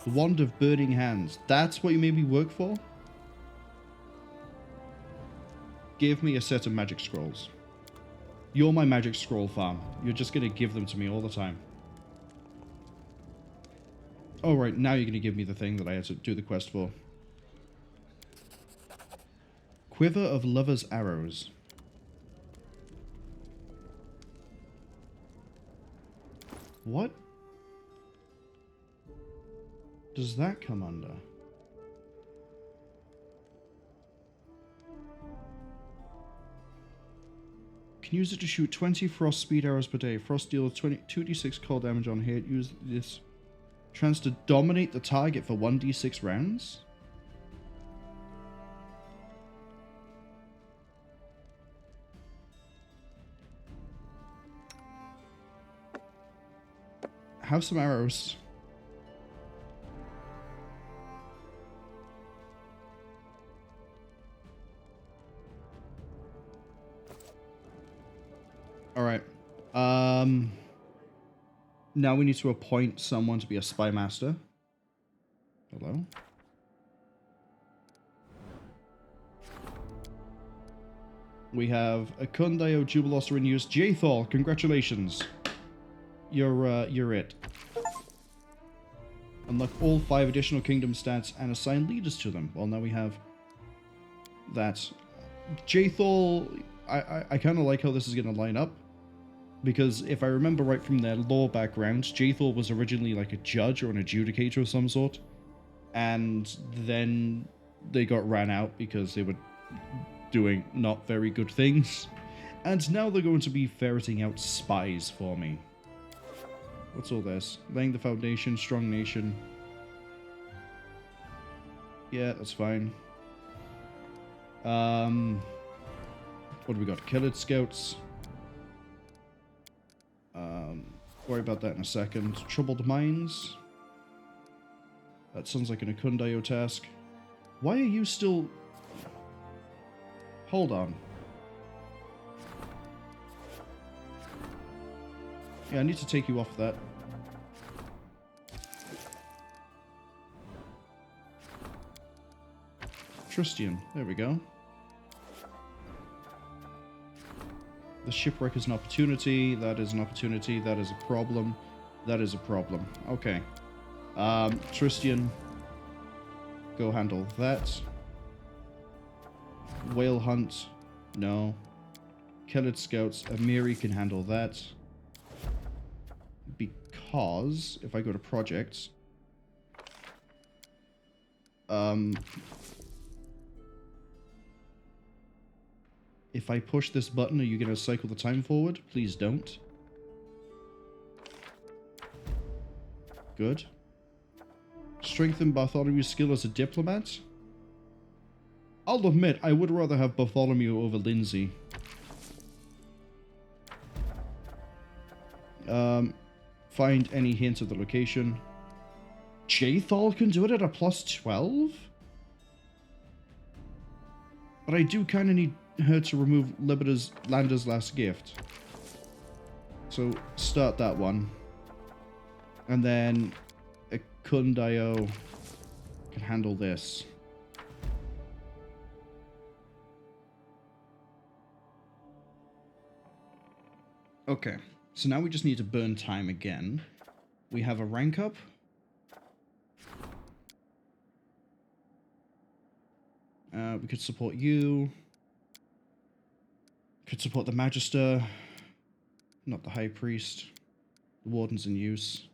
The Wand of Burning Hands. That's what you made me work for? Give me a set of magic scrolls. You're my magic scroll farm. You're just going to give them to me all the time. Oh, right. Now you're going to give me the thing that I had to do the quest for. Quiver of Lover's Arrows. What does that come under? Can use it to shoot 20 frost speed arrows per day. Frost deals 2d6 cold damage on hit. Use this chance to dominate the target for 1d6 rounds. Have some arrows. Alright. Now we need to appoint someone to be a spy master. Hello? We have Akundayo Jubilos Renews. Jathal, congratulations. You're it. Unlock all 5 additional kingdom stats and assign leaders to them. Well, now we have that. Jathal, I kind of like how this is going to line up. Because if I remember right from their lore background, Jathal was originally like a judge or an adjudicator of some sort. And then they got ran out because they were doing not very good things. And now they're going to be ferreting out spies for me. What's all this? Laying the foundation, strong nation. Yeah, that's fine. What do we got? Killed scouts. Worry about that in a second. Troubled minds. That sounds like an Akundayo task. Why are you still... Hold on. Yeah, I need to take you off that. Tristian, there we go. The shipwreck is an opportunity. That is an opportunity. That is a problem. That is a problem. Okay. Tristian, go handle that. Whale hunt, no. Killed scouts, Amiri can handle that. Because if I go to projects, if I push this button, are you going to cycle the time forward? Please don't. Good. Strengthen Bartholomew's skill as a diplomat. I'll admit, I would rather have Bartholomew over Lindsay. Find any hints of the location. Jathal can do it at a +12? But I do kind of need her to remove Lander's last gift. So start that one. And then a Kundayo can handle this. Okay, so now we just need to burn time again. We have a rank up. We could support you. Could support the Magister. Not the High Priest. The Warden's in use.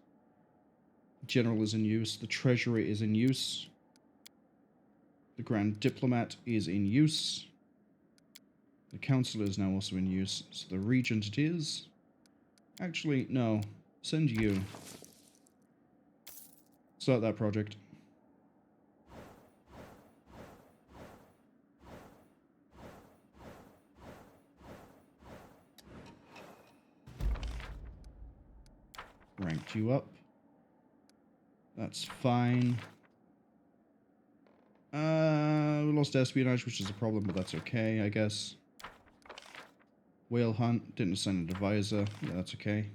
General is in use. The Treasurer is in use. The Grand Diplomat is in use. The Counselor is now also in use. So the Regent it is. Actually, no. Send you. Start that project. Ranked you up. That's fine. We lost espionage, which is a problem, but that's okay, I guess. Whale hunt, didn't assign an advisor. Yeah, that's okay.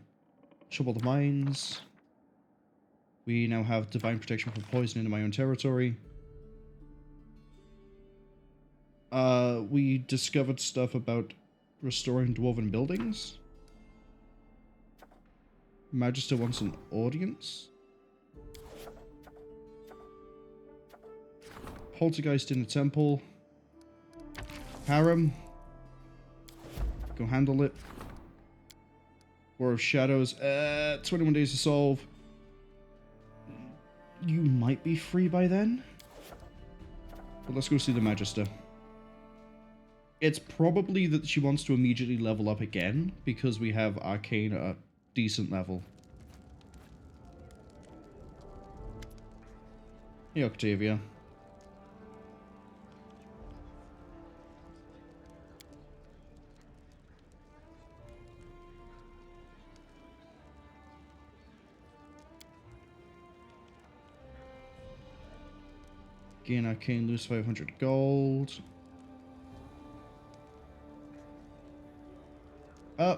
Trouble the mines. We now have divine protection from poison into my own territory. We discovered stuff about restoring dwarven buildings. Magister wants an audience. Poltergeist in a temple. Harem. Go handle it. War of Shadows. 21 days to solve. You might be free by then. But let's go see the Magister. It's probably that she wants to immediately level up again, because we have Arcane at a decent level. Hey, Octavia. Gain Arcane, lose 500 gold.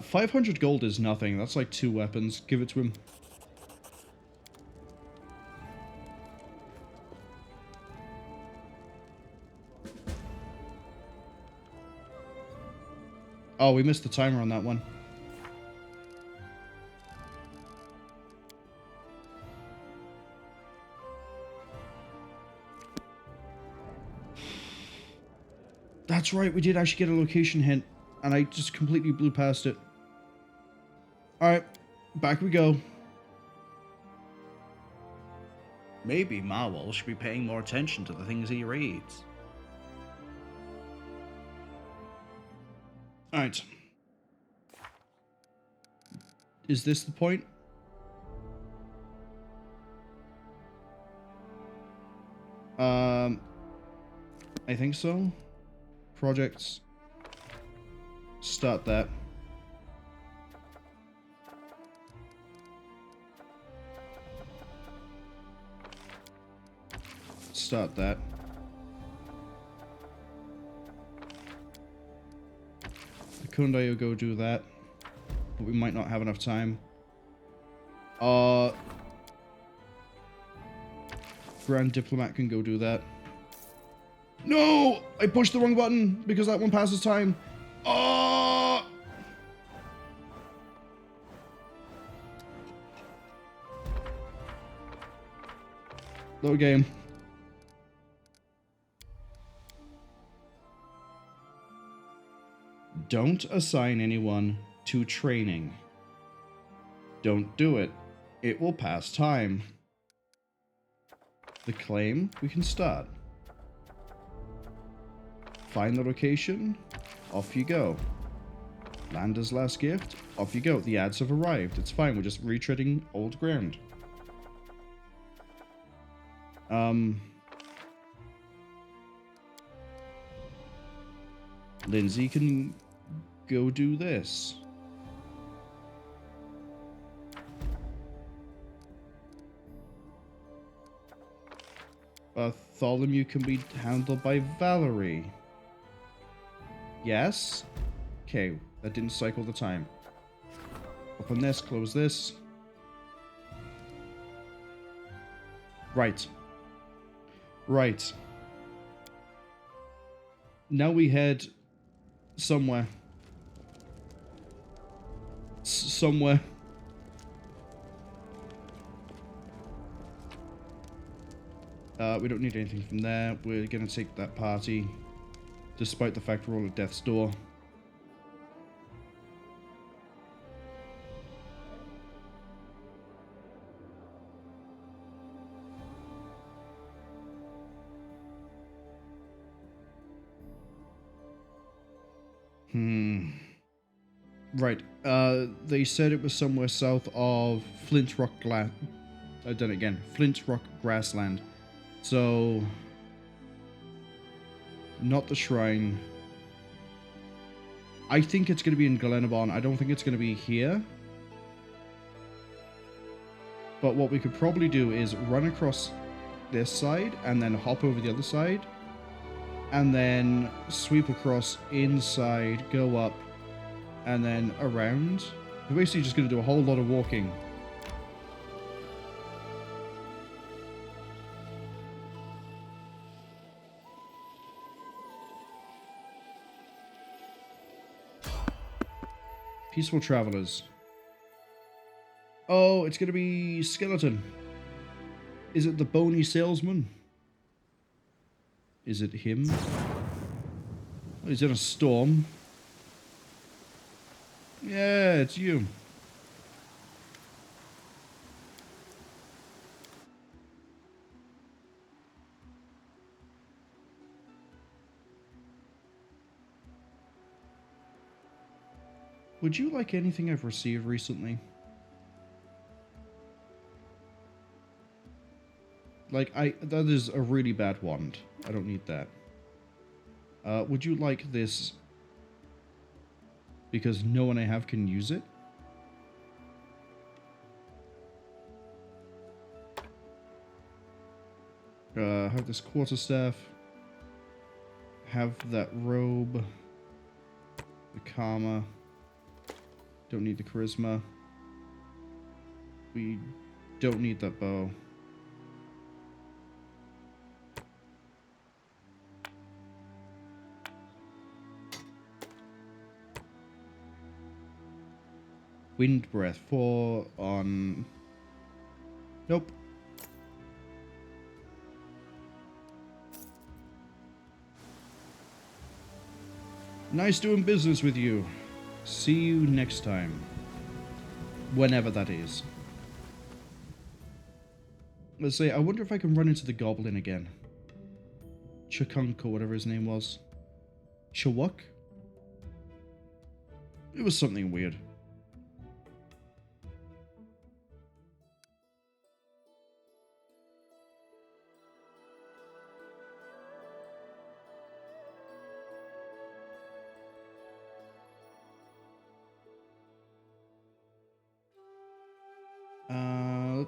500 gold is nothing. That's like 2 weapons. Give it to him. Oh, we missed the timer on that one. That's right, we did actually get a location hint, and I just completely blew past it. Alright, back we go. Maybe Marwol should be paying more attention to the things he reads. Alright. Is this the point? I think so. Projects. Start that. Start that. Kundayo go do that. But we might not have enough time. Grand Diplomat can go do that. No! I pushed the wrong button because that one passes time. Load game. Don't assign anyone to training. Don't do it. It will pass time. The claim, we can start. Find the location, off you go. Lander's last gift, off you go. The ads have arrived. It's fine, we're just retreading old ground. Lindsay can go do this. Bartholomew can be handled by Valerie. Yes? Okay, that didn't cycle the time. Open this, close this. Right. Right. Now we head somewhere. Somewhere. We don't need anything from there. We're gonna take that party, despite the fact we're all at death's door. Right. They said it was somewhere south of Flint Rock Grassland. So, not the shrine. I think it's going to be in Glenabon. I don't think it's going to be here. But what we could probably do is run across this side and then hop over the other side. And then sweep across inside, go up, and then around. We're basically just going to do a whole lot of walking. Peaceful travelers. Oh, it's going to be Skeleton. Is it the bony salesman? Is it him? Oh, he's in a storm. Yeah, it's you. Would you like anything I've received recently? Like, that is a really bad wand. I don't need that. Would you like this? Because no one I have can use it? Have this quarterstaff. Have that robe. The karma. Don't need the charisma. We don't need that bow. Wind breath 4 on... Nope. Nice doing business with you. See you next time. Whenever that is. Let's say, I wonder if I can run into the goblin again. Chukunk or whatever his name was. Chawuk? It was something weird.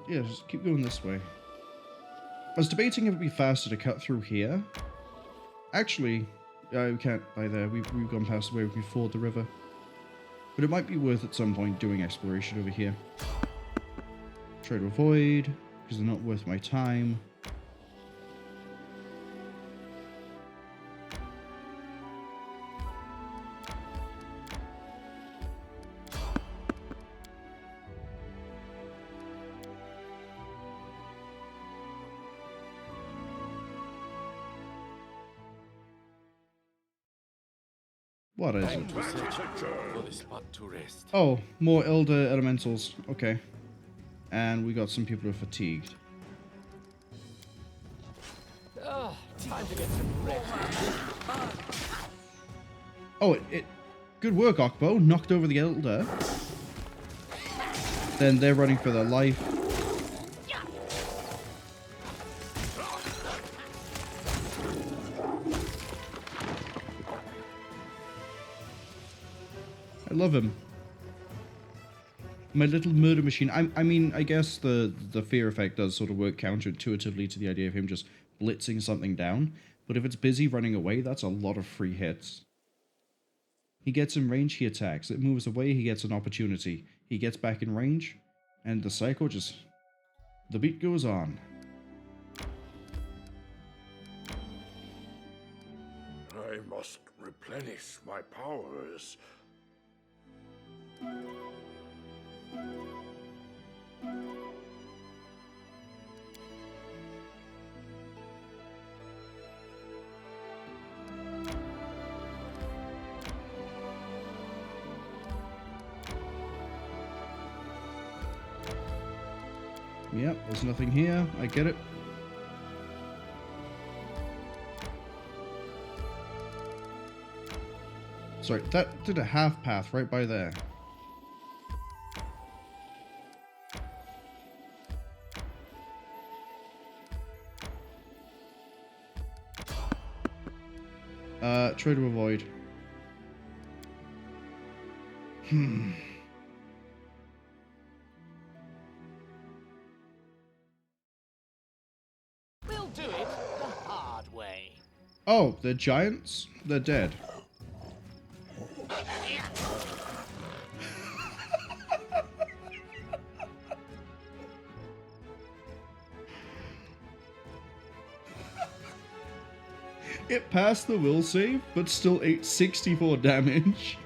Yeah, just keep going this way. I was debating if it'd be faster to cut through here. Actually, we can't by there. We've gone past where we can ford the river. But it might be worth at some point doing exploration over here. Try to avoid, because they're not worth my time. What is it? For the spot to rest. Oh, more elder elementals. Okay. And we got some people who are fatigued. Oh, time to get some rest. Oh, good work, Okbo. Knocked over the elder. Then they're running for their life. I love him. My little murder machine. I mean, I guess the fear effect does sort of work counterintuitively to the idea of him just blitzing something down, but if it's busy running away, that's a lot of free hits. He gets in range, he attacks. It moves away, he gets an opportunity. He gets back in range, and the cycle just... the beat goes on. I must replenish my powers. Yep, there's nothing here. I get it. Sorry, that did a half path right by there. Try to avoid. We'll do it the hard way. Oh, they're giants? They're dead. It passed the will save, but still ate 64 damage.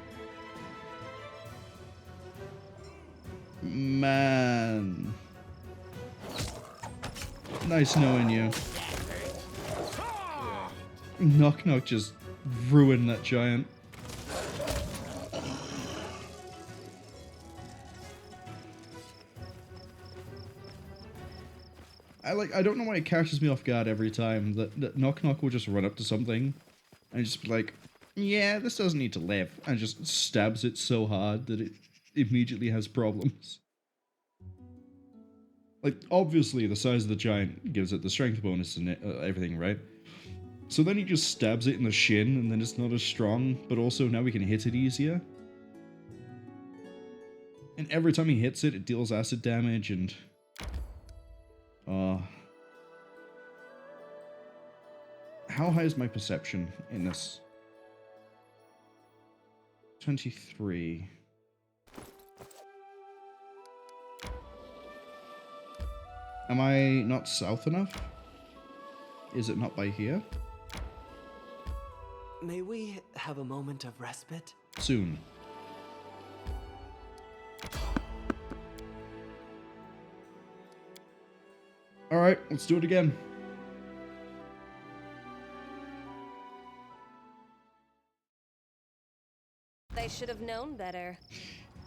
Man. Nice knowing you. Nok-Nok just ruined that giant. I don't know why it catches me off guard every time that Nok-Nok will just run up to something and just be like, yeah, this doesn't need to live, and just stabs it so hard that it immediately has problems. Like, obviously the size of the giant gives it the strength bonus and everything, right? So then he just stabs it in the shin and then it's not as strong, but also now we can hit it easier. And every time he hits it, it deals acid damage and... how high is my perception in this? 23. Am I not south enough? Is it not by here? May we have a moment of respite? Soon. Alright, let's do it again. They should have known better.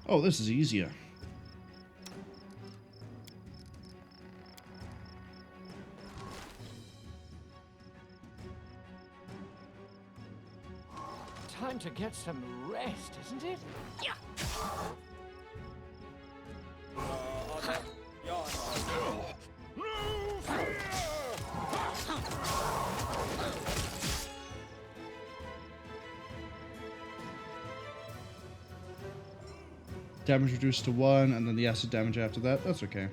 Oh, this is easier. Time to get some rest, isn't it? Yeah. Damage reduced to 1, and then the acid damage after that. That's okay.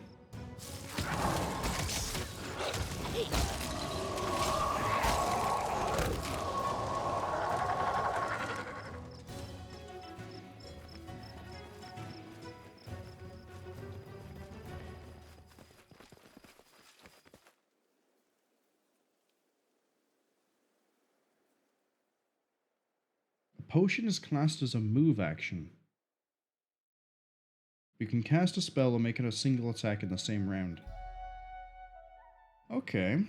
Potion is classed as a move action. You can cast a spell or make it a single attack in the same round. Okay.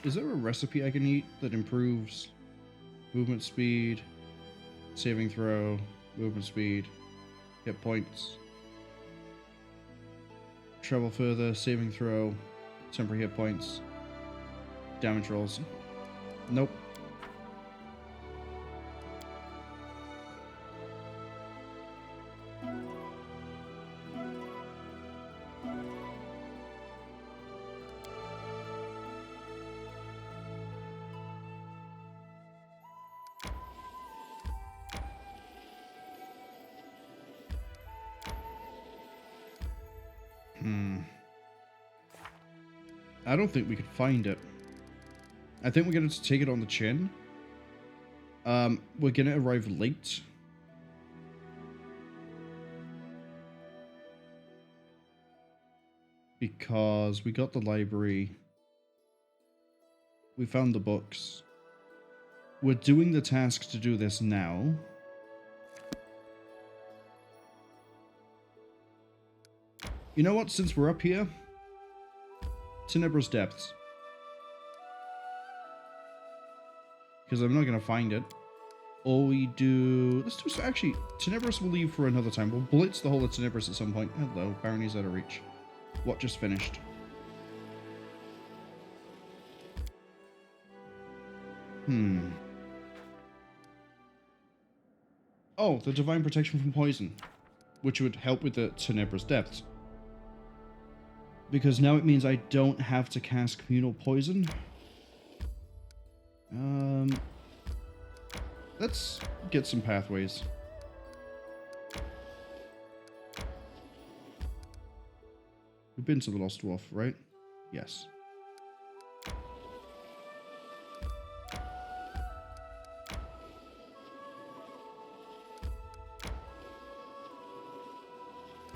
Is there a recipe I can eat that improves movement speed, saving throw, movement speed, hit points, travel further, saving throw, temporary hit points, damage rolls? Nope. I don't think we could find it. I think we're going to take it on the chin. We're going to arrive late. Because we got the library. We found the books. We're doing the task to do this now. You know what? Since we're up here, Tenebra's Depths. Because I'm not going to find it. Or we do... Let's do... Actually, Tenebris will leave for another time. We'll blitz the whole of Tenebris at some point. Hello, Barony's out of reach. What just finished? Oh, the Divine Protection from Poison. Which would help with the Tenebra's Depths. Because now it means I don't have to cast Communal Poison. Let's get some pathways. We've been to the Lost Dwarf, right? Yes.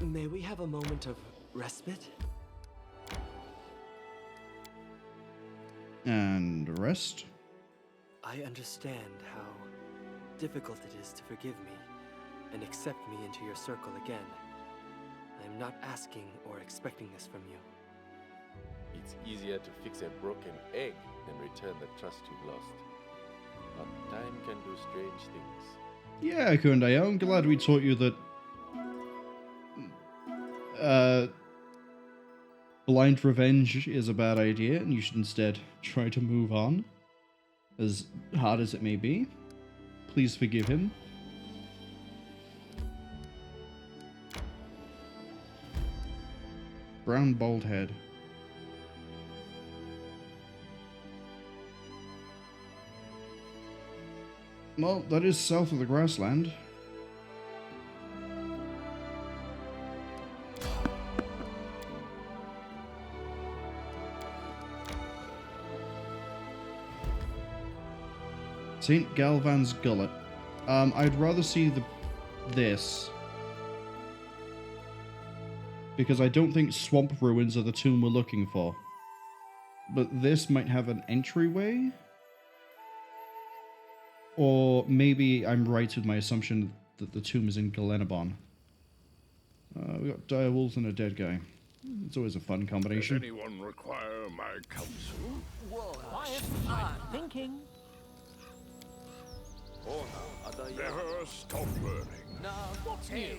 May we have a moment of respite? And rest? I understand how difficult it is to forgive me and accept me into your circle again. I am not asking or expecting this from you. It's easier to fix a broken egg than return the trust you've lost. But time can do strange things. Yeah, Kundai, I'm glad we taught you that blind revenge is a bad idea and you should instead try to move on, as hard as it may be. Please forgive him. Brown bald head. Well, that is south of the grassland. St. Galvan's Gullet. I'd rather see this. Because I don't think Swamp Ruins are the tomb we're looking for. But this might have an entryway? Or maybe I'm right with my assumption that the tomb is in Galenabon. We got dire wolves and a dead guy. It's always a fun combination. Does anyone require my counsel? Quiet, I'm thinking. Never stop learning. Now, what's new?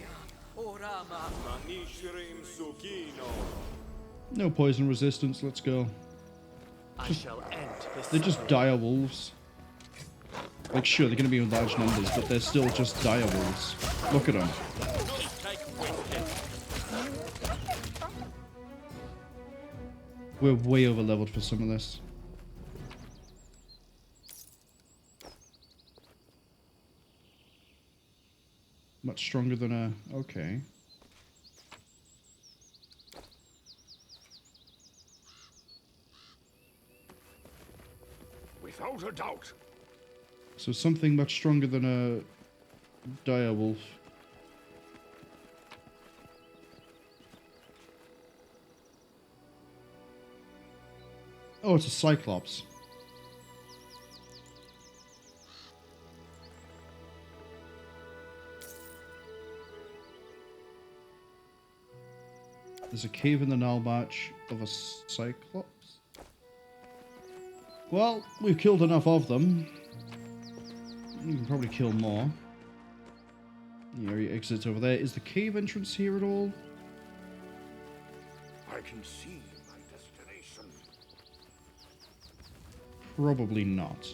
No poison resistance, let's go. I shall end this. They're just dire wolves. Like, sure, they're going to be in large numbers, but they're still just dire wolves. Look at them. We're way over leveled for some of this. Much stronger than a... Okay. Without a doubt. So something much stronger than a dire wolf. Oh, it's a cyclops. There's a cave in the Nalbach of a cyclops. Well, we've killed enough of them. You can probably kill more. The area exits over there. Is the cave entrance here at all? I can see my destination. Probably not.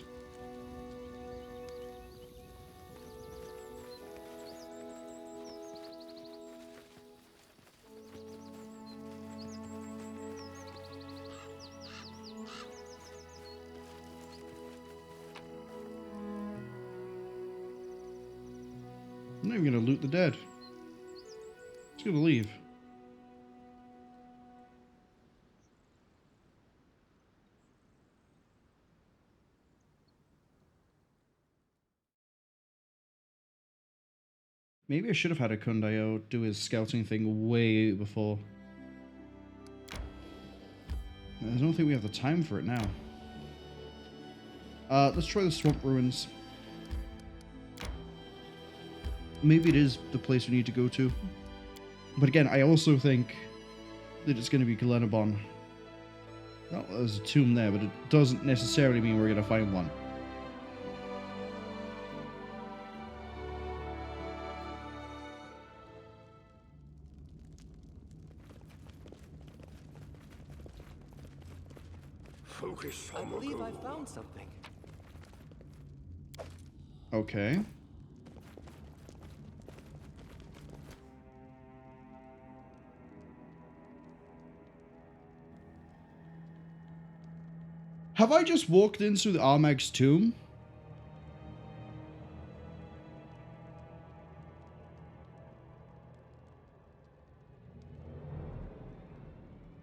I'm not even gonna loot the dead. Just gonna leave. Maybe I should have had a Kundayo do his scouting thing way before. I don't think we have the time for it now. Let's try the Swamp Ruins. Maybe it is the place we need to go to. But again, I also think that it's going to be Glenabon. Well, there's a tomb there, but it doesn't necessarily mean we're going to find one. Focus I on believe the I goal. found something. Okay. Have I just walked into the Armag's tomb?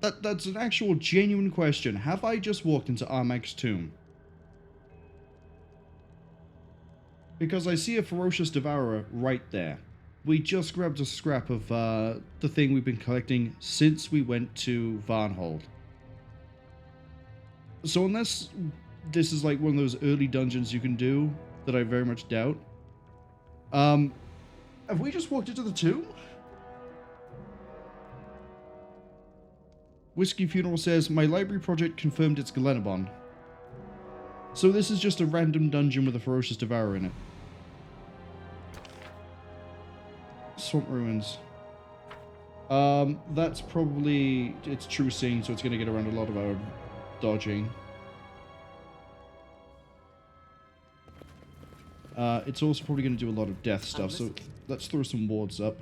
That's an actual genuine question. Have I just walked into Armag's tomb? Because I see a Ferocious Devourer right there. We just grabbed a scrap of the thing we've been collecting since we went to Varnhold. So unless this is like one of those early dungeons you can do, that I very much doubt. Have we just walked into the tomb? Whiskey Funeral says, my library project confirmed it's Glenabon. So this is just a random dungeon with a Ferocious Devourer in it. Swamp Ruins. That's probably its true scene, so it's going to get around a lot of our dodging. It's also probably going to do a lot of death stuff, so let's throw some wards up.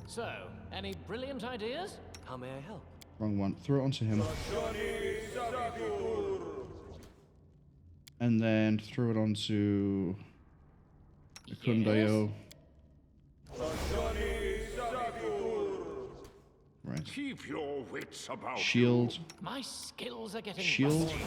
So, any brilliant ideas? How may I help? Wrong one. Throw it onto him. And then throw it onto the Kundayo. Right. Keep your wits about Shield. you. My skills are getting Shield. rusty.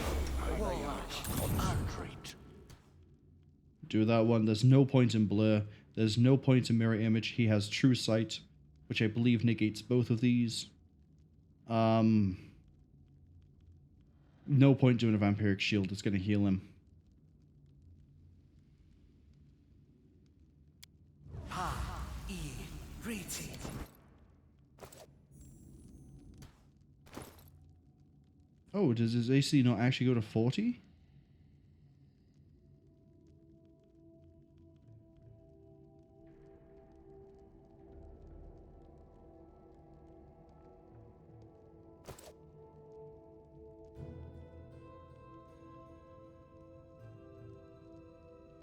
Do that one. There's no point in blur. There's no point in mirror image. He has true sight, which I believe negates both of these. No point doing a vampiric shield. It's going to heal him. Oh, does his AC not actually go to 40?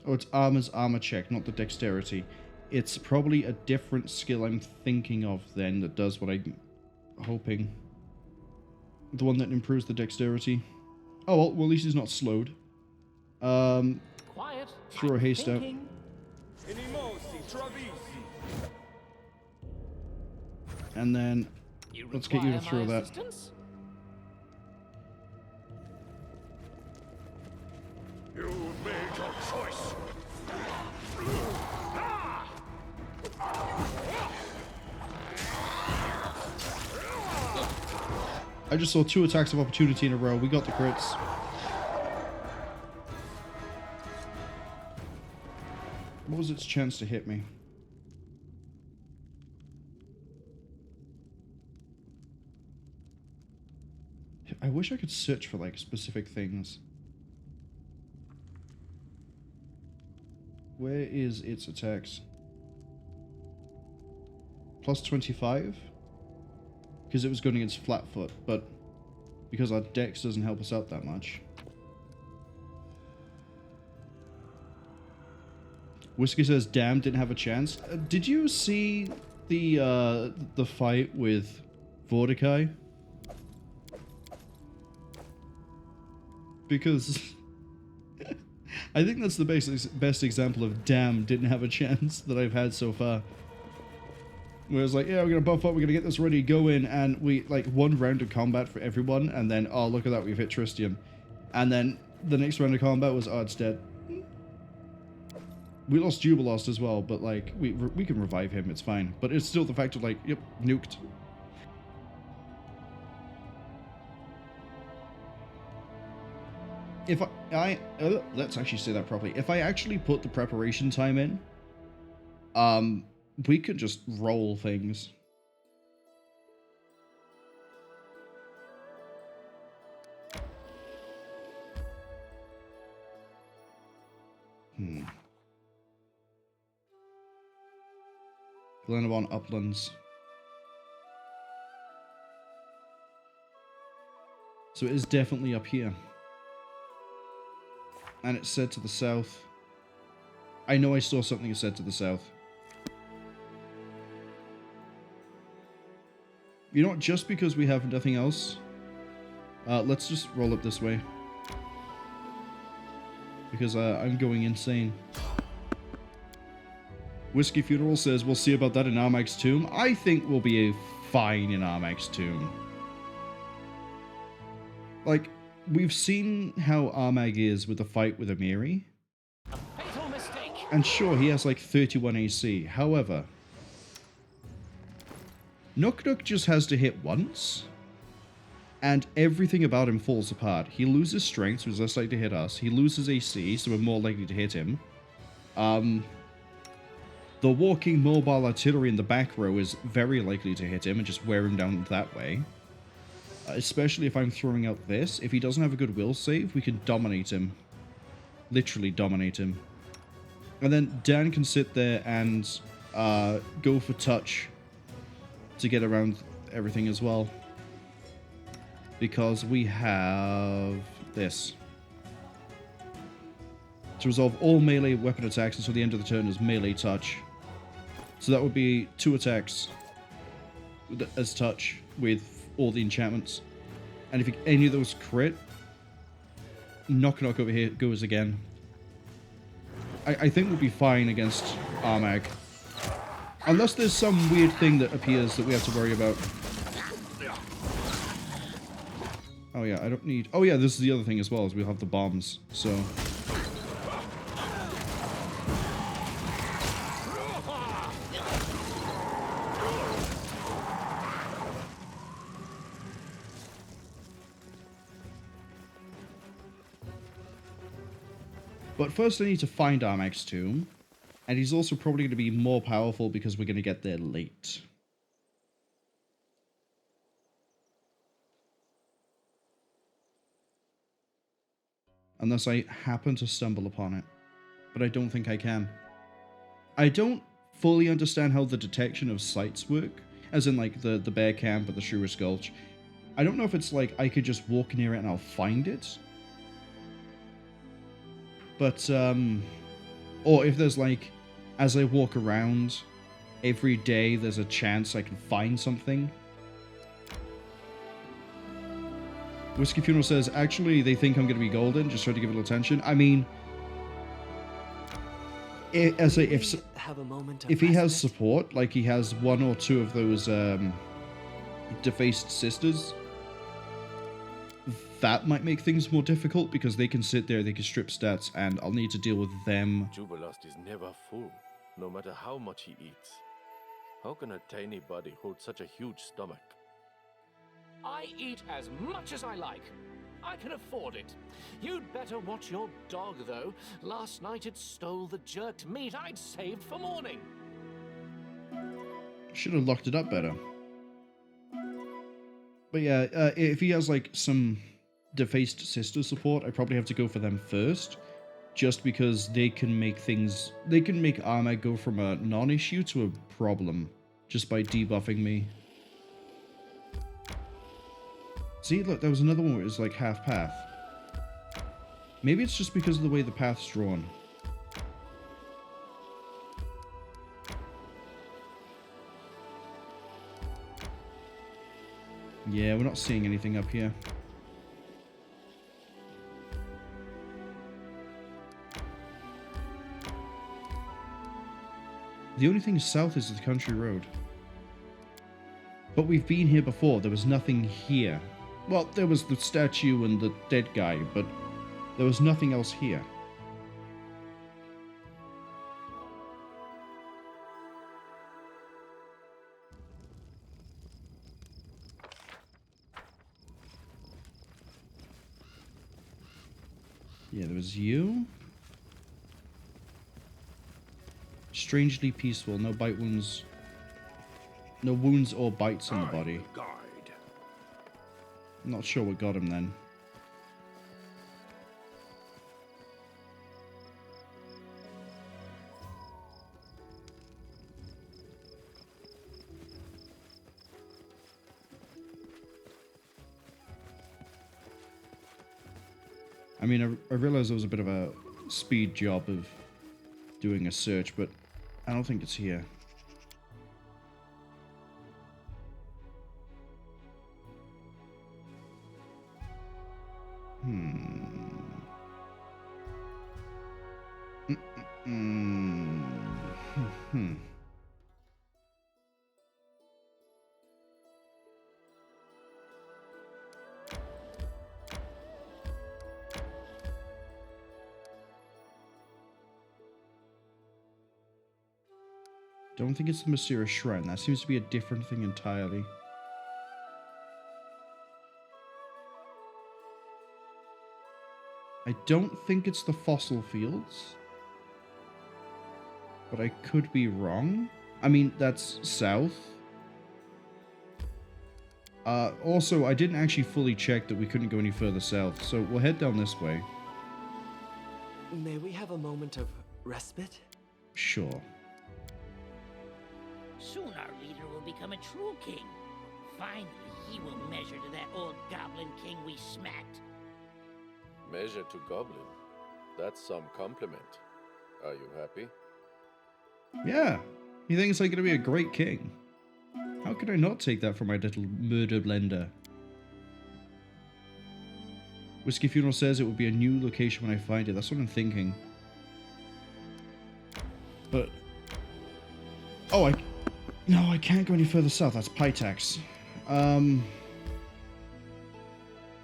Oh, it's armor's armor check, not the dexterity. It's probably a different skill I'm thinking of then that does what I'm hoping. The one that improves the dexterity. Oh, well, at least he's not slowed. Quiet. Throw a haste out. And then, let's get you to throw that. Assistance? You've made your choice. I just saw 2 attacks of opportunity in a row. We got the crits. What was its chance to hit me? I wish I could search for, like, specific things. Where is its attacks? Plus 25? Because it was going against Flatfoot, but because our dex doesn't help us out that much. Whiskey says, damn, didn't have a chance. Did you see the fight with Vorticai? Because I think that's the best example of damn, didn't have a chance that I've had so far. Where it's like, yeah, we're going to buff up, we're going to get this ready, go in, and we, like, 1 round of combat for everyone, and then, oh, look at that, we've hit Tristium. And then the next round of combat was, oh, it's dead. We lost Jubilost as well, but like, we can revive him, it's fine. But it's still the fact of like, yep, nuked. If let's actually say that properly. If I actually put the preparation time in, we could just roll things. Glenavon Uplands. So it is definitely up here. And it's said to the south. I know I saw something said to the south. You know what, just because we have nothing else, let's just roll up this way. Because I'm going insane. Whiskey Funeral says, we'll see about that in Armag's tomb. I think we'll be fine in Armag's tomb. Like, we've seen how Armag is with the fight with Amiri. Fatal mistake. And sure, he has like 31 AC. However, Nok-Nok just has to hit once, and everything about him falls apart. He loses strength, so he's less likely to hit us. He loses AC, so we're more likely to hit him. The walking mobile artillery in the back row is very likely to hit him and just wear him down that way. Especially if I'm throwing out this. If he doesn't have a good will save, we can dominate him. Literally dominate him. And then Dan can sit there and go for touch to get around everything as well. Because we have this. To resolve all melee weapon attacks until the end of the turn is melee touch. So that would be 2 attacks as touch with all the enchantments. And if any of those crit, Nok-Nok over here goes again. I think we'll be fine against Armag. Unless there's some weird thing that appears that we have to worry about. Oh yeah, I don't need... Oh yeah, this is the other thing as well, is we'll have the bombs, so... But first I need to find Armag's tomb, and he's also probably going to be more powerful because we're going to get there late. Unless I happen to stumble upon it. But I don't think I can. I don't fully understand how the detection of sites work, as in like the bear camp or the Shrewer's Gulch. I don't know if it's like I could just walk near it and I'll find it. But, or if there's like, as I walk around, every day there's a chance I can find something. Whiskey Funeral says, actually, they think I'm going to be golden, just try to give it a little attention. I mean, if he has support, like he has 1 or 2 of those defaced sisters, that might make things more difficult because they can sit there, they can strip stats, and I'll need to deal with them. Jubilost is never full, no matter how much he eats. How can a tiny body hold such a huge stomach? I eat as much as I like. I can afford it. You'd better watch your dog, though. Last night it stole the jerked meat I'd saved for morning. Should have locked it up better. But yeah, if he has like some defaced sister support, I probably have to go for them first. Just because they can make things... They can make Armag go from a non-issue to a problem. Just by debuffing me. See, look, there was another one where it was like half path. Maybe it's just because of the way the path's drawn. Yeah, we're not seeing anything up here. The only thing south is the country road. But we've been here before, there was nothing here. Well, there was the statue and the dead guy, but There was nothing else here. Yeah, there was you. Strangely peaceful, no bite wounds. No wounds or bites on the body. I'm not sure what got him then. I mean, I realized there was a bit of a speed job of doing a search, but I don't think it's here. Don't think it's the Mysterious Shrine. That seems to be a different thing entirely. I don't think it's the fossil fields. But I could be wrong. I mean, that's south. Also, I didn't actually fully check that we couldn't go any further south, so we'll head down this way. May we have a moment of respite? Sure. Soon our leader will become a true king. Finally, he will measure to that old goblin king we smacked. Measure to goblin? That's some compliment. Are you happy? Yeah. He thinks I'm going to be a great king. How could I not take that from my little murder blender? Whiskey Funeral says it will be a new location when I find it. That's what I'm thinking. But... oh, no, I can't go any further south. That's Pytax.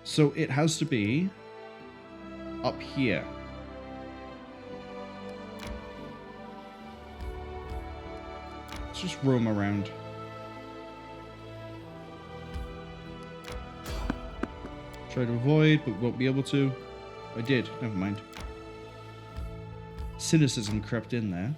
So it has to be up here. Let's just roam around. Try to avoid, but won't be able to. I did. Never mind. Cynicism crept in there.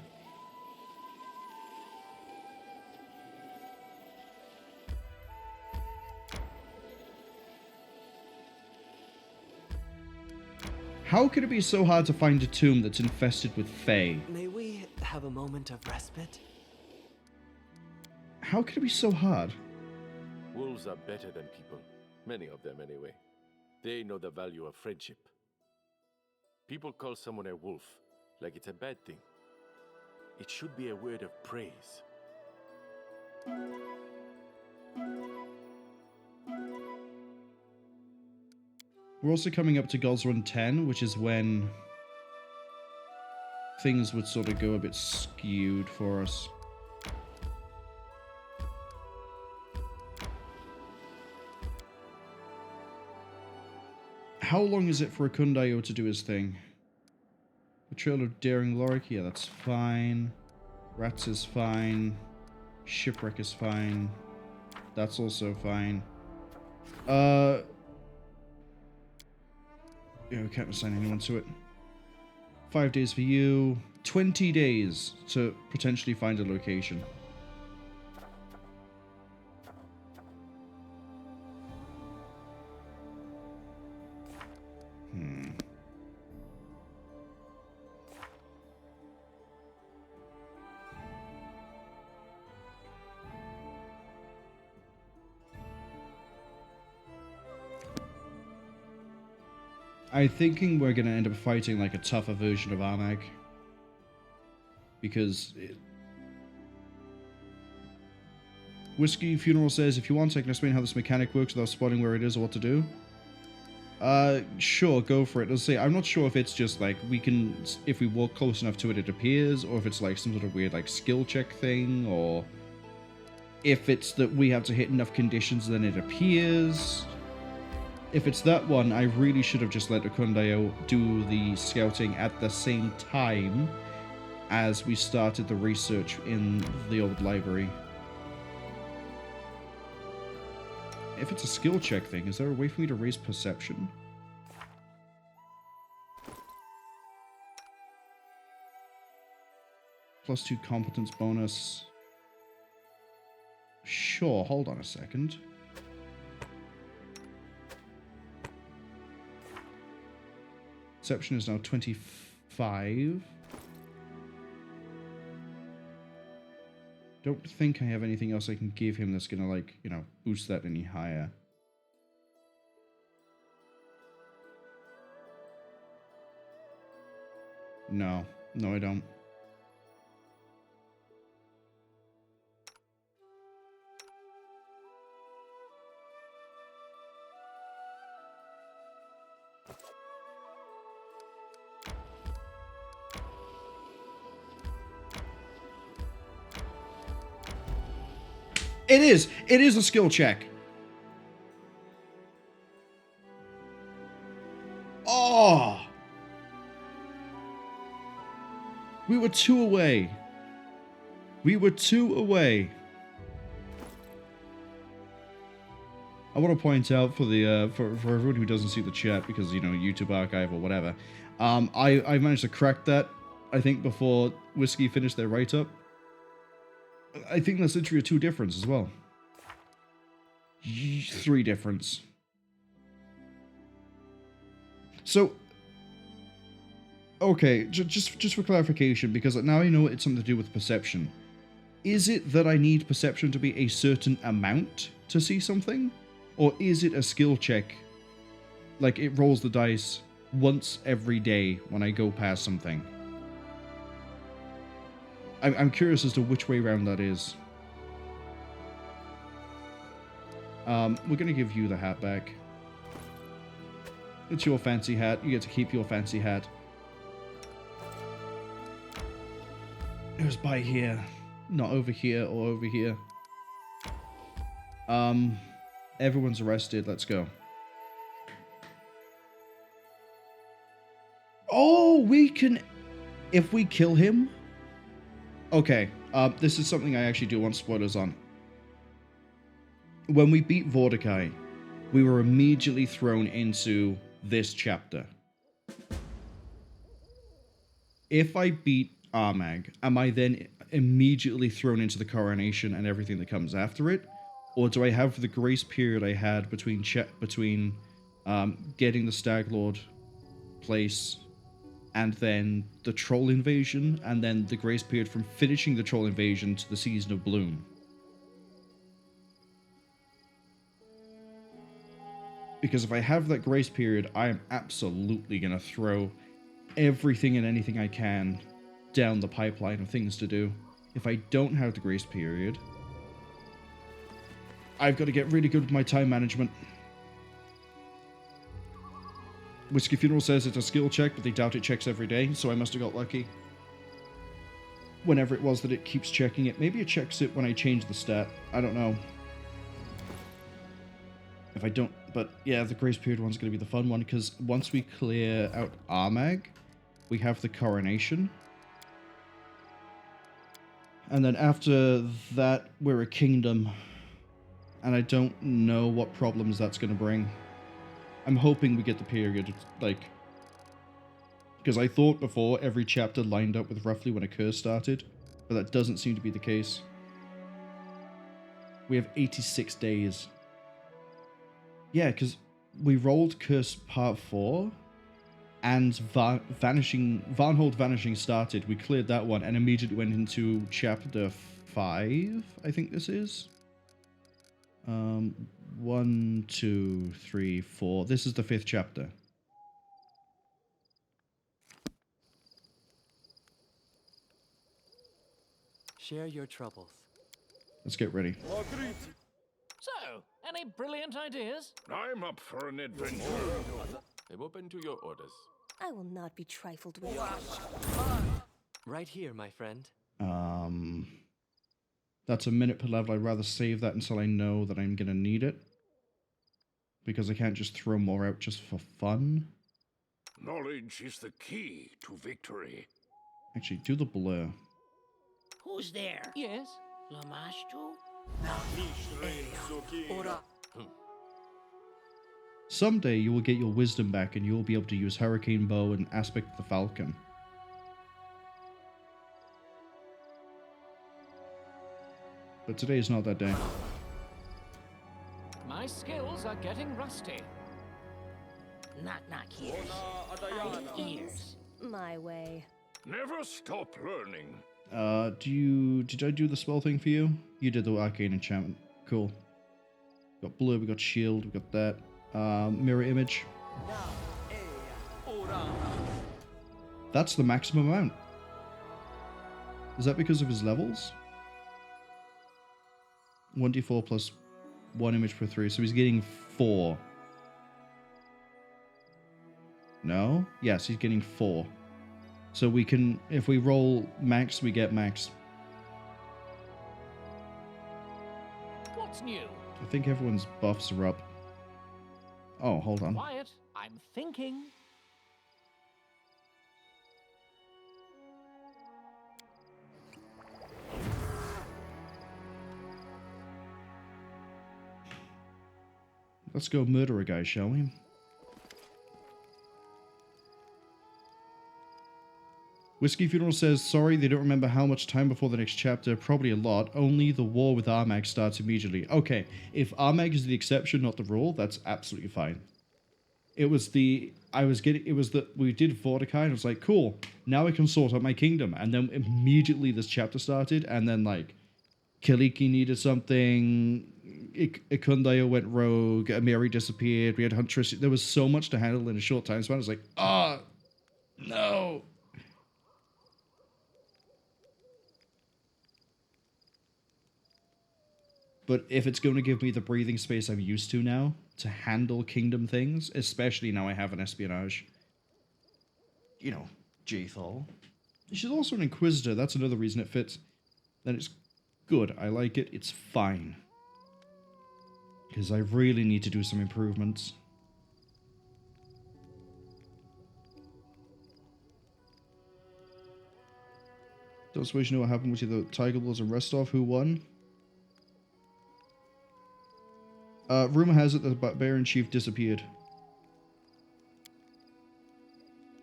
How could it be so hard to find a tomb that's infested with Fae? May we have a moment of respite? How could it be so hard? Wolves are better than people. Many of them, anyway. They know the value of friendship. People call someone a wolf like it's a bad thing. It should be a word of praise. We're also coming up to God's Run 10, which is when things would sort of go a bit skewed for us. How long is it for a Kundayo to do his thing? Betrayal of Daring Lorik? Yeah, that's fine. Rats is fine. Shipwreck is fine. That's also fine. Yeah, we can't assign anyone to it. 5 days for you. 20 days to potentially find a location. I'm thinking we're going to end up fighting like a tougher version of Armag. Because... Whiskey Funeral says, if you want, I can explain how this mechanic works without spotting where it is or what to do. Sure, go for it. Let's say, I'm not sure if it's just like, we can, if we walk close enough to it, it appears, or if it's like some sort of weird like skill check thing, or if it's that we have to hit enough conditions then it appears. If it's that one, I really should have just let Okundayo do the scouting at the same time as we started the research in the old library. If it's a skill check thing, is there a way for me to raise perception? +2 competence bonus. Sure, hold on a second. Perception is now 25. Don't think I have anything else I can give him that's gonna, like, you know, boost that any higher. No. No, I don't. It is! It is a skill check! Oh! We were 2 away. We were 2 away. I want to point out for the for everyone who doesn't see the chat because, you know, YouTube archive or whatever, I managed to crack that, I think, before Whiskey finished their write-up. I think that's literally a 2 difference as well. 3 difference. So, okay, just for clarification, because now I know it's something to do with perception. Is it that I need perception to be a certain amount to see something? Or is it a skill check? Like, it rolls the dice once every day when I go past something. I'm curious as to which way around that is. We're going to give you the hat back. It's your fancy hat. You get to keep your fancy hat. It was by here. Not over here or over here. Everyone's arrested. Let's go. Oh, we can... If we kill him... Okay, this is something I actually do want spoilers on. When we beat Vordakai, we were immediately thrown into this chapter. If I beat Armag, am I then immediately thrown into the Coronation and everything that comes after it? Or do I have the grace period I had between getting the Stag Lord place and then the Troll Invasion, and then the grace period from finishing the Troll Invasion to the Season of Bloom? Because if I have that grace period, I am absolutely going to throw everything and anything I can down the pipeline of things to do. If I don't have the grace period, I've got to get really good with my time management. Whiskey Funeral says it's a skill check, but they doubt it checks every day, so I must have got lucky. Whenever it was that it keeps checking it. Maybe it checks it when I change the stat. I don't know. If I don't... But yeah, the grace period one's going to be the fun one, because once we clear out Armag, we have the Coronation. And then after that, we're a kingdom. And I don't know what problems that's going to bring. I'm hoping we get the period, like... Because I thought before every chapter lined up with roughly when a curse started, but that doesn't seem to be the case. We have 86 days. Yeah, because we rolled Curse Part 4, and Varnhold Vanishing started. We cleared that one, and immediately went into Chapter 5, I think this is. 1, 2, 3, 4. This is the 5th chapter. Share your troubles. Let's get ready. So, any brilliant ideas? I'm up for an adventure. I'm open to your orders. I will not be trifled with. Right here, my friend. That's a minute per level. I'd rather save that until I know that I'm going to need it. because I can't just throw more out just for fun. Knowledge is the key to victory. Actually, do the blur. Who's there? Yes? Lamashtu? Someday you will get your wisdom back and you will be able to use Hurricane Bow and Aspect the Falcon. But today is not that day. My skills are getting rusty. Knock-Knock ears. Ears. My way. Never stop learning. Did I do the spell thing for you? You did the arcane enchantment. Cool. We got blue, we got shield, we got that. Mirror image. That's the maximum amount. Is that because of his levels? 1d4 plus 1 image per 3, so he's getting 4. No? Yes, he's getting 4. So we can, if we roll max, we get max. What's new? I think everyone's buffs are up. Oh, hold on. Quiet. I'm thinking. Let's go murder a guy, shall we? Whiskey Funeral says, sorry, they don't remember how much time before the next chapter. Probably a lot. Only the war with Armag starts immediately. Okay, if Armag is the exception, not the rule, that's absolutely fine. It was the... we did Vorticai, and I was like, cool, now I can sort out my kingdom. And then immediately this chapter started, and then, like, Kaliki needed something, Ikundayo went rogue, Amiri disappeared, we had Huntress. There was so much to handle in a short time span. I was like, oh, no. But if it's going to give me the breathing space I'm used to now to handle kingdom things, especially now I have an espionage, you know, Jaethal. She's also an Inquisitor. That's another reason it fits. Then it's good. I like it. It's fine. Because I really need to do some improvements. Don't suppose you know what happened with the Tiger Bulls and Restov? Who won? Rumor has it that the Barbarian Chief disappeared.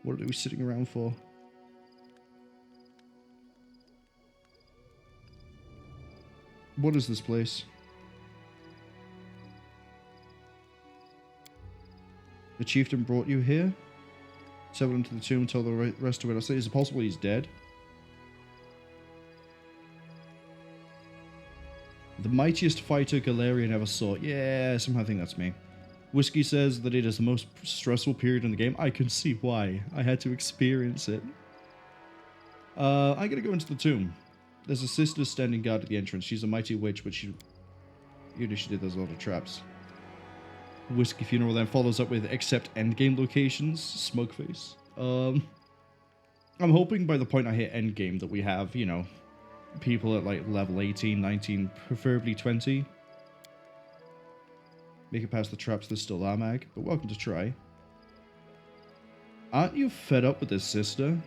What are we sitting around for? What is this place? The chieftain brought you here? Settled into the tomb and told the rest of it. I say, is it possible he's dead? The mightiest fighter Galarian ever saw. Yeah, somehow I think that's me. Whiskey says that it is the most stressful period in the game. I can see why. I had to experience it. I'm gonna go into the tomb. There's a sister standing guard at the entrance. She's a mighty witch, but she did there's a lot of traps. Whiskey Funeral then follows up with except endgame locations. Smokeface. I'm hoping by the point I hit endgame that we have, you know, people at like level 18, 19, preferably 20. Make it past the traps, there's still Armag, but welcome to try. Aren't you fed up with this sister?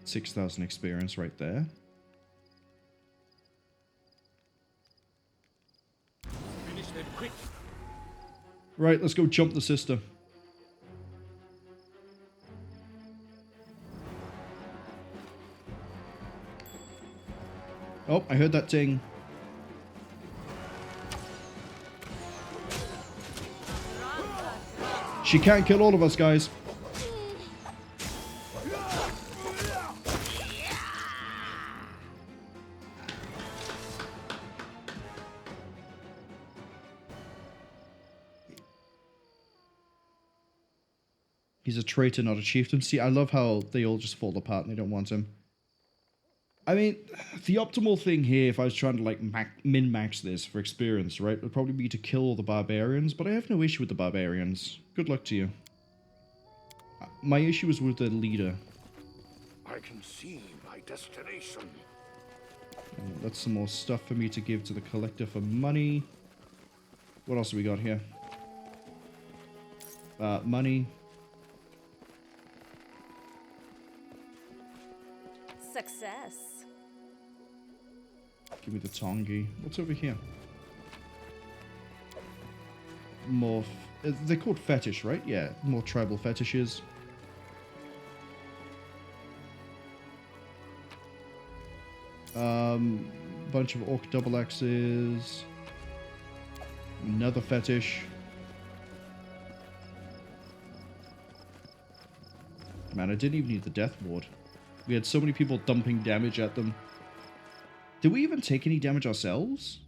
6,000 experience right there. Finish them quick. Right, let's go jump the sister. Oh, I heard that ting. She can't kill all of us, guys. He's a traitor, not a chieftain. See, I love how they all just fall apart and they don't want him. I mean, the optimal thing here, if I was trying to like min-max this for experience, right, would probably be to kill all the barbarians, but I have no issue with the barbarians. Good luck to you. My issue is with the leader. I can see my destination. That's some more stuff for me to give to the collector for money. What else do we got here? Money. Success. Give me the tongi. What's over here? More... they're called fetish, right? Yeah, more tribal fetishes. Bunch of orc double axes. Another fetish. Man, I didn't even need the death ward. We had so many people dumping damage at them. Did we even take any damage ourselves?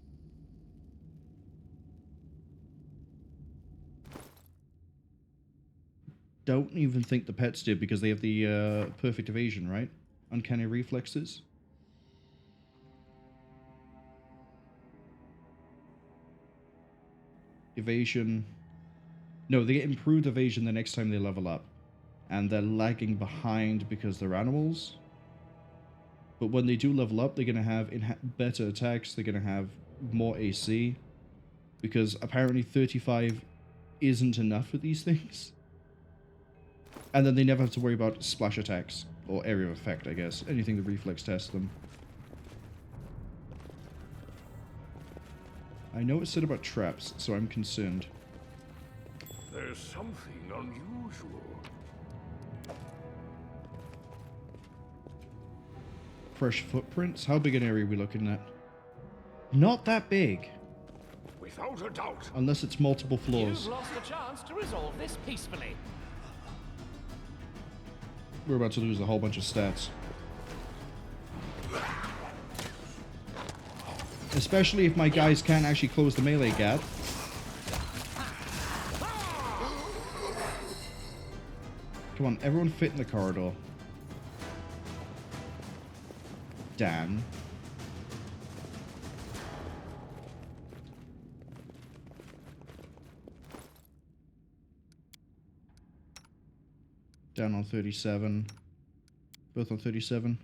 Don't even think the pets did because they have the perfect evasion, right? Uncanny reflexes. Evasion. No, they get improved evasion the next time they level up. And they're lagging behind because they're animals. But when they do level up, they're going to have better attacks. They're going to have more AC. Because apparently 35 isn't enough for these things. And then they never have to worry about splash attacks. Or area of effect, I guess. Anything that reflex tests them. I know it said about traps, so I'm concerned. There's something unusual. Fresh footprints? How big an area are we looking at? Not that big. Without a doubt. Unless it's multiple floors. You've lost a chance to resolve this peacefully. We're about to lose a whole bunch of stats. Especially if my guys can't actually close the melee gap. Come on, everyone fit in the corridor. Dan. Down on 37. Both on 37.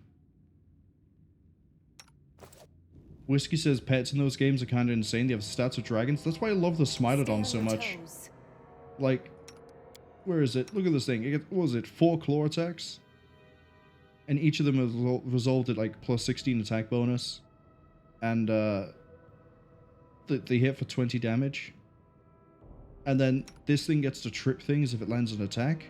Whiskey says pets in those games are kind of insane. They have stats of dragons. That's why I love the Smilodon so much. Like, where is it? Look at this thing. It gets, what was it? 4 claw attacks? And each of them is resolved at like plus 16 attack bonus. And they hit for 20 damage. And then this thing gets to trip things if it lands an attack.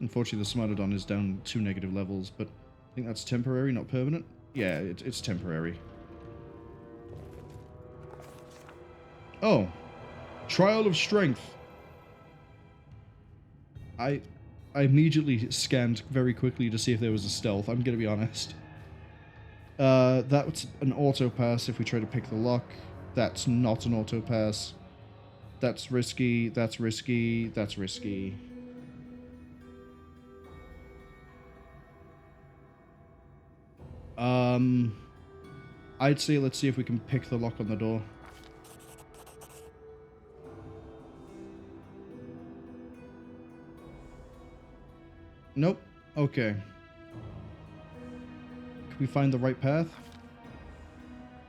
Unfortunately, the Smilodon is down 2 negative levels, but I think that's temporary, not permanent. Yeah, it's temporary. Oh. Trial of Strength. I immediately scanned very quickly to see if there was a stealth, I'm gonna be honest. That's an auto pass if we try to pick the lock. That's not an auto pass. That's risky, that's risky, that's risky. I'd say let's see if we can pick the lock on the door. Nope. Okay. Can we find the right path?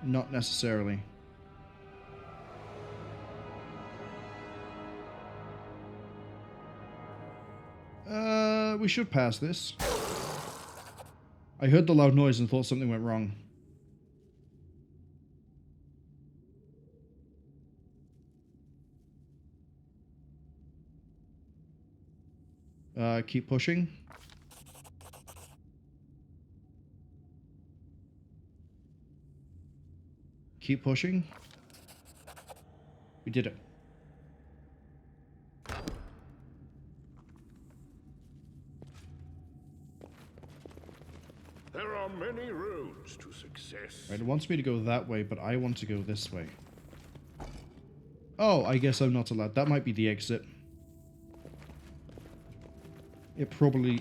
Not necessarily. We should pass this. I heard the loud noise and thought something went wrong. Keep pushing. Keep pushing. We did it. There are many roads to success. Right, it wants me to go that way, but I want to go this way. Oh, I guess I'm not allowed. That might be the exit. It probably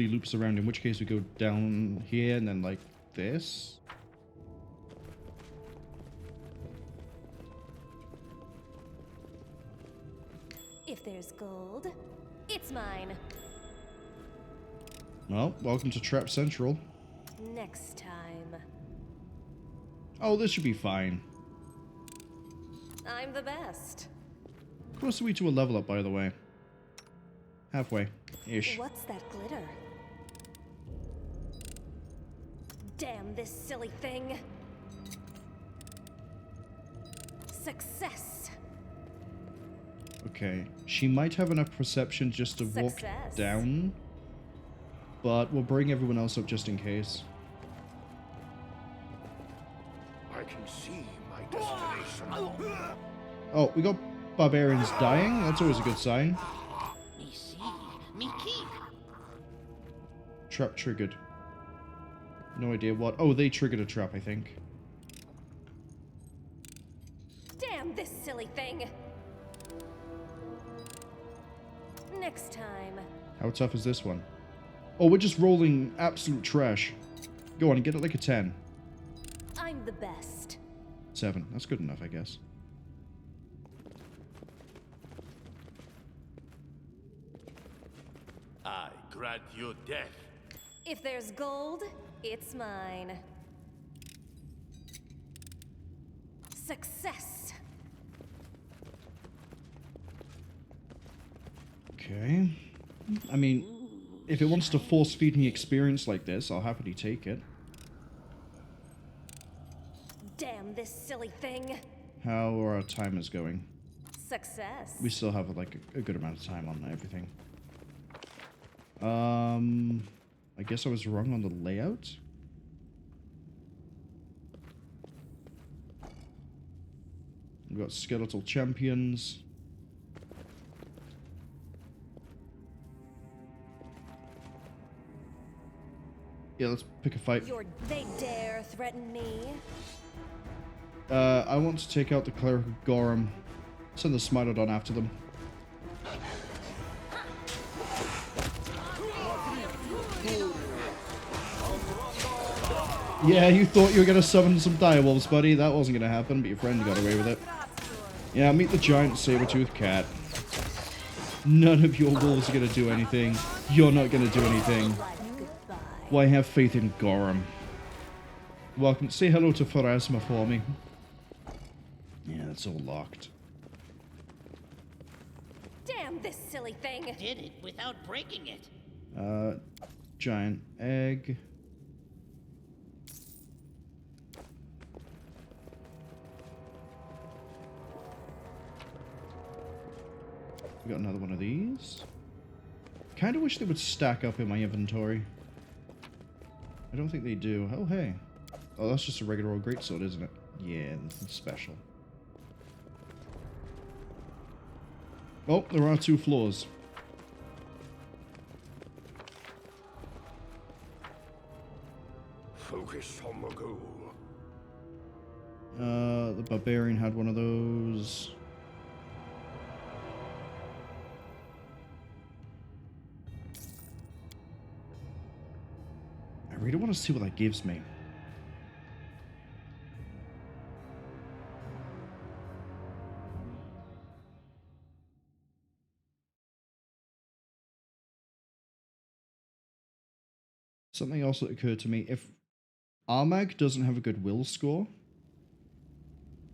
loops around, in which case we go down here and then like this. If there's gold, it's mine. Well, welcome to Trap Central. Next time. Oh, this should be fine. I'm the best. Close are we to a level up, by the way? Halfway-ish. What's that glitter? Damn this silly thing. Success. Okay, she might have enough perception just to walk down, but we'll bring everyone else up just in case. I can see my destination. Oh, we got barbarians dying? That's always a good sign. Me see, me keep. Trap triggered. No idea what. Oh, they triggered a trap, I think. Damn this silly thing. Next time. How tough is this one? Oh, we're just rolling absolute trash. Go on, get it like a 10. I'm the best. 7. That's good enough, I guess. I grant you death. If there's gold, it's mine. Success. Okay. I mean, if it wants to force feed me experience like this, I'll happily take it. Damn this silly thing. How are our timers going? Success. We still have like a good amount of time on everything. I guess I was wrong on the layout. We've got skeletal champions. Yeah, let's pick a fight. They dare threaten me? I want to take out the Cleric of Gorham. Send the Smilodon after them. Yeah, you thought you were going to summon some direwolves, buddy. That wasn't going to happen, but your friend got away with it. Yeah, meet the giant saber-toothed cat. None of your wolves are going to do anything. You're not going to do anything. Why have faith in Gorham? Welcome. Say hello to Pharasma for me. Yeah, that's all locked. Damn this silly thing. Did it without breaking it. Giant egg. We got another one of these. Kind of wish they would stack up in my inventory. I don't think they do. Oh, hey. Oh, that's just a regular old greatsword, isn't it? Yeah, nothing special. Oh, there are 2 floors. Focus on the goal. The barbarian had one of those. I really want to see what that gives me. Something else that occurred to me, if Armag doesn't have a good will score,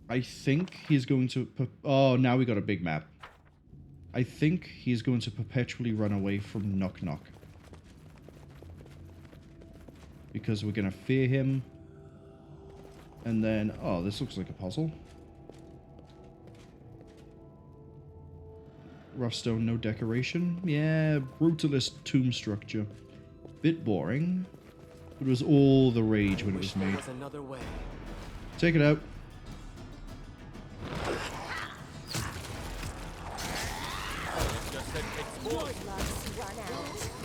I think he's going to... Oh, now we got a big map. I think he's going to perpetually run away from Nok-Nok. Because we're going to fear him. And then... Oh, this looks like a puzzle. Rough stone, no decoration. Yeah, brutalist tomb structure. Bit boring. It was all the rage when it was made. Another way. Take it out.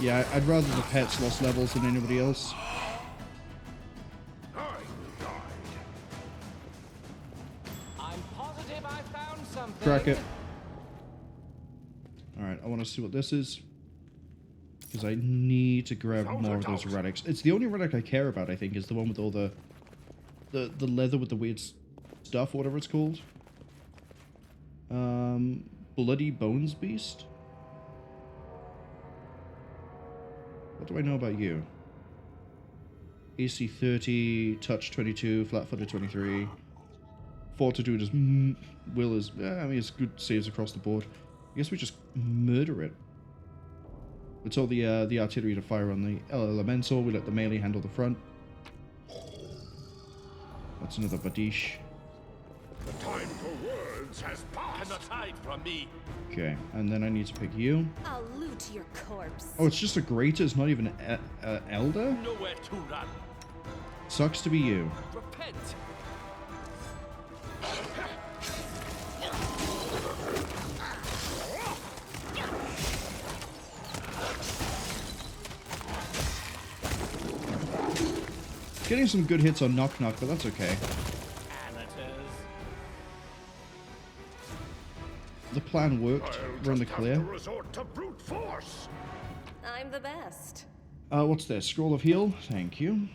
Yeah, I'd rather the pets lost levels than anybody else. I'm positive I found something. Crack it. Alright, I want to see what this is. Because I need to grab more of those relics. It's the only relic I care about, I think, is the one with all the leather with the weird stuff, or whatever it's called. Bloody Bones Beast? What do I know about you? AC 30, touch 22, flat footed 23, Fortitude is will is. I mean, it's good saves across the board. I guess we just murder it. We told the artillery to fire on the elemental. We let the melee handle the front. That's another Badish. The time for words has passed. Cannot hide from me. Okay, and then I need to pick you. I'll loot your corpse. Oh, it's just a greater. It's not even an elder. Nowhere to run. Sucks to be you. Repent. Getting some good hits on Nok-Nok, but that's okay. The plan worked. We're in the clear. Resort to brute force. I'm the best. What's this? Scroll of Heal. Thank you.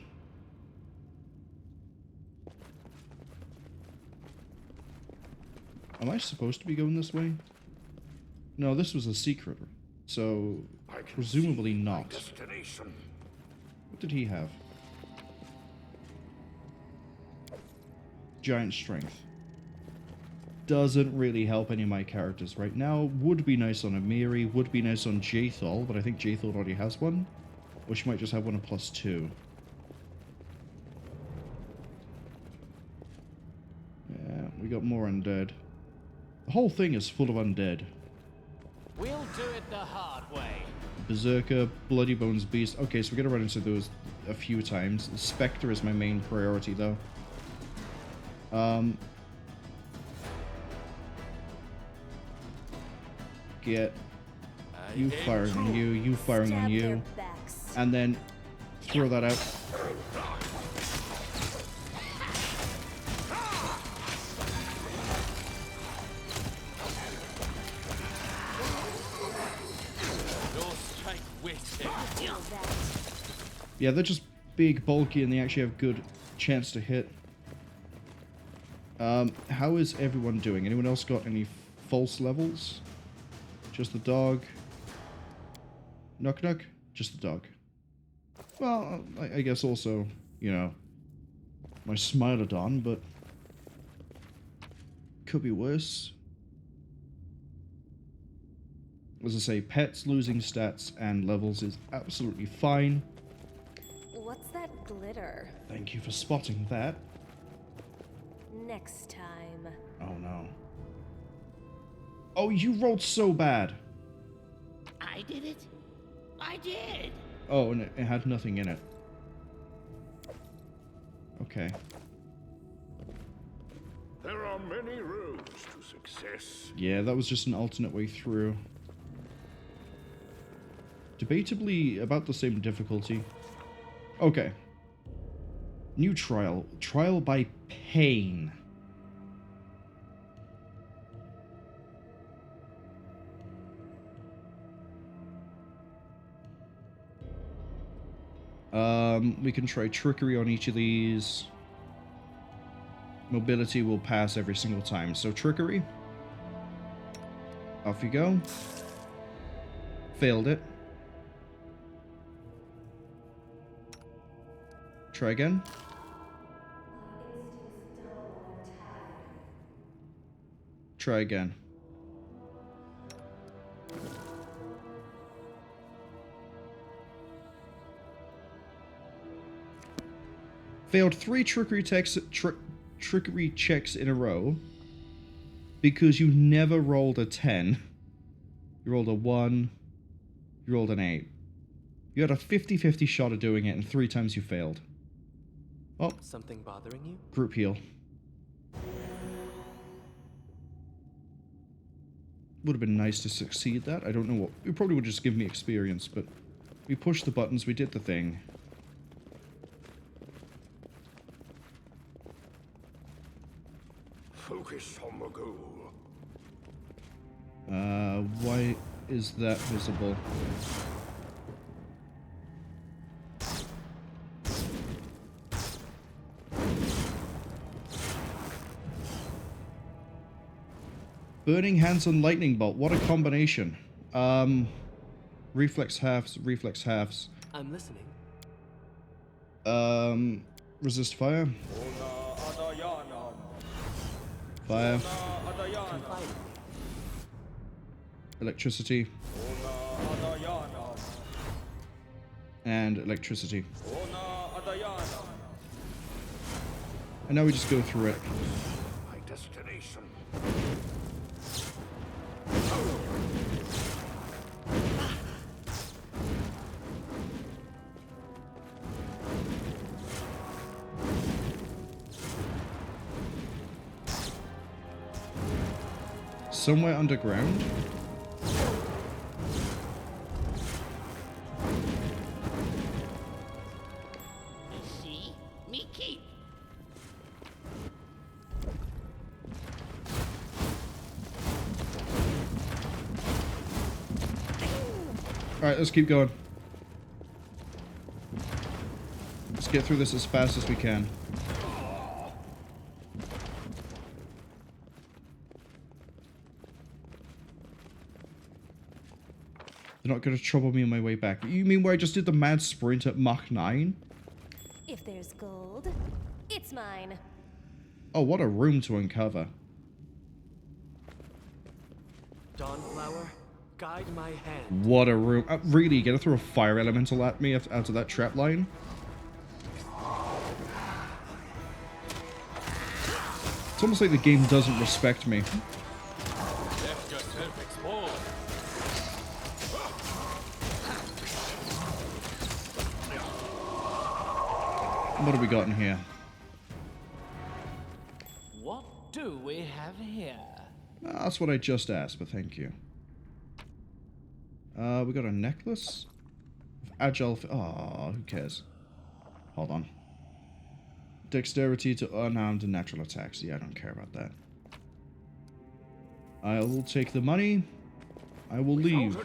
Am I supposed to be going this way? No, this was a secret. So, presumably not. What did he have? Giant Strength. Doesn't really help any of my characters right now. Would be nice on Amiri, would be nice on Jaethal, but I think Jaethal already has one. Or she might just have one of +2. Yeah, we got more undead. The whole thing is full of undead. We'll do it the hard way. Berserker, Bloody Bones Beast. Okay, so we're gonna run into those a few times. Spectre is my main priority though. Get you firing on you, you firing on you, and then throw that out. Yeah, they're just big, bulky, and they actually have good chance to hit. How is everyone doing? Anyone else got any false levels? Just the dog. Nok-Nok? Just the dog. Well, I guess also, you know, my Smilodon, but could be worse. As I say, pets losing stats and levels is absolutely fine. What's that glitter? Thank you for spotting that. Next time. Oh no. Oh, you rolled so bad. I did it? I did! Oh, and it had nothing in it. Okay. There are many roads to success. Yeah, that was just an alternate way through. Debatably about the same difficulty. Okay. New trial. Trial by pain. We can try trickery on each of these. Mobility will pass every single time. So trickery. Off you go. Failed it. Try again. Try again. Failed 3 trickery checks in a row because you never rolled a 10. You rolled a 1. You rolled an 8. You had a 50-50 shot of doing it, and 3 times you failed. Oh. Something bothering you? Group heal. Would have been nice to succeed that. I don't know what... It probably would just give me experience, but... We pushed the buttons, we did the thing. Focus on the goal. Why is that visible? Burning Hands and Lightning Bolt. What a combination. Reflex halves, reflex halves. I'm listening. Resist fire. Fire. Electricity. And electricity. And now we just go through it. My destination. Somewhere underground. See? Me keep. Alright, let's keep going. Let's get through this as fast as we can. They're not going to trouble me on my way back. You mean where I just did the mad sprint at Mach 9? If there's gold, it's mine. Oh, what a room to uncover. Dawnflower, guide my hand. What a room. Really, you're going to throw a fire elemental at me out of that trap line? It's almost like the game doesn't respect me. Left yourself exposed. What have we got in here? What do we have here? That's what I just asked, but thank you. We got a necklace? Agile... Oh, who cares? Hold on. Dexterity to unarmed and natural attacks. Yeah, I don't care about that. I will take the money. I will leave.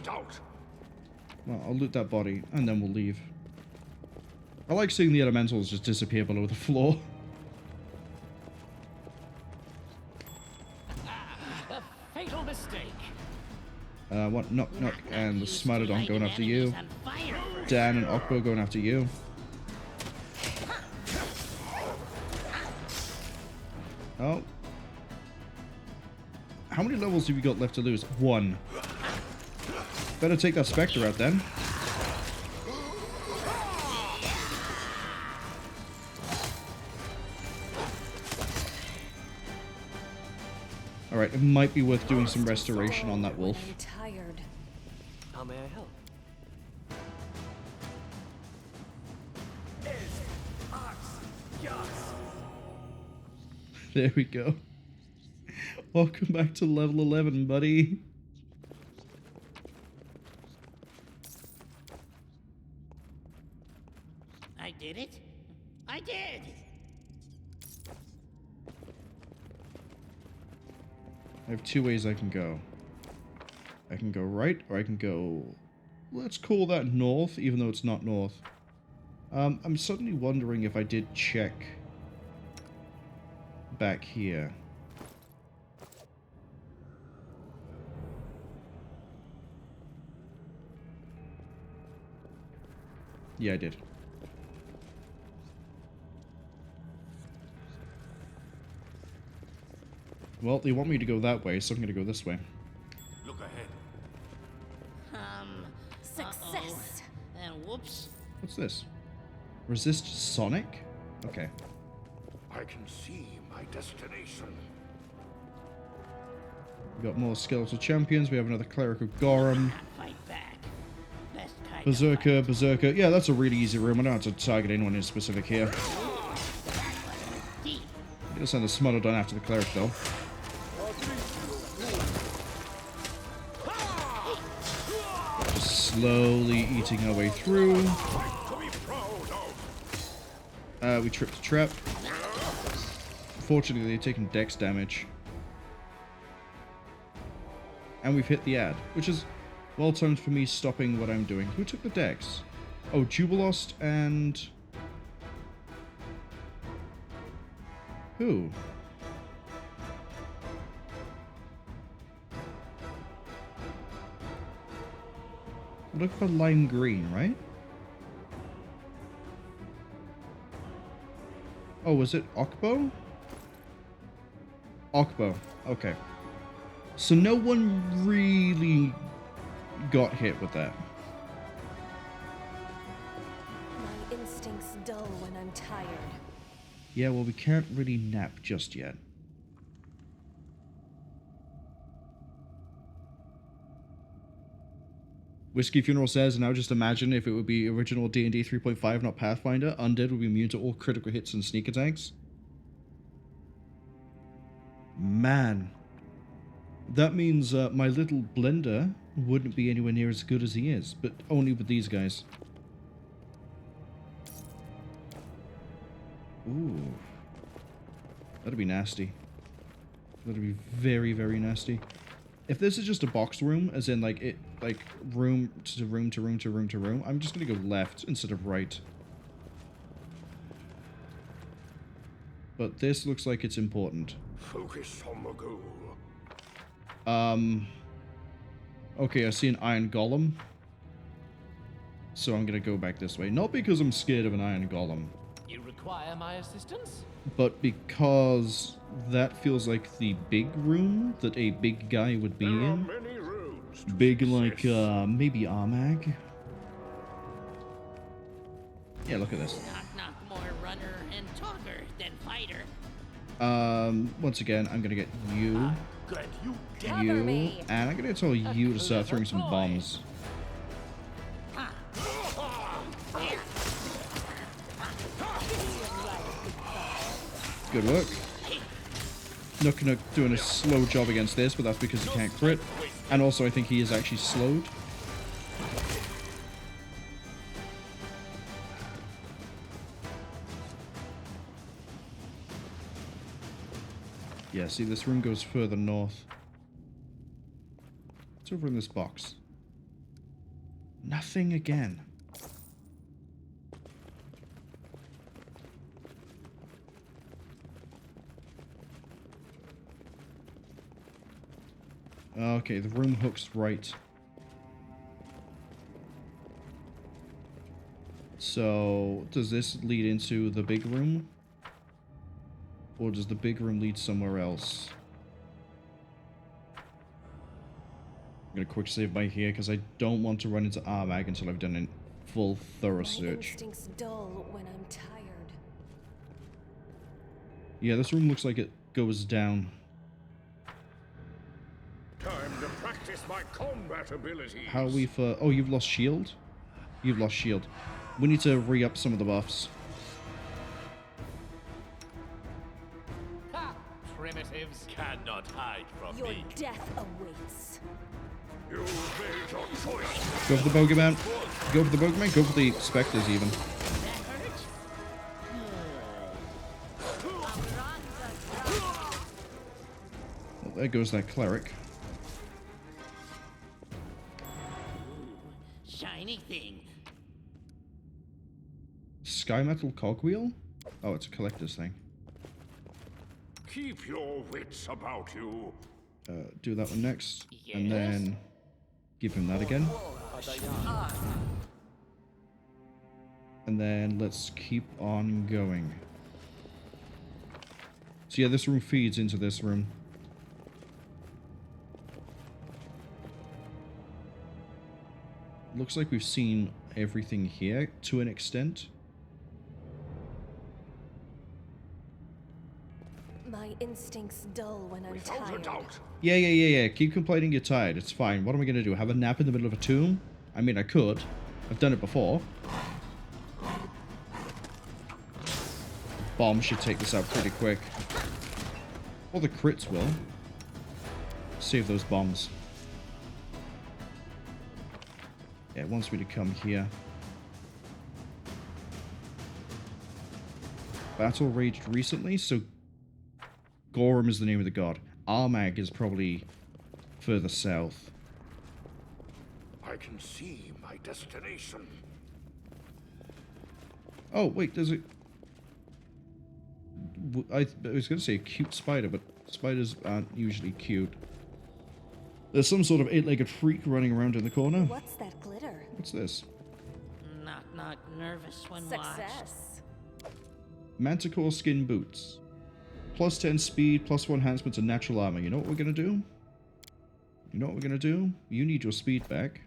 Well, I'll loot that body, and then we'll leave. I like seeing the elementals just disappear below the floor. A fatal mistake. What? Nok-Nok and the Smilodon going after you. Dan and Okbo going after you. Oh. How many levels have you got left to lose? 1. Better take that Spectre out then. Alright, it might be worth doing some restoration on that wolf. I'm tired. How may I help? There we go. Welcome back to level 11, buddy. I did it. I did. I have 2 ways I can go. I can go right, or I can go... Let's call that north, even though it's not north. I'm suddenly wondering if I did check back here. Yeah, I did. Well, they want me to go that way, so I'm going to go this way. Look ahead. Success. And whoops. What's this? Resist Sonic? Okay. I can see my destination. We got more skeletal champions. We have another cleric of Gorum. Fight back. Best kind Berserker, Berserker. Yeah, that's a really easy room. I don't have to target anyone in specific here. I'm gonna send the Smilodon after the cleric though. Just slowly eating our way through. We tripped a trap. Fortunately, they've taken dex damage. And we've hit the ad, which is well timed for me stopping what I'm doing. Who took the dex? Oh, Jubilost and... Who? Look for lime green, right? Oh, was it Okbo? Okbo. Okay. So no one really got hit with that. My instincts dull when I'm tired. Yeah, well, we can't really nap just yet. Whiskey Funeral says, now just imagine if it would be original D&D 3.5, not Pathfinder. Undead would be immune to all critical hits and sneak attacks. Man. That means my little blender wouldn't be anywhere near as good as he is, but only with these guys. Ooh. That'd be nasty. That'd be very, very nasty. If this is just a box room, as in like room to room to room to room to room, I'm just gonna go left instead of right. But this looks like it's important. Focus on the goal. Okay, I see an iron golem. So I'm gonna go back this way. Not because I'm scared of an iron golem, You require my assistance? but because that feels like the big room that a big guy would be in. Many roads. Big like, maybe Armag? Yeah, look at this. Nok-Nok more runner and talker than fighter. Once again, I'm gonna get you, Good, you and I'm gonna tell you to start throwing some bombs. Good work. Nok-Nok doing a slow job against this, but that's because he can't crit. And also, I think he is actually slowed. Yeah, see, this room goes further north. What's over in this box? Nothing again. Okay, the room hooks right. So, does this lead into the big room? Or does the big room lead somewhere else? I'm gonna quick save by here because I don't want to run into Armag until I've done a full thorough My search. instincts dull when I'm tired. Yeah, this room looks like it goes down. Time to practice my combat abilities. How we've... oh, you've lost shield? You've lost shield. We need to re-up some of the buffs. Ha! Primitives cannot hide from Your me. death awaits. You made your choice. Go for the bogeyman. Go for the bogeyman. Go for the specters even. Well, there goes that cleric. Shiny thing. Sky metal cogwheel? Oh, it's a collector's thing. Keep your wits about you. Do that one next. And then give him that again. And then let's keep on going. So yeah, this room feeds into this room. Looks like we've seen everything here to an extent. My instincts dull when I'm tired. Yeah. Keep complaining you're tired. It's fine. What am I going to do? Have a nap in the middle of a tomb? I mean, I could. I've done it before. Bomb should take this out pretty quick. Or the crits will. Save those bombs. Yeah, it wants me to come here. Battle raged recently, so Gorham is the name of the god. Armag is probably further south. I can see my destination. Oh, wait, there's a... I was going to say a cute spider, but spiders aren't usually cute. There's some sort of eight-legged freak running around in the corner. What's that glitter? What's this? Nok-Nok nervous when Success. Manticore skin boots. Plus 10 speed, plus 1 enhancement to natural armor. You know what we're gonna do? You know what we're gonna do? You need your speed back.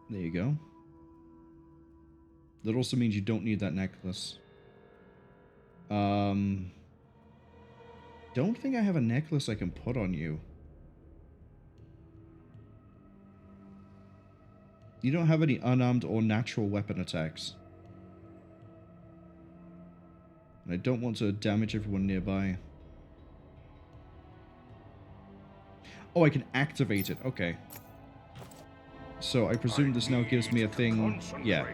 There you go. That also means you don't need that necklace. Don't think I have a necklace I can put on you. You don't have any unarmed or natural weapon attacks. And I don't want to damage everyone nearby. Oh, I can activate it. Okay. So I presume this now gives me a thing. Yeah.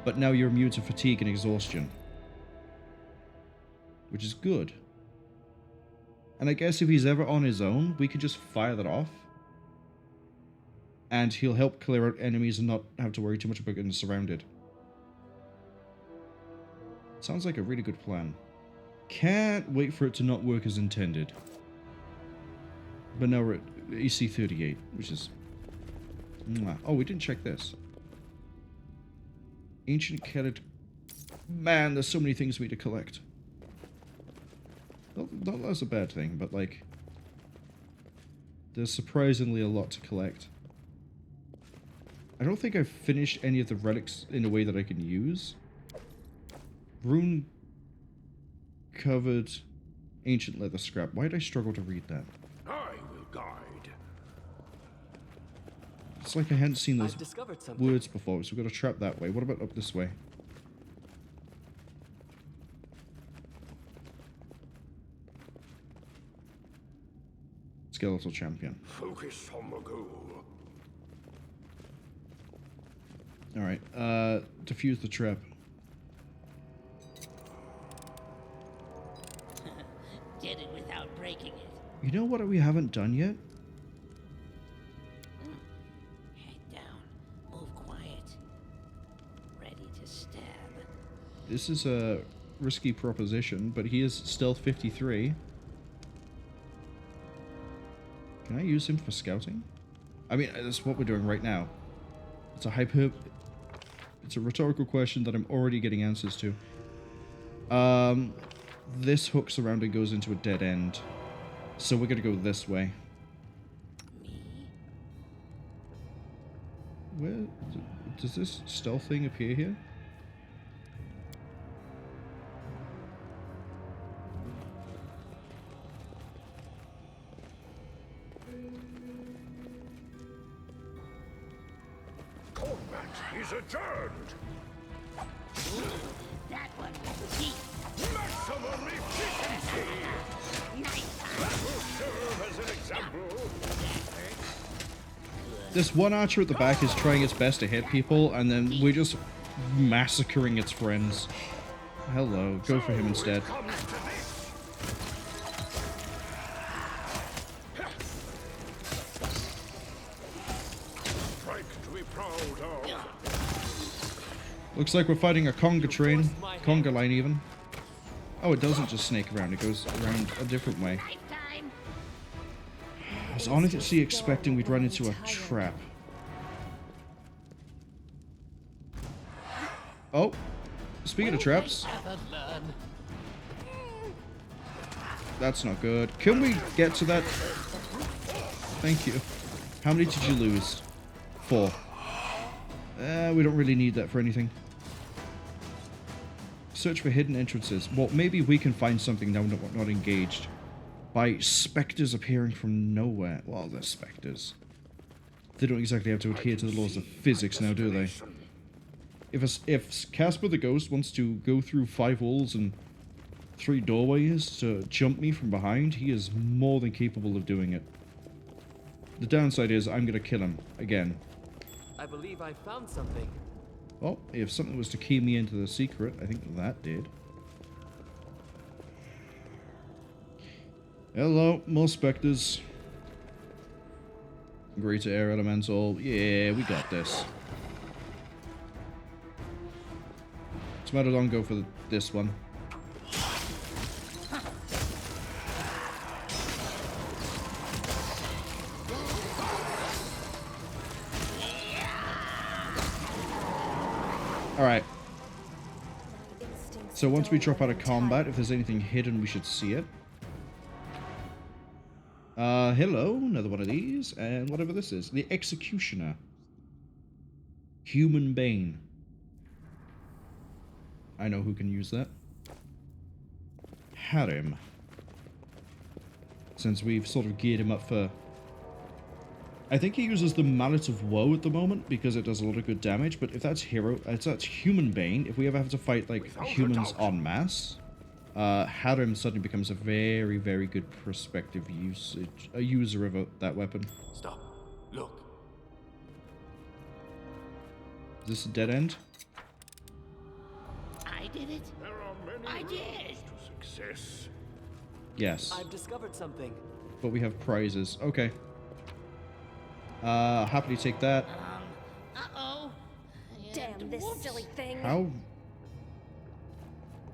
But now you're immune to fatigue and exhaustion. Which is good. And I guess if he's ever on his own, we can just fire that off. And he'll help clear out enemies and not have to worry too much about getting surrounded. Sounds like a really good plan. Can't wait for it to not work as intended. But now we're at AC 38, which is... Oh, we didn't check this. Ancient Kellet... Man, there's so many things we need to collect. Not that's a bad thing, but like... There's surprisingly a lot to collect. I don't think I've finished any of the relics in a way that I can use. Rune covered ancient leather scrap. Why did I struggle to read that? I will guide. It's like I hadn't seen those discovered something. words before, so we've got a trap that way. What about up this way? Skeletal champion. Focus on the goal. Alright, defuse the trap. Did it without breaking it. You know what we haven't done yet? Head down. Move quiet. Ready to stab. This is a risky proposition, but he is stealth 53. Can I use him for scouting? I mean, that's what we're doing right now. It's a It's a rhetorical question that I'm already getting answers to. This hooks around and goes into a dead end. So we're gonna go this way. Where... Does this stealth thing appear here? Combat is adjourned. That one was cheap. Maximum efficiency. Nice. That will serve as an example. This one archer at the back is trying its best to hit people, and then we're just massacring its friends. Hello, go for him instead. Looks like we're fighting a conga train. Conga line, even. Oh, it doesn't just snake around, it goes around a different way. I was honestly expecting we'd run into a trap. Oh, speaking of traps. That's not good. Can we get to that? Thank you. How many did you lose? 4. We don't really need that for anything. Search for hidden entrances. Well, maybe we can find something now we're not engaged. By specters appearing from nowhere. Well, they're specters. They don't exactly have to adhere to the laws of physics now, do they? If Casper the Ghost wants to go through 5 walls and 3 doorways to jump me from behind, he is more than capable of doing it. The downside is I'm gonna kill him again. I believe I found something. Well, if something was to key me into the secret, I think that did. Hello, more specters. Greater air elemental. Yeah, we got this. It's better don't go for this one. Alright. So once we drop out of combat, if there's anything hidden, we should see it. Hello, another one of these, and whatever this is. The Executioner. Human Bane. I know who can use that. Harem. Since we've sort of geared him up for... I think he uses the Mallet of Woe at the moment because it does a lot of good damage, but if that's that's Human Bane, if we ever have to fight like humans en masse, Harem suddenly becomes a very, very good prospective user of that weapon. Stop. Look. Is this a dead end? I did it. There are many I did. roads to success. Yes. I've discovered something. But we have prizes. Okay. Happily take that. Uh-oh. Damn this silly thing. How?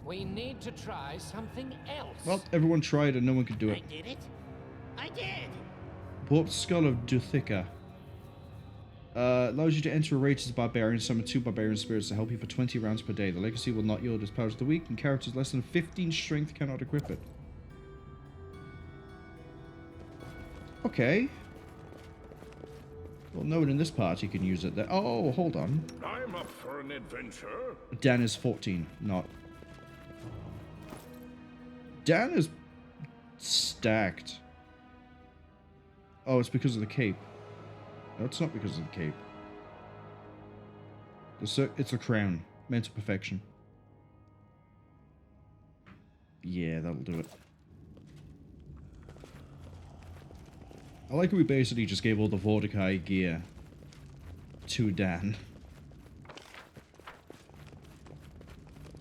We need to try something else. Well, everyone tried and no one could do it. I did it. I did. Warped Skull of Duthika. Allows you to enter a raid as a barbarian, summon 2 barbarian spirits to help you for 20 rounds per day. The legacy will not yield its powers to the weak, and characters less than 15 strength cannot equip it. Okay. Well, no one in this party can use it. Oh, hold on. I'm up for an adventure. Dan is 14, not. Dan is stacked. Oh, it's because of the cape. No, it's not because of the cape. It's a crown. Mental perfection. Yeah, that'll do it. I like how we basically just gave all the Vortikai gear to Dan.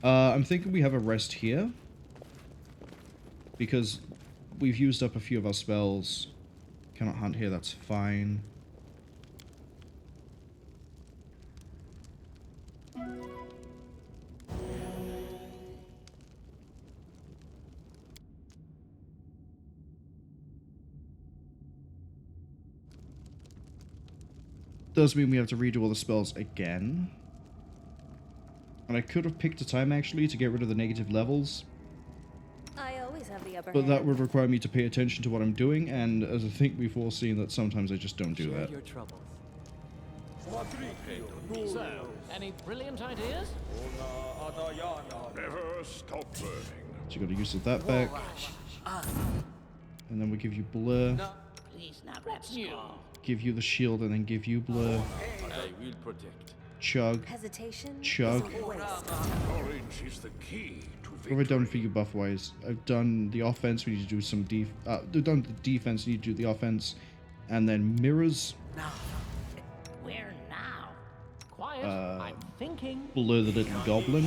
I'm thinking we have a rest here. Because we've used up a few of our spells. Cannot hunt here, that's fine. Does mean we have to redo all the spells again. And I could have picked a time actually to get rid of the negative levels. I always have the upper But hand. that would require me to pay attention to what I'm doing, and as I think we've all seen that sometimes I just don't do that. Your troubles. So, any brilliant ideas? Never stop learning. So you gotta use that back. And then we give you blur. Please not What's new? Give you the shield and then give you blur. I will protect. Chug. Hesitation. Chug. is a waste. Knowledge is the key to What victory. have I done for you buff-wise? I've done the offense, we need to do some I've done the defense, we need to do the offense. And then mirrors. Where now? Quiet. I'm thinking. Blur the little goblin.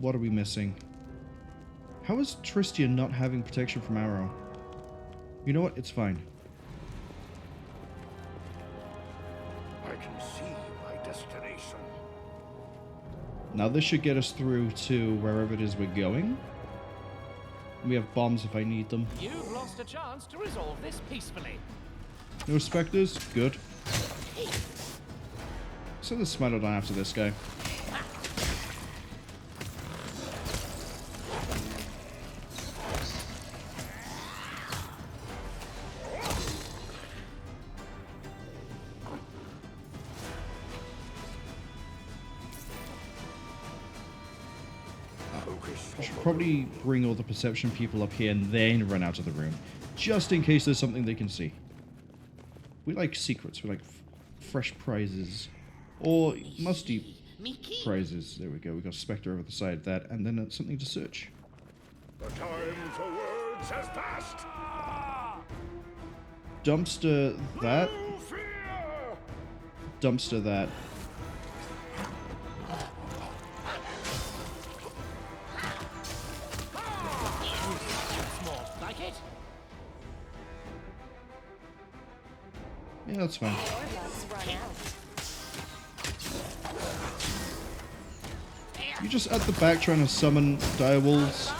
What are we missing? How is Tristian not having protection from arrow? You know what? It's fine. I can see my destination. Now this should get us through to wherever it is we're going. We have bombs if I need them. You've lost a chance to resolve this peacefully. No specters? Good. Send the Smilodon after this guy. I should probably bring all the perception people up here and then run out of the room. Just in case there's something they can see. We like secrets. We like fresh prizes. Or musty prizes. There we go. We got a Spectre over the side of that. And then something to search. The time for words has passed. Dumpster that. Dumpster that. Like it? Yeah, that's fine. You just at the back trying to summon direwolves.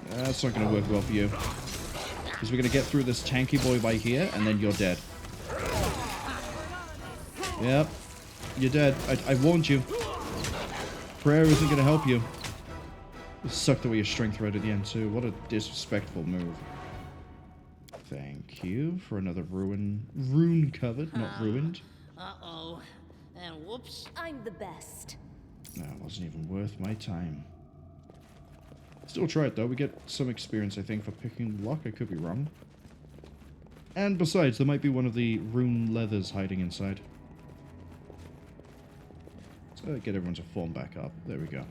That's not going to work well for you. Because we're going to get through this tanky boy by here, and then you're dead. Yep. You're dead. I warned you. Prayer isn't going to help you. It sucked away your strength right at the end too. What a disrespectful move. Thank you for another rune covered, not ruined. Uh-oh. And whoops. I'm the best. No, it wasn't even worth my time. Still try it though. We get some experience, I think, for picking lock. I could be wrong. And besides, there might be one of the rune leathers hiding inside. So get everyone to form back up. There we go.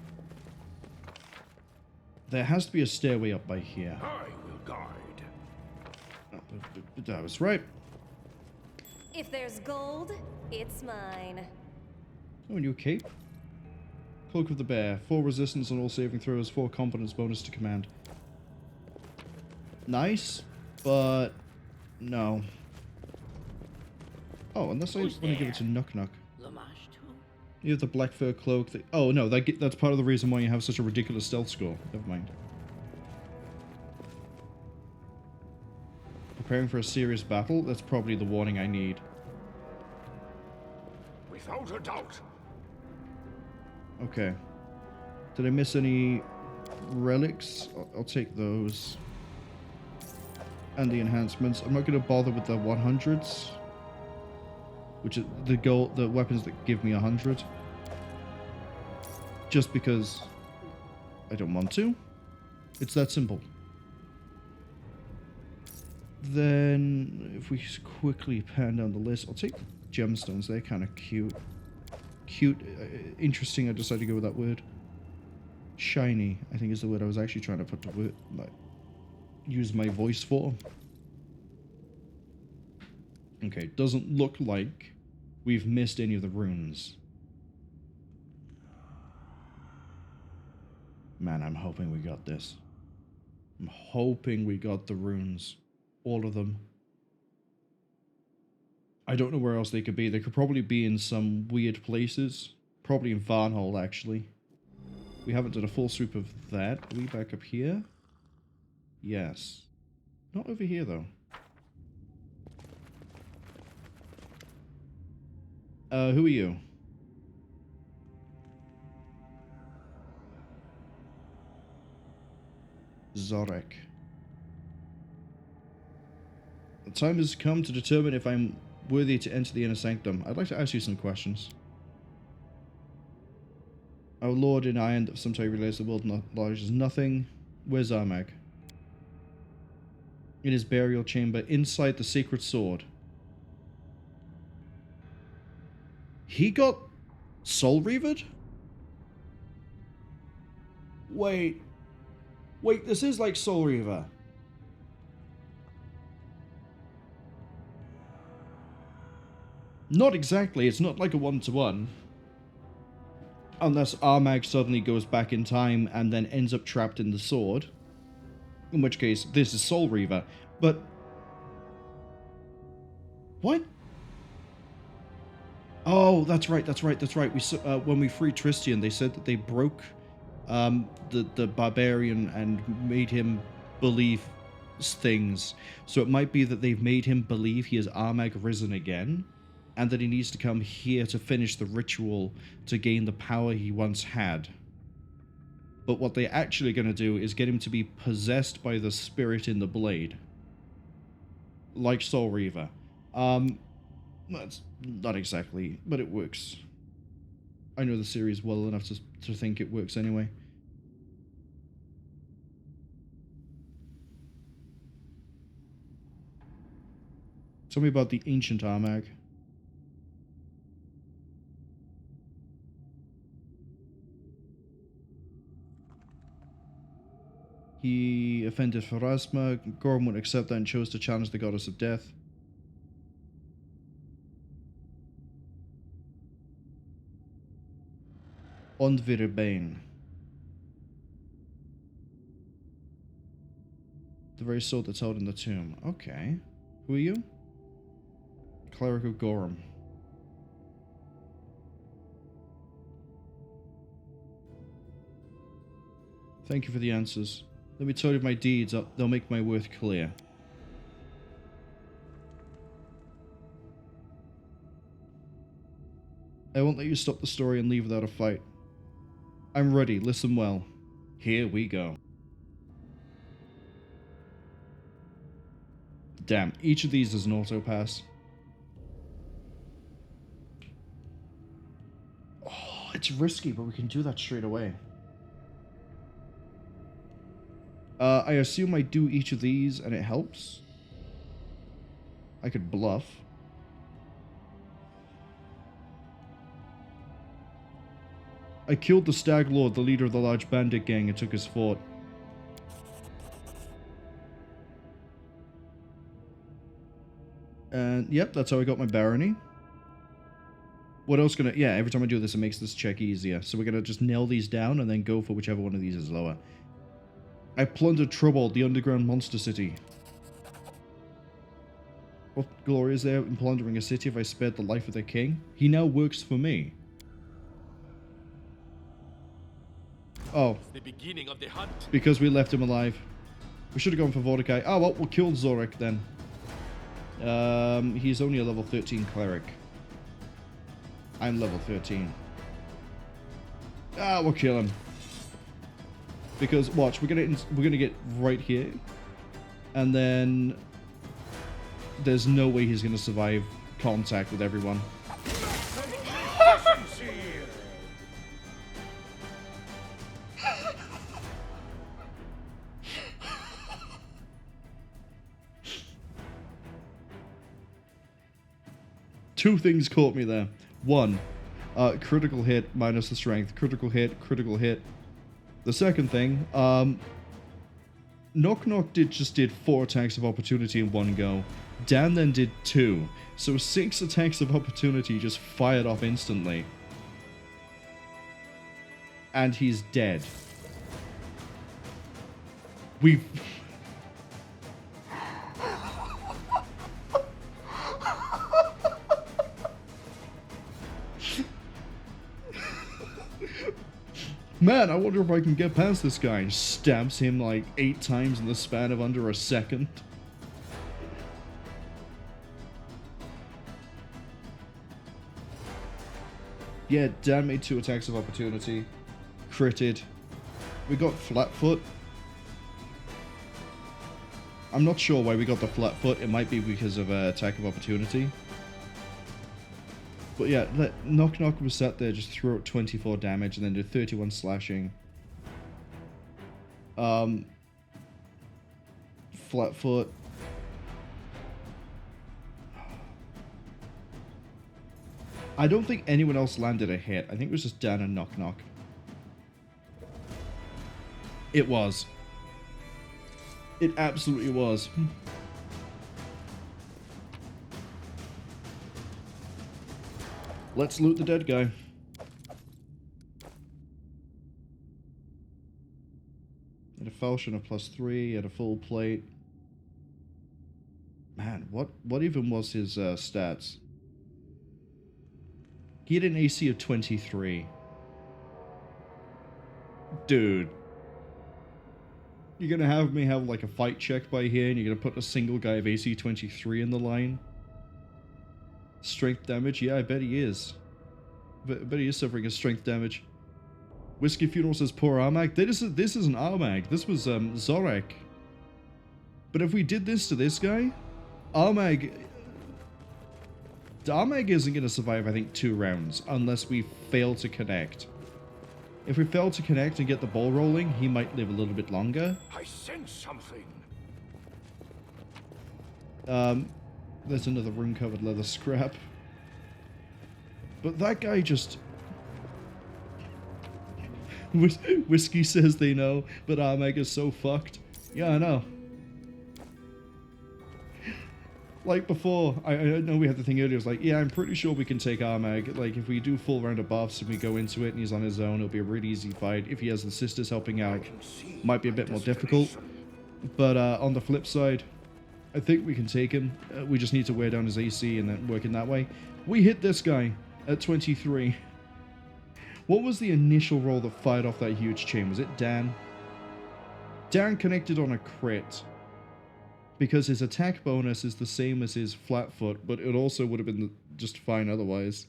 There has to be a stairway up by here. I will guide. Oh, that was right. If there's gold, it's mine. Oh, and you cape? Cloak of the Bear. 4 resistance on all saving throws, 4 competence bonus to command. Nice, but no. Oh, unless I want to give it to Nok-Nok. You have the black fur cloak. Oh no, that's part of the reason why you have such a ridiculous stealth score. Never mind. Preparing for a serious battle? That's probably the warning I need. Without a doubt. Okay. Did I miss any relics? I'll take those. And the enhancements. I'm not going to bother with the 100s. Which is the weapons that give me 100. Just because I don't want to. It's that simple. Then, if we quickly pan down the list, I'll take gemstones. They're kind of cute. Interesting, I decided to go with that word. Shiny, I think is the word I was actually trying to put to word, use my voice for. Okay, doesn't look like we've missed any of the runes. Man, I'm hoping we got this. I'm hoping we got the runes. All of them. I don't know where else they could be. They could probably be in some weird places. Probably in Varnhold, actually. We haven't done a full sweep of that. Are we back up here? Yes. Not over here, though. Who are you? Zorek. The time has come to determine if I'm worthy to enter the inner sanctum. I'd like to ask you some questions. Our Lord in Iron sometimes realized the world large is nothing. Where's Armag? In his burial chamber, inside the sacred sword. He got soul reavered? Wait, this is like Soul Reaver. Not exactly, it's not like a one-to-one. Unless Armag suddenly goes back in time and then ends up trapped in the sword. In which case, this is Soul Reaver. But... what? Oh, that's right. We when we freed Tristian, they said that they broke the barbarian and made him believe things. So it might be that they've made him believe he is Armag risen again, and that he needs to come here to finish the ritual to gain the power he once had. But what they're actually going to do is get him to be possessed by the spirit in the blade. Like Soul Reaver. That's not exactly, but it works. I know the series well enough to think it works anyway. Tell me about the ancient Armag. He offended Pharasma. Gorm wouldn't accept that and chose to challenge the goddess of death. Ondvirbane. The very sword that's held in the tomb. Okay. Who are you? Cleric of Gorm. Thank you for the answers. Let me tell you my deeds. They'll make my worth clear. I won't let you stop the story and leave without a fight. I'm ready, listen well. Here we go. Damn, each of these is an auto pass. Oh, it's risky, but we can do that straight away. I assume I do each of these and it helps. I could bluff. I killed the Stag Lord, the leader of the large bandit gang, and took his fort. And yep, that's how I got my barony. What else gonna... Yeah, every time I do this, it makes this check easier. So we're gonna just nail these down and then go for whichever one of these is lower. I plundered Troubled, the underground monster city. What glory is there in plundering a city if I spared the life of their king? He now works for me. Oh. It's the beginning of the hunt. Because we left him alive. We should have gone for Vorticai. Oh, well, we'll kill Zorik then. He's only a level 13 cleric. I'm level 13. Ah, we'll kill him. Because watch, we're gonna get right here, and then there's no way he's gonna survive contact with everyone. Two things caught me there. One, critical hit minus the strength. Critical hit, critical hit. The second thing, Nok-Nok just did 4 attacks of opportunity in one go. Dan then did 2. So 6 attacks of opportunity just fired off instantly. And he's dead. We've... Man, I wonder if I can get past this guy. Stabs him like 8 times in the span of under a second. Yeah, Dan made 2 attacks of opportunity. Critted. We got Flatfoot. I'm not sure why we got the Flatfoot. It might be because of attack of opportunity. But yeah, Nok-Nok was sat there, just threw out 24 damage and then did 31 slashing. Flatfoot. I don't think anyone else landed a hit. I think it was just Dan and Nok-Nok. It was. It absolutely was. Let's loot the dead guy. He had a falchion of +3, he had a full plate. Man, what even was his stats? He had an AC of 23. Dude. You're gonna have me have like a fight check by here and you're gonna put a single guy of AC 23 in the line? Strength damage? Yeah, I bet he is. I bet he is suffering a strength damage. Whiskey Funeral says poor Armag. This isn't Armag. This was Zorik. But if we did this to this guy, Armag isn't going to survive, I think, 2 rounds unless we fail to connect. If we fail to connect and get the ball rolling, he might live a little bit longer. I sense something. There's another rune-covered leather scrap. But that guy just... Whiskey says they know, but Armag is so fucked. Yeah, I know. Like before, I know we had the thing earlier, it was like, yeah, I'm pretty sure we can take Armag. Like, if we do full round of buffs and we go into it and he's on his own, it'll be a really easy fight. If he has the sisters helping out, might be a bit more difficult. But on the flip side, I think we can take him. We just need to wear down his AC and then work in that way. We hit this guy at 23. What was the initial roll that fired off that huge chain? Was it Dan? Dan connected on a crit. Because his attack bonus is the same as his Flatfoot, but it also would have been just fine otherwise.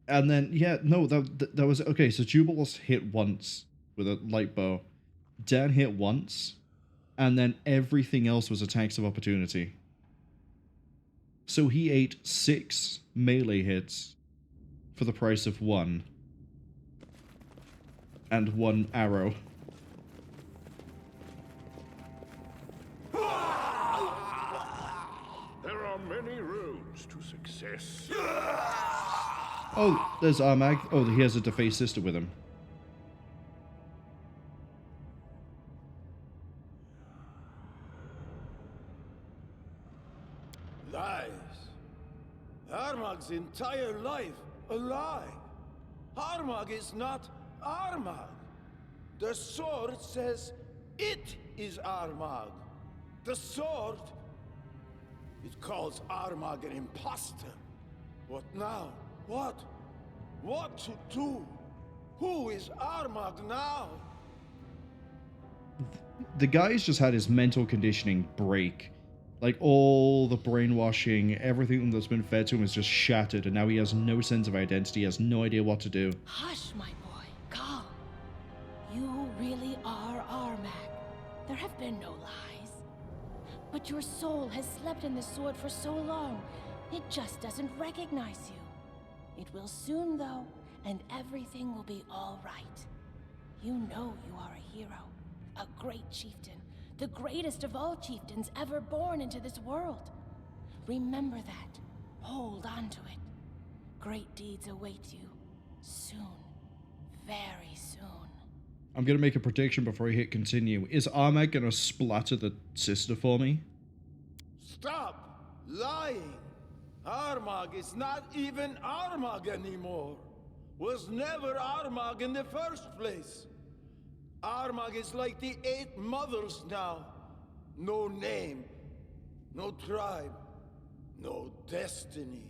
And then, yeah, no, that was... Okay, so Jubilost hit once with a light bow. Dan hit once. And then everything else was attacks of opportunity. So he ate 6 melee hits for the price of 1. And 1 arrow. There are many roads to success. Oh, there's Armag. Oh, he has a defaced sister with him. Lies. Armag's entire life a lie. Armag is not Armag. The sword says it is Armag. The sword, it calls Armag an imposter. What now? What? What to do? Who is Armag now? The guy's just had his mental conditioning break. Like, all the brainwashing, everything that's been fed to him is just shattered, and now he has no sense of identity, he has no idea what to do. Hush, my boy. Calm. You really are Armag. There have been no lies. But your soul has slept in this sword for so long, it just doesn't recognize you. It will soon, though, and everything will be all right. You know you are a hero, a great chieftain, the greatest of all chieftains ever born into this world. Remember that. Hold on to it. Great deeds await you. Soon. Very soon. I'm gonna make a prediction before I hit continue. Is Armag gonna splatter the sister for me? Stop lying. Armag is not even Armag anymore. Was never Armag in the first place. Armag is like the 8 mothers now. No name, no tribe, no destiny.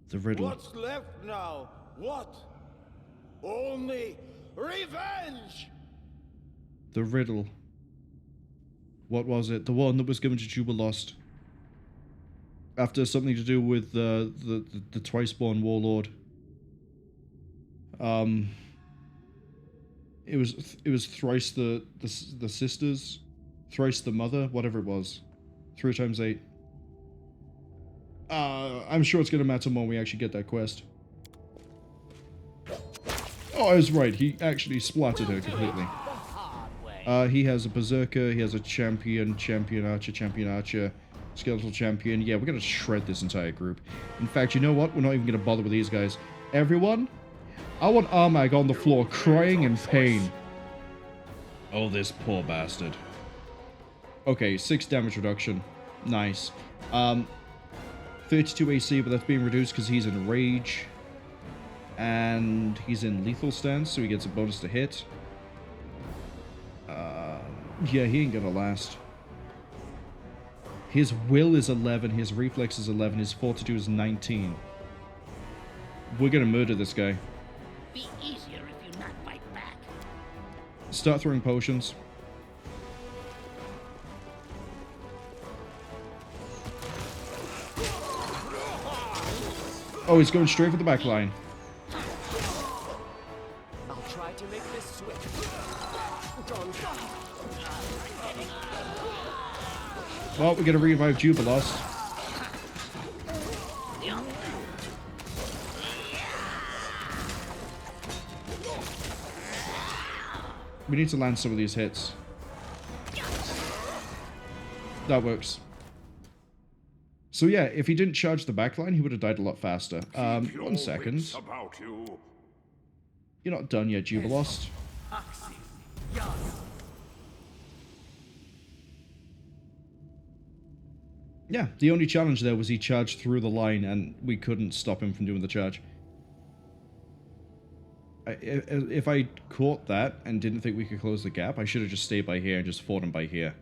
The riddle. What's left now? What? Only revenge! The riddle. What was it? The one that was given to Jubilost. After something to do with the Twice-Born Warlord. It was thrice the sisters, thrice the mother, whatever it was. 3 times 8. I'm sure it's gonna matter more when we actually get that quest. Oh, I was right. He actually splattered her completely. He has a berserker. He has a champion archer, skeletal champion. Yeah, we're gonna shred this entire group. In fact, you know what? We're not even gonna bother with these guys. Everyone, I want Armag on the floor crying in pain. Oh, this poor bastard. Okay, 6 damage reduction. Nice. 32 AC, but that's being reduced because he's in rage. And he's in lethal stance, so he gets a bonus to hit. Yeah, he ain't gonna last. His will is 11, his reflex is 11, his fortitude is 19. We're gonna murder this guy. Be easier if you not fight back. Start throwing potions. Oh, he's going straight for the back line. I'll try to make this swift. Well, we're gonna revive Jubilost. We need to land some of these hits. That works. So yeah, if he didn't charge the backline, he would have died a lot faster. 1 second. You're not done yet, Jubilost. Yeah, the only challenge there was he charged through the line and we couldn't stop him from doing the charge. If I caught that and didn't think we could close the gap, I should have just stayed by here and just fought him by here.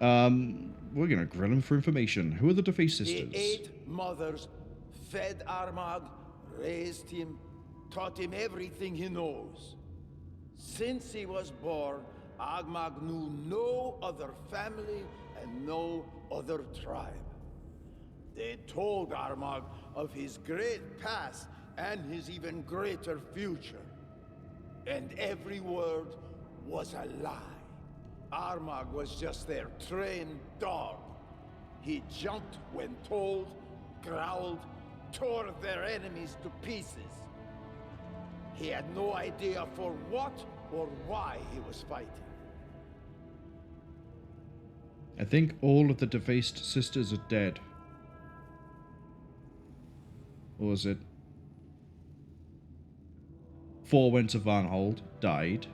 We're gonna grill him for information. Who are the defaced sisters? The 8 mothers fed Armag, raised him, taught him everything he knows. Since he was born, Armag knew no other family and no other tribe. They told Armag of his great past and his even greater future. And every word was a lie. Armag was just their trained dog. He jumped when told, growled, tore their enemies to pieces. He had no idea for what or why he was fighting. I think all of the defaced sisters are dead. Or was it? 4 went to Vanhold, died.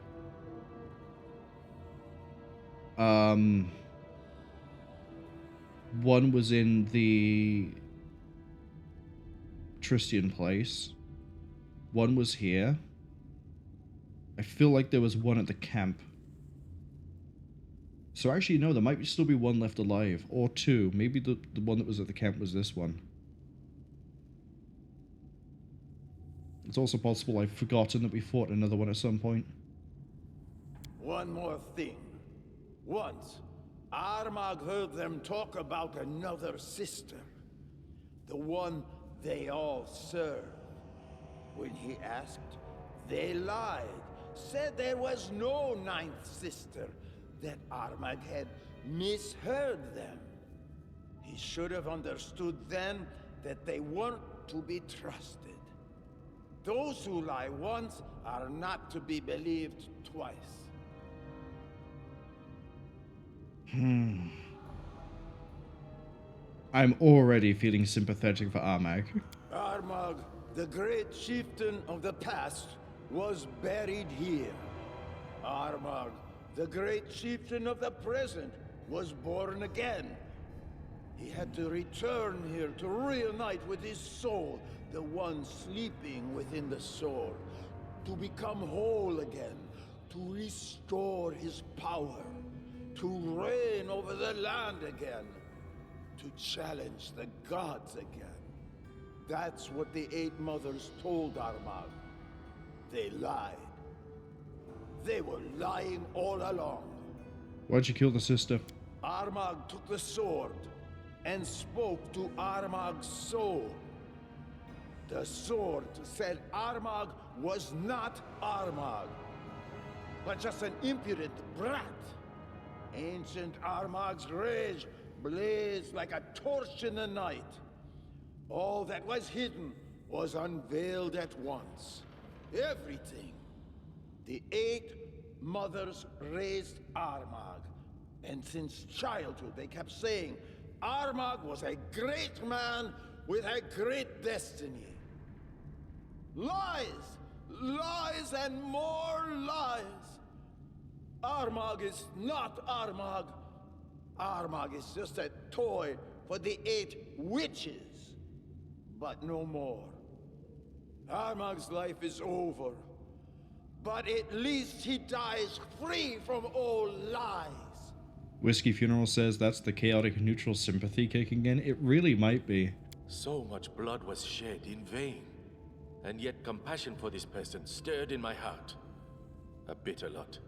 One was in the Tristian place. One was here. I feel like there was one at the camp. So actually, no, there might still be one left alive. Or 2. Maybe the one that was at the camp was this one. It's also possible I've forgotten that we fought another one at some point. One more thing. Once, Armag heard them talk about another sister. The one they all served. When he asked, they lied. Said there was no 9th sister. That Armag had misheard them. He should have understood then that they weren't to be trusted. Those who lie once are not to be believed twice. I'm already feeling sympathetic for Armag. Armag, the great chieftain of the past, was buried here. Armag, the great chieftain of the present, was born again. He had to return here to reunite with his soul, the one sleeping within the sword, to become whole again, to restore his power, to reign over the land again, to challenge the gods again. That's what the 8 mothers told Armag. They lied. They were lying all along. Why'd you kill the sister? Armag took the sword and spoke to Armag's soul. The sword said Armag was not Armag, but just an impudent brat. Ancient Armag's rage blazed like a torch in the night. All that was hidden was unveiled at once. Everything. The 8 mothers raised Armag, and since childhood they kept saying Armag was a great man with a great destiny. Lies! Lies and more lies! Armag is not Armag. Armag is just a toy for the 8 witches. But no more. Armag's life is over. But at least he dies free from all lies. Whiskey Funeral says that's the chaotic neutral sympathy kicking in. It really might be. So much blood was shed in vain, and yet compassion for this person stirred in my heart. A bitter lot.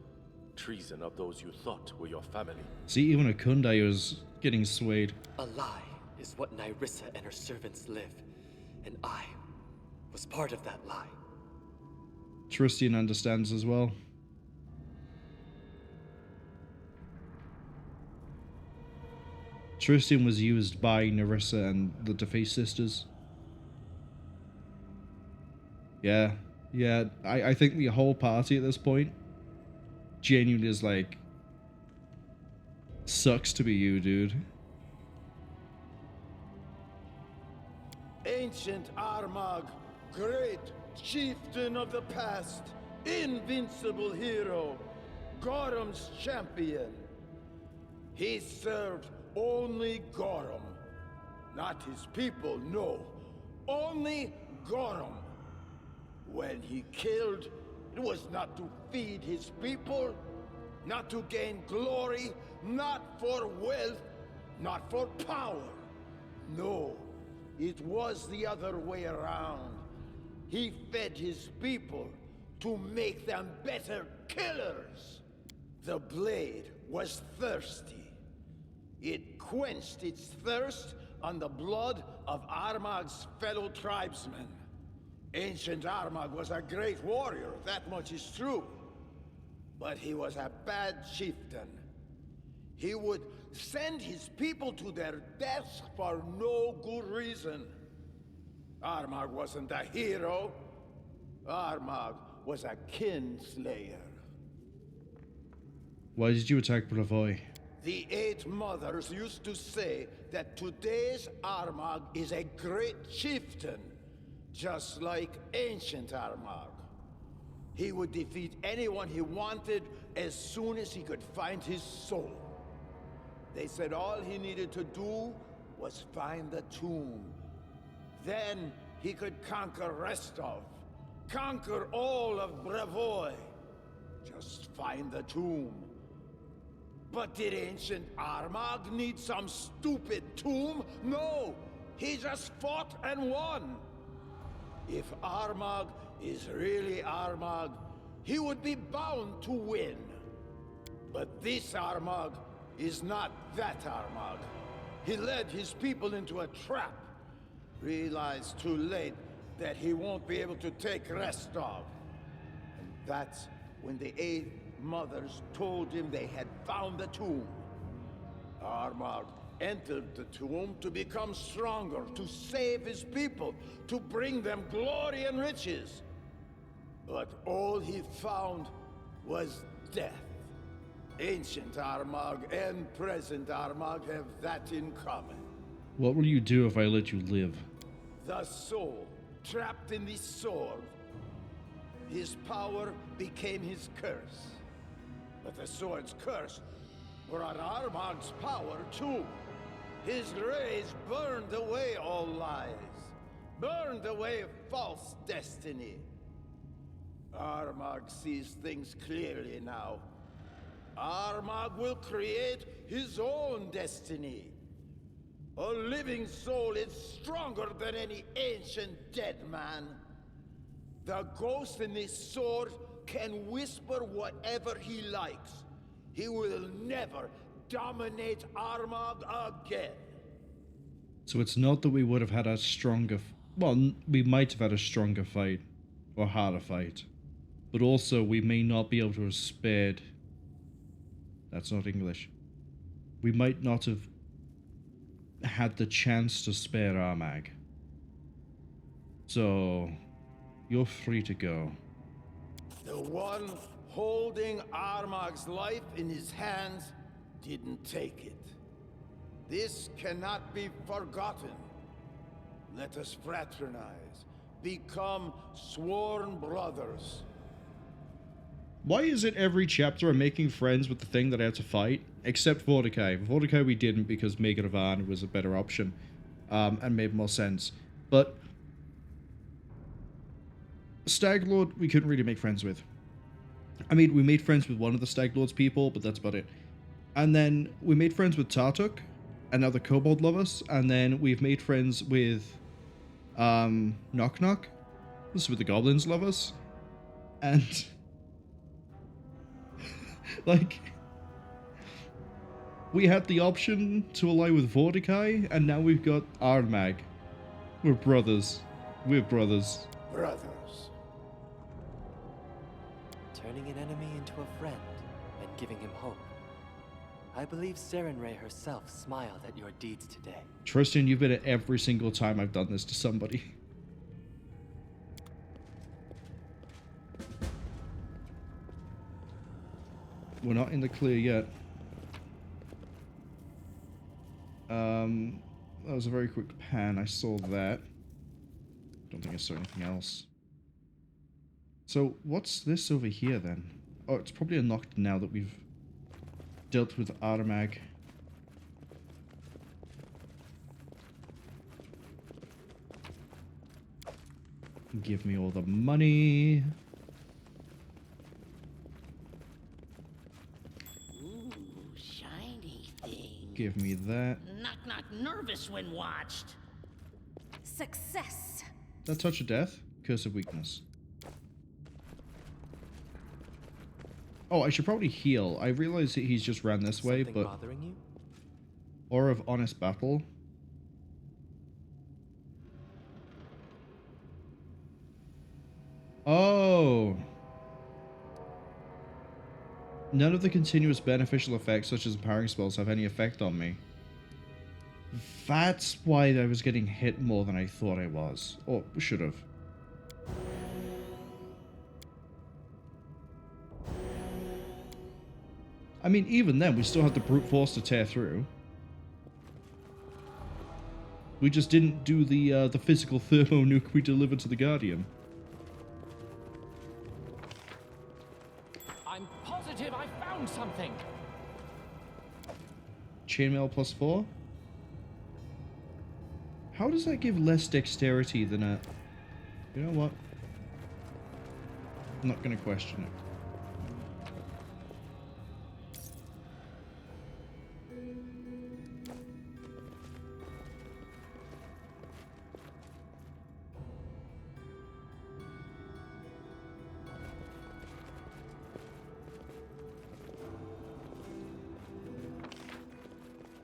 Treason of those you thought were your family. See, even a Kundai was getting swayed. A lie is what Nyrissa and her servants live, and I was part of that lie. Tristian understands as well. Tristian was used by Nerissa and the Defaced Sisters. Yeah, I think the whole party at this point genuinely is like, sucks to be you, dude. Ancient Armag, great chieftain of the past, invincible hero, Gorham's champion. He served only Gorham, not his people, no. Only Gorham. When he killed, it was not to feed his people, not to gain glory, not for wealth, not for power. No, it was the other way around. He fed his people to make them better killers. The blade was thirsty. It quenched its thirst on the blood of Armag's fellow tribesmen. Ancient Armag was a great warrior, that much is true. But he was a bad chieftain. He would send his people to their deaths for no good reason. Armag wasn't a hero. Armag was a kinslayer. Why did you attack Bravoy? The Eight Mothers used to say that today's Armag is a great chieftain, just like ancient Armag. He would defeat anyone he wanted as soon as he could find his soul. They said all he needed to do was find the tomb. Then he could conquer Restov, conquer all of Bravoy. Just find the tomb. But did ancient Armag need some stupid tomb? No! He just fought and won! If Armag is really Armag, he would be bound to win. But this Armag is not that Armag. He led his people into a trap. Realized too late that he won't be able to take Restov. And that's when the Eight Mothers told him they had found the tomb. Armag entered the tomb to become stronger, to save his people, to bring them glory and riches. But all he found was death. Ancient Armag and present Armag have that in common. What will you do if I let you live? The soul, trapped in the sword. His power became his curse. But the sword's curse brought Armag's power too. His rays burned away all lies, burned away false destiny. Armag sees things clearly now. Armag will create his own destiny. A living soul is stronger than any ancient dead man. The ghost in this sword can whisper whatever he likes. He will never dominate Armag again. So it's not that we would have had a stronger... Well, we might have had a stronger fight. Or harder fight. But also, we may not be able to have spared... That's not English. We might not have had the chance to spare Armag. So, you're free to go. The one holding Armag's life in his hands didn't take it. This cannot be forgotten. Let us fraternize, become sworn brothers. Why is it every chapter I'm making friends with the thing that I have to fight? Except Mordecai. Mordecai we didn't because Maker of Arn was a better option. And made more sense. But Staglord we couldn't really make friends with. I mean, we made friends with one of the Staglord's people, but that's about it. And then we made friends with Tartuk, and now the Kobold love us. And then we've made friends with Nok-Nok. This is with the Goblins love us. And like, we had the option to ally with Mordecai, and now we've got Armag. We're brothers. We're brothers. Brothers. Turning an enemy into a friend and giving him hope. I believe Sarenrae herself smiled at your deeds today. Tristan, you've been at every single time I've done this to somebody. We're not in the clear yet. That was a very quick pan. I saw that. Don't think I saw anything else. So, what's this over here then? Oh, it's probably unlocked now that we've dealt with Armag. Give me all the money. Ooh, shiny thing. Give me that. Nok-Nok nervous when watched. Success. That touch of death? Curse of weakness. Oh, I should probably heal. I realize that he's just ran this way, Something but... bothering you? Aura of Honest Battle. Oh! None of the continuous beneficial effects, such as empowering spells, have any effect on me. That's why I was getting hit more than I thought I was. Or should have. I mean, even then, we still had the brute force to tear through. We just didn't do the physical thermo nuke we delivered to the Guardian. I'm positive I found something. Chainmail +4? How does that give less dexterity than a... You know what? I'm not going to question it.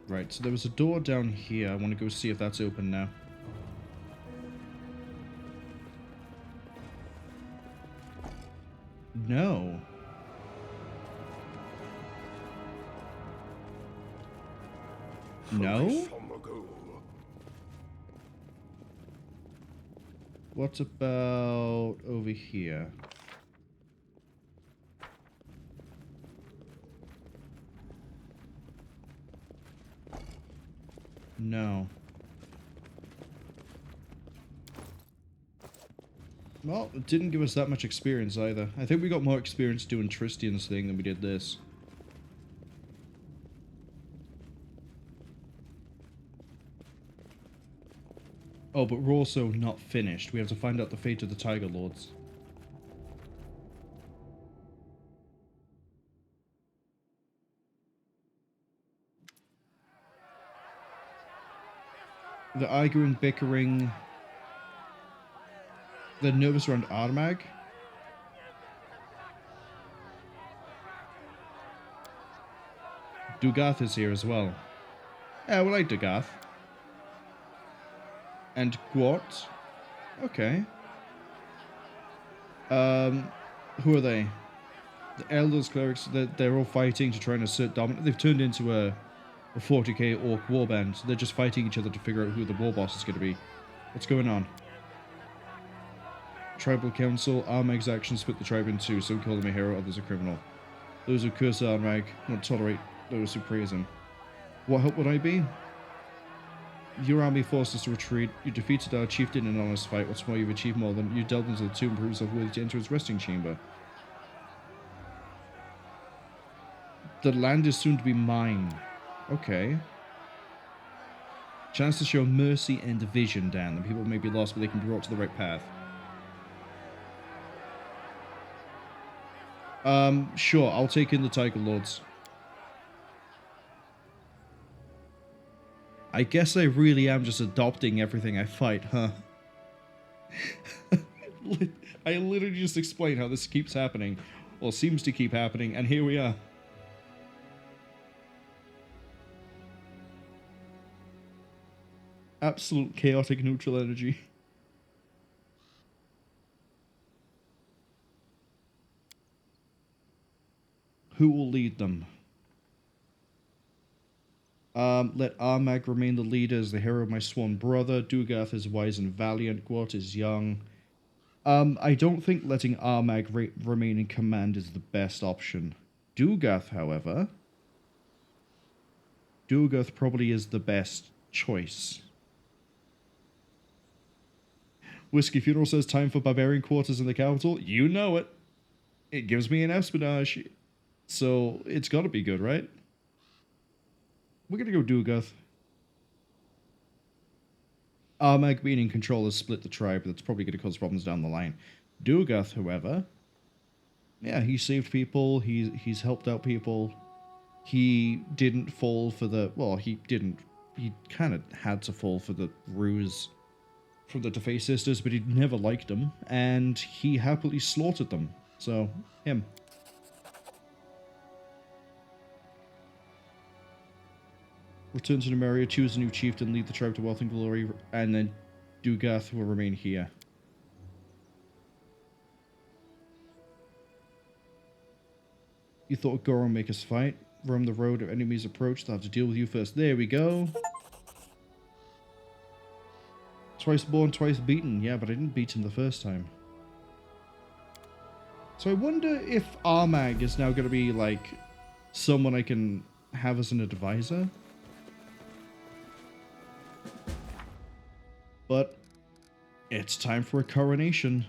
Right, so there was a door down here. I want to go see if that's open now. No. No? What about over here? No. Well, it didn't give us that much experience either. I think we got more experience doing Tristian's thing than we did this. Oh, but we're also not finished. We have to find out the fate of the Tiger Lords. The arguing, bickering... They're nervous around Armag. Dugath is here as well. Yeah, we like Dugath. And Gwort. Okay. Who are they? The Elders, Clerics, they're all fighting to try and assert dominance. They've turned into a 40k orc warband, so they're just fighting each other to figure out who the war boss is going to be. What's going on? Tribal Council, Armag's actions split the tribe in two. Some call him a hero, others a criminal. Those who curse Armag won't tolerate those who praise him. What help would I be? Your army forced us to retreat. You defeated our chieftain in an honest fight. What's more, you've achieved more than you delved into the tomb and proved yourself worthy to enter its resting chamber. The land is soon to be mine. Okay. Chance to show mercy and division, Dan. The people may be lost, but they can be brought to the right path. Sure, I'll take in the Tiger Lords. I guess I really am just adopting everything I fight, huh? I literally just explained how this keeps happening, or seems to keep happening, and here we are. Absolute chaotic neutral energy. Who will lead them? Let Armag remain the leader as the hero of my sworn brother. Dugath is wise and valiant. Gwort is young. I don't think letting Armag remain in command is the best option. Dugath, however... Dugath probably is the best choice. Whiskey Funeral says, time for barbarian quarters in the capital. You know it. It gives me an espionage. So, it's gotta be good, right? We're gonna go Dugath. Armag being in control has split the tribe. That's probably gonna cause problems down the line. Dugath, however... Yeah, he saved people. He's helped out people. He didn't fall for the... Well, he didn't. He kind of had to fall for the ruse from the Deface sisters, but he never liked them. And he happily slaughtered them. So, him. Return to Numeria, choose a new chieftain, lead the tribe to wealth and glory, and then Dugath will remain here. You thought Goro would make us fight? Roam the road, if enemies approach, they'll have to deal with you first. There we go. Twice born, twice beaten. Yeah, but I didn't beat him the first time. So I wonder if Armag is now going to be, like, someone I can have as an advisor. But it's time for a coronation.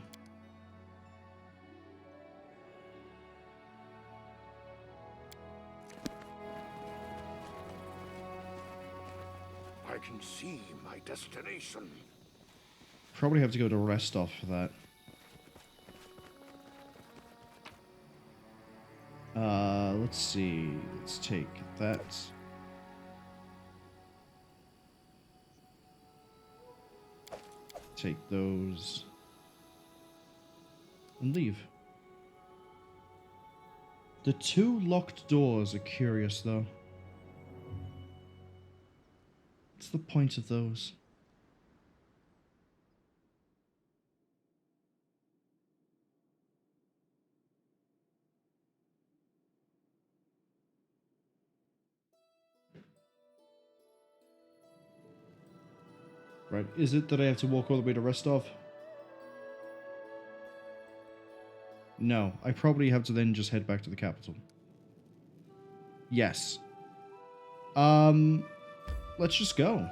I can see my destination. Probably have to go to Restov for that. Let's see. Let's take that. Take those. And leave. The 2 locked doors are curious, though. What's the point of those? Right, is it that I have to walk all the way to Rostov? No, I probably have to then just head back to the capital. Yes. Let's just go.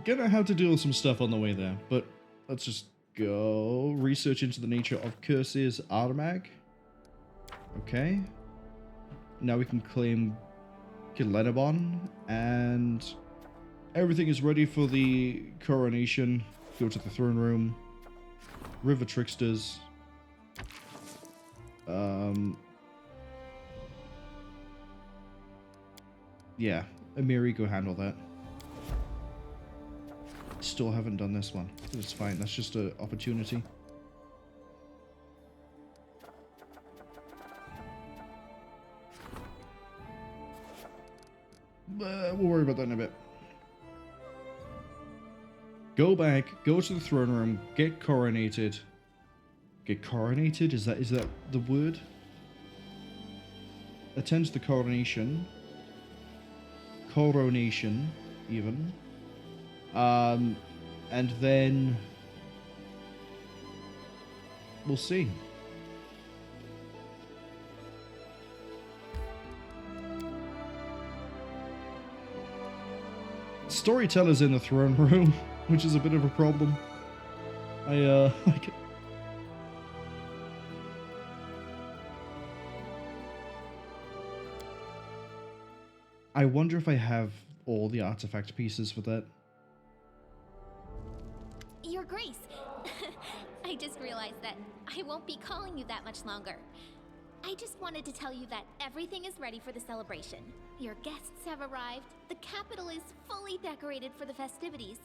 Gonna have to deal with some stuff on the way there, but let's just go. Research into the nature of curses, Armag. Okay. Now we can claim Kilenabon, and everything is ready for the coronation. Go to the throne room. River Tricksters. Yeah, Amiri, go handle that. Still haven't done this one. It's fine, that's just an opportunity. We'll worry about that in a bit. Go back, go to the throne room, get coronated. Get coronated? Is that the word? Attend to the coronation. Coronation, even. And then we'll see. Storyteller's in the throne room, which is a bit of a problem. I wonder if I have all the artifact pieces for that. Your Grace, I just realized that I won't be calling you that much longer. I just wanted to tell you that everything is ready for the celebration. Your guests have arrived, the capital is fully decorated for the festivities,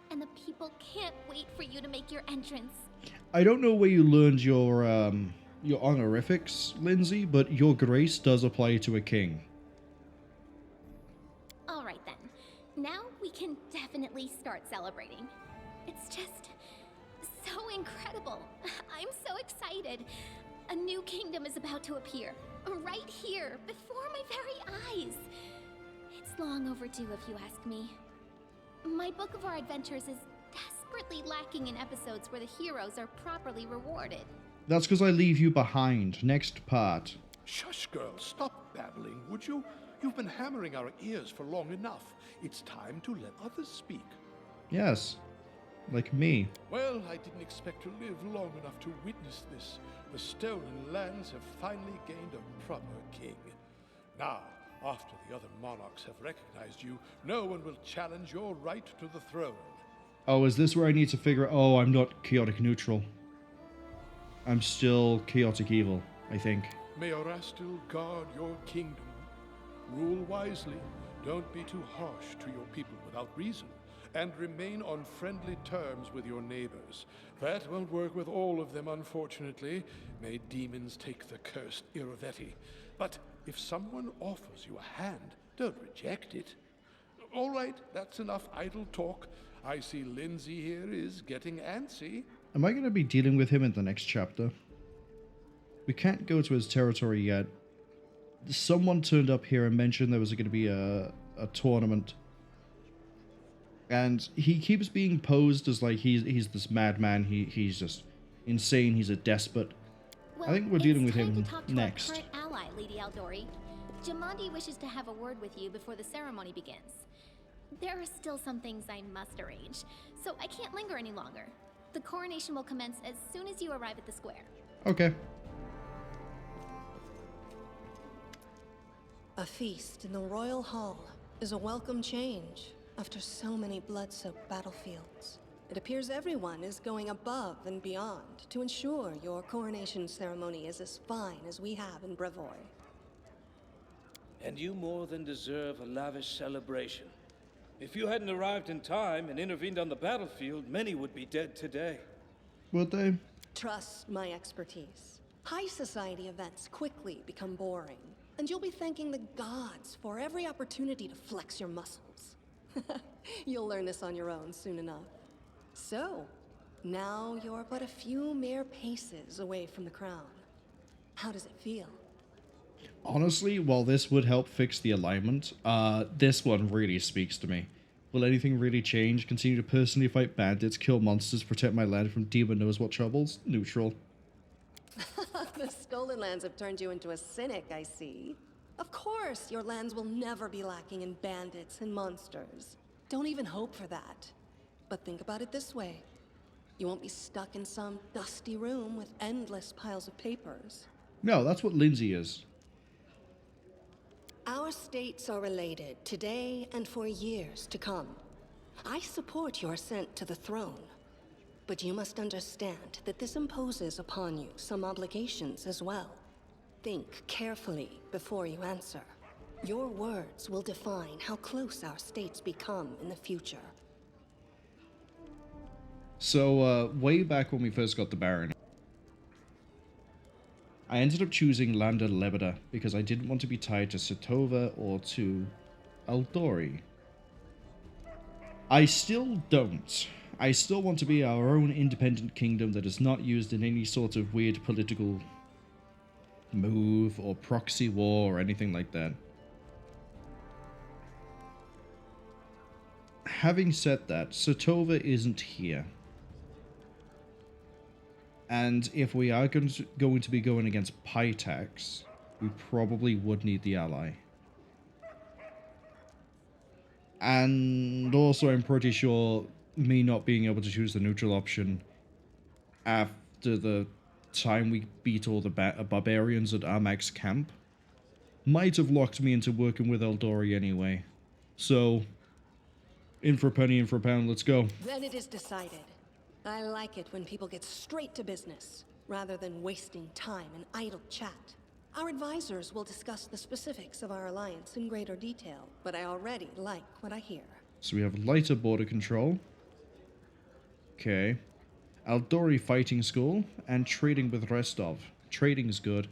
and the people can't wait for you to make your entrance. I don't know where you learned your honorifics, Lindsay, but your grace does apply to a king. All right then. Now we can definitely start celebrating. It's just so incredible. I'm so excited. A new kingdom is about to appear, right here, before my very eyes. It's long overdue, if you ask me. My book of our adventures is desperately lacking in episodes where the heroes are properly rewarded. That's because I leave you behind. Next part. Shush, girl, stop babbling, would you? You've been hammering our ears for long enough. It's time to let others speak. Yes. Like me. Well, I didn't expect to live long enough to witness this. The stolen lands have finally gained a proper king. Now, after the other monarchs have recognized you, no one will challenge your right to the throne. Oh, is this where I need to figure out... Oh, I'm not chaotic neutral. I'm still chaotic evil, I think. May Orastil guard your kingdom. Rule wisely, Don't be too harsh to your people without reason, and remain on friendly terms with your neighbors. That won't work with all of them, unfortunately. May demons take the cursed Iravetti. But if someone offers you a hand, don't reject it. All right, that's enough idle talk. I see Lindsay here is getting antsy. Am I going to be dealing with him in the next chapter? We can't go to his territory yet. Someone turned up here and mentioned there was going to be a tournament. And he keeps being posed as like he's this madman. He's just insane. He's a despot. Well, I think we're dealing with it's him time to talk to next. our current ally, Lady Aldori. Jamandi wishes to have a word with you before the ceremony begins. There are still some things I must arrange, so I can't linger any longer. The coronation will commence as soon as you arrive at the square. Okay. A feast in the royal hall is a welcome change after so many blood-soaked battlefields. It appears everyone is going above and beyond to ensure your coronation ceremony is as fine as we have in Brevoy. And you more than deserve a lavish celebration. If you hadn't arrived in time and intervened on the battlefield, many would be dead today. Would they? Trust my expertise. High society events quickly become boring, and you'll be thanking the gods for every opportunity to flex your muscles. You'll learn this on your own soon enough. So, now you're but a few mere paces away from the crown. How does it feel? Honestly, while this would help fix the alignment, this one really speaks to me. Will anything really change? Continue to personally fight bandits, kill monsters, protect my land from demon knows what troubles? Neutral. The stolen lands have turned you into a cynic, I see. Of course, your lands will never be lacking in bandits and monsters. Don't even hope for that. But think about it this way. You won't be stuck in some dusty room with endless piles of papers. No, that's what Lindsay is. Our states are related today and for years to come. I support your ascent to the throne. But you must understand that this imposes upon you some obligations as well. Think carefully before you answer. Your words will define how close our states become in the future. So, way back when we first got the Barony, I ended up choosing Landa Lebeda because I didn't want to be tied to Satova or to Aldori. I still don't. I still want to be our own independent kingdom that is not used in any sort of weird political move or proxy war or anything like that. Having said that, Satova isn't here. And if we are going to be going against Pytax, we probably would need the ally. And also, I'm pretty sure me not being able to choose the neutral option after the time we beat all the barbarians at Armag's camp might have locked me into working with Eldori anyway. So, in for a penny, in for a pound, let's go. Then it is decided. I like it when people get straight to business, rather than wasting time in idle chat. Our advisors will discuss the specifics of our alliance in greater detail, but I already like what I hear. So we have lighter border control. Okay. Aldori Fighting School and trading with Restov. Trading's good.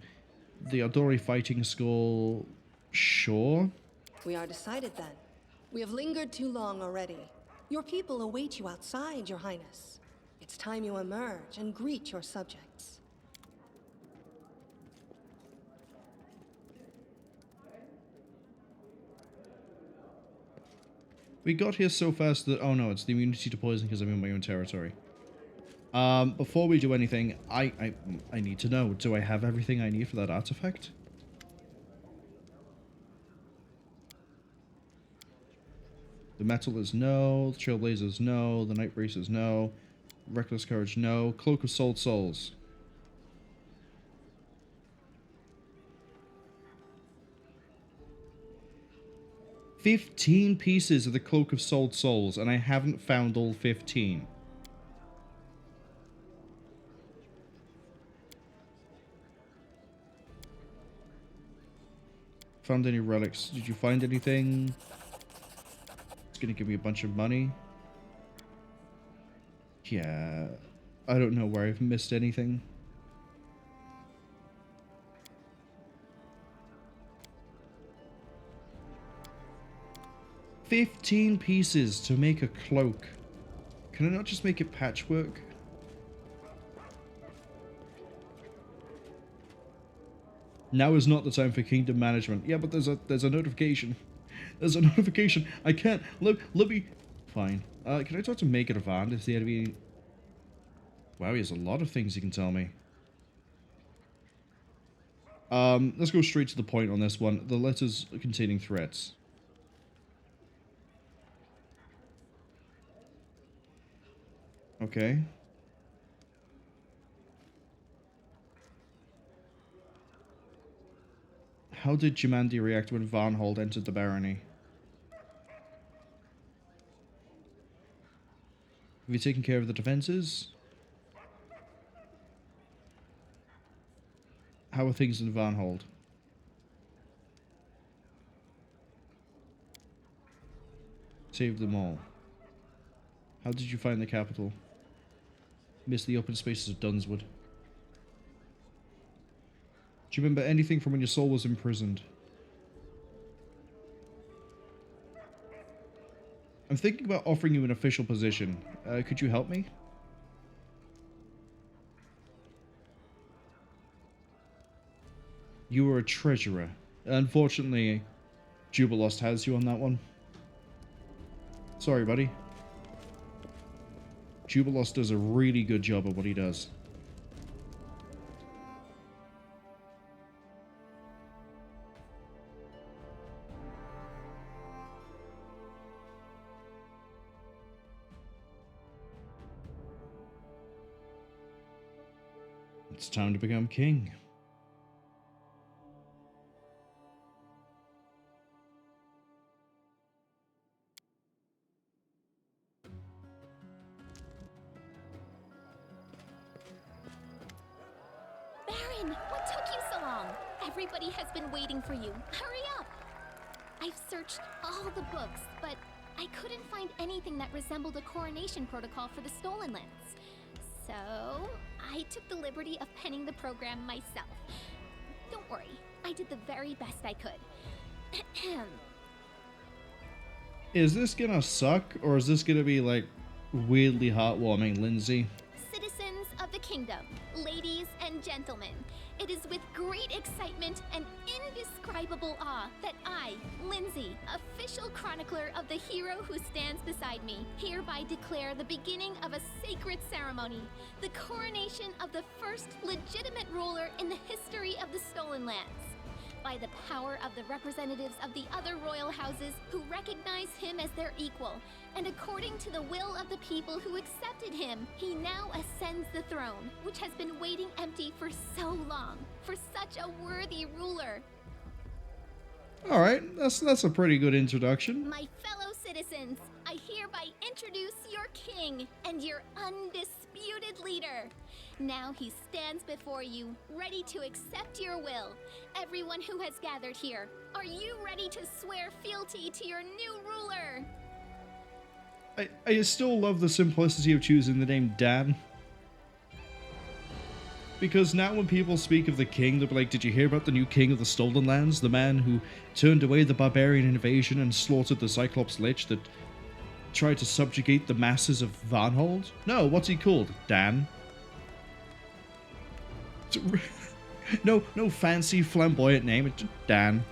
The Aldori Fighting School... sure. We are decided then. We have lingered too long already. Your people await you outside, Your Highness. It's time you emerge and greet your subjects. We got here so fast that... oh no, it's the immunity to poison because I'm in my own territory. Before we do anything, I need to know, do I have everything I need for that artifact? The metal is no, the trailblazers no, the night bracers no, reckless courage no, cloak of sold souls. $15 pieces of the cloak of sold souls, and I haven't found all 15. Found any relics? Did you find anything? It's gonna give me a bunch of money. Yeah, I don't know where I've missed anything. $15 pieces to make a cloak. Can I not just make it patchwork? Now is not the time for kingdom management. Yeah, but there's a notification. There's a notification. I can't. Let me. Fine. Can I talk to Make It a Van if there be? Wow, he has a lot of things he can tell me. Let's go straight to the point on this one. The letters containing threats. Okay. How did Jumandi react when Varnhold entered the Barony? Have you taken care of the defenses? How are things in Varnhold? Saved them all. How did you find the capital? Missed the open spaces of Dunswood. Do you remember anything from when your soul was imprisoned? I'm thinking about offering you an official position. Could you help me? You were a treasurer. Unfortunately, Jubilost has you on that one. Sorry, buddy. Jubilost does a really good job at what he does. It's time to become king. Baron, what took you so long? Everybody has been waiting for you. Hurry up! I've searched all the books, but I couldn't find anything that resembled a coronation protocol for the Stolen Lands. So, I took the liberty of penning the program myself. Don't worry, I did the very best I could. Is this gonna suck, or is this gonna be, like, weirdly heartwarming, Lindsay? Citizens of the kingdom, ladies and gentlemen, it is with great excitement and indescribable awe that I, Lindsay, official chronicler of the hero who stands beside me, hereby declare the beginning of a sacred ceremony, the coronation of the first legitimate ruler in the history of the Stolen Lands. By the power of the representatives of the other royal houses who recognize him as their equal, and according to the will of the people who accepted him, he now ascends the throne, which has been waiting empty for so long, for such a worthy ruler. Alright, that's a pretty good introduction. My fellow citizens, I hereby introduce your king and your undisputed leader. Now he stands before you, ready to accept your will. Everyone who has gathered here, are you ready to swear fealty to your new ruler? I still love the simplicity of choosing the name Dan. Because now when people speak of the king, they'll be like, did you hear about the new king of the Stolen Lands? The man who turned away the barbarian invasion and slaughtered the Cyclops Lich that tried to subjugate the masses of Varnhold? No, what's he called? Dan? No fancy flamboyant name, it's just Dan.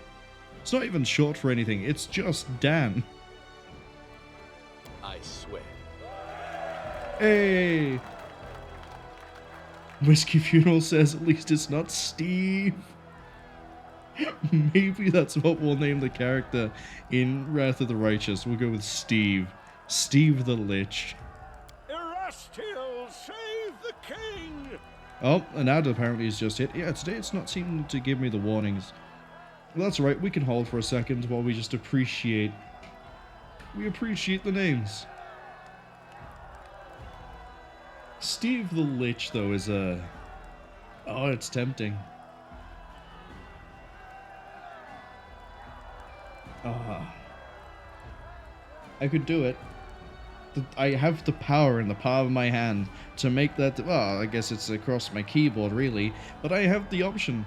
It's not even short for anything, it's just Dan. I swear. Hey! Whiskey Funeral says at least it's not Steve. Maybe that's what we'll name the character in Wrath of the Righteous. We'll go with Steve. Steve the Lich. Erastiel, save the king! Oh, an ad apparently is just hit. Yeah, today it's not seeming to give me the warnings. Well, that's right, we can hold for a second while we just appreciate... We appreciate the names. Steve the Lich, though, is a... Oh, it's tempting. I could do it. I have the power in the palm of my hand to make that... Well, I guess it's across my keyboard, really. But I have the option.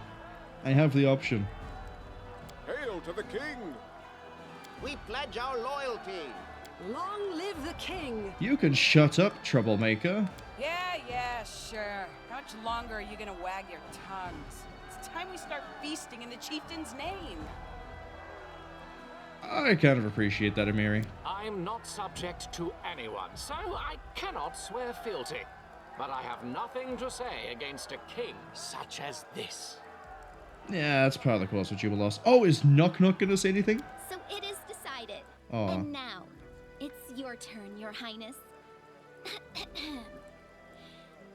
I have the option. Hail to the king! We pledge our loyalty. Long live the king! You can shut up, troublemaker. Yeah, sure. How much longer are you gonna wag your tongues? It's time we start feasting in the chieftain's name. I kind of appreciate that, Amiri. I'm not subject to anyone, so I cannot swear fealty. But I have nothing to say against a king such as this. Yeah, that's part of the course with Jubilos. Oh, is Nok-Nok gonna say anything? So it is decided. Aw. And now, it's your turn, your highness.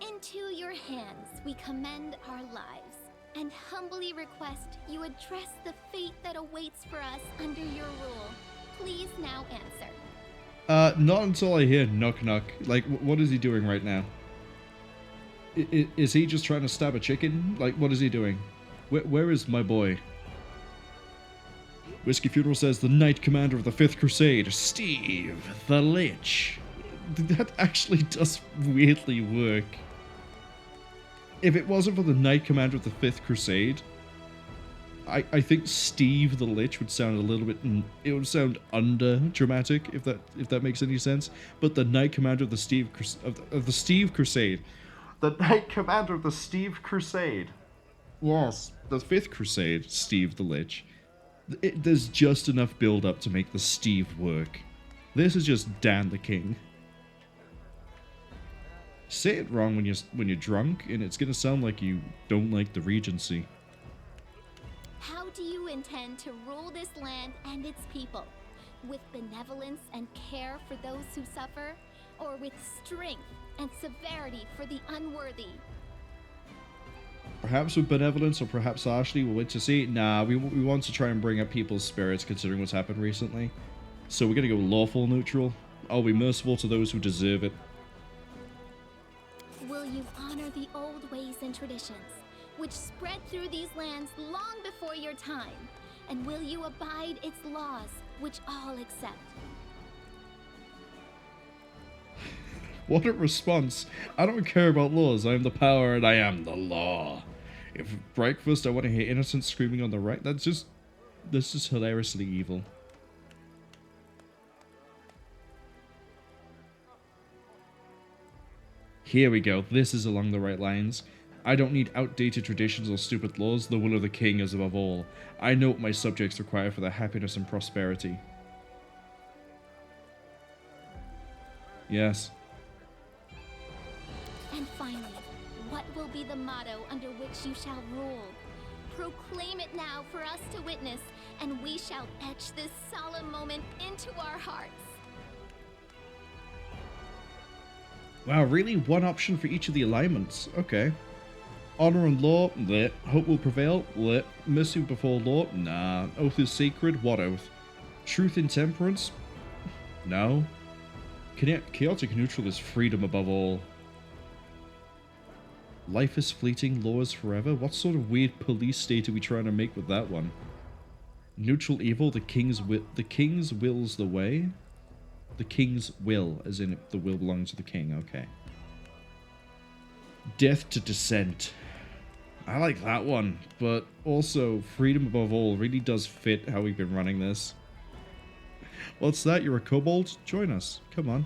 Into your hands we commend our lives, and humbly request you address the fate that awaits for us under your rule. Please now answer. Not until I hear Nok-Nok. Like, what is he doing right now? Is he just trying to stab a chicken? Like, what is he doing? Where is my boy? Whiskey Funeral says, the Knight Commander of the 5th Crusade, Steve the Lich. That actually does weirdly work. If it wasn't for the Knight Commander of the 5th Crusade, I think Steve the Lich would sound a little bit... It would sound under-dramatic, if that makes any sense. But the Knight Commander of the Steve Crusade. The Knight Commander of the Steve Crusade. Yes, the 5th Crusade, Steve the Lich. There's just enough build-up to make the Steve work. This is just Dan the King. Say it wrong when you're drunk, and it's gonna sound like you don't like the Regency. How do you intend to rule this land and its people? With benevolence and care for those who suffer, or with strength and severity for the unworthy? Perhaps with benevolence, or perhaps harshly, we'll wait to see. Nah, we want to try and bring up people's spirits considering what's happened recently. So we're gonna go lawful neutral. I'll be merciful to those who deserve it. Will you honor the old ways and traditions, which spread through these lands long before your time? And will you abide its laws, which all accept? What a response. I don't care about laws. I am the power and I am the law. If breakfast, I want to hear innocents screaming on the right. That's just hilariously evil. Here we go. This is along the right lines. I don't need outdated traditions or stupid laws. The will of the king is above all. I know what my subjects require for their happiness and prosperity. Yes. And finally, what will be the motto under which you shall rule? Proclaim it now for us to witness, and we shall etch this solemn moment into our hearts. Wow, really? One option for each of the alignments. Okay. Honor and law? Bleh. Hope will prevail? Bleh. Mercy before law? Nah. Oath is sacred? What oath? Truth and temperance? No. Chaotic neutral is freedom above all. Life is fleeting, law is forever? What sort of weird police state are we trying to make with that one? Neutral evil, the king's will's the way? The king's will, as in the will belongs to the king, okay. Death to dissent. I like that one, but also freedom above all really does fit how we've been running this. What's that? You're a kobold? Join us. Come on.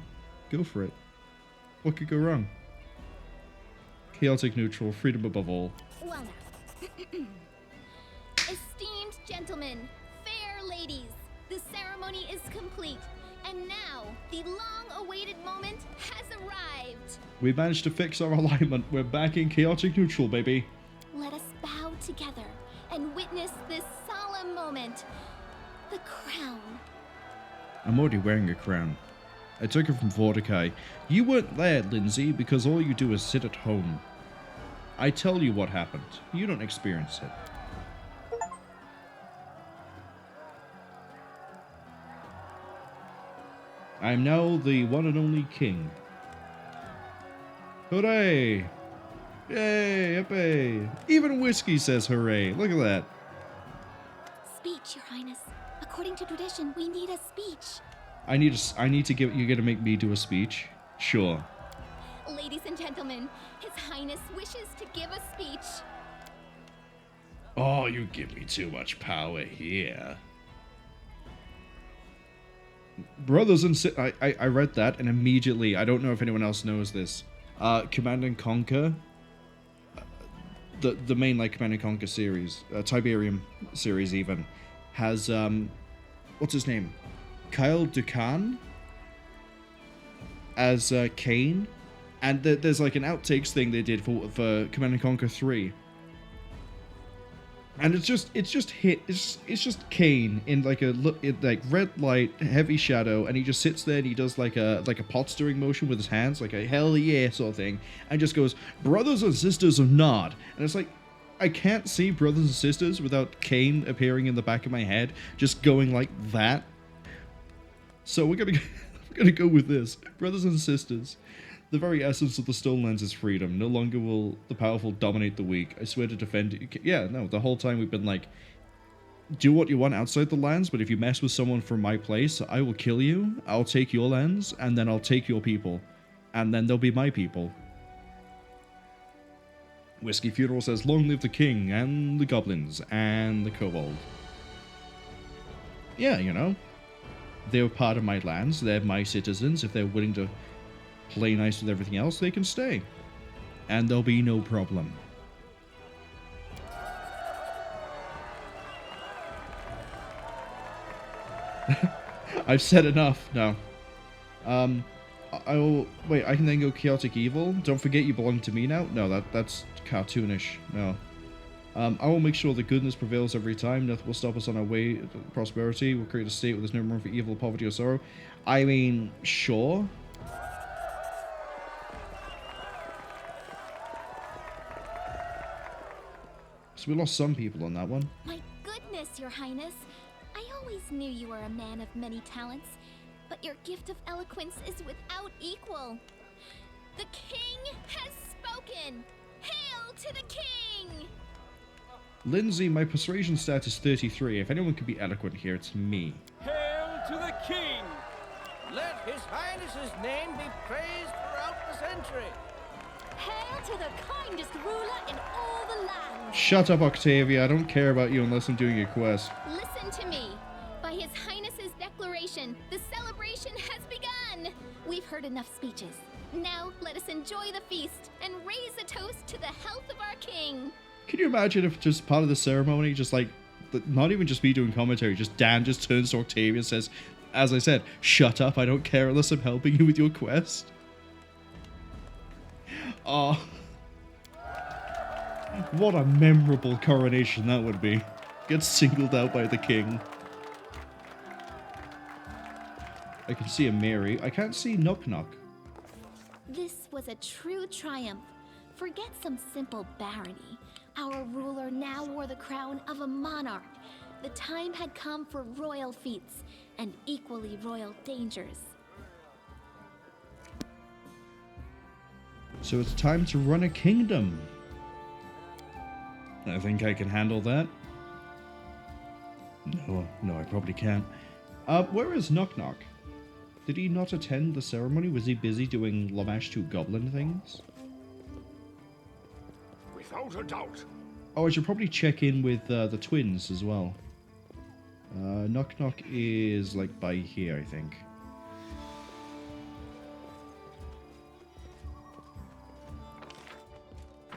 Go for it. What could go wrong? Chaotic neutral, freedom above all. Well now. Esteemed gentlemen, fair ladies, the ceremony is complete. And now, the long-awaited moment has arrived. We managed to fix our alignment. We're back in chaotic neutral, baby. Let us bow together and witness this solemn moment. The crown. I'm already wearing a crown. I took it from Vorticai. You weren't there, Lindsay, because all you do is sit at home. I tell you what happened. You don't experience it. I am now the one and only king. Hooray! Yay, yippee! Even Whiskey says hooray. Look at that. Speech, Your Highness. A According to tradition, we need a speech. I need to give. You're gonna make me do a speech? Sure. Ladies and gentlemen, His Highness wishes to give a speech. Oh, you give me too much power here. Brothers and I read that and immediately, I don't know if anyone else knows this. Command and Conquer, the main like Command and Conquer series, Tiberium series even, has what's his name? Kyle Dukan as Kane, and there's like an outtakes thing they did for Command and Conquer 3. And it's just Kane in like like red light, heavy shadow, and he just sits there and he does like a pot stirring motion with his hands, like a hell yeah sort of thing, and just goes, "Brothers and sisters of Nod," and it's like, I can't see brothers and sisters without Kane appearing in the back of my head, just going like that. So we're gonna go with this, brothers and sisters. The very essence of the Stonelands is freedom. No longer will the powerful dominate the weak. I swear to defend you. Yeah, no, the whole time we've been like, do what you want outside the lands, but if you mess with someone from my place, I will kill you, I'll take your lands, and then I'll take your people. And then they'll be my people. Whiskey Funeral says, long live the king, and the goblins, and the kobold. Yeah, you know. They're part of my lands, they're my citizens. If they're willing to play nice with everything else, they can stay. And there'll be no problem. I've said enough. No. Wait, I can then go Chaotic Evil? Don't forget you belong to me now? No, that's cartoonish. No. I will make sure that goodness prevails every time. Nothing will stop us on our way to prosperity. We'll create a state where there's no room for evil, poverty, or sorrow. I mean, sure. So we lost some people on that one. My goodness, Your Highness. I always knew you were a man of many talents, but your gift of eloquence is without equal. The king has spoken! Hail to the king! Lindsay, my persuasion stat is 33. If anyone can be eloquent here, it's me. Hail to the king! Let His Highness's name be praised throughout the century. Hail to the kindest ruler in all the land! Shut up, Octavia. I don't care about you unless I'm doing a quest. Listen to me. By His Highness's declaration, the celebration has begun. We've heard enough speeches. Now let us enjoy the feast and raise a toast to the health of our king. Can you imagine if just part of the ceremony, just like, not even just me doing commentary, just Dan just turns to Octavia and says, as I said, shut up, I don't care unless I'm helping you with your quest. Oh. What a memorable coronation that would be. Get singled out by the king. I can see a Mary. I can't see Nok-Nok. This was a true triumph. Forget some simple barony. Our ruler now wore the crown of a monarch. The time had come for royal feats and equally royal dangers. So it's time to run a kingdom. I think I can handle that. No, I probably can't. Where is Nok-Nok? Did he not attend the ceremony? Was he busy doing Lamash 2 goblin things? Without a doubt. Oh, I should probably check in with the twins as well. Nok-Nok is like by here, I think.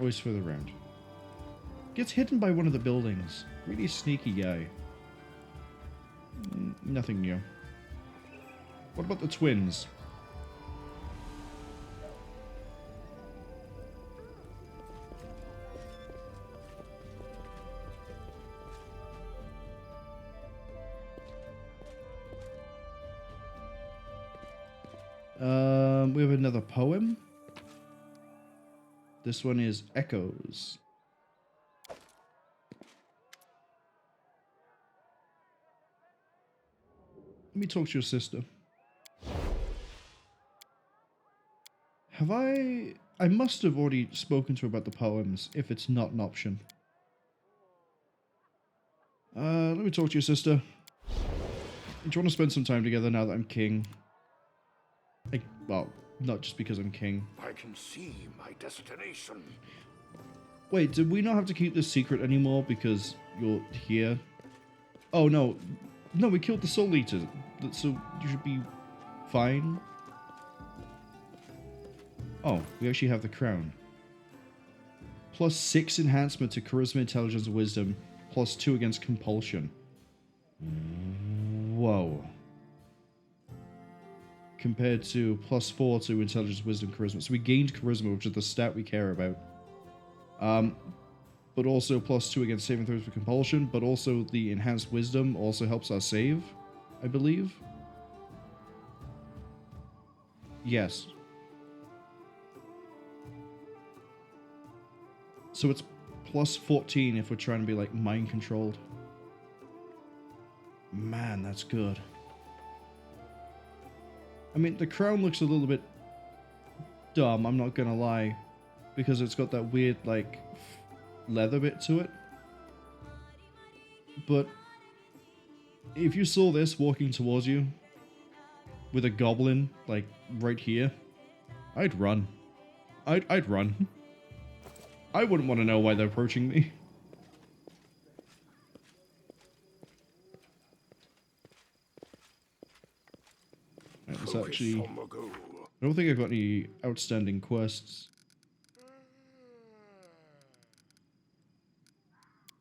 Always further around. Gets hidden by one of the buildings. Really sneaky guy. Nothing new. What about the twins? We have another poem. This one is Echoes. Let me talk to your sister. Have I must have already spoken to her about the poems, if it's not an option. Let me talk to your sister. Do you want to spend some time together now that I'm king? Well, not just because I'm king. I can see my destination. Wait, did we not have to keep this secret anymore because you're here? Oh, no. No, we killed the Soul Eater, so you should be fine. Oh, we actually have the crown. +6 enhancement to Charisma, Intelligence, and Wisdom. +2 against Compulsion. Whoa. Compared to +4 to Intelligence, Wisdom, Charisma. So we gained Charisma, which is the stat we care about. But also +2 against saving throws for Compulsion, but also the Enhanced Wisdom also helps us save, I believe. Yes. So it's +14 if we're trying to be, like, mind-controlled. Man, that's good. I mean, the crown looks a little bit dumb, I'm not gonna lie. Because it's got that weird, like, leather bit to it. But if you saw this walking towards you with a goblin, like, right here, I'd run. I'd run. I wouldn't want to know why they're approaching me. It's actually... I don't think I've got any outstanding quests.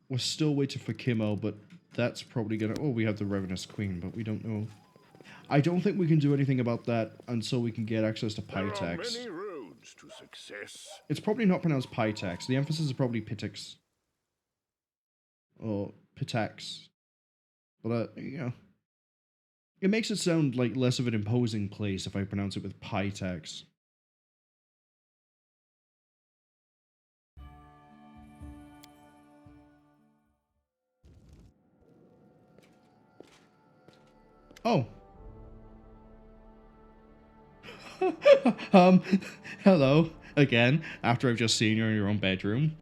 We're still waiting for Kimmo, but that's probably gonna... Oh, we have the Ravenous Queen, but we don't know. I don't think we can do anything about that until we can get access to Pitax. There are many roads to success. It's probably not pronounced Pitax. The emphasis is probably Pitax. Or Pitax. But, you know. It makes it sound like less of an imposing place if I pronounce it with Pitax. Oh. Hello. Again, after I've just seen you in your own bedroom.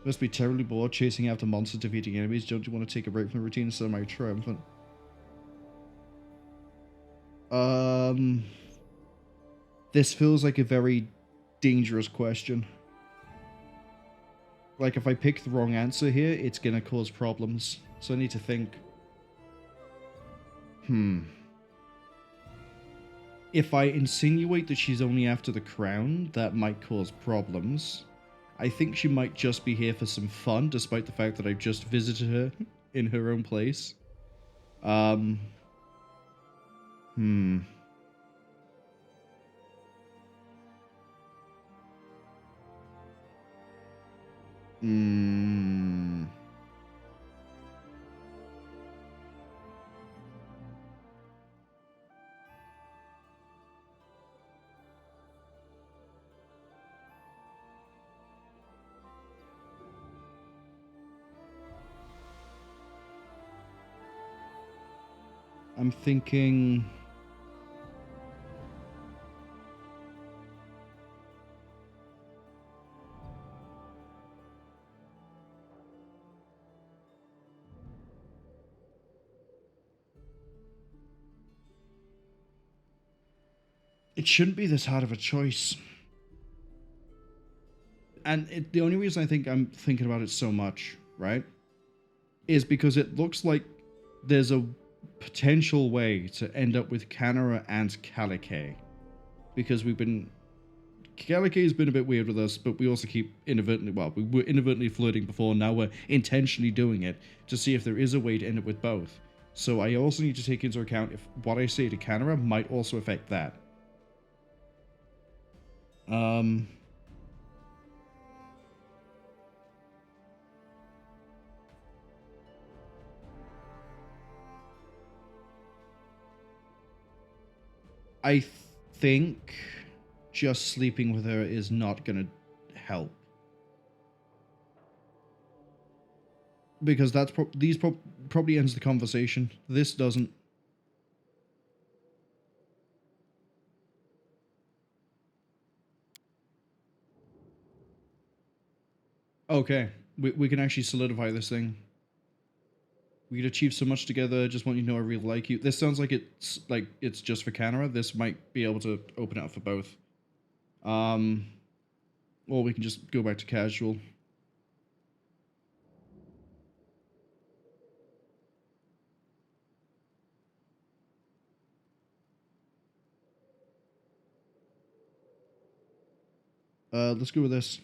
Must be terribly bored chasing after monsters, defeating enemies. Don't you want to take a break from the routine instead of my triumphant? This feels like a very dangerous question. Like, if I pick the wrong answer here, it's gonna cause problems. So I need to think. If I insinuate that she's only after the crown, that might cause problems. I think she might just be here for some fun, despite the fact that I've just visited her in her own place. I'm thinking... It shouldn't be this hard of a choice. And the only reason I think I'm thinking about it so much, right, is because it looks like there's a potential way to end up with Canara and Calique. Because Calique has been a bit weird with us, but we also keep inadvertently, well, we were inadvertently flirting before, now we're intentionally doing it to see if there is a way to end up with both. So I also need to take into account if what I say to Canara might also affect that. I think just sleeping with her is not gonna help. Because that's probably ends the conversation. This doesn't. Okay, we can actually solidify this thing. We could achieve so much together. Just want you to know I really like you. This sounds like it's just for Canara. This might be able to open it up for both. Or we can just go back to casual. Let's go with this.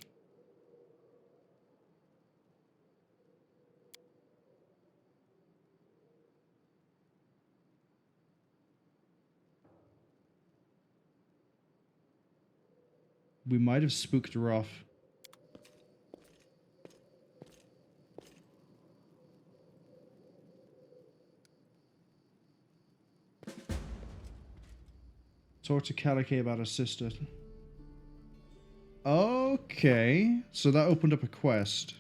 We might have spooked her off. Talk to Kalike about her sister. Okay, so that opened up a quest.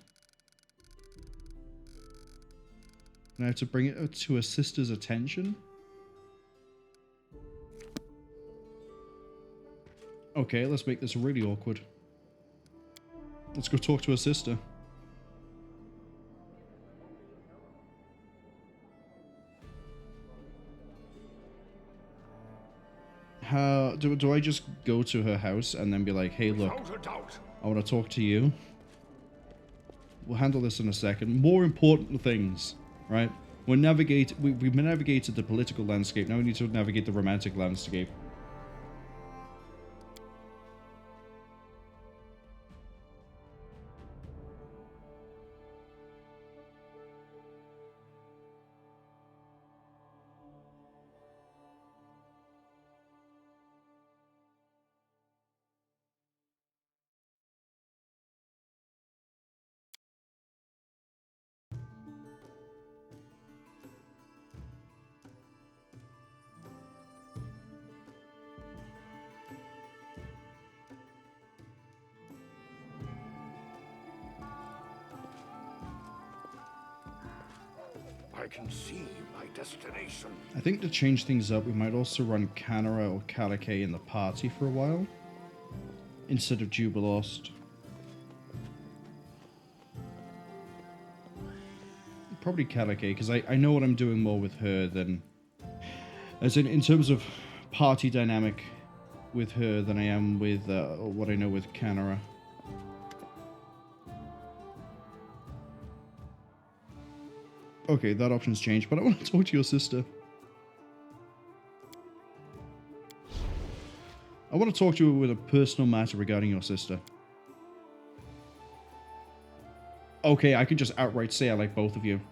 And I have to bring it to her sister's attention? Okay, let's make this really awkward. Let's go talk to her sister. How do I just go to her house and then be like, hey, look, I want to talk to you? We'll handle this in a second. More important things, right? We've navigated the political landscape. Now we need to navigate the romantic landscape. I can see my destination. I think to change things up, we might also run Canara or Kalike in the party for a while, instead of Jubilost. Probably Kalike, because I know what I'm doing more with her than... As in terms of party dynamic with her than I am with what I know with Canara. Okay, that option's changed, but I want to talk to your sister. I want to talk to her with a personal matter regarding your sister. Okay, I can just outright say I like both of you.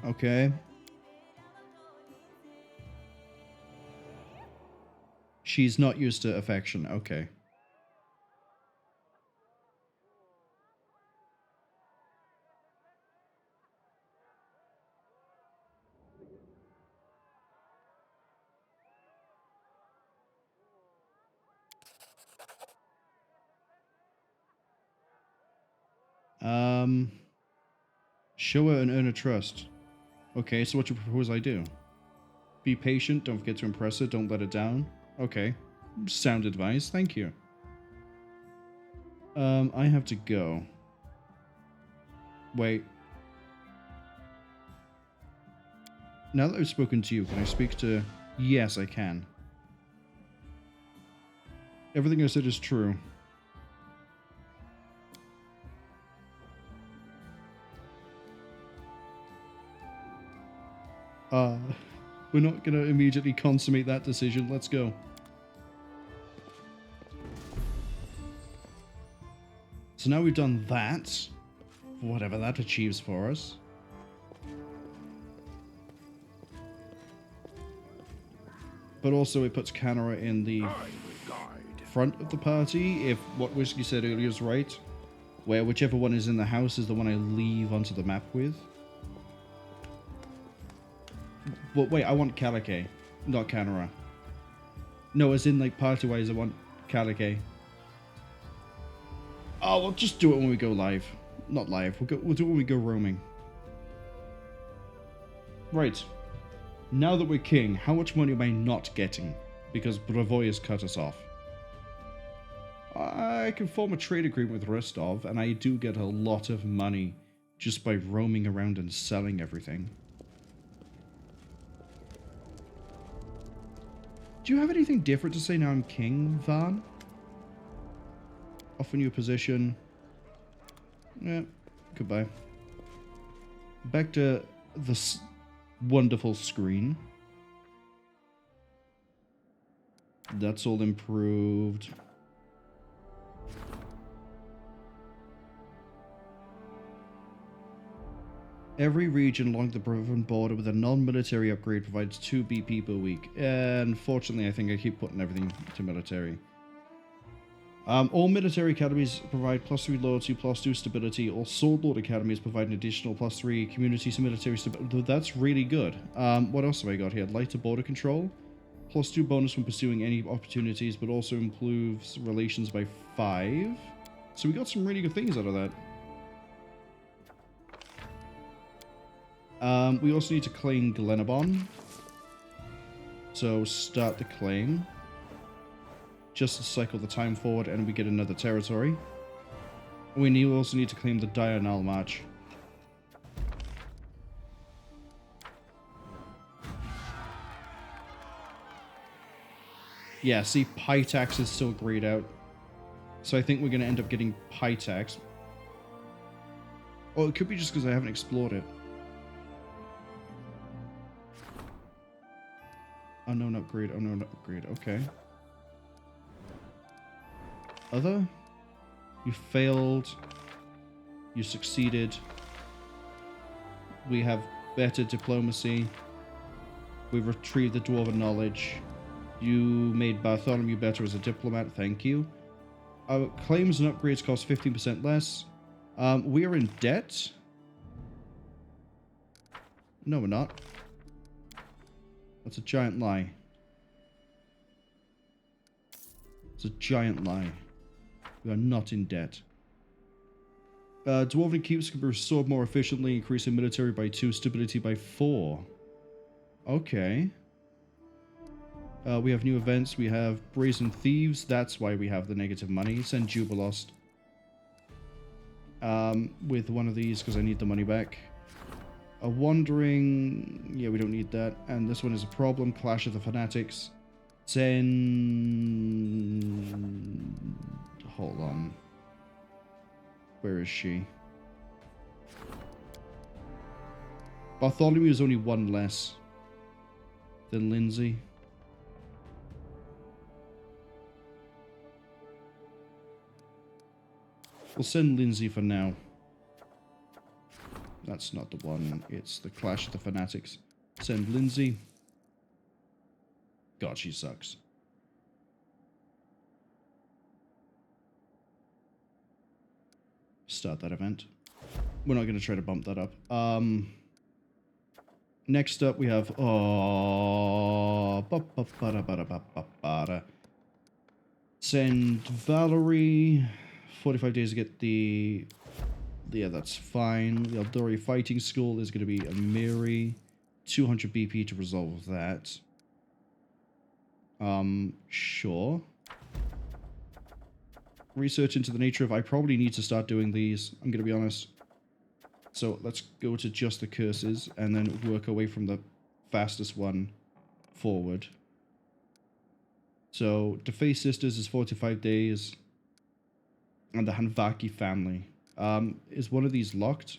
Okay. She's not used to affection. Okay. Show her and earn her trust. Okay, so what you propose I do? Be patient, don't forget to impress her, don't let her down. Okay. Sound advice, thank you. I have to go. Wait. Now that I've spoken to you, can I speak to... Yes, I can. Everything I said is true. We're not going to immediately consummate that decision. Let's go. So now we've done that, for whatever that achieves for us. But also it puts Canara in the front of the party, if what Whiskey said earlier is right, where whichever one is in the house is the one I leave onto the map with. But wait, I want Kalike, not Canara. No, as in, like, party-wise, I want Kalike. Oh, we'll just do it when we go live. not live. We'll do it when we go roaming. Right. Now that we're king, how much money am I not getting? Because Bravoy has cut us off. I can form a trade agreement with Rostov, and I do get a lot of money just by roaming around and selling everything. Do you have anything different to say now I'm king, Van? Offer you a position. Yeah, goodbye. Back to this wonderful screen. That's all improved. Every region along the Brevin border with a non-military upgrade provides 2 BP per week. Unfortunately, I think I keep putting everything to military. All military academies provide +3 loyalty, +2 stability. All sword lord academies provide an additional +3 community to military stability. That's really good. What else have I got here? Lighter border control. +2 bonus when pursuing any opportunities, but also improves relations by 5. So we got some really good things out of that. We also need to claim Glenabon. So start the claim. Just to cycle the time forward and we get another territory. We also need to claim the Diurnal March. Yeah, see, Pytax is still grayed out. So I think we're going to end up getting Pytax. Oh, it could be just because I haven't explored it. Oh, no, not upgrade. Oh, no, not upgrade. Okay. Other? You failed. You succeeded. We have better diplomacy. We've retrieved the Dwarven knowledge. You made Bartholomew better as a diplomat. Thank you. Our claims and upgrades cost 15% less. We are in debt. No, we're not. That's a giant lie. It's a giant lie. We are not in debt. Dwarven keeps can be restored more efficiently, increasing military by 2, stability by 4. Okay. We have new events. We have Brazen Thieves. That's why we have the negative money. Send Jubilost. With one of these, because I need the money back. A Wandering... Yeah, we don't need that. And this one is a problem. Clash of the Fanatics. Send... Hold on. Where is she? Bartholomew is only 1 less than Lindsay. We'll send Lindsay for now. That's not the one. It's the Clash of the Fanatics. Send Lindsay. God, she sucks. Start that event. We're not going to try to bump that up. Next up, we have... Send Valerie. 45 days to get the... Yeah, that's fine. The Eldori Fighting School is going to be a Miri. 200 BP to resolve that. Sure. Research into the nature of... I probably need to start doing these. I'm going to be honest. So let's go to just the curses and then work away from the fastest one forward. So Deface Sisters is 45 days. And the Hanvaki family. Is one of these locked?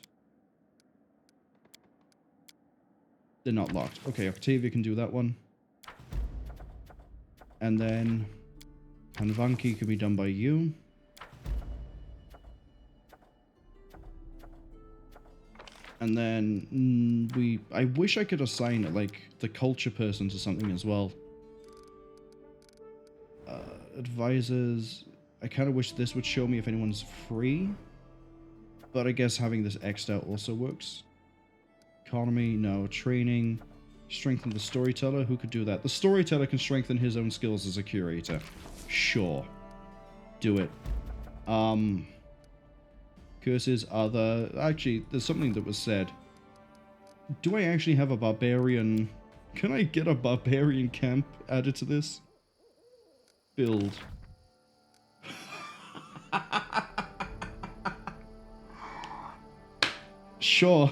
They're not locked. Okay, Octavia can do that one. And then Hanvanki can be done by you. And then I wish I could assign like the culture person to something as well. Advisors. I kind of wish this would show me if anyone's free. But I guess having this X'd out also works. Economy, no. Training. Strengthen the storyteller. Who could do that? The storyteller can strengthen his own skills as a curator. Sure. Do it. Could curses are the... Actually, there's something that was said. Do I actually have a barbarian... Can I get a barbarian camp added to this? Build. Sure.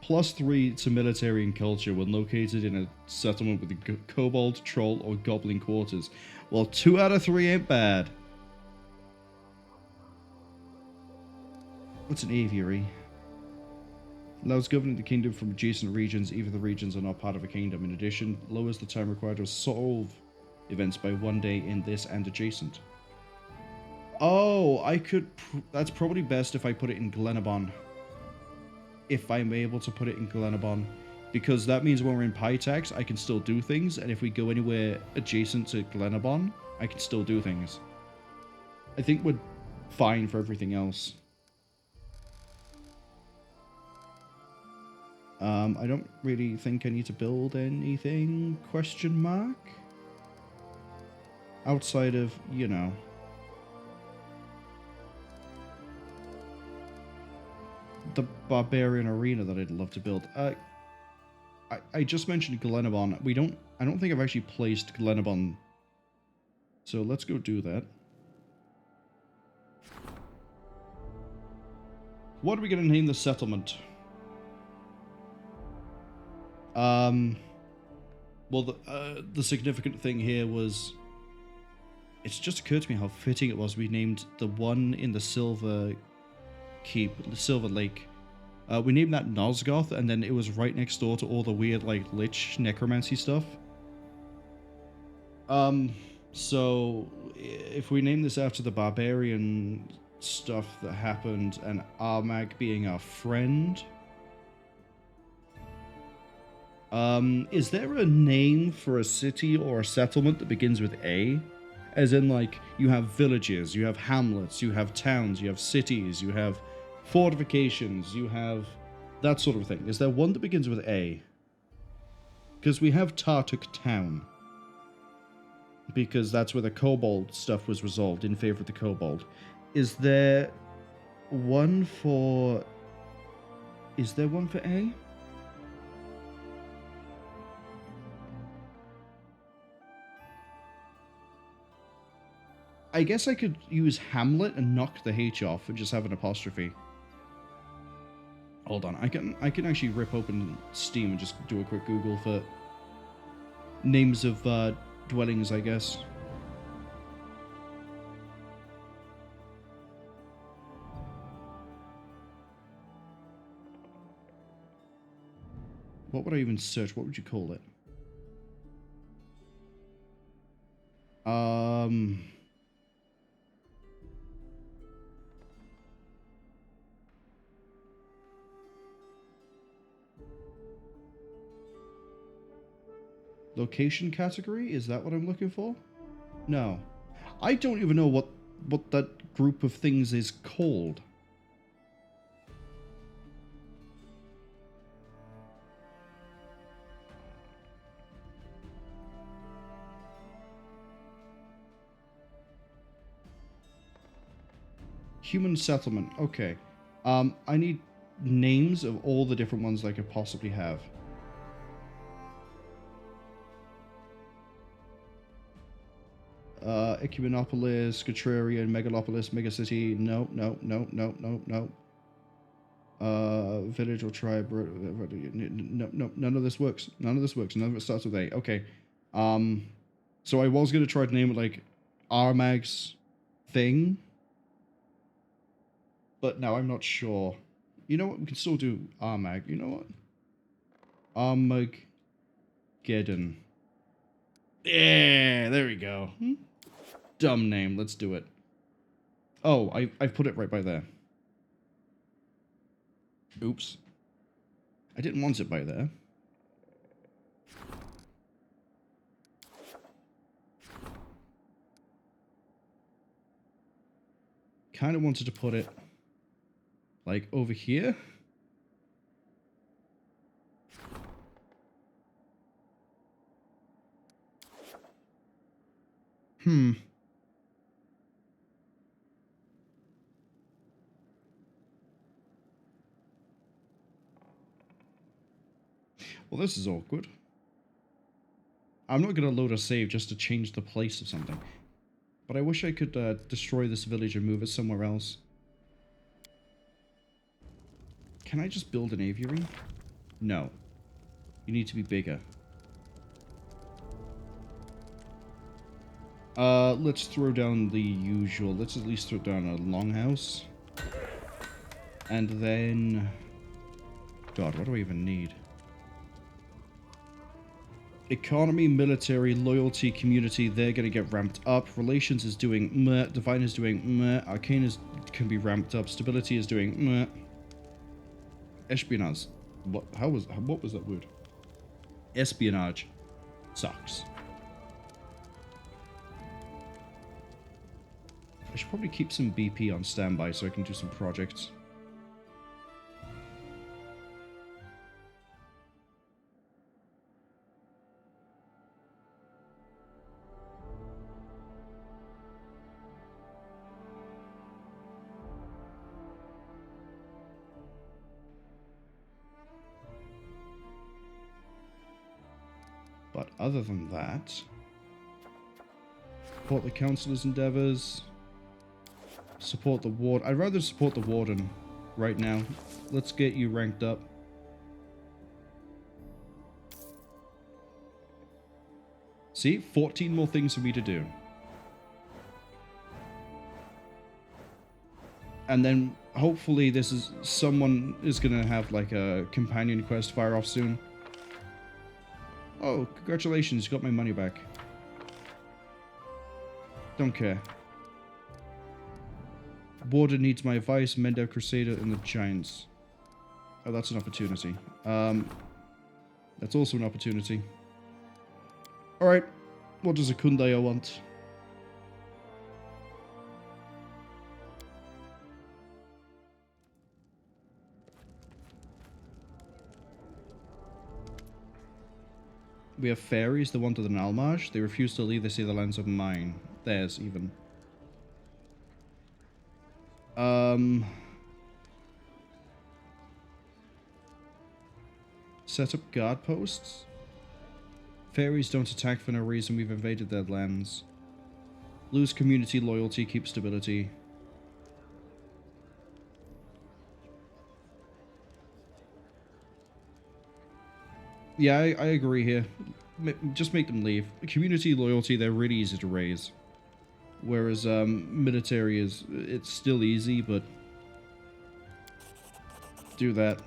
+3 to military and culture when located in a settlement with a kobold, troll, or goblin quarters. Well, 2 out of 3 ain't bad. What's an aviary? Allows governing the kingdom from adjacent regions, even if the regions are not part of a kingdom. In addition, lowers the time required to solve events by 1 day in this and adjacent. Oh, I could... That's probably best if I put it in Glenabon. If I'm able to put it in Glenabon. Because that means when we're in Pytax, I can still do things. And if we go anywhere adjacent to Glenabon, I can still do things. I think we're fine for everything else. I don't really think I need to build anything, question mark? Outside of, you know... the Barbarian Arena that I'd love to build. I just mentioned Glenabon. I don't think I've actually placed Glenabon. So let's go do that. What are we going to name the settlement? Well, the significant thing here was... It's just occurred to me how fitting it was we named the one in the Silver Keep, the Silver Lake. We named that Nosgoth, and then it was right next door to all the weird, like, Lich necromancy stuff. So, if we name this after the barbarian stuff that happened, and Armag being our friend... is there a name for a city or a settlement that begins with A? As in, like, you have villages, you have hamlets, you have towns, you have cities, you have fortifications, you have that sort of thing. Is there one that begins with A? Because we have Tartuk Town. Because that's where the kobold stuff was resolved in favor of the kobold. Is there one for... Is there one for A? I guess I could use Hamlet and knock the H off and just have an apostrophe. Hold on, I can actually rip open Steam and just do a quick Google for names of dwellings, I guess. What would I even search? What would you call it? Location category? Is that what I'm looking for? No. I don't even know what that group of things is called. Human settlement. Okay. I need names of all the different ones I could possibly have. Ecumenopolis, Catrarian, Megalopolis, Megacity. No. Village or tribe. No, none of this works. None of this works. None of it starts with A. Okay. So I was going to try to name it like Armag's thing. But now I'm not sure. You know what? We can still do Armag. You know what? Armageddon. Yeah, there we go. Dumb name. Let's do it. Oh, I put it right by there. Oops. I didn't want it by there. Kind of wanted to put it like over here. Well, this is awkward. I'm not going to load a save just to change the place of something. But I wish I could destroy this village and move it somewhere else. Can I just build an aviary? No. You need to be bigger. Let's throw down the usual. Let's at least throw down a longhouse. And then... God, what do I even need? Economy, military, loyalty, community, they're gonna get ramped up. Relations is doing meh. Divine is doing meh. Arcane can be ramped up. Stability is doing meh. Espionage. What was that word? Espionage. Sucks. I should probably keep some BP on standby so I can do some projects. But other than that, support the councillor's endeavors, support the ward. I'd rather support the warden right now. Let's get you ranked up. See, 14 more things for me to do. And then hopefully someone is gonna have like a companion quest fire off soon. Oh, congratulations, you got my money back. Don't care. Warden needs my advice, Mendel Crusader and the Giants. Oh, that's an opportunity. That's also an opportunity. Alright, what does a Kundaya want? We have fairies that wanted an Almaj. They refuse to leave. They say the lands are mine. Theirs, even. Set up guard posts. Fairies don't attack for no reason. We've invaded their lands. Lose community loyalty. Keep stability. Yeah, I agree here. Just make them leave. Community loyalty, they're really easy to raise. Whereas military it's still easy, but do that.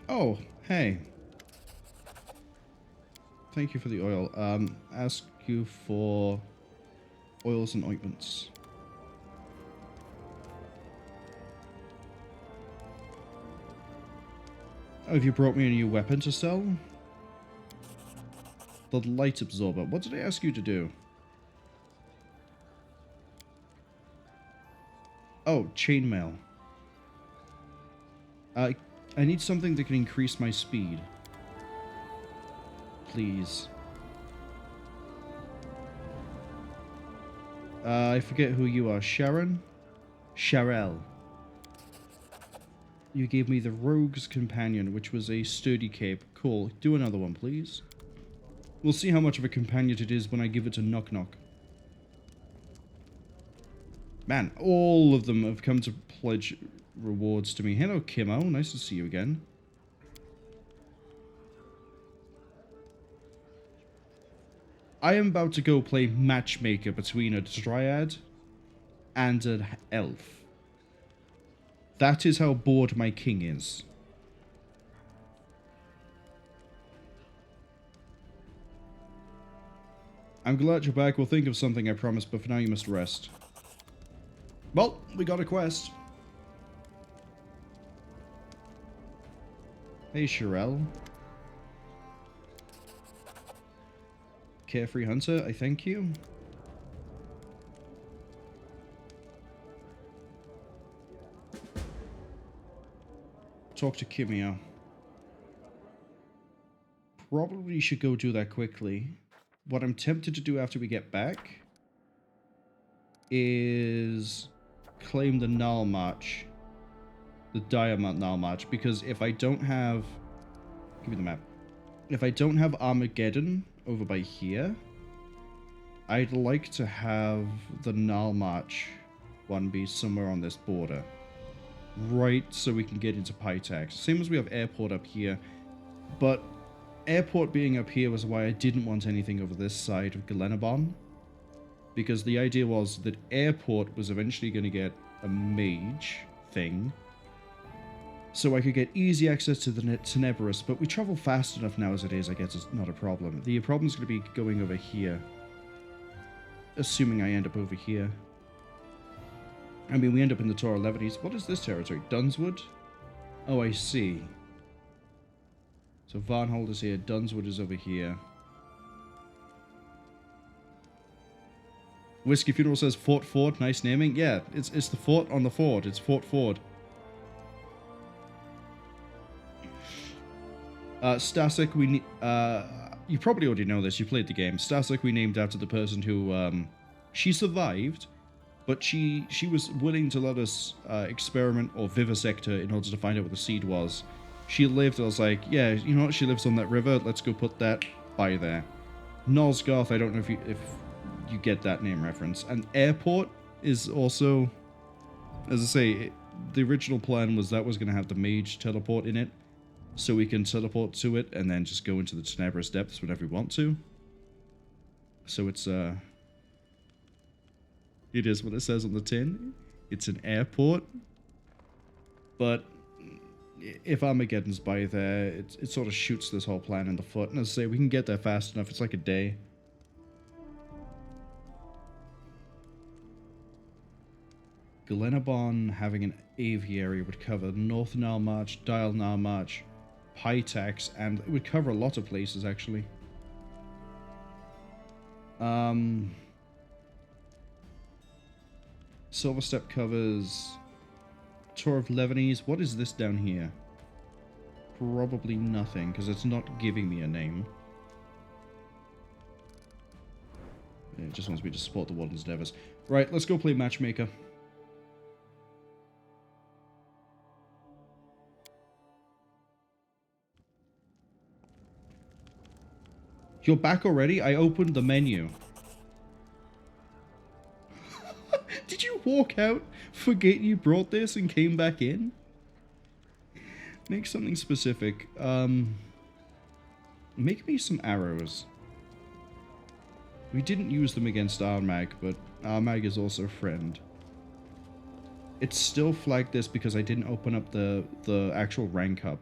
Oh, hey. Thank you for the oil. Ask you for oils and ointments. Oh, have you brought me a new weapon to sell? The light absorber. What did I ask you to do? Oh, chainmail. I need something that can increase my speed. Please. I forget who you are. Sharon? Sharel. You gave me the Rogue's Companion, which was a sturdy cape. Cool. Do another one, please. We'll see how much of a companion it is when I give it to Nok-Nok. Man, all of them have come to pledge rewards to me. Hello, Kimo. Nice to see you again. I am about to go play matchmaker between a Dryad and an Elf. That is how bored my king is. I'm glad you're back. We'll think of something, I promise, but for now you must rest. Well, we got a quest. Hey, Sharel. Carefree Hunter, I thank you. Talk to Kimio. Probably should go do that quickly. What I'm tempted to do after we get back is claim the Nile March, the Diamond Nile March, because if I don't have, give me the map. If I don't have Armageddon over by here, I'd like to have the Nile March one be somewhere on this border. Right, so we can get into Pytax. Same as we have Airport up here, but Airport being up here was why I didn't want anything over this side of Glenabon, because the idea was that Airport was eventually going to get a mage thing, so I could get easy access to the Tenebrous, but we travel fast enough now as it is, I guess it's not a problem. The problem is going to be going over here, assuming I end up over here. I mean, we end up in the Tor 11s. What is this territory? Dunswood? Oh, I see. So Varnhold is here, Dunswood is over here. Whiskey Funeral says Fort Ford, nice naming. Yeah, it's the fort on the ford. It's Fort Ford. Stasek, you probably already know this, you played the game. Stasek we named after the person who, she survived, but she was willing to let us experiment or vivisect her in order to find out what the seed was. She lived, I was like, yeah, you know what, she lives on that river, let's go put that by there. Nosgoth, I don't know if you get that name reference. And Airport is also, as I say, the original plan was that was going to have the mage teleport in it, so we can teleport to it and then just go into the Tenebrous depths whenever we want to. So it's, it is what it says on the tin. It's an airport. But if Armageddon's by there, it sort of shoots this whole plan in the foot. And as I say, we can get there fast enough. It's like a day. Glenabon having an aviary would cover North Nile March, Dial Nile March, Pytax, and it would cover a lot of places, actually. Silverstep covers Tour of Lebanese. What is this down here? Probably nothing, because it's not giving me a name. It just wants me to support the Warden's Endeavors. Right, let's go play Matchmaker. You're back already? I opened the menu. Did you walk out, forget you brought this, and came back in? Make something specific. Make me some arrows. We didn't use them against Armag, but Armag is also a friend. It's still flagged this because I didn't open up the actual rank hub.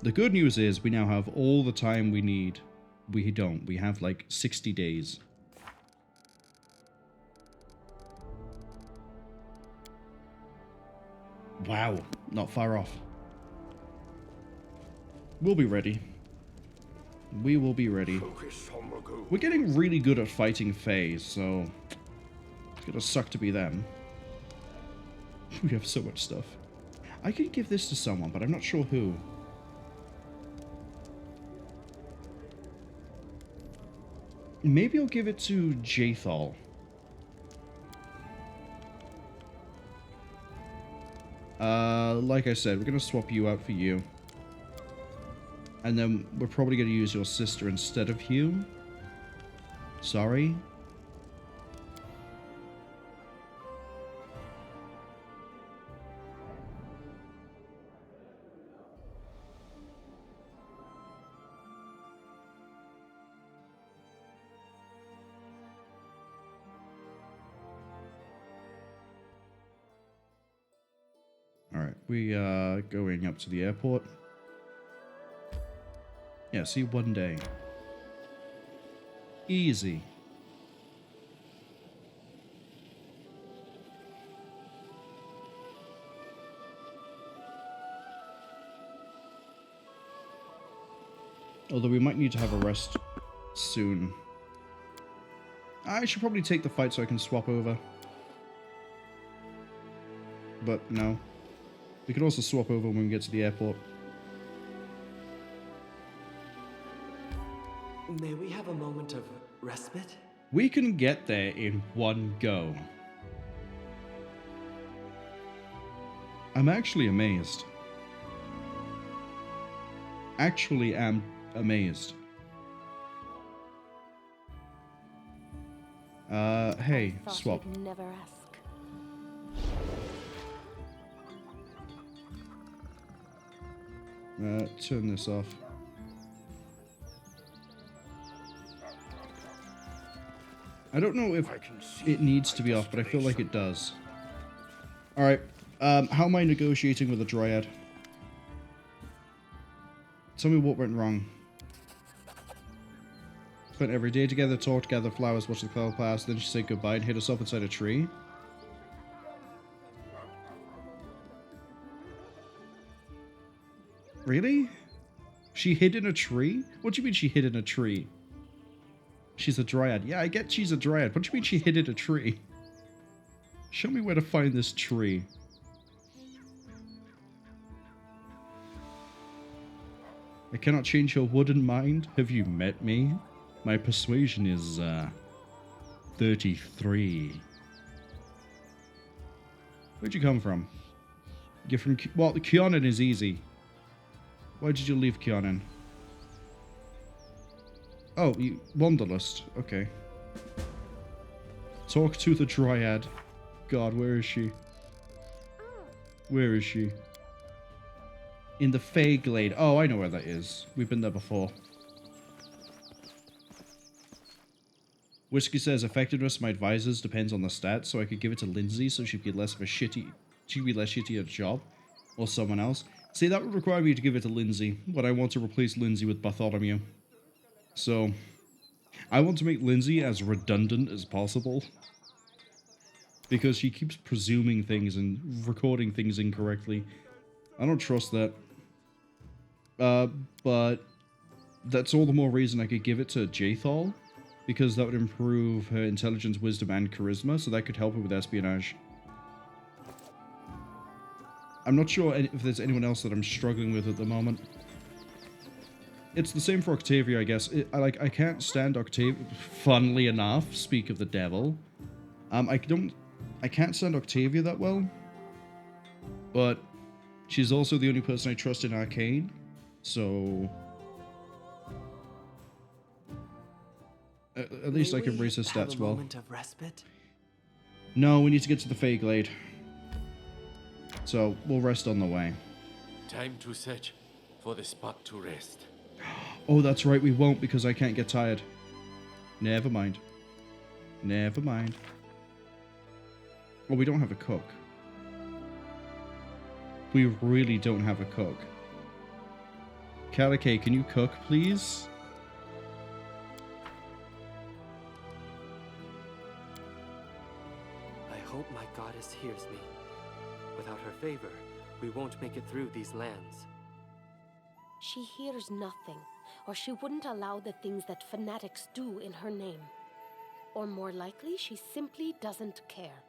The good news is we now have all the time we need. We don't. We have like 60 days. Wow, not far off. We'll be ready. We will be ready. We're getting really good at fighting Fays, so it's gonna suck to be them. We have so much stuff. I could give this to someone, but I'm not sure who. Maybe I'll give it to Jathal. Like I said, we're going to swap you out for you. And then we're probably going to use your sister instead of Hugh. Sorry. Alright, we are going up to the airport. Yeah, see, one day. Easy. Although we might need to have a rest soon. I should probably take the fight so I can swap over. But no. We could also swap over when we get to the airport. May we have a moment of respite? We can get there in one go. I'm actually amazed. Actually am amazed. Hey, Thought swap. you'd never ask. Turn this off. I don't know if it needs to be off, but I feel like it does. Alright, how am I negotiating with a dryad? Tell me what went wrong. Spent every day together, talked, gathered flowers, watched the cloud pass, then she said goodbye and hid herself inside a tree. Really? She hid in a tree? What do you mean she hid in a tree? She's a dryad. Yeah, I get she's a dryad. What do you mean she hid in a tree? Show me where to find this tree. I cannot change your wooden mind. Have you met me? My persuasion is, 33. Where'd you come from? You're from... Well, Cwningen is easy. Why did you leave Cwningen? Oh, you... Wanderlust. Okay. Talk to the Dryad. God, where is she? Where is she? In the Fey Glade. Oh, I know where that is. We've been there before. Whiskey says effectiveness of my advisors depends on the stats, so I could give it to Lindsay so she'd be less shitty at a job. Or someone else. See, that would require me to give it to Lindsay, but I want to replace Lindsay with Bartholomew. So, I want to make Lindsay as redundant as possible. Because she keeps presuming things and recording things incorrectly. I don't trust that. But that's all the more reason I could give it to Jathal, because that would improve her intelligence, wisdom, and charisma, so that could help her with espionage. I'm not sure if there's anyone else that I'm struggling with at the moment. It's the same for Octavia, I guess. I can't stand Octavia. Funnily enough, speak of the devil. I can't stand Octavia that well. But she's also the only person I trust in Arcane. So at least I can raise her stats well. Moment of respite? No, we need to get to the Fey Glade. So we'll rest on the way. Time to search for the spot to rest. Oh, that's right, we won't because I can't get tired. Never mind. Never mind. Well, we don't have a cook. We really don't have a cook. Kalikay, can you cook, please? I hope my goddess hears me. Without her favor, we won't make it through these lands. She hears nothing, or she wouldn't allow the things that fanatics do in her name. Or more likely, she simply doesn't care.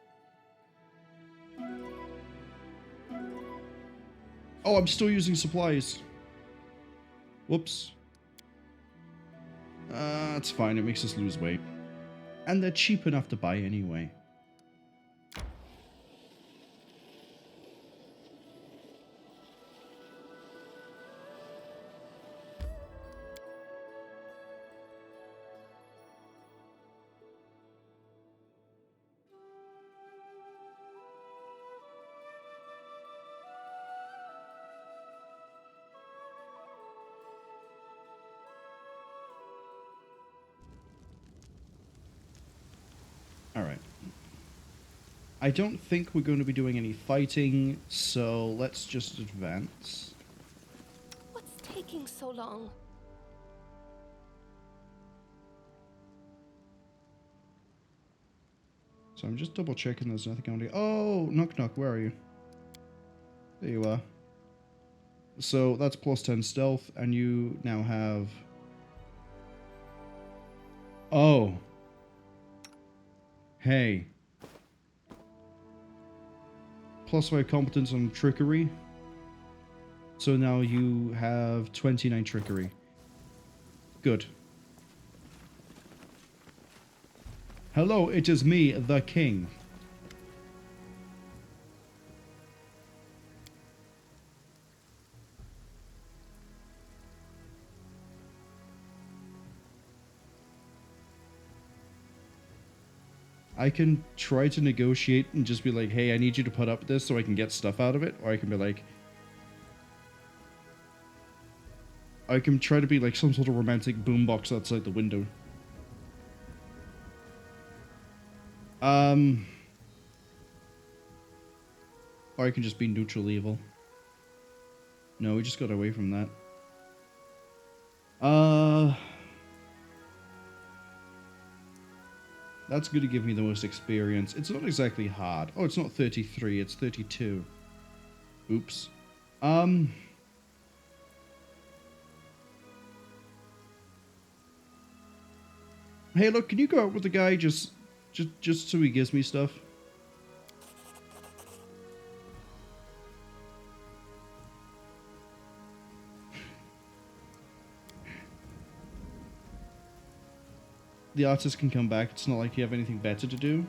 Oh, I'm still using supplies. Whoops. That's fine, it makes us lose weight. And they're cheap enough to buy anyway. Alright. I don't think we're going to be doing any fighting, so let's just advance. What's taking so long? So I'm just double checking there's nothing on here. Oh, Nok-Nok, where are you? There you are. So that's plus 10 stealth, and you now have... Oh. Hey. Plus 5 competence on trickery. So now you have 29 trickery. Good. Hello, it is me, the king. I can try to negotiate and just be like, hey, I need you to put up this so I can get stuff out of it. Or I can be like... I can try to be like some sort of romantic boombox outside the window. Or I can just be neutral evil. No, we just got away from that. That's going to give me the most experience. It's not exactly hard. Oh, it's not 33, it's 32. Oops. Hey, look, can you go out with the guy just so he gives me stuff? The artist can come back. It's not like you have anything better to do.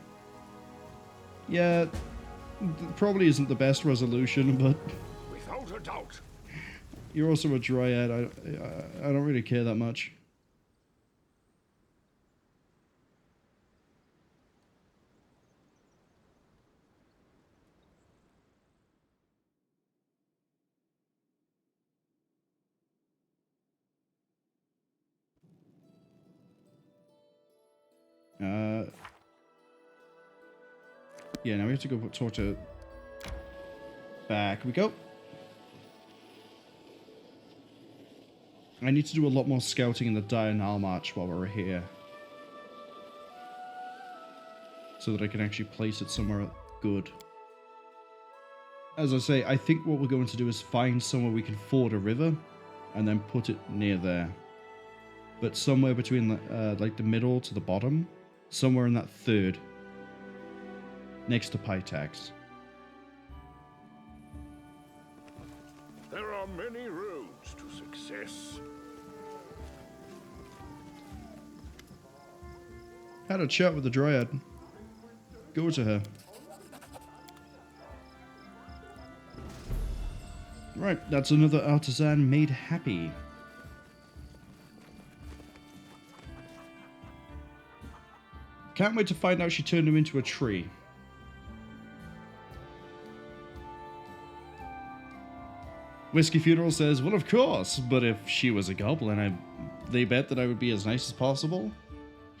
Yeah, probably isn't the best resolution, but... Without a doubt. You're also a dryad. I don't really care that much. Yeah, now we have to go talk to... Back we go. I need to do a lot more scouting in the Diurnal March while we're here. So that I can actually place it somewhere good. As I say, I think what we're going to do is find somewhere we can ford a river and then put it near there. But somewhere between like the middle to the bottom, somewhere in that third. Next to Pytax. There are many roads to success. Had a chat with the Dryad. Go to her. Right, that's another artisan made happy. Can't wait to find out she turned him into a tree. Whiskey Funeral says, well, of course, but if she was a goblin, they bet that I would be as nice as possible?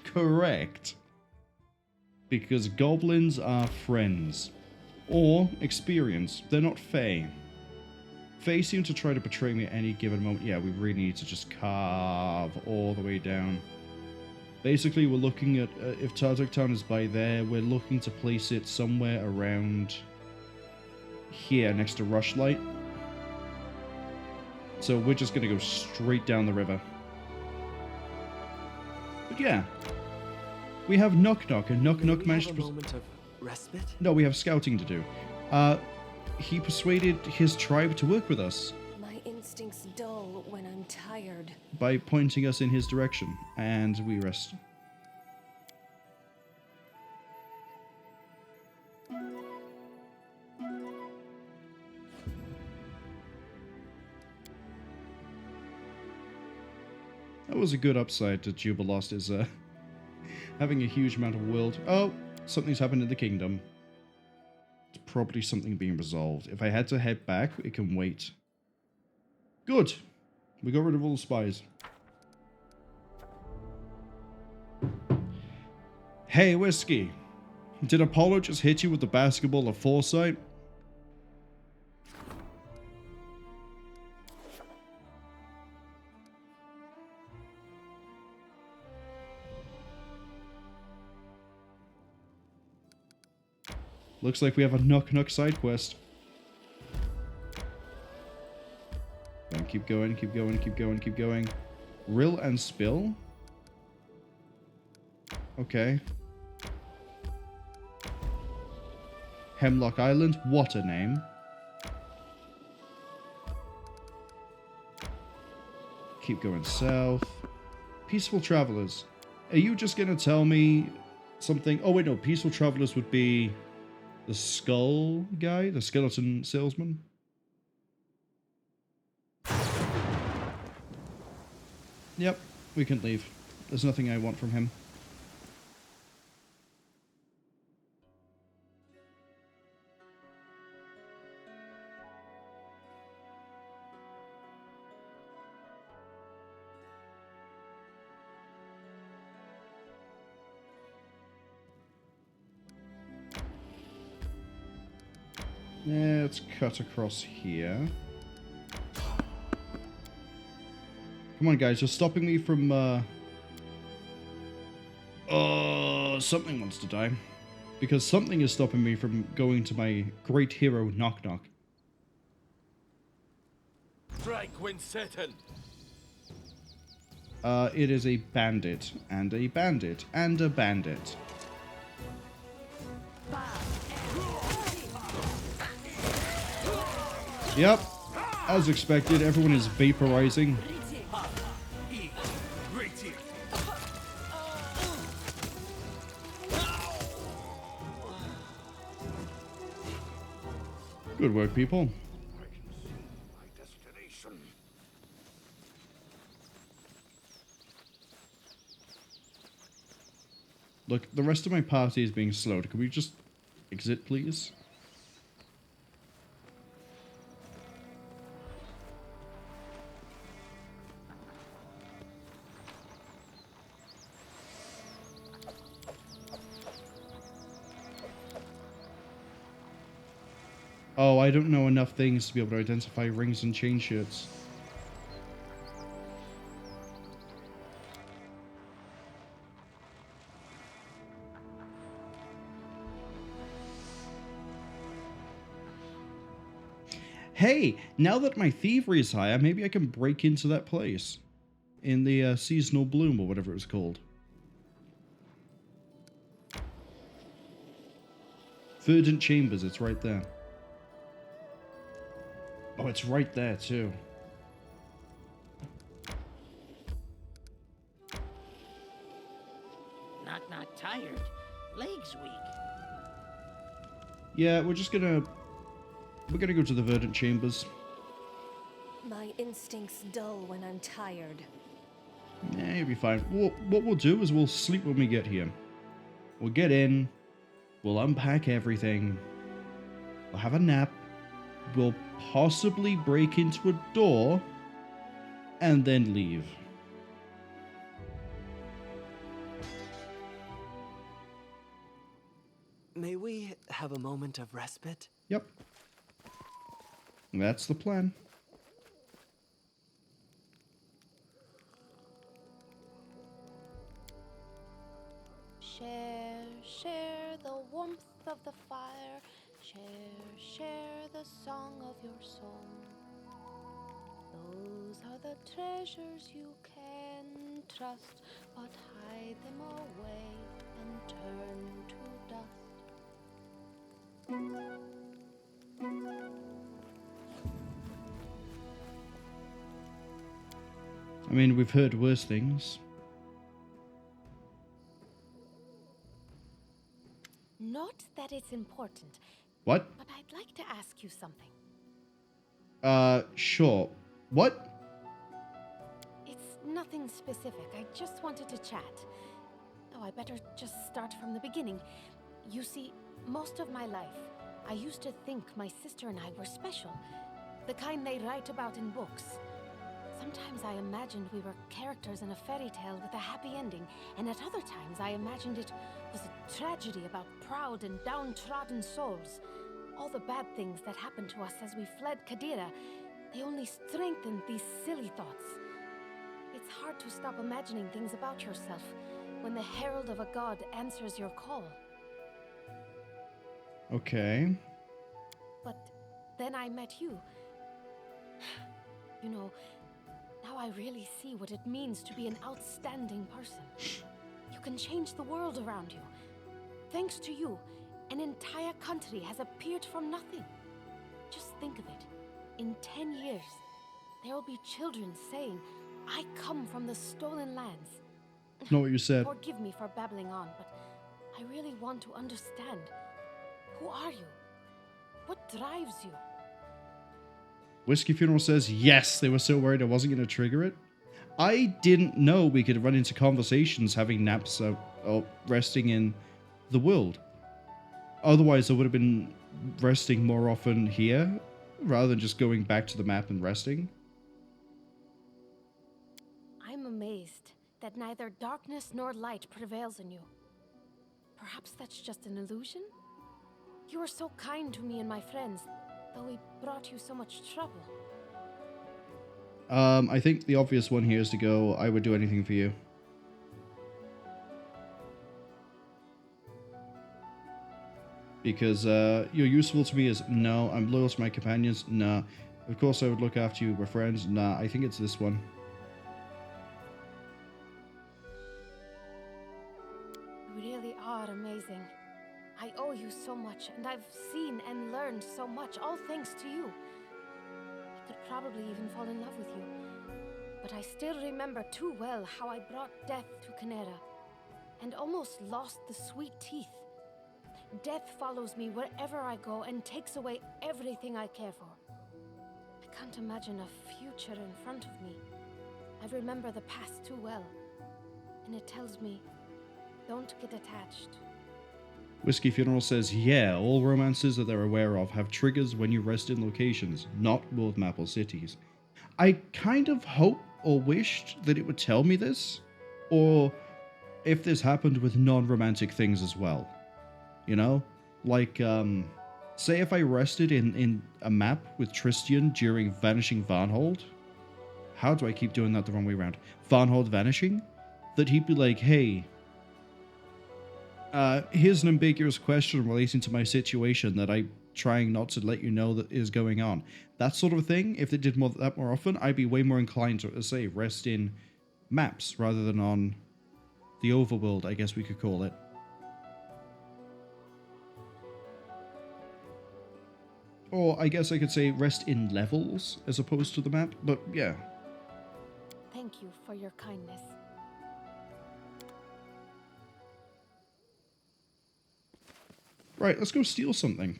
Correct. Because goblins are friends. Or experience. They're not Fae. Fae seem to try to betray me at any given moment. Yeah, we really need to just carve all the way down. Basically, we're looking at, if Tartok Town is by there, we're looking to place it somewhere around here, next to Rushlight. So we're just going to go straight down the river. But yeah. We have Nok-Nok, and Nok-Nok managed to... moment of respite? No, we have scouting to do. He persuaded his tribe to work with us. My instincts dull when I'm tired. By pointing us in his direction. And we rest. That was a good upside to Jubilost, is having a huge amount of world. Oh, something's happened in the kingdom. It's probably something being resolved. If I had to head back, it can wait. Good. We got rid of all the spies. Hey, Whiskey. Did Apollo just hit you with the basketball of foresight? Looks like we have a Nok-Nok side quest. And keep going, keep going, keep going, keep going. Rill and Spill? Okay. Hemlock Island, what a name. Keep going south. Peaceful Travelers. Are you just gonna tell me something. Oh, wait, no. Peaceful Travelers would be the skull guy, the skeleton salesman. Yep, we can leave. There's nothing I want from him. Yeah, let's cut across here. Come on, guys, you're stopping me from, something wants to die. Because something is stopping me from going to my great hero, Nok-Nok. Strike when certain. It is a bandit, and a bandit, and a bandit. Yep, as expected, everyone is vaporizing. Good work, people. Look, the rest of my party is being slowed. Can we just exit, please? Oh, I don't know enough things to be able to identify rings and chain shirts. Hey, now that my thievery is higher, maybe I can break into that place. In the seasonal bloom, or whatever it was called. Verdant Chambers, it's right there. Oh, it's right there, too. Nok-Nok tired. Legs weak. Yeah, we're gonna go to the Verdant Chambers. My instincts dull when I'm tired. Yeah, you'll be fine. What we'll do is we'll sleep when we get here. We'll get in, we'll unpack everything, we'll have a nap, we'll possibly break into a door, and then leave. May we have a moment of respite? Yep. That's the plan. Share the warmth of the fire. Share the song of your soul. Those are the treasures you can trust, but hide them away and turn to dust. I mean, we've heard worse things. Not that it's important. What? But I'd like to ask you something. Sure. What? It's nothing specific. I just wanted to chat. Oh, I better just start from the beginning. You see, most of my life, I used to think my sister and I were special. The kind they write about in books. Sometimes I imagined we were characters in a fairy tale with a happy ending, and at other times I imagined it was a tragedy about proud and downtrodden souls. All the bad things that happened to us as we fled Kadira, they only strengthened these silly thoughts. It's hard to stop imagining things about yourself when the herald of a god answers your call. Okay. But then I met you. You know, now I really see what it means to be an outstanding person. You can change the world around you. Thanks to you, an entire country has appeared from nothing. Just think of it. In 10 years, there will be children saying, I come from the stolen lands. Not what you said. Forgive me for babbling on, but I really want to understand. Who are you? What drives you? Whiskey Funeral says, yes, they were so worried I wasn't going to trigger it. I didn't know we could run into conversations having naps or resting in the world. Otherwise, I would have been resting more often here, rather than just going back to the map and resting. I'm amazed that neither darkness nor light prevails in you. Perhaps that's just an illusion? You were so kind to me and my friends, though we brought you so much trouble. I think the obvious one here is to go, I would do anything for you. Because you're useful to me as, no. I'm loyal to my companions, nah. Of course I would look after you, we're friends, nah. I think it's this one. You really are amazing. I owe you so much, and I've seen and learned so much, all thanks to you. I could probably even fall in love with you. But I still remember too well how I brought death to Canera, and almost lost the sweet teeth. Death follows me wherever I go and takes away everything I care for. I can't imagine a future in front of me. I remember the past too well, and it tells me, don't get attached. Whiskey Funeral says, yeah, all romances that they're aware of have triggers when you rest in locations, not world map or cities. I kind of hope or wished that it would tell me this, or if this happened with non-romantic things as well. You know? Like, say if I rested in a map with Tristian during Vanishing Varnhold. How do I keep doing that the wrong way around? Varnhold Vanishing? That he'd be like, hey, here's an ambiguous question relating to my situation that I'm trying not to let you know that is going on. That sort of thing, if they did that more often, I'd be way more inclined to, say, rest in maps rather than on the overworld, I guess we could call it. Or I guess I could say rest in levels as opposed to the map, but yeah. Thank you for your kindness. Right, let's go steal something.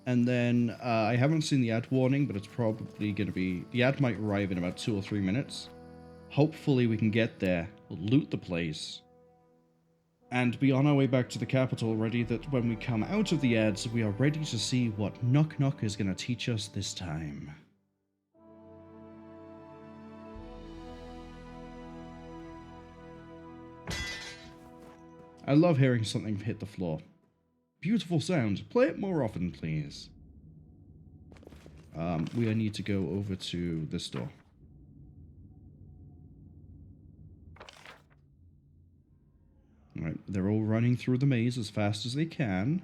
And then, I haven't seen the ad warning, but it's probably going to be... The ad might arrive in about 2 or 3 minutes. Hopefully we can get there, loot the place, and be on our way back to the capital, ready that when we come out of the ads, we are ready to see what Nok-Nok is going to teach us this time. I love hearing something hit the floor. Beautiful sound. Play it more often, please. We need to go over to this door. Alright, they're all running through the maze as fast as they can.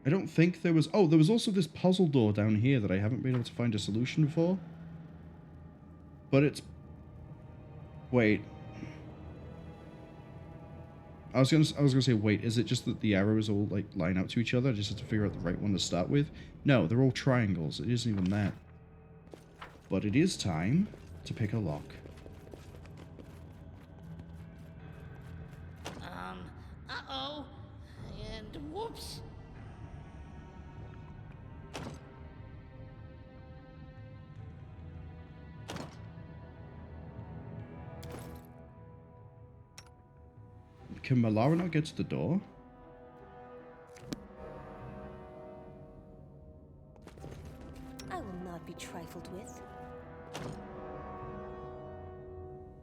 I don't think there was... Oh, there was also this puzzle door down here that I haven't been able to find a solution for. But it's... Wait. I was gonna say, wait, is it just that the arrows all, like, line up to each other? I just have to figure out the right one to start with? No, they're all triangles. It isn't even that. But it is time to pick a lock. Uh-oh. And whoops. Can Malara not get to the door? I will not be trifled with.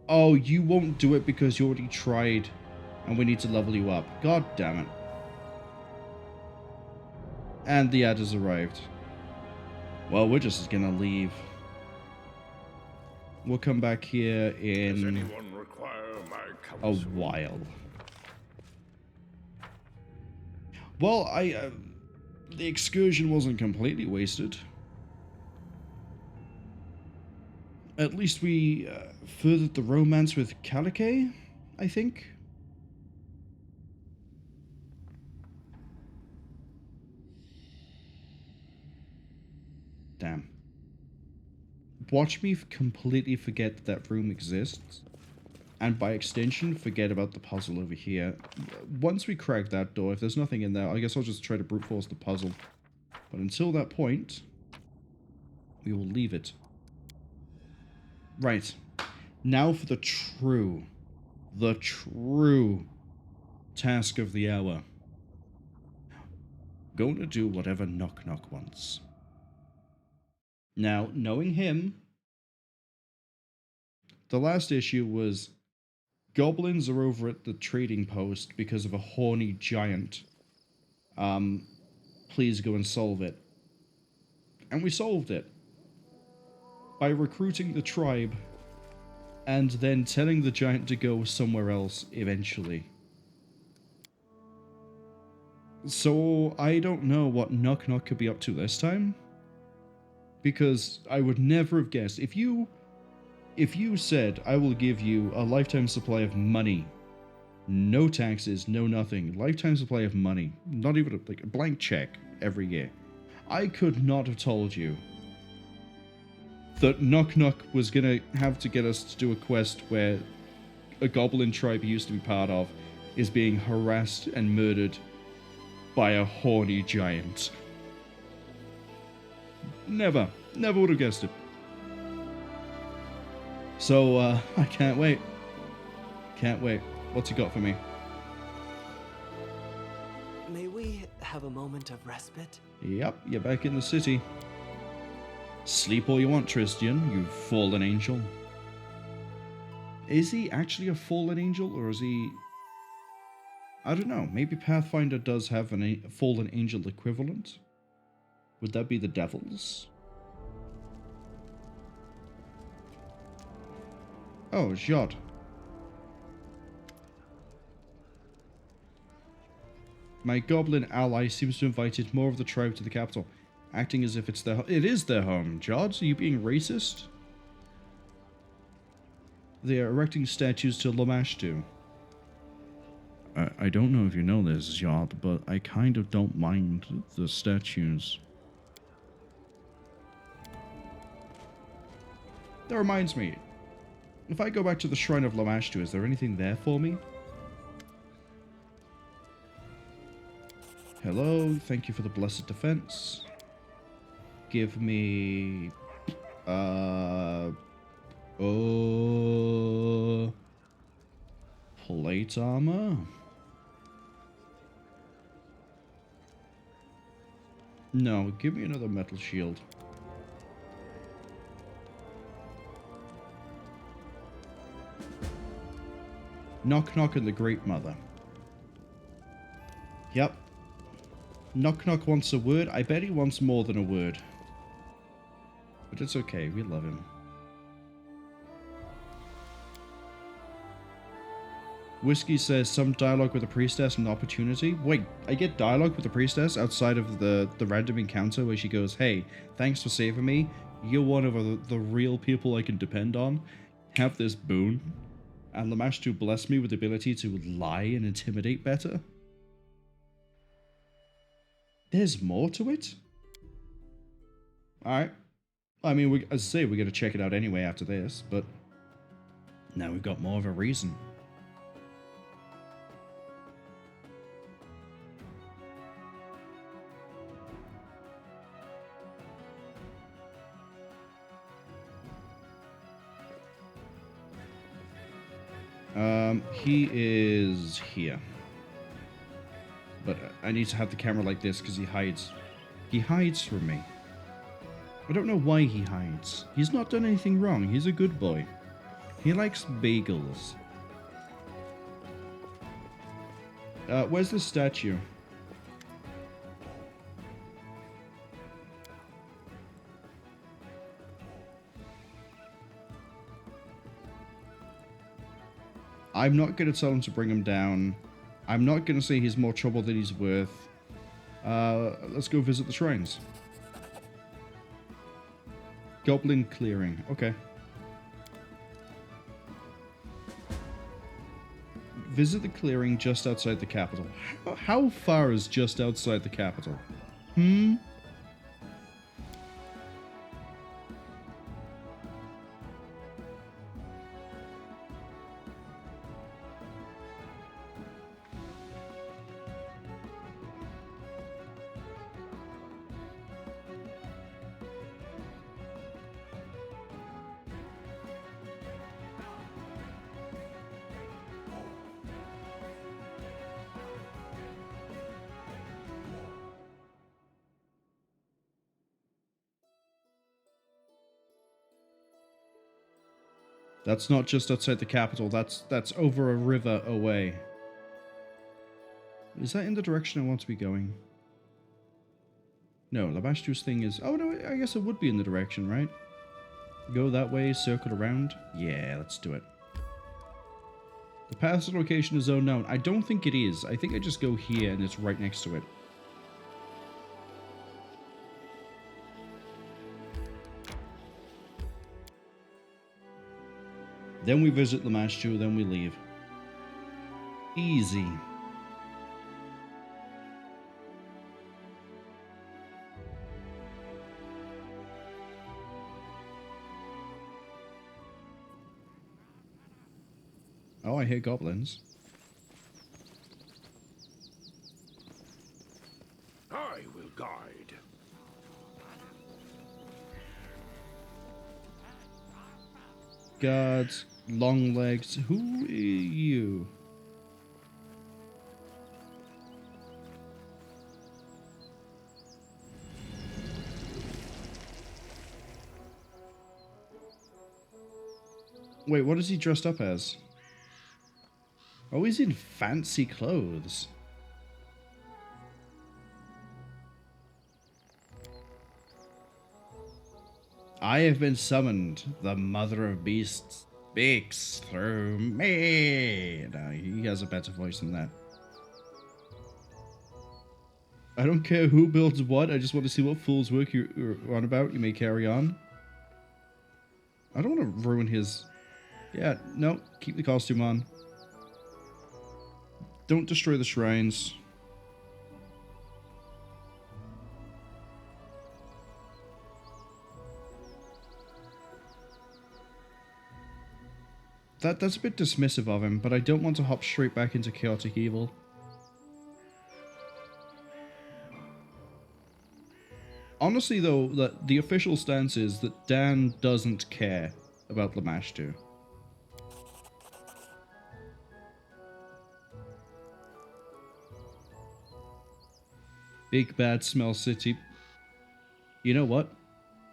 Oh, you won't do it because you already tried and we need to level you up. God damn it. And the ad has arrived. Well, we're just gonna leave. We'll come back here in Does anyone require my a counsel? while. Well, the excursion wasn't completely wasted. At least we furthered the romance with Kalike, I think. damn. Watch me completely forget that that room exists. And by extension, forget about the puzzle over here. Once we crack that door, if there's nothing in there, I guess I'll just try to brute force the puzzle. But until that point, we will leave it. Right. Now for the true task of the hour. Going to do whatever Nok-Nok wants. Now, knowing him, the last issue was goblins are over at the trading post because of a horny giant. Please go and solve it. And we solved it. By recruiting the tribe and then telling the giant to go somewhere else eventually. So I don't know what Nok-Nok could be up to this time. Because I would never have guessed. If you said, I will give you a lifetime supply of money, no taxes, no nothing, lifetime supply of money, not even like a blank check every year, I could not have told you that Nok-Nok was gonna have to get us to do a quest where a goblin tribe he used to be part of is being harassed and murdered by a horny giant. Never would have guessed it. So, I can't wait. Can't wait. What's he got for me? May we have a moment of respite? Yep, you're back in the city. Sleep all you want, Tristian, you fallen angel. Is he actually a fallen angel, or is he... I don't know, maybe Pathfinder does have a fallen angel equivalent? Would that be the devils? Oh, Jod. My goblin ally seems to have invited more of the tribe to the capital, acting as if it's their it is their home. Jod, are you being racist? They are erecting statues to Lamashtu. I don't know if you know this, Jod, but I kind of don't mind the statues. That reminds me, if I go back to the Shrine of Lamashtu, is there anything there for me? Hello, thank you for the blessed defense. Give me... plate armor? No, give me another metal shield. Nok-Nok and the Great Mother. Yep. Nok-Nok wants a word. I bet he wants more than a word. But it's okay, we love him. Whiskey says some dialogue with the priestess and opportunity. Wait, I get dialogue with the priestess outside of the random encounter where she goes, hey, thanks for saving me. You're one of the real people I can depend on. Have this boon. And Lamashtu blessed me with the ability to lie and intimidate better. There's more to it? Alright. I mean, as I say, we're going to check it out anyway after this, but now we've got more of a reason. He is here. But I need to have the camera like this because he hides. He hides from me. I don't know why he hides. He's not done anything wrong. He's a good boy. He likes bagels. Where's the statue? I'm not going to tell him to bring him down. I'm not going to say he's more trouble than he's worth. Let's go visit the shrines. Goblin clearing. Okay. Visit the clearing just outside the capital. How far is just outside the capital? That's not just outside the capital, that's over a river away. Is that in the direction I want to be going? No, Lamashtu's thing is... Oh no, I guess it would be in the direction, right? Go that way, circle around. Yeah, let's do it. The path to location is unknown. I don't think it is. I think I just go here and it's right next to it. Then we visit Lamashtu, then we leave. Easy. Oh, I hear goblins. I will guide. Guards, long legs. Who are you? Wait, what is he dressed up as? Oh, he's in fancy clothes. I have been summoned. The mother of beasts speaks through me. No, he has a better voice than that. I don't care who builds what. I just want to see what fool's work you're on about. You may carry on. I don't want to ruin his... Yeah, no. Keep the costume on. Don't destroy the shrines. That's a bit dismissive of him, but I don't want to hop straight back into chaotic evil. Honestly, though, the official stance is that Dan doesn't care about Lamashtu. Big Bad Smell City. You know what?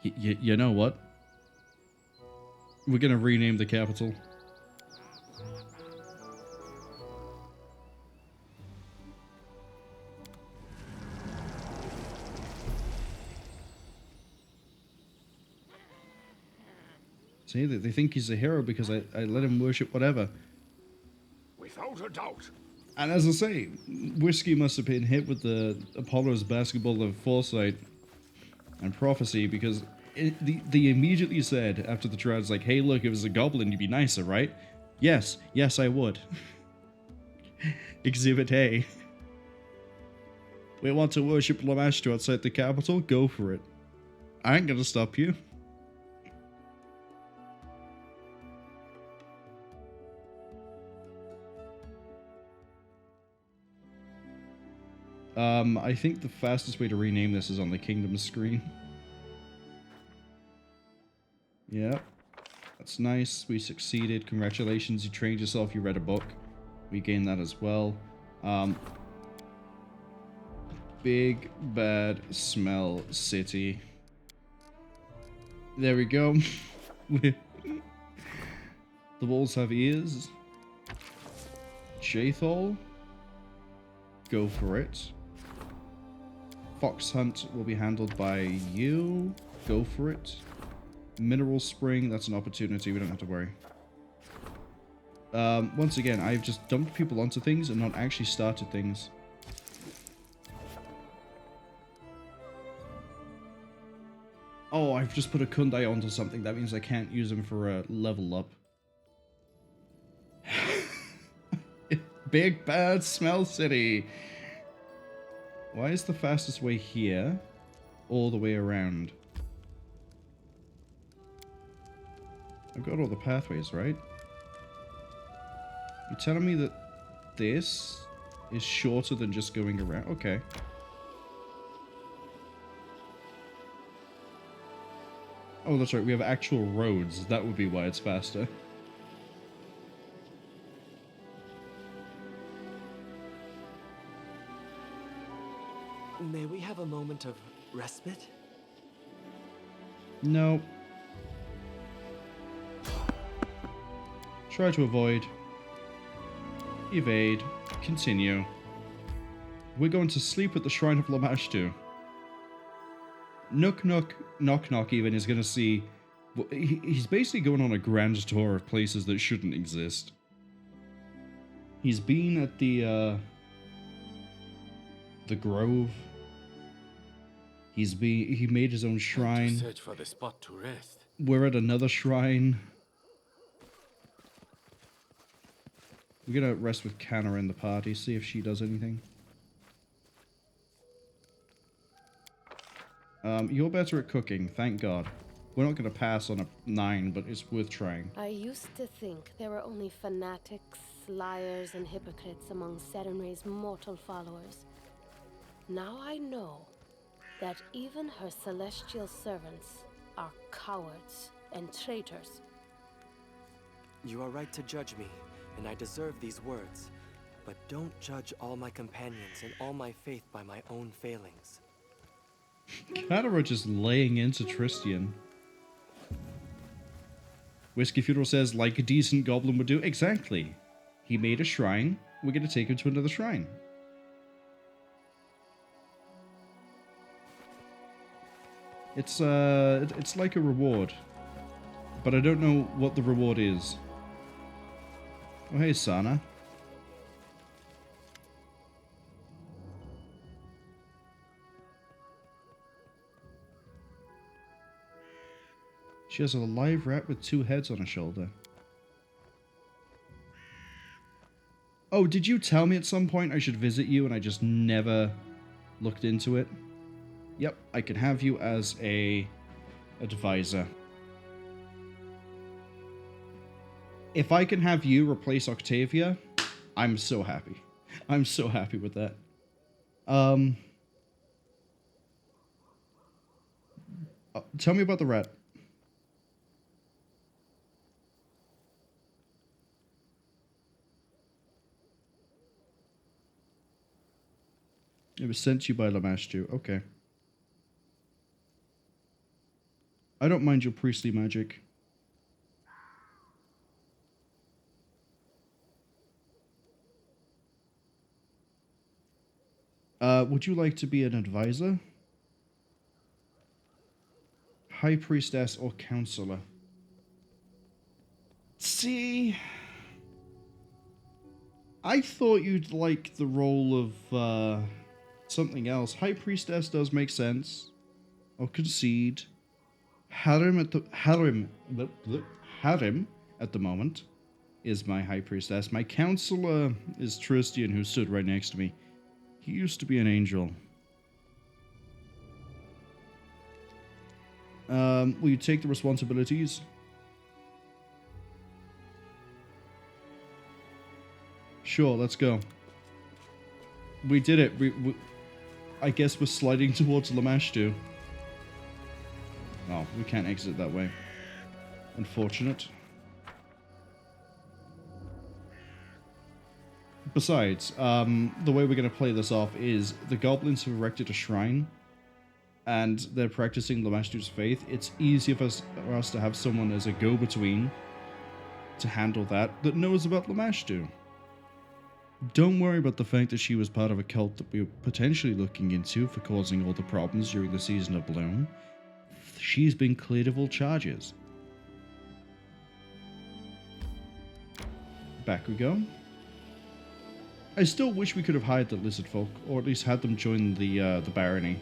You know what? We're gonna rename the capital. See, they think he's a hero because I let him worship whatever. Without a doubt. And as I say, Whiskey must have been hit with the Apollo's basketball of foresight and prophecy, because they immediately said after the trial, like, hey, look, if it was a goblin, you'd be nicer, right? Yes, I would. Exhibit A. We want to worship Lamashtu outside the capital? Go for it. I ain't gonna stop you. I think the fastest way to rename this is on the kingdom screen. Yep. That's nice. We succeeded. Congratulations. You trained yourself. You read a book. We gained that as well. Big Bad Smell City. There we go. The walls have ears. Jathol. Go for it. Fox Hunt will be handled by you. Go for it. Mineral Spring, that's an opportunity. We don't have to worry. Once again, I've just dumped people onto things and not actually started things. Oh, I've just put a Kundai onto something. That means I can't use them for a level up. Big Bad Smell City. Why is the fastest way here all the way around? I've got all the pathways, right? You're telling me that this is shorter than just going around? Okay. Oh, that's right. We have actual roads. That would be why it's faster. May we have a moment of respite? No. Try to avoid. Evade. Continue. We're going to sleep at the Shrine of Lamashtu. Nok-Nok even is going to see... He's basically going on a grand tour of places that shouldn't exist. He's been at the Grove. He made his own shrine. To search for the spot to rest. We're at another shrine. We're gonna rest with Canna in the party, see if she does anything. You're better at cooking, thank God. We're not gonna pass on a 9, but it's worth trying. I used to think there were only fanatics, liars, and hypocrites among Serenre's mortal followers. Now I know that even her celestial servants are cowards and traitors. You are right to judge me, and I deserve these words. But don't judge all my companions and all my faith by my own failings. Canna just laying into Tristian. Whiskey Funeral says, like a decent goblin would do. Exactly. He made a shrine. We're going to take him to another shrine. It's like a reward. But I don't know what the reward is. Oh, hey, Sana. She has a live rat with 2 heads on her shoulder. Oh, did you tell me at some point I should visit you and I just never looked into it? Yep, I can have you as a advisor. If I can have you replace Octavia, I'm so happy. I'm so happy with that. Tell me about the rat. It was sent to you by Lamashtu. Okay. I don't mind your priestly magic. Would you like to be an advisor? High priestess or counselor? See... I thought you'd like the role of, something else. High priestess does make sense. I'll concede. Harem at the moment is my high priestess. My counselor is Tristian, who stood right next to me. He used to be an angel. Will you take the responsibilities? Sure, let's go. We did it. I guess we're sliding towards Lamashtu. Oh, we can't exit that way. Unfortunate. Besides, the way we're going to play this off is the goblins have erected a shrine and they're practicing Lamashtu's faith. It's easier for us to have someone as a go-between to handle that knows about Lamashtu. Don't worry about the fact that she was part of a cult that we were potentially looking into for causing all the problems during the Season of Bloom. She's been cleared of all charges. Back we go. I still wish we could have hired the lizard folk, or at least had them join the Barony.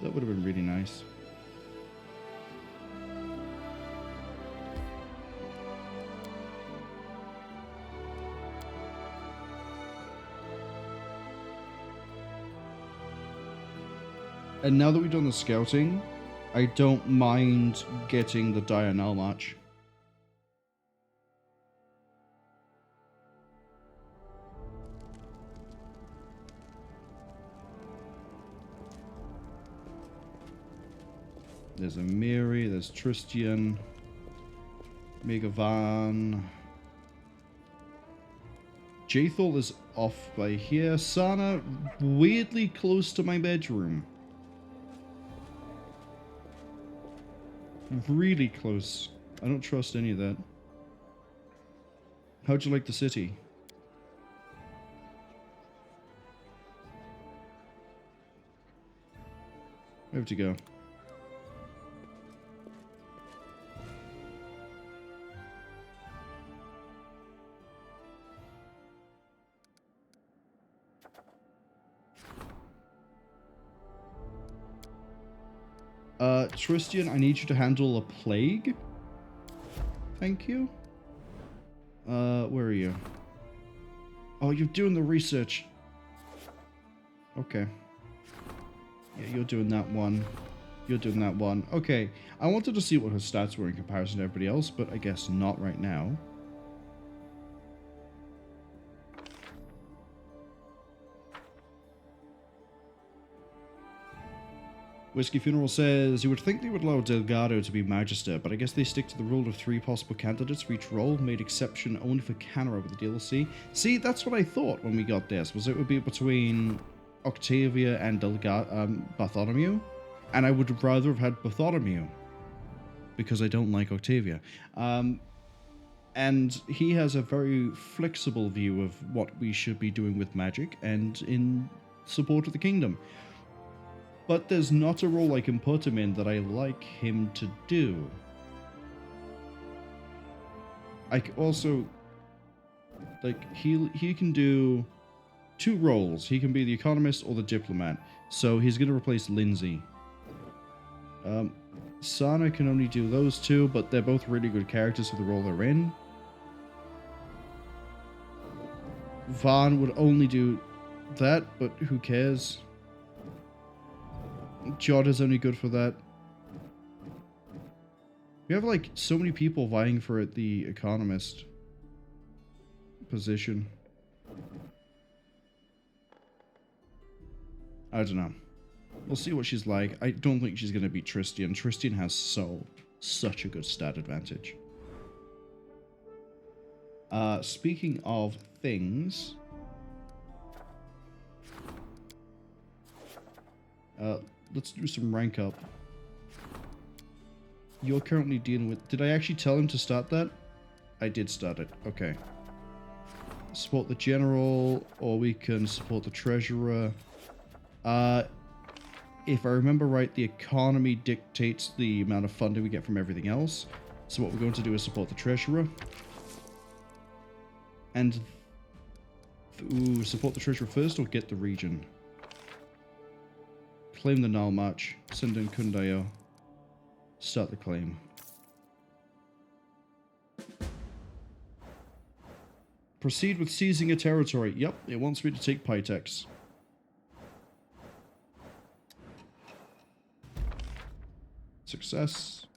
That would have been really nice. And now that we've done the scouting, I don't mind getting the Diurnal March. There's Amiri, there's Tristian, Megavan. Jaethal is off by here. Sana, weirdly close to my bedroom. really close. I don't trust any of that. How'd you like the city? We have to go. Tristian, I need you to handle a plague. Thank you. Where are you? Oh, you're doing the research. Okay. Yeah, you're doing that one. You're doing that one. Okay. I wanted to see what her stats were in comparison to everybody else, but I guess not right now. Whiskey Funeral says, you would think they would allow Delgado to be Magister, but I guess they stick to the rule of 3 possible candidates for each role, made exception only for Canara with the DLC. See, that's what I thought when we got this, was it would be between Octavia and Bartholomew, and I would rather have had Bartholomew, because I don't like Octavia. And he has a very flexible view of what we should be doing with magic, and in support of the kingdom. But there's not a role I can put him in that I like him to do. Also, like, he can do 2 roles. He can be the economist or the diplomat. So he's going to replace Lindsay. Sana can only do those 2, but they're both really good characters for the role they're in. Vaughn would only do that, but who cares? Jod is only good for that. We have like so many people vying for the economist position. I don't know. We'll see what she's like. I don't think she's going to beat Tristian. Tristian has such a good stat advantage. Speaking of things... let's do some rank up. You're currently dealing with... Did I actually tell him to start that? I did start it. Okay. Support the general, or we can support the treasurer. If I remember right, the economy dictates the amount of funding we get from everything else. So what we're going to do is support the treasurer. And... Ooh, support the treasurer first or get the region? Claim the Nile March. Send in Kundayo. Start the claim. Proceed with seizing a territory. Yep, it wants me to take Pitex. Success.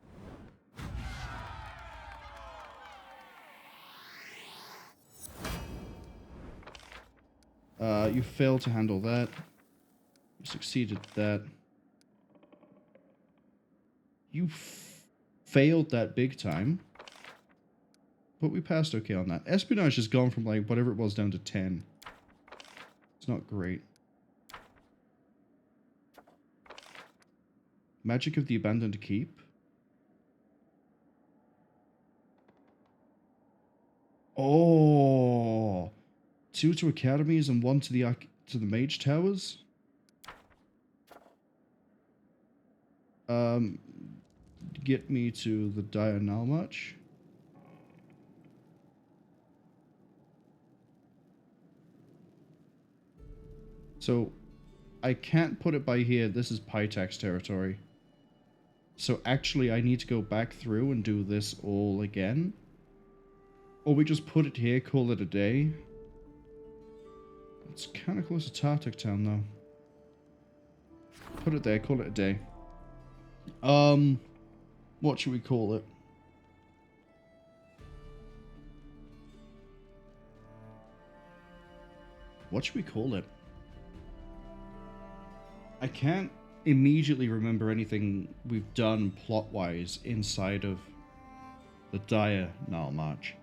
You failed to handle that. Succeeded that. You failed that big time. But we passed okay on that. Espionage has gone from like whatever it was down to 10. It's not great. Magic of the Abandoned Keep. Oh, 2 to academies and 1 to the mage towers. Get me to the Dire Nalmach. So, I can't put it by here. This is Pitex territory. So actually, I need to go back through and do this all again. Or we just put it here, call it a day. It's kind of close to Tartuk Town, though. Put it there, call it a day. What should we call it? What should we call it? I can't immediately remember anything we've done plot-wise inside of the Dire Nile March.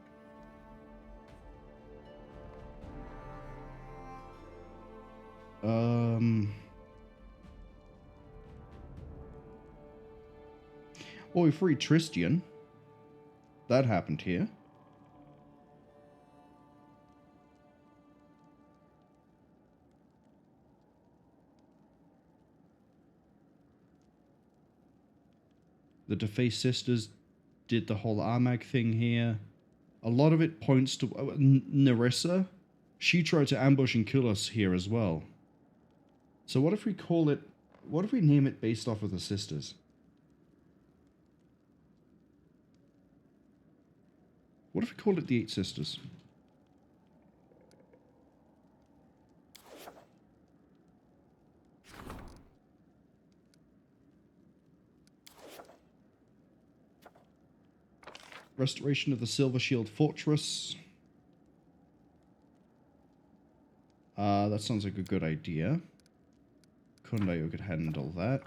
Oh, we freed Tristian. That happened here. The Defaced Sisters did the whole Armag thing here. A lot of it points to Nerissa. She tried to ambush and kill us here as well. So what if we call it... What if we name it based off of the sisters? What if we called it the 8 Sisters? Restoration of the Silver Shield Fortress. That sounds like a good idea. Kundayo could handle that.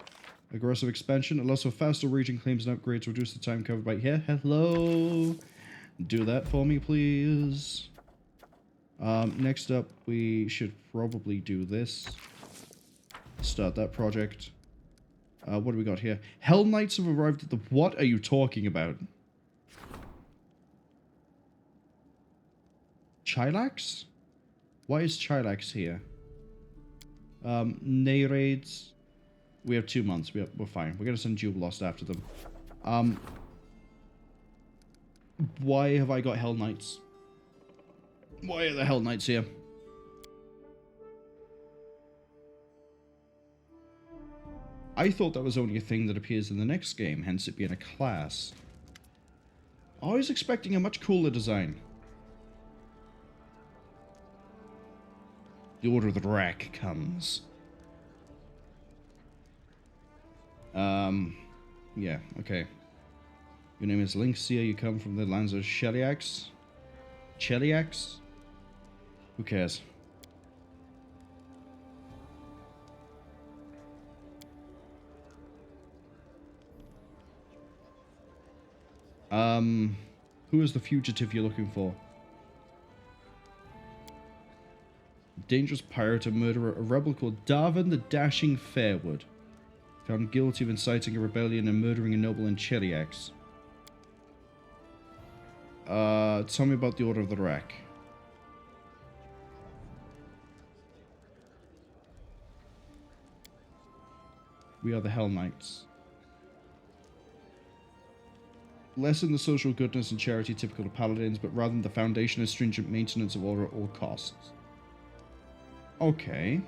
Aggressive expansion allows for faster region claims and upgrades, reduce the time covered by here. Hello! Do that for me, please. Next up, we should probably do this. Start that project. What do we got here? Hell Knights have arrived at the... What are you talking about? Chilax? Why is Chilax here? Nereids. We have 2 months. We're fine. We're going to send Jubilost after them. Why have I got Hell Knights? Why are the Hell Knights here? I thought that was only a thing that appears in the next game, hence it being a class. I was expecting a much cooler design. The Order of the Rack comes. Yeah, okay. Your name is Lynxia, you come from the lands of Sheliax? Cheliax? Who cares? Who is the fugitive you're looking for? Dangerous pirate and murderer, a rebel called Darvin the Dashing Fairwood. Found guilty of inciting a rebellion and murdering a noble in Cheliax. Tell me about the Order of the Rack. We are the Hell Knights. Less in the social goodness and charity typical of paladins, but rather in the foundation and stringent maintenance of order at all costs. Okay.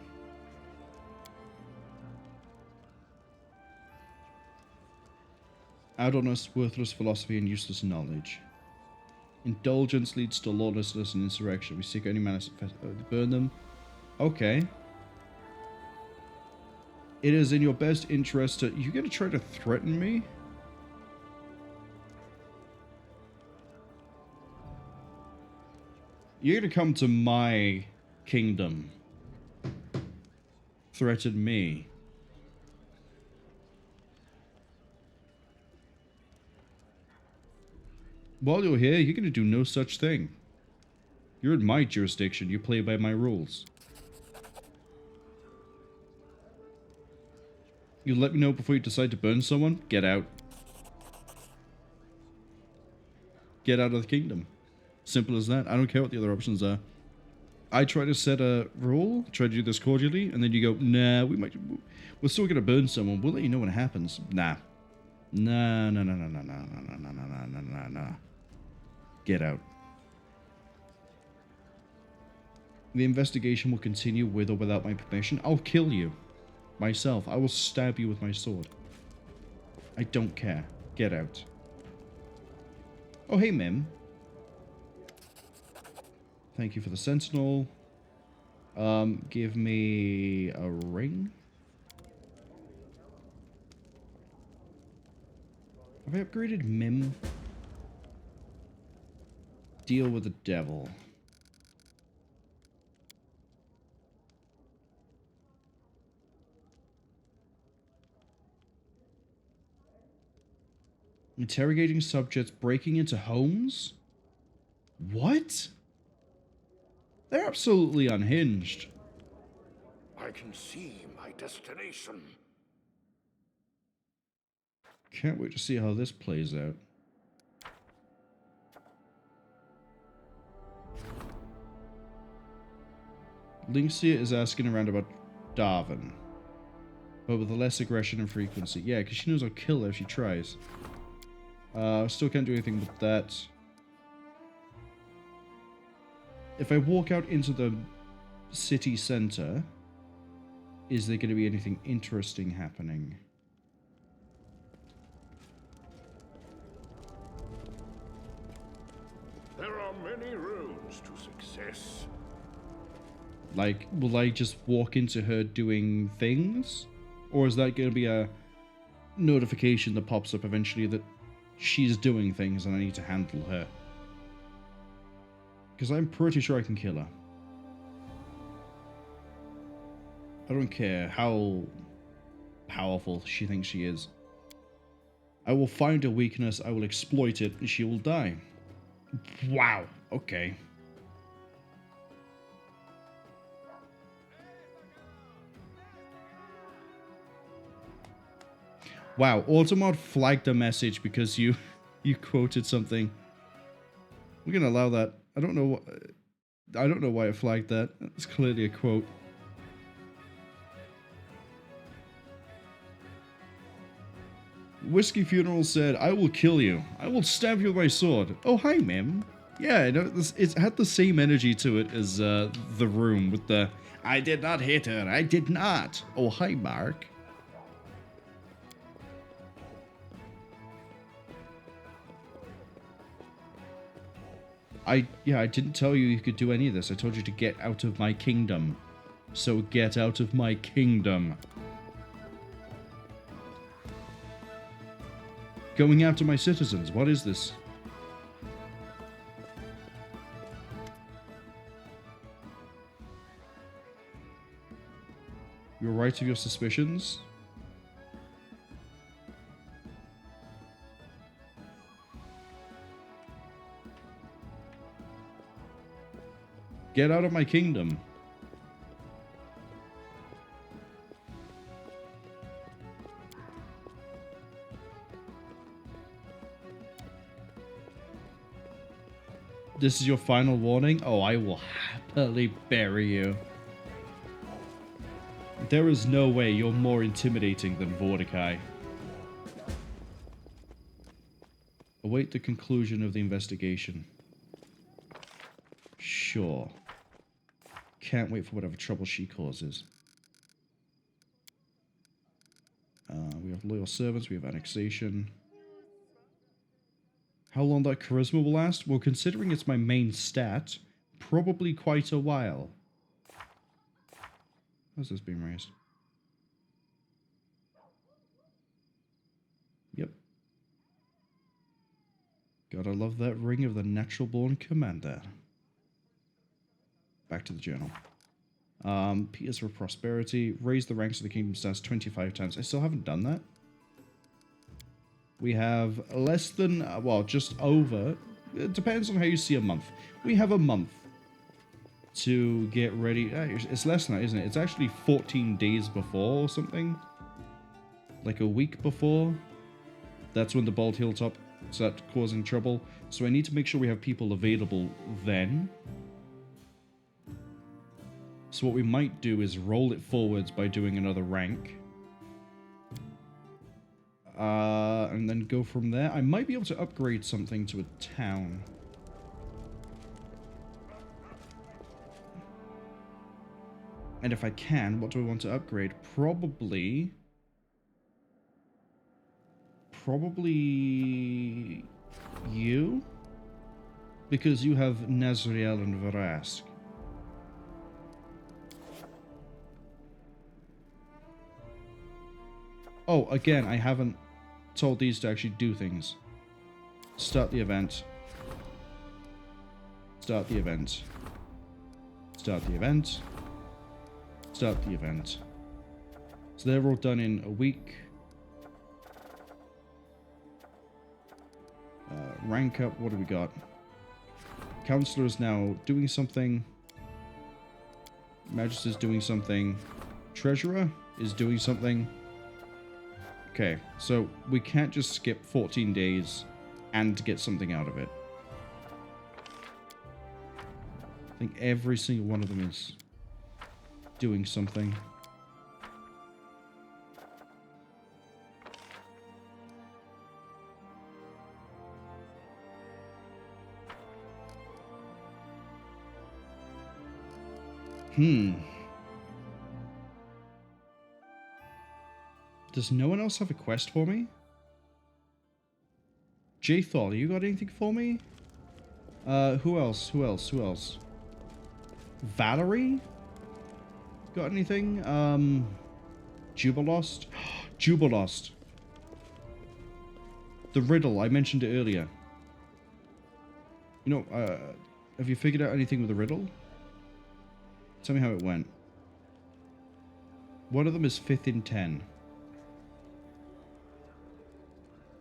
Idleness, worthless philosophy, and useless knowledge. Indulgence leads to lawlessness and insurrection. We seek any manner to burn them. Okay. It is in your best interest to... You gonna try to threaten me? You're gonna come to my kingdom. Threaten me. While you're here, you're gonna do no such thing. You're in my jurisdiction. You play by my rules. You let me know before you decide to burn someone? Get out. Get out of the kingdom. Simple as that. I don't care what the other options are. I try to set a rule, try to do this cordially, and then you go, nah, we're still gonna burn someone. We'll let you know when it happens. Nah. Nah. Get out. The investigation will continue with or without my permission. I'll kill you. Myself. I will stab you with my sword. I don't care. Get out. Oh, hey, Mim. Thank you for the sentinel. Give me a ring. Have I upgraded Mim? Deal with the devil. Interrogating subjects, breaking into homes? What? They're absolutely unhinged. I can see my destination. Can't wait to see how this plays out. Lynxia is asking around about Darwin, but with less aggression and frequency. Yeah, because she knows I'll kill her if she tries. Still can't do anything with that. If I walk out into the city center, is there going to be anything interesting happening? There are many roads to success. Like, will I just walk into her doing things? Or is that going to be a notification that pops up eventually that she's doing things and I need to handle her? Because I'm pretty sure I can kill her. I don't care how powerful she thinks she is. I will find a weakness, I will exploit it, and she will die. Wow, okay. Wow, Automod flagged a message because you quoted something. We're gonna allow that. I don't know why it flagged that. It's clearly a quote. Whiskey Funeral said, "I will kill you. I will stab you with my sword." Oh, hi, Mim. Yeah, no, it had the same energy to it as The Room with the, "I did not hit her. I did not." Oh, hi, Mark. I didn't tell you could do any of this. I told you to get out of my kingdom. So get out of my kingdom. Going after my citizens. What is this? You're right of your suspicions? Get out of my kingdom. This is your final warning? Oh, I will happily bury you. There is no way you're more intimidating than Vortikai. Await the conclusion of the investigation. Sure. Can't wait for whatever trouble she causes. We have loyal servants, we have annexation. How long that charisma will last? Well, considering it's my main stat, probably quite a while. How's this being raised? Yep. Gotta love that ring of the natural born commander. Back to the journal. Peters for prosperity. Raise the ranks of the kingdom stats 25 times. I still haven't done that. We have less than, well, just over. It depends on how you see a month. We have a month to get ready. It's less than that, isn't it? It's actually 14 days before or something. Like a week before. That's when the Bald Hilltop start causing trouble. So I need to make sure we have people available then. So what we might do is roll it forwards by doing another rank. And then go from there. I might be able to upgrade something to a town. And if I can, what do I want to upgrade? Probably you? Because you have Nazriel and Varask. Oh, again, I haven't told these to actually do things. Start the event. Start the event. Start the event. Start the event. So they're all done in a week. Rank up, what do we got? Counselor is now doing something. Magister is doing something. Treasurer is doing something. Okay, so we can't just skip 14 days and get something out of it. I think every single one of them is doing something. Does no one else have a quest for me? J-Thol, you got anything for me? Who else? Who else? Who else? Valerie? Got anything? Jubilost? Jubilost. The riddle, I mentioned it earlier. You know, have you figured out anything with the riddle? Tell me how it went. One of them is 5th in 10.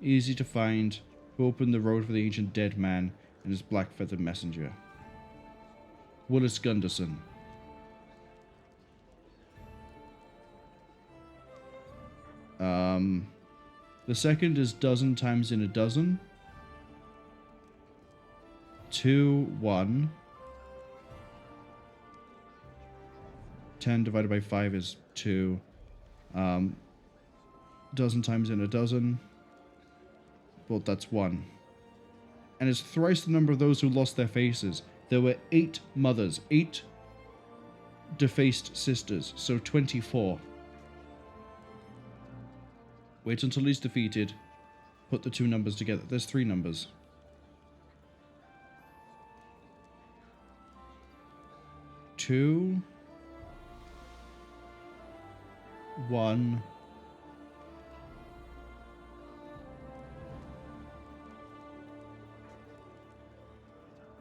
Easy to find. Who opened the road for the ancient dead man and his black-feathered messenger? Willis Gunderson. The second is dozen times in a dozen. 2, 1. 10 divided by 5 is 2. Dozen times in a dozen. Well, that's 1. And it's thrice the number of those who lost their faces. There were 8 mothers, 8 defaced sisters, so 24. Wait until he's defeated. Put the 2 numbers together. There's 3 numbers. 2, 1.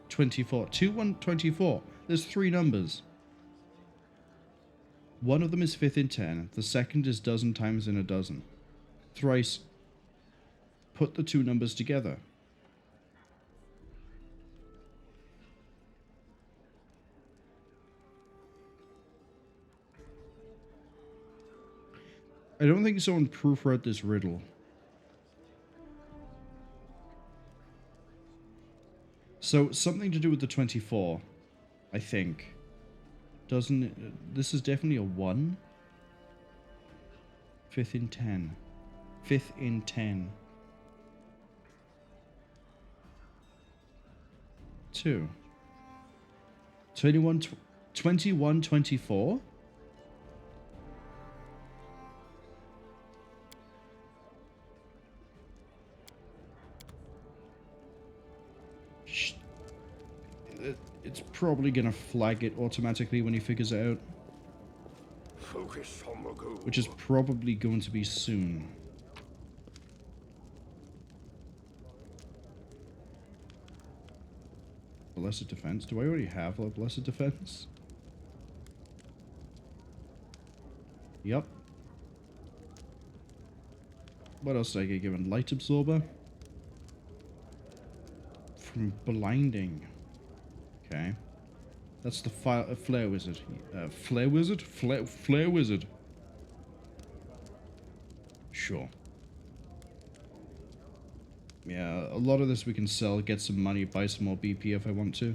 24. 2, 1, 24. There's 3 numbers. One of them is 5th in 10. The second is dozen times in a dozen. Thrice. Put the 2 numbers together. I don't think someone proofread this riddle. So, something to do with the 24, I think. Doesn't... This is definitely a 1. 5th in 10. 5th in 10. 2. 21, 21, 24? It's probably gonna flag it automatically when he figures it out. Focus on the goal. Which is probably going to be soon. Blessed Defense? Do I already have a Blessed Defense? Yup. What else did I get given? Light Absorber? From Blinding. Okay. That's the Flare Wizard. Flare Wizard? Flare Wizard. Sure. Yeah, a lot of this we can sell, get some money, buy some more BP if I want to.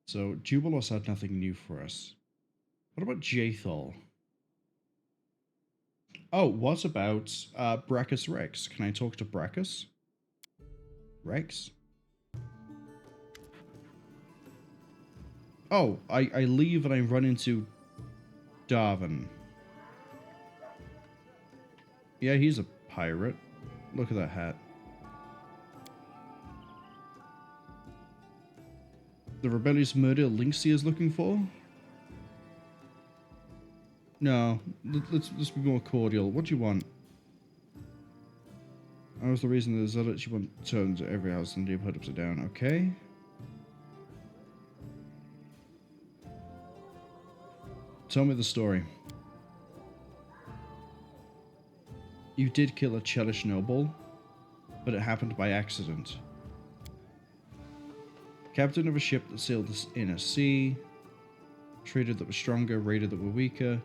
So, Jubilos had nothing new for us. What about Jathal? Oh, what about Brachus Rex? Can I talk to Brachus? Rex? Oh, I leave and I run into Darvin. Yeah, he's a pirate. Look at that hat. The rebellious murder Lynxie is looking for? No, let's be more cordial. What do you want? I was the reason the zealots you want turned every house in the neighborhood upside down. Okay. Tell me the story. You did kill a Chelish noble, but it happened by accident. Captain of a ship that sailed in a sea. Trader that was stronger, raider that were weaker.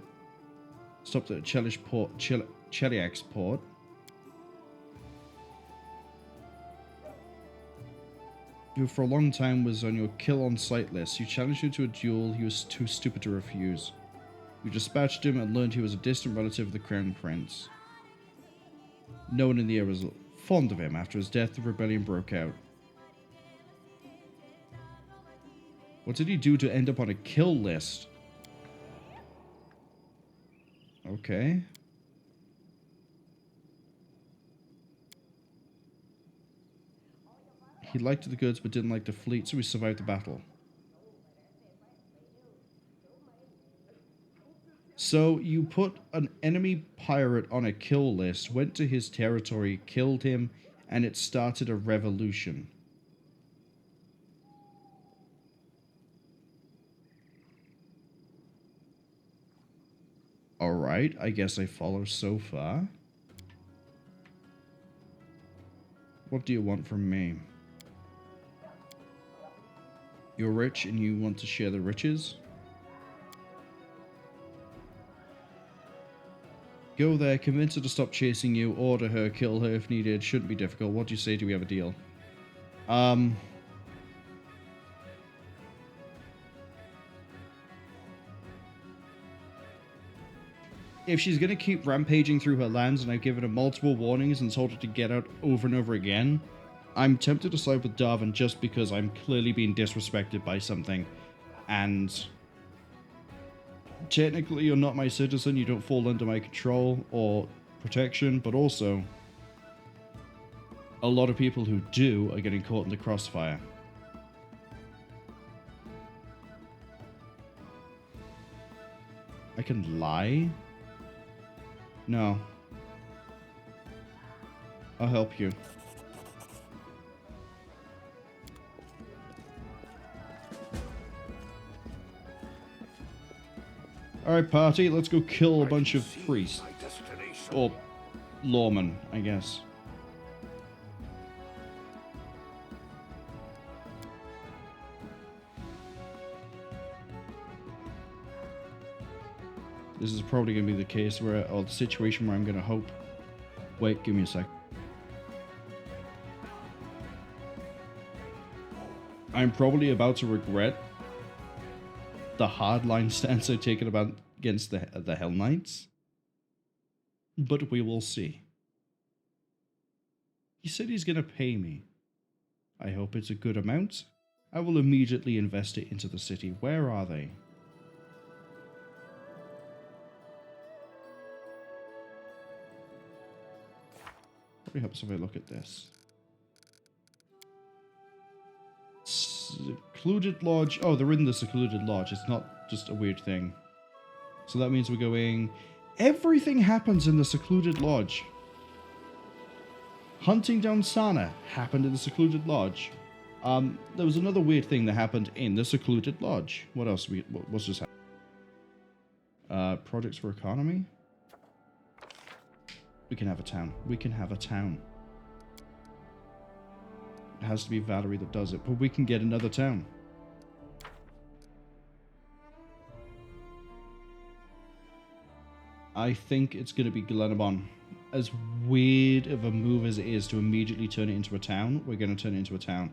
Stopped at a Chelish port, Cheliax port. Who for a long time was on your kill on sight list. You challenged him to a duel, he was too stupid to refuse. You dispatched him and learned he was a distant relative of the Crown Prince. No one in the air was fond of him. After his death, the rebellion broke out. What did he do to end up on a kill list? Okay. He liked the goods but didn't like the fleet, so he survived the battle. So you put an enemy pirate on a kill list, went to his territory, killed him, and it started a revolution. Alright, I guess I follow so far. What do you want from me? You're rich and you want to share the riches? Go there, convince her to stop chasing you, order her, kill her if needed. Shouldn't be difficult. What do you say? Do we have a deal? If she's going to keep rampaging through her lands and I've given her multiple warnings and told her to get out over and over again, I'm tempted to side with Darwin just because I'm clearly being disrespected by something. And technically you're not my citizen, you don't fall under my control or protection, but also a lot of people who do are getting caught in the crossfire. I can lie? No. I'll help you. Alright, party, let's go kill a bunch of priests. Or lawmen, I guess. This is probably going to be the case where, or the situation where I'm going to hope. Wait, give me a sec. I'm probably about to regret the hardline stance I've taken against the Hell Knights. But we will see. He said he's going to pay me. I hope it's a good amount. I will immediately invest it into the city. Where are they? Probably helps if I look at this. Secluded Lodge. Oh, they're in the Secluded Lodge. It's not just a weird thing. So that means we're going... Everything happens in the Secluded Lodge. Hunting down Sana happened in the Secluded Lodge. There was another weird thing that happened in the Secluded Lodge. What else? What's just happened? Projects for economy? We can have a town. We can have a town. It has to be Valerie that does it, but we can get another town. I think it's going to be Glenabon. As weird of a move as it is to immediately turn it into a town, we're going to turn it into a town.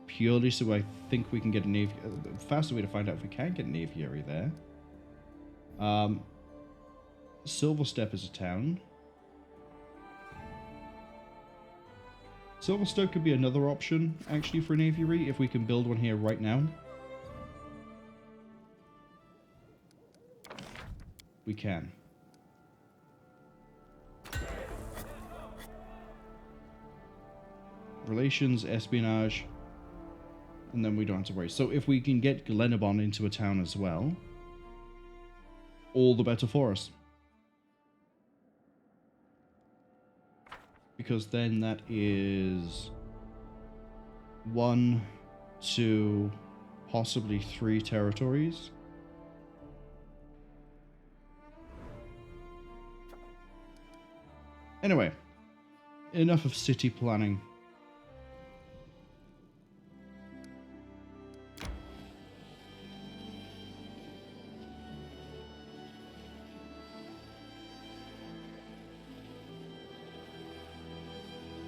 Purely so I think we can get a navy. The faster way to find out if we can get an aviary there. Silverstep is a town. Silverstone could be another option, actually, for an aviary, if we can build one here right now. We can. Relations, espionage, and then we don't have to worry. So if we can get Glenabon into a town as well, all the better for us. Because then that is 1, 2, possibly 3 territories. Anyway, enough of city planning.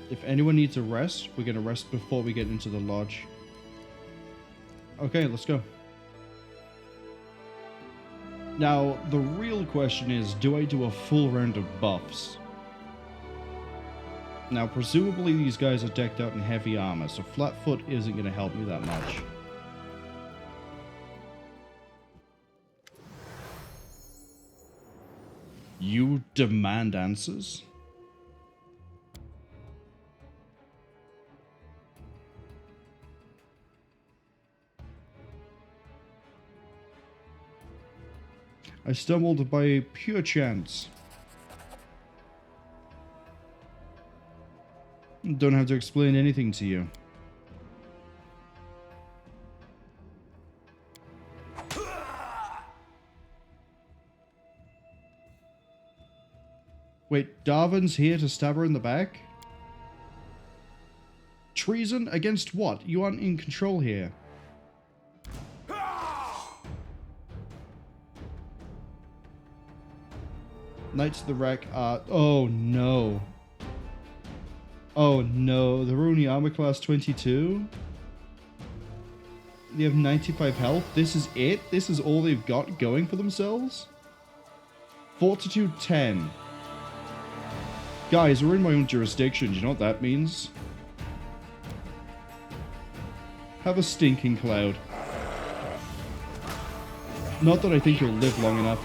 If anyone needs a rest, we're going to rest before we get into the lodge. Okay, let's go. Now, the real question is, do I do a full round of buffs? Now, presumably these guys are decked out in heavy armor, so Flatfoot isn't going to help me that much. You demand answers? I stumbled by pure chance. Don't have to explain anything to you. Wait, Darwin's here to stab her in the back? Treason? Against what? You aren't in control here. Knights of the Wreck are... Oh no. Oh no, they're only armor class 22? They have 95 health? This is it? This is all they've got going for themselves? Fortitude 10. Guys, we're in my own jurisdiction, do you know what that means? Have a stinking cloud. Not that I think you'll live long enough.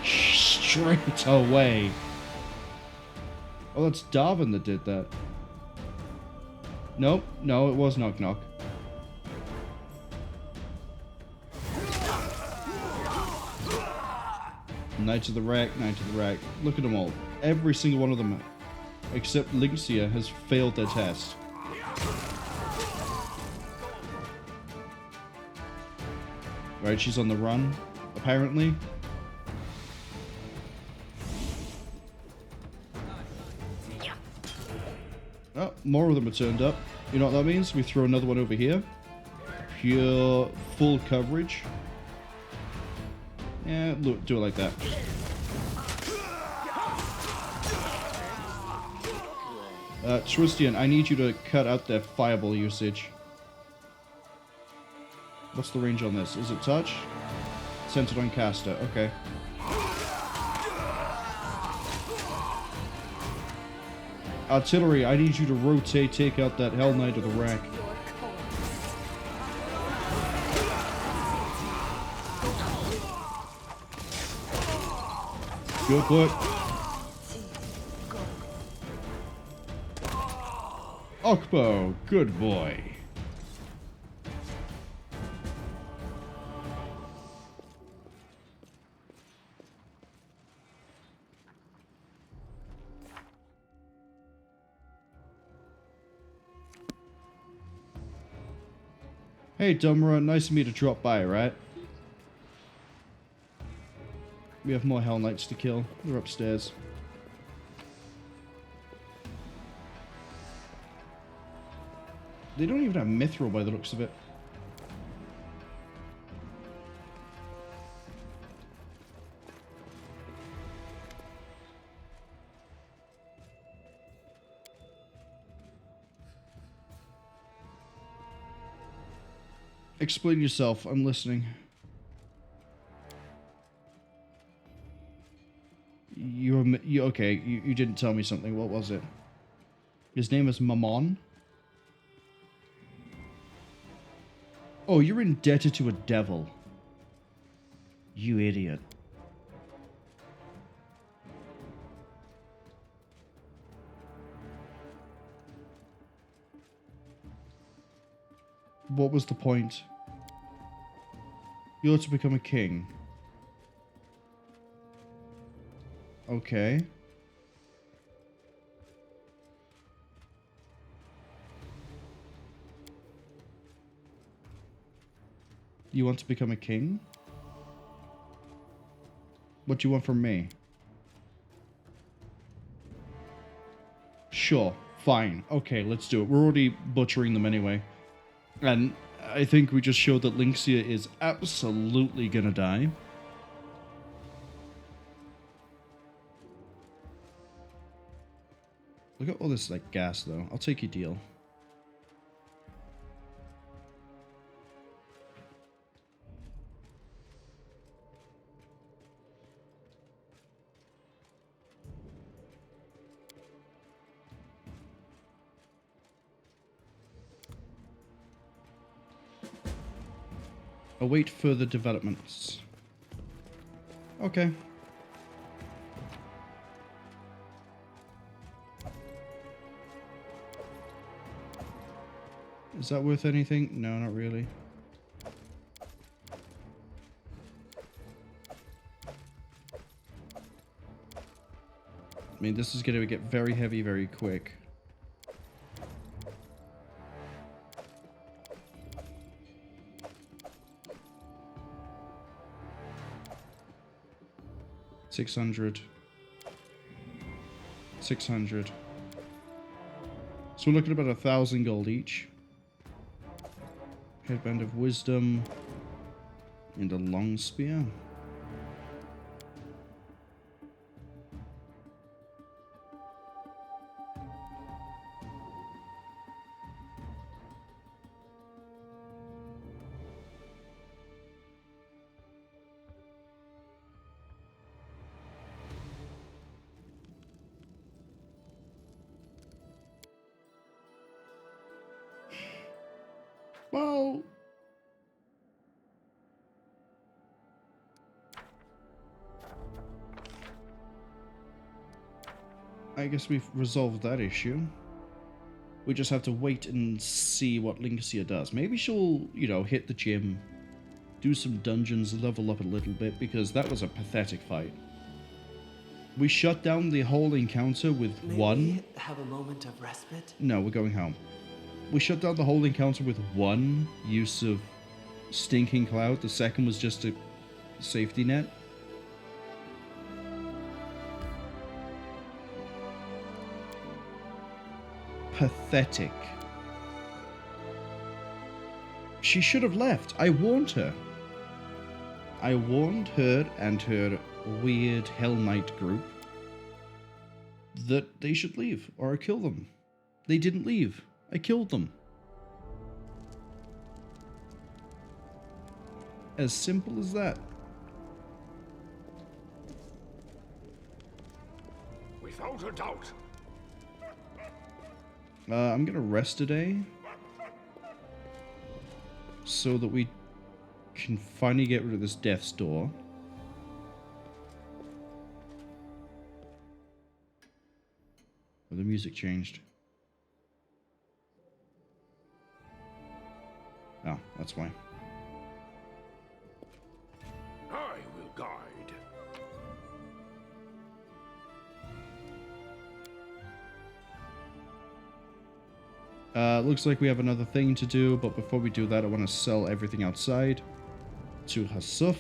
Straight away. Oh, that's Darwin that did that. Nope, no, it was Nok-Nok. Knights of the Wreck, Knights of the Wreck. Look at them all. Every single one of them, except Lynxia, has failed their test. Right, she's on the run, apparently. Oh, more of them are turned up. You know what that means? We throw another one over here. Pure full coverage. Yeah, look, do it like that. Tristian, I need you to cut out their fireball usage. What's the range on this? Is it touch? Centered on caster. Okay. Artillery, I need you to rotate, take out that Hell Knight of the Wreck. Good work. Okbo, good boy. Hey, Dumra, nice of me to drop by, right? We have more Hell Knights to kill. They're upstairs. They don't even have Mithril by the looks of it. Explain yourself. I'm listening. Okay, you didn't tell me something. What was it? His name is Mammon? Oh, you're indebted to a devil. You idiot. What was the point? You're to become a king. Okay. You want to become a king? What do you want from me? Sure, fine, okay, let's do it. We're already butchering them anyway. And I think we just showed that Lynxia is absolutely gonna die. Look at all this, like, gas, though. I'll take your deal. Await further developments. Okay. Is that worth anything? No, not really. I mean, this is going to get very heavy very quick. $600. $600. So we're looking at about 1,000 gold each. Headband of Wisdom and a long spear. Well, I guess we've resolved that issue. We just have to wait and see what Lynxia does. Maybe she'll, you know, hit the gym, do some dungeons, level up a little bit, because that was a pathetic fight. We shut down the whole encounter with one. Have a moment of respite? No, we're going home. We shut down the whole encounter with one use of Stinking Cloud. The second was just a safety net. Pathetic. She should have left. I warned her. I warned her and her weird Hell Knight group that they should leave or I kill them. They didn't leave. I killed them. As simple as that. Without a doubt. I'm gonna rest today so that we can finally get rid of this death's door. Oh, the music changed. Oh, that's why. I will guide. Looks like we have another thing to do, but before we do that, I want to sell everything outside to Hasuf.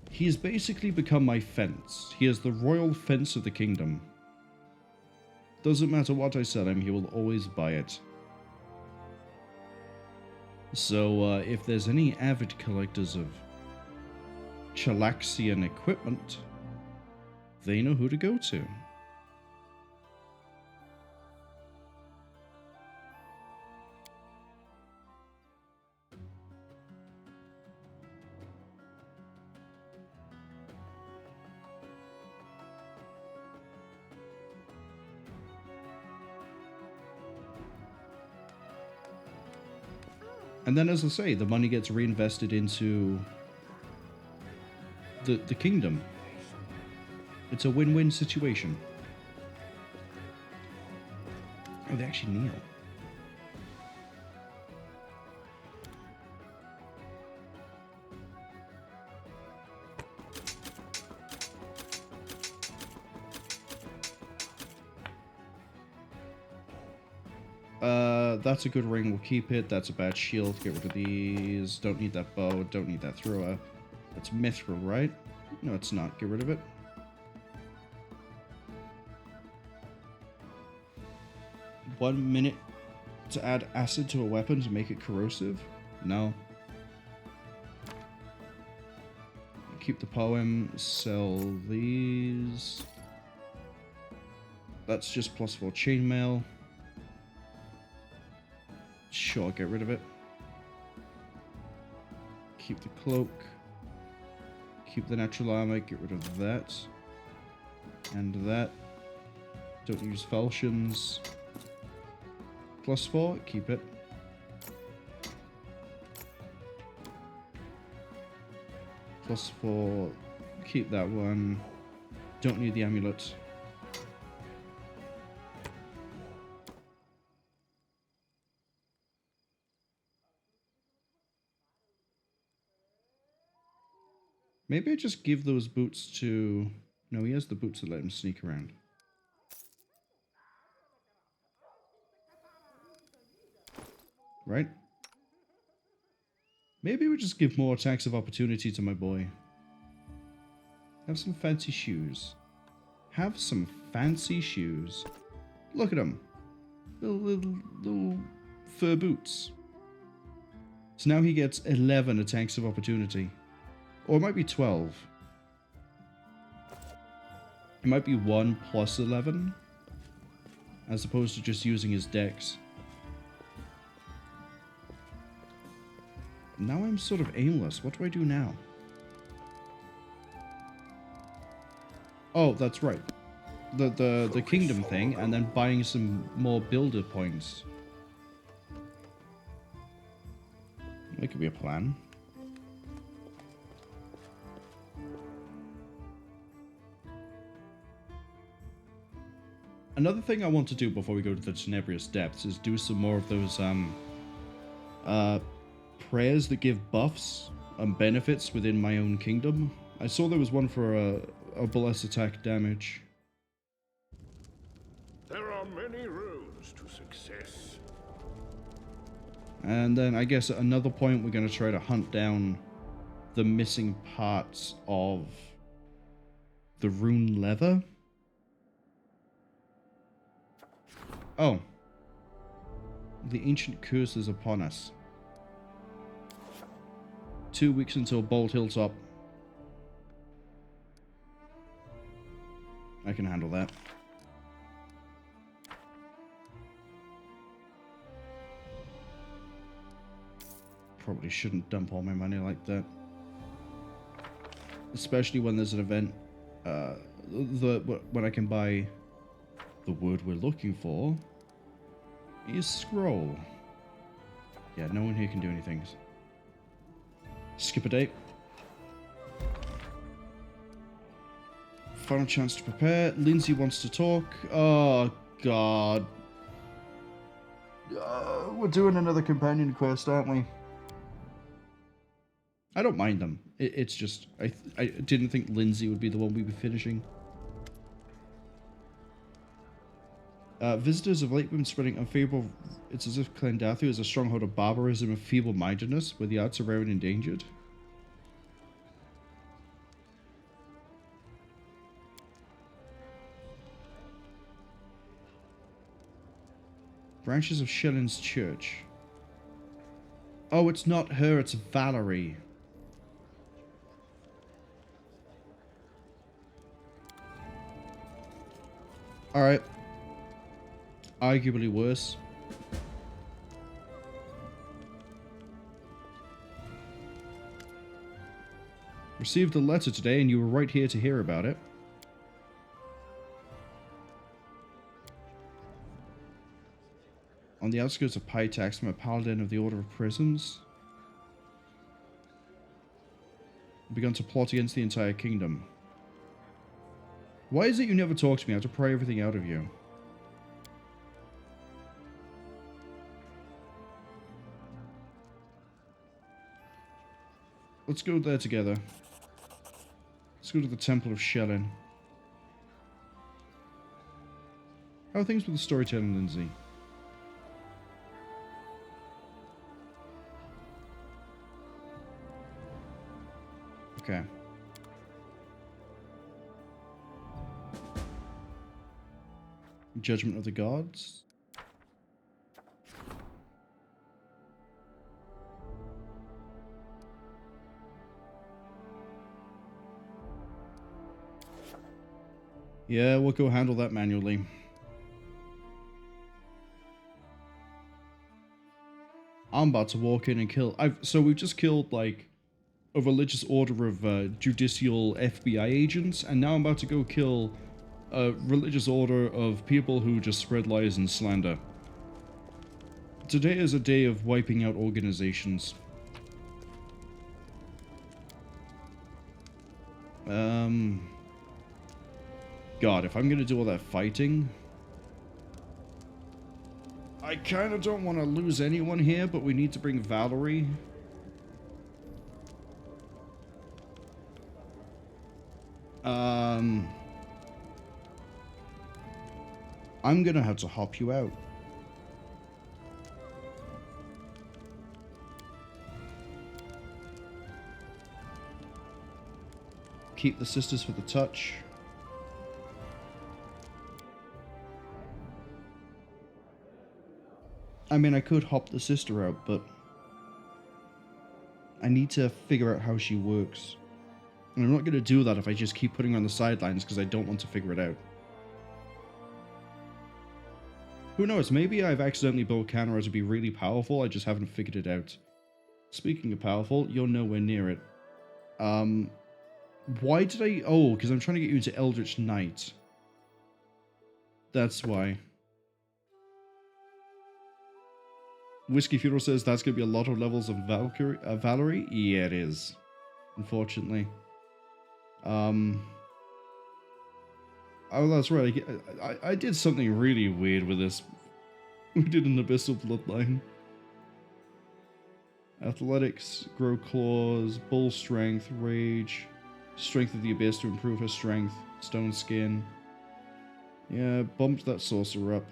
He has basically become my fence. He is the royal fence of the kingdom. Doesn't matter what I sell him, he will always buy it. So, if there's any avid collectors of Chalaxian equipment, they know who to go to. And then, as I say, the money gets reinvested into the kingdom. It's a win-win situation. Oh, they actually kneel. That's a good ring, we'll keep it. That's a bad shield, get rid of these. Don't need that bow, don't need that thrower. That's mithril, right? No, it's not. Get rid of it. 1 minute to add acid to a weapon to make it corrosive? No. Keep the poem, sell these. That's just +4 chainmail. Sure, get rid of it. Keep the cloak. Keep the natural armor, get rid of that. And that. Don't use falchions. +4, keep it. +4, keep that one. Don't need the amulet. Maybe I just give those boots to... No, he has the boots that let him sneak around. Right? Maybe we just give more attacks of opportunity to my boy. Have some fancy shoes. Have some fancy shoes. Look at him. Little fur boots. So now he gets 11 attacks of opportunity. Or it might be 12. It might be 1 plus 11. As opposed to just using his dex. Now I'm sort of aimless. What do I do now? Oh, that's right. The kingdom thing, and then buying some more builder points. That could be a plan. Another thing I want to do before we go to the Tenebrious Depths is do some more of those prayers that give buffs and benefits within my own kingdom. I saw there was one for a bless attack damage. There are many roads to success. And then I guess at another point we're going to try to hunt down the missing parts of the rune leather. Oh. The ancient curse is upon us. 2 weeks until Bold Hilltop. I can handle that. Probably shouldn't dump all my money like that. Especially when there's an event when I can buy the word we're looking for is scroll. Yeah, no one here can do anything. Skip a date. Final chance to prepare. Lindsay wants to talk. Oh, God. We're doing another companion quest, aren't we? I don't mind them. It's just, I didn't think Lindsay would be the one we'd be finishing. Visitors have lately been spreading unfavorable... It's as if Clendathu is a stronghold of barbarism and feeble-mindedness, where the arts are rare and endangered. Branches of Shellin's church. Oh, it's not her, it's Valerie. Alright. Arguably worse. Received a letter today and you were right here to hear about it. On the outskirts of Pytax, I'm a paladin of the Order of Prisms. I've begun to plot against the entire kingdom. Why is it you never talk to me? I have to pry everything out of you. Let's go there together. Let's go to the Temple of Shellin. How are things with the storytelling, Lindsay? Okay. Judgement of the Gods. Yeah, we'll go handle that manually. I'm about to walk in and kill. So we've just killed like a religious order of judicial FBI agents, and now I'm about to go kill a religious order of people who just spread lies and slander. Today is a day of wiping out organizations. God, if I'm gonna do all that fighting, I kind of don't want to lose anyone here, but we need to bring Valerie. I'm gonna have to hop you out. Keep the sisters for the touch. I mean, I could hop the sister out, but I need to figure out how she works. And I'm not going to do that if I just keep putting her on the sidelines because I don't want to figure it out. Who knows, maybe I've accidentally built Canara to be really powerful, I just haven't figured it out. Speaking of powerful, you're nowhere near it. Why did I... Oh, because I'm trying to get you into Eldritch Knight. That's why. Whiskey Funeral says that's going to be a lot of levels of Valerie. Yeah, it is. Unfortunately. Oh, that's right. I did something really weird with this. We did an Abyssal Bloodline. Athletics, grow claws, bull strength, rage, strength of the abyss to improve her strength, stone skin. Yeah, bumped that sorcerer up.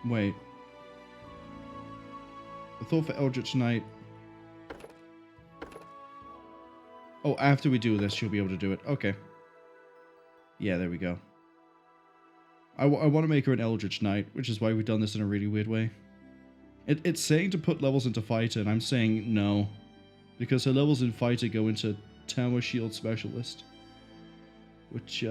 Wait. I thought for Eldritch Knight... Oh, after we do this, she'll be able to do it. Okay. Yeah, there we go. I want to make her an Eldritch Knight, which is why we've done this in a really weird way. It's saying to put levels into Fighter, and I'm saying no. Because her levels in Fighter go into Tower Shield Specialist. Which,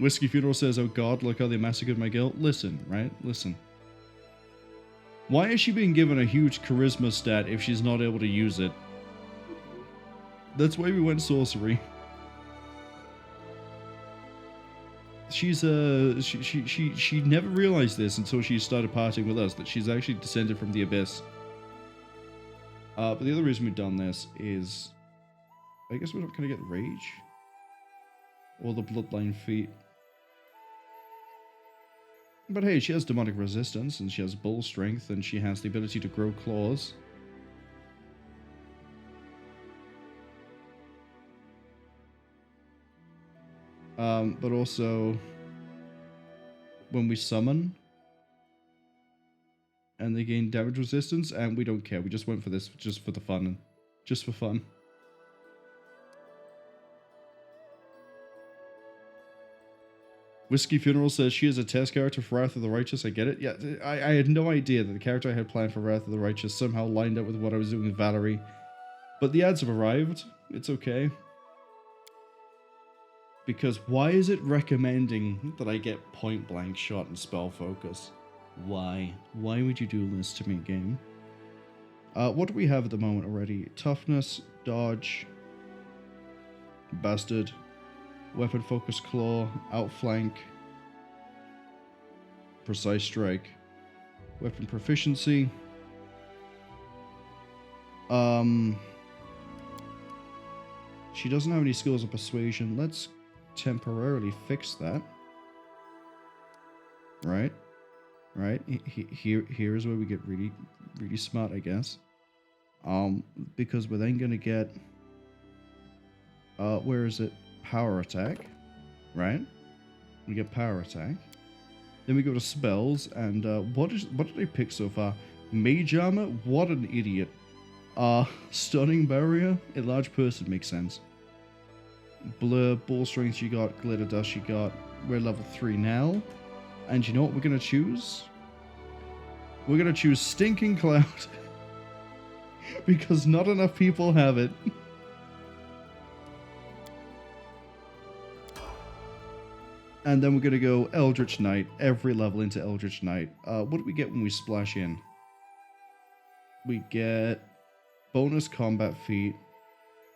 Whiskey Funeral says, oh god, look how they massacred my girl. Listen, right? Listen. Why is she being given a huge charisma stat if she's not able to use it? That's why we went sorcery. She's she never realized this until she started partying with us, that she's actually descended from the abyss. But the other reason we've done this is, I guess we're not gonna get rage or the bloodline feat. But hey, she has demonic resistance, and she has bull strength, and she has the ability to grow claws. But also, when we summon, and they gain damage resistance, and we don't care. We just went for this just for the fun, and just for fun. Whiskey Funeral says she is a test character for Wrath of the Righteous. I get it. Yeah, I had no idea that the character I had planned for Wrath of the Righteous somehow lined up with what I was doing with Valerie. But the ads have arrived. It's okay. Because why is it recommending that I get point blank shot and spell focus? Why? Why would you do this to me, game? What do we have at the moment already? Toughness, dodge, bastard, weapon focus claw, outflank, precise strike, weapon proficiency. She doesn't have any skills of persuasion. Let's temporarily fix that. Right? Right? Here is where we get really, really smart, I guess. Because we're then gonna get, where is it? Power attack, right? We get power attack. Then we go to spells, and what did I pick so far? Mage armor? What an idiot. Stunning barrier? Enlarged person makes sense. Blur, ball strength you got, glitter dust you got. We're level 3 now. And you know what we're gonna choose? We're gonna choose Stinking Cloud. Because not enough people have it. And then we're going to go Eldritch Knight, every level into Eldritch Knight. What do we get when we splash in? We get bonus combat feat.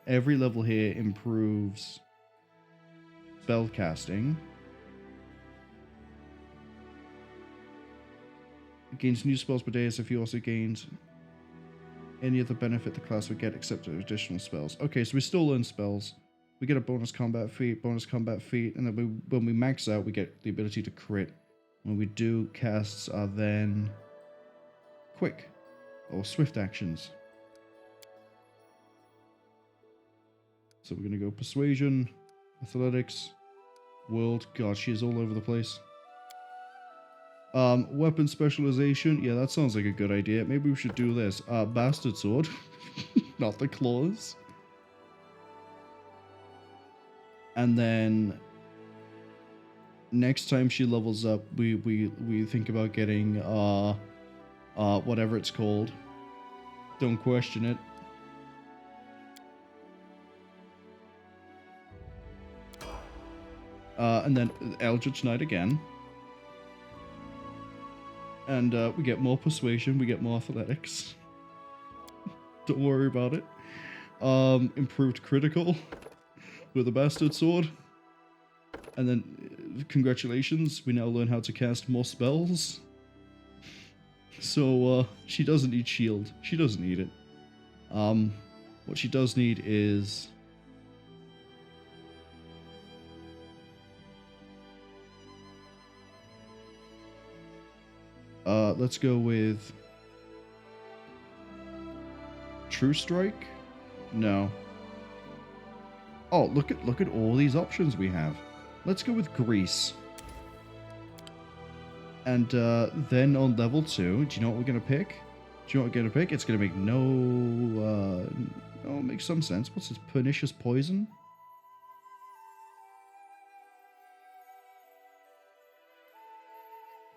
Every level here improves spell casting. It gains new spells per day as if you also gained any other benefit the class would get except additional spells. Okay, so we still learn spells. We get a bonus combat feat, and then when we max out, we get the ability to crit. When we do, casts are then quick or swift actions. So we're going to go Persuasion, Athletics, World. God, she is all over the place. Weapon specialization. Yeah, that sounds like a good idea. Maybe we should do this. Bastard Sword. Not the claws. And then next time she levels up, we think about getting whatever it's called. Don't question it. And then Eldritch Knight again. And we get more persuasion, we get more athletics. Don't worry about it. Improved critical with a bastard sword. And then, congratulations, we now learn how to cast more spells. So, she doesn't need shield. She doesn't need it. What she does need is... let's go with... True Strike? No. Oh, look at all these options we have. Let's go with Grease. And then on level 2, do you know what we're going to pick? Do you know what we're going to pick? It's going to make no... oh, it makes some sense. What's this? Pernicious Poison?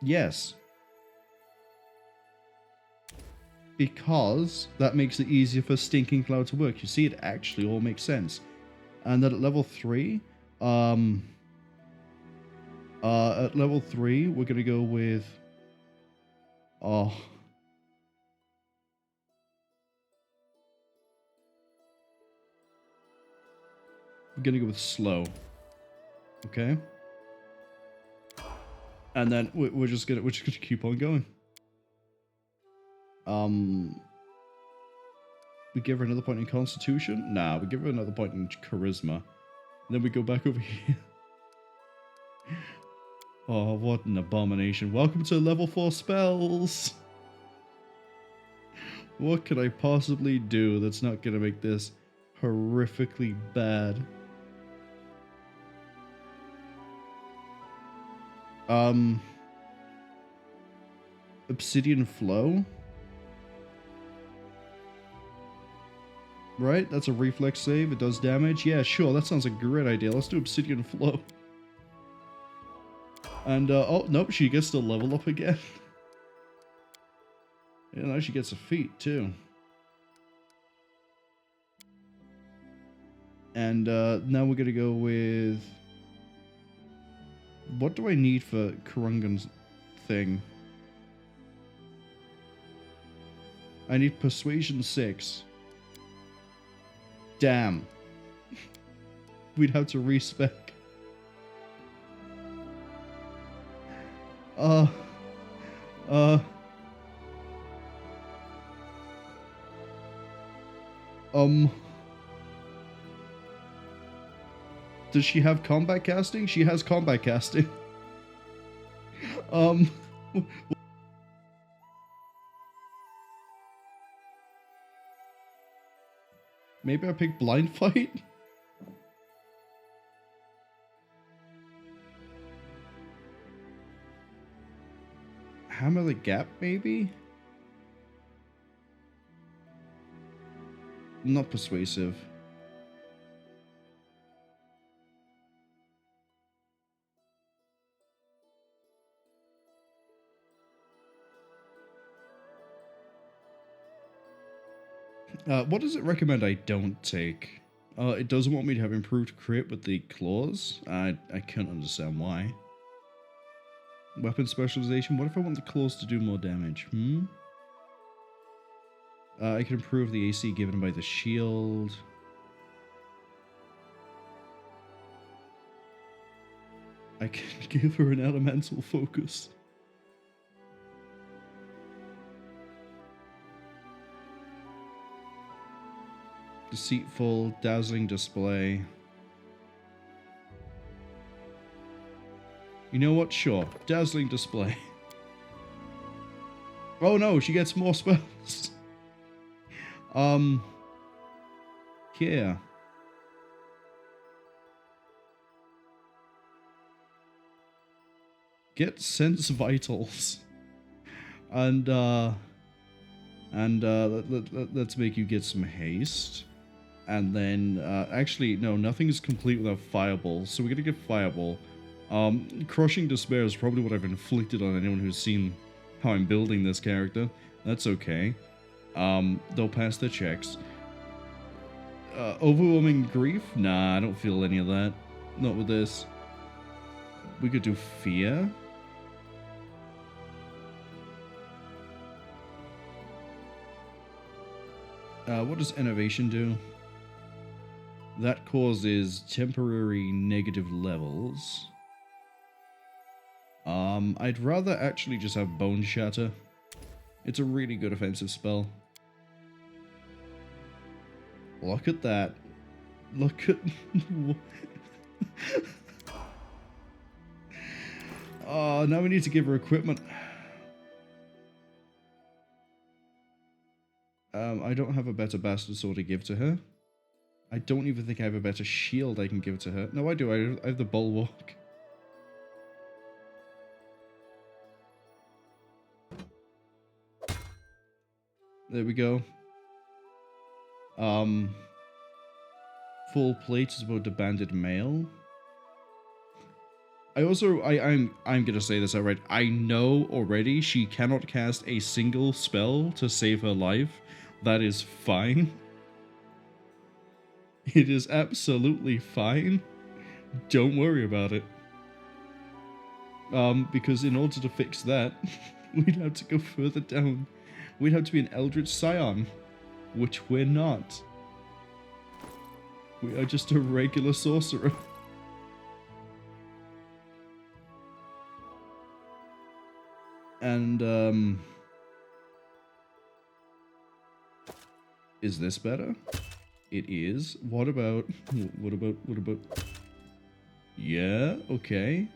Yes. Because that makes it easier for Stinking Cloud to work. You see, it actually all makes sense. And then at level 3, we're going to go with... Oh. We're going to go with Slow. Okay? And then we're just gonna keep on going. We give her another point in Constitution? Nah, we give her another point in Charisma. And then we go back over here. Oh, what an abomination. Welcome to level 4 spells! What could I possibly do that's not gonna make this horrifically bad? Obsidian Flow? Right? That's a reflex save. It does damage. Yeah, sure. That sounds like a great idea. Let's do Obsidian Flow. And, oh, nope. She gets to level up again. Yeah, now she gets a feat, too. And, now we're gonna go with... What do I need for Cwningen's thing? I need Persuasion 6. Damn. We'd have to respec. Does she have combat casting? She has combat casting. Maybe I pick Blind Fight? Hammer the Gap, maybe? Not persuasive. What does it recommend I don't take? It doesn't want me to have improved crit with the claws. I can't understand why. Weapon specialization. What if I want the claws to do more damage? I can improve the AC given by the shield. I can give her an elemental focus. Deceitful, dazzling display. You know what? Sure. Dazzling display. Oh no, she gets more spells. Yeah. Get sense vitals. And let's make you get some haste. And then, actually, no, nothing's complete without Fireball. So we're gonna get Fireball. Crushing Despair is probably what I've inflicted on anyone who's seen how I'm building this character. That's okay. They'll pass their checks. Overwhelming Grief? Nah, I don't feel any of that. Not with this. We could do Fear. What does Innovation do? That causes temporary negative levels. I'd rather actually just have Bone Shatter. It's a really good offensive spell. Look at that. Look at... Oh, now we need to give her equipment. I don't have a better Bastard Sword to give to her. I don't even think I have a better shield I can give to her. No, I do. I have the Bulwark. There we go. Full plate is about the banded mail. I also, I'm gonna say this outright. I know already she cannot cast a single spell to save her life. That is fine. It is absolutely fine. Don't worry about it. Because in order to fix that, we'd have to go further down. We'd have to be an Eldritch Scion, which we're not. We are just a regular sorcerer. And, is this better? It is. What about... What about... Yeah, okay.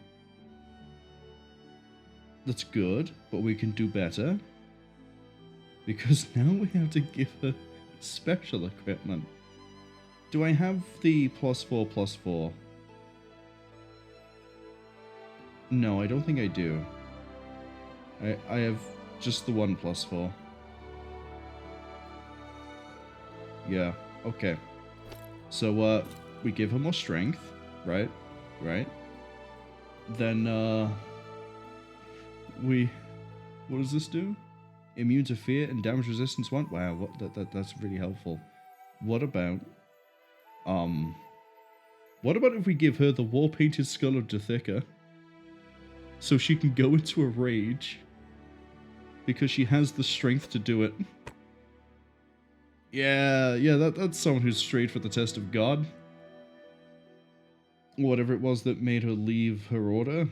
That's good, but we can do better. Because now we have to give her special equipment. Do I have the +4/+4? No, I don't think I do. I have just the 1+4. Yeah, okay. So, we give her more strength, right? Right? Then, what does this do? Immune to fear and damage resistance 1? Wow, that's really helpful. What about if we give her the War-Painted Skull of Dithika? So she can go into a rage. Because she has the strength to do it. Yeah, that's someone who's straight for the test of God. Whatever it was that made her leave her order.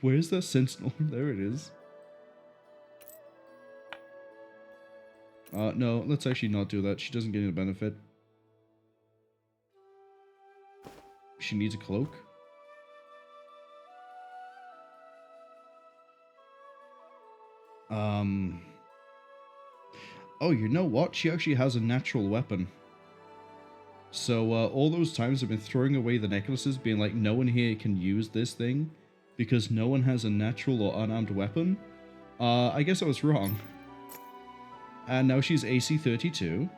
Where's that sentinel? There it is. No, let's actually not do that. She doesn't get any benefit. She needs a cloak. Oh, you know what? She actually has a natural weapon. So, all those times I've been throwing away the necklaces, being like, no one here can use this thing, because no one has a natural or unarmed weapon. I guess I was wrong. And now she's AC 32.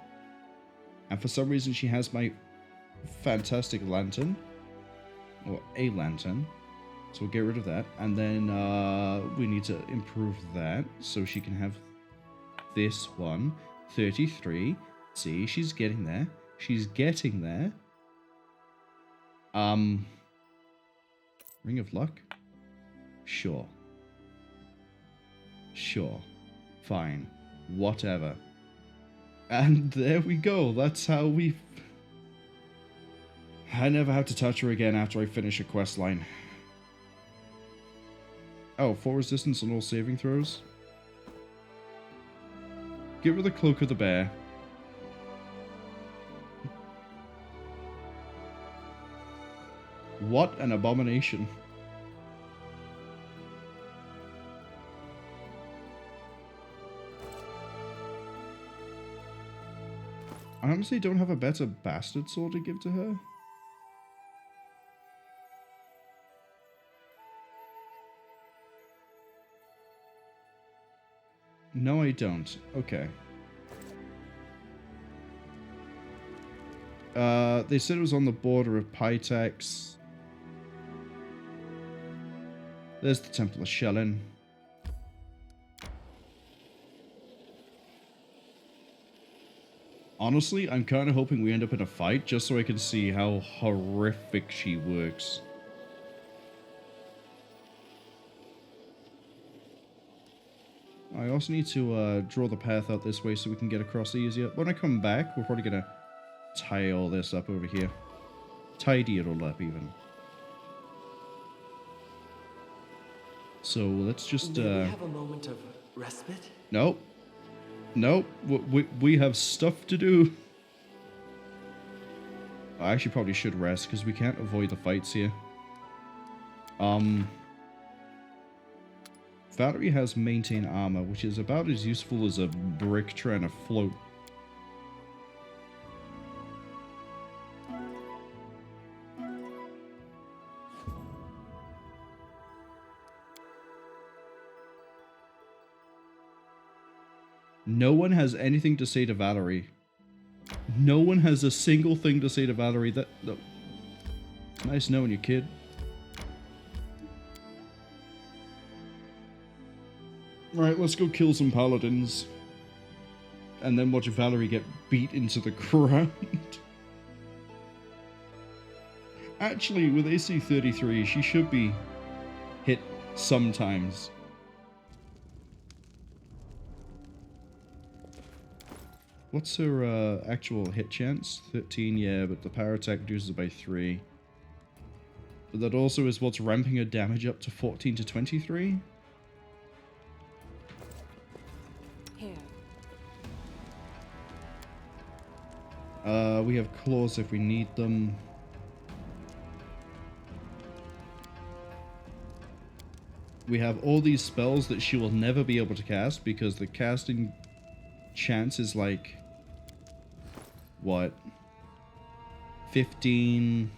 And for some reason she has my fantastic lantern. Or a lantern. So we'll get rid of that. And then we need to improve that so she can have this one. 33. See, she's getting there. She's getting there. Ring of Luck? Sure. Sure. Fine. Whatever. And there we go. That's how we... I never have to touch her again after I finish a quest line. Oh, 4 resistance on all saving throws. Get rid of the Cloak of the Bear. What an abomination. I honestly don't have a better bastard sword to give to her. No, I don't. Okay. They said it was on the border of Pitex. There's the Temple of Shellin. Honestly, I'm kind of hoping we end up in a fight just so I can see how horrific she works. I also need to draw the path out this way so we can get across easier. When I come back, we're probably going to tie all this up over here. Tidy it all up, even. So let's just... May we have a moment of respite? Nope. Nope. We have stuff to do. I actually probably should rest because we can't avoid the fights here. Valerie has maintain armor, which is about as useful as a brick trying to float. No one has anything to say to Valerie. No one has a single thing to say to Valerie. That nice knowing you, kid. Alright, let's go kill some paladins. And then watch Valerie get beat into the ground. Actually, with AC 33, she should be hit sometimes. What's her actual hit chance? 13, yeah, but the power attack reduces it by 3. But that also is what's ramping her damage up to 14 to 23? Here. We have claws if we need them. We have all these spells that she will never be able to cast because the casting chance is like... what? 15...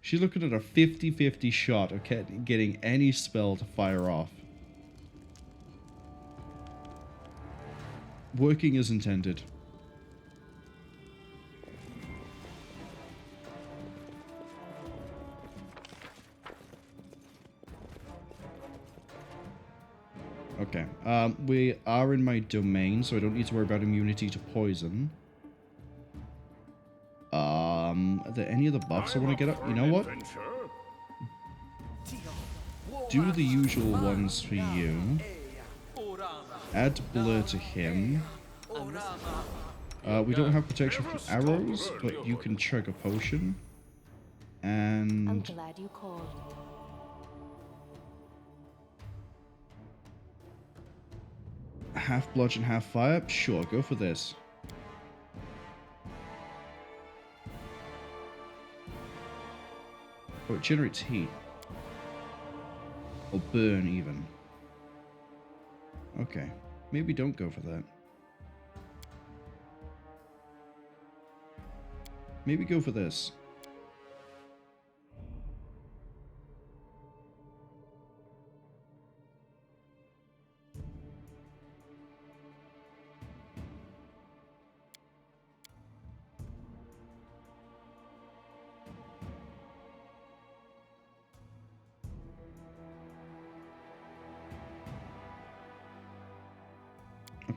She's looking at a 50-50 shot of getting any spell to fire off. Working as intended. Okay, we are in my domain, so I don't need to worry about immunity to poison. Are there any other buffs I want to get up? You know what? Do the usual ones for you. Add blur to him. We don't have protection from arrows, but you can chug a potion. And... I'm glad you called. Half bludgeon, half fire? Sure, go for this. Oh, it generates heat. Or burn, even. Okay. Maybe don't go for that. Maybe go for this.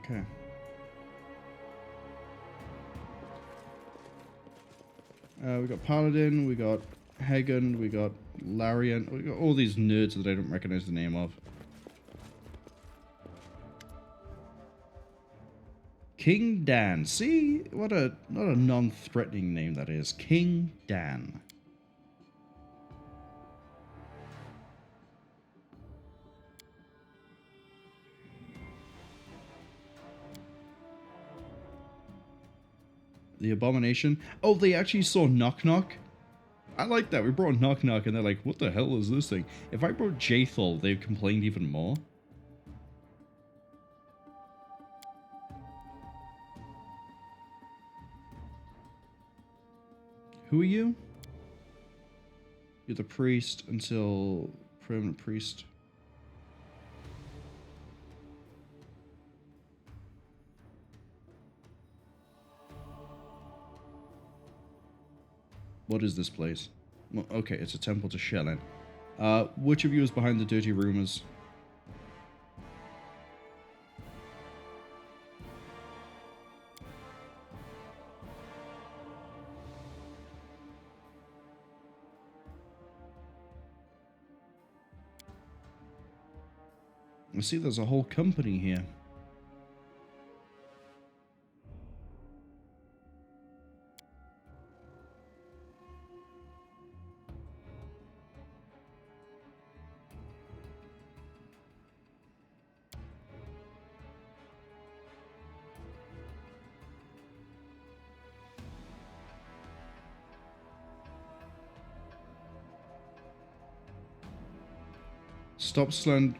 Okay. We got Paladin, we got Hagen, we got Larian, we got all these nerds that I don't recognize the name of. King Dan. See? What a non-threatening name that is. King Dan. The Abomination. Oh, they actually saw Nok-Nok. I like that. We brought Nok-Nok and they're like, what the hell is this thing? If I brought Jaethal, they've complained even more. Who are you? You're the priest until permanent priest. What is this place? Well, okay, it's a temple to Shellen. Which of you is behind the dirty rumors? I see there's a whole company here. Stop Slend.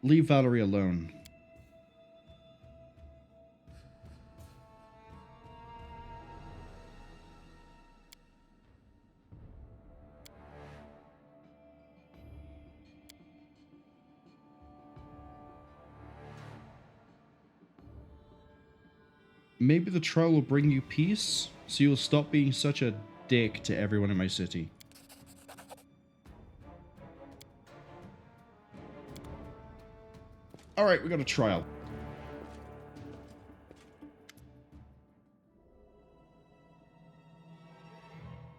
Leave Valerie alone. Maybe the trial will bring you peace, so you'll stop being such a dick to everyone in my city. Alright, we got a trial.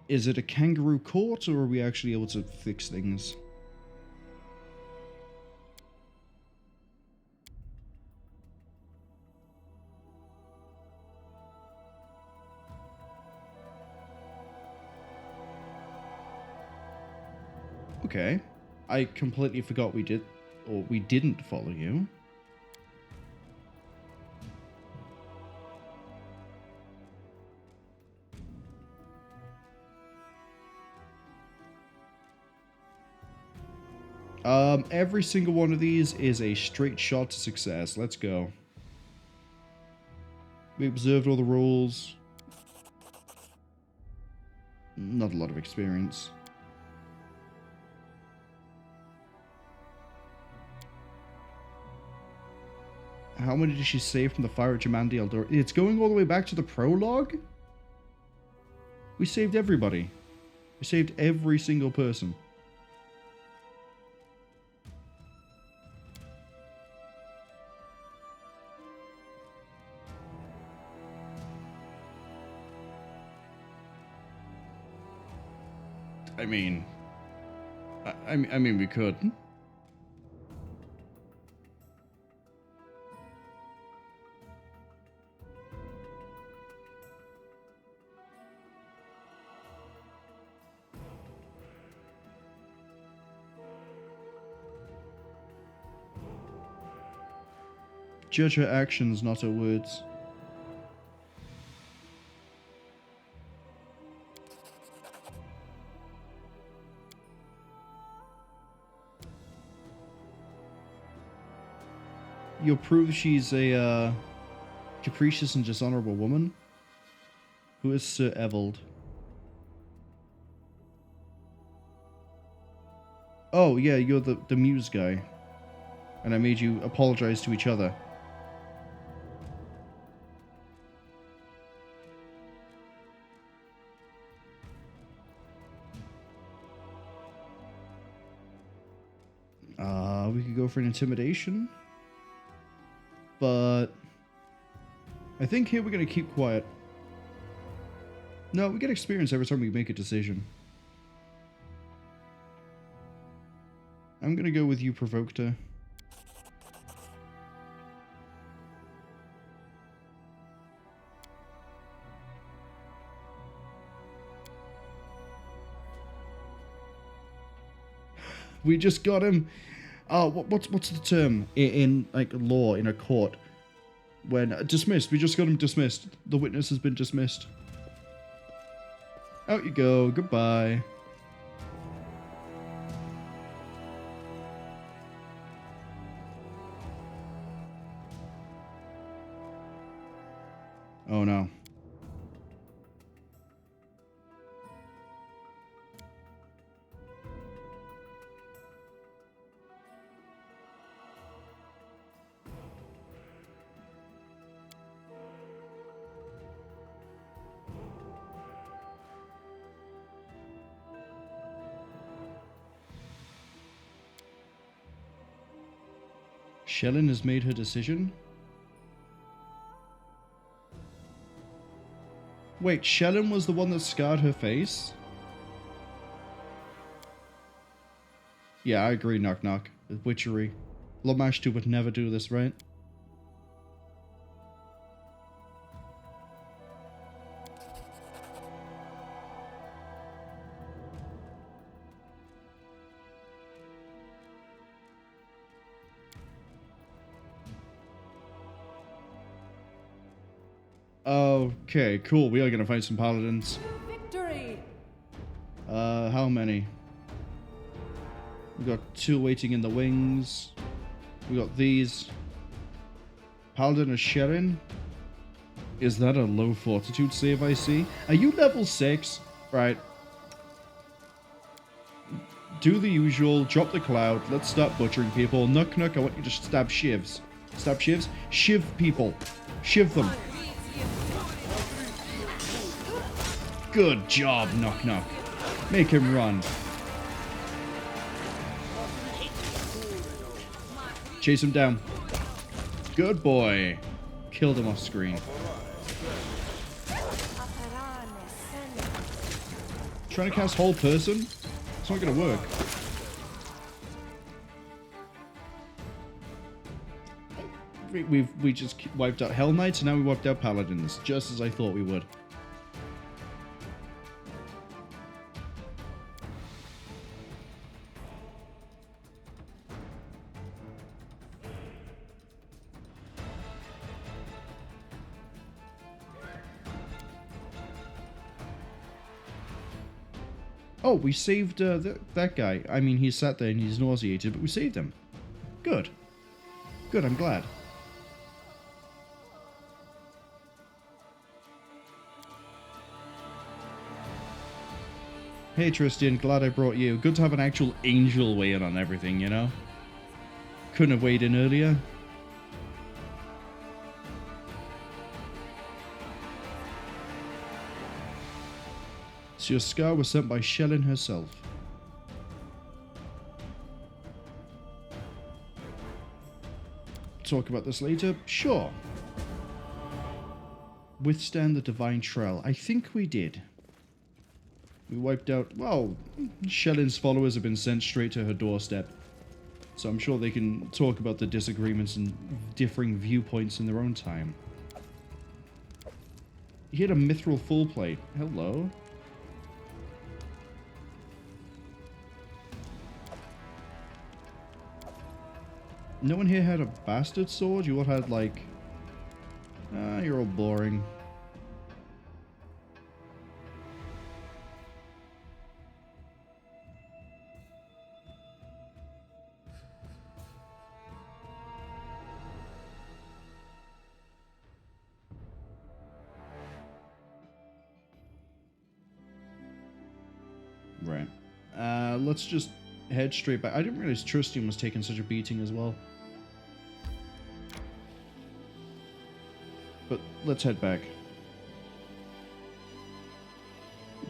Is it a kangaroo court, or are we actually able to fix things? Okay. I completely forgot we did, or we didn't follow you. Every single one of these is a straight shot to success. Let's go. We observed all the rules. Not a lot of experience. How many did she save from the fire at Jamandi Eldor? It's going all the way back to the prologue? We saved everybody. We saved every single person. I mean, we could. Judge her actions, not her words. You'll prove she's a capricious and dishonorable woman? Who is Sir Evald? Oh, yeah, you're the muse guy. And I made you apologize to each other. could go for an intimidation. But I think here we're going to keep quiet. No, we get experience every time we make a decision. I'm going to go with you, Provoked Her. We just got him. Oh, what's the term in like law in a court when dismissed? We just got him dismissed. The witness has been dismissed. Out you go. Goodbye. Oh no. Shellen has made her decision? Wait, Shellen was the one that scarred her face? Yeah, I agree, Nok-Nok. Witchery. Lomashtu would never do this, right? Okay, cool. We are gonna fight some paladins. Victory! How many? We got 2 waiting in the wings. We got these. Paladin of Sherin. Is that a low fortitude save I see? Are you level 6? Right. Do the usual. Drop the cloud. Let's start butchering people. Nok-Nok, I want you to stab shivs. Stab shivs? Shiv people. Shiv them. Good job, Nok-Nok. Make him run. Chase him down. Good boy. Killed him off screen. Trying to cast whole person? It's not gonna work. We just wiped out Hell Knights and now we wiped out Paladins, just as I thought we would. Oh, we saved that guy. I mean, he sat there and he's nauseated, but we saved him. Good. Good, I'm glad. Hey, Tristan, glad I brought you. Good to have an actual angel weigh in on everything, you know? Couldn't have weighed in earlier. So your scar was sent by Shellen herself. Talk about this later? Sure. Withstand the Divine Trail. I think we did. We wiped out... Well, Shellen's followers have been sent straight to her doorstep. So I'm sure they can talk about the disagreements and differing viewpoints in their own time. You hit a mithril full plate. Hello. No one here had a bastard sword? You all had, like... you're all boring. Right. Let's just head straight back. I didn't realize Tristan was taking such a beating as well. But let's head back.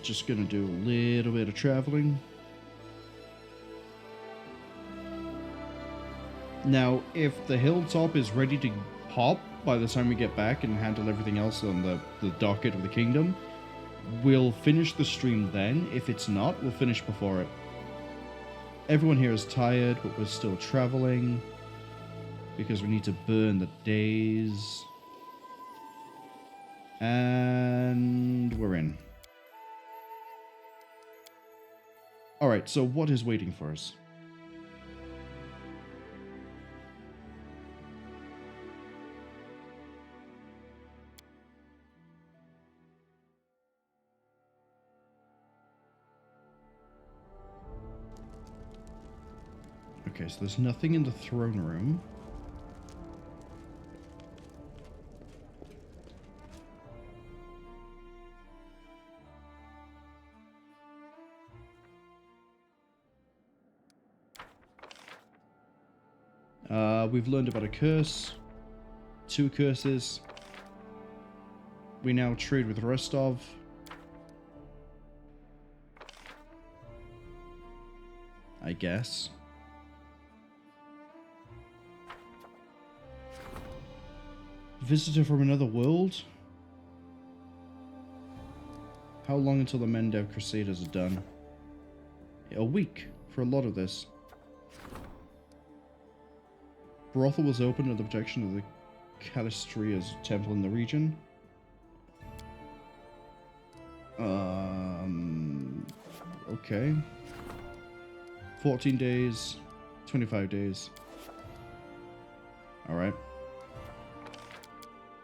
Just gonna do a little bit of traveling. Now, if the hilltop is ready to pop by the time we get back and handle everything else on the docket of the kingdom, we'll finish the stream then. If it's not, we'll finish before it. Everyone here is tired, but we're still traveling because we need to burn the days. And we're in. Alright, so what is waiting for us? Okay, so there's nothing in the throne room. We've learned about a curse. 2 curses. We now trade with Rostov. I guess. Visitor from another world? How long until the Mendev Crusaders are done? A week for a lot of this. Brothel was opened at the protection of the Calistria's temple in the region. Okay. 14 days, 25 days. Alright.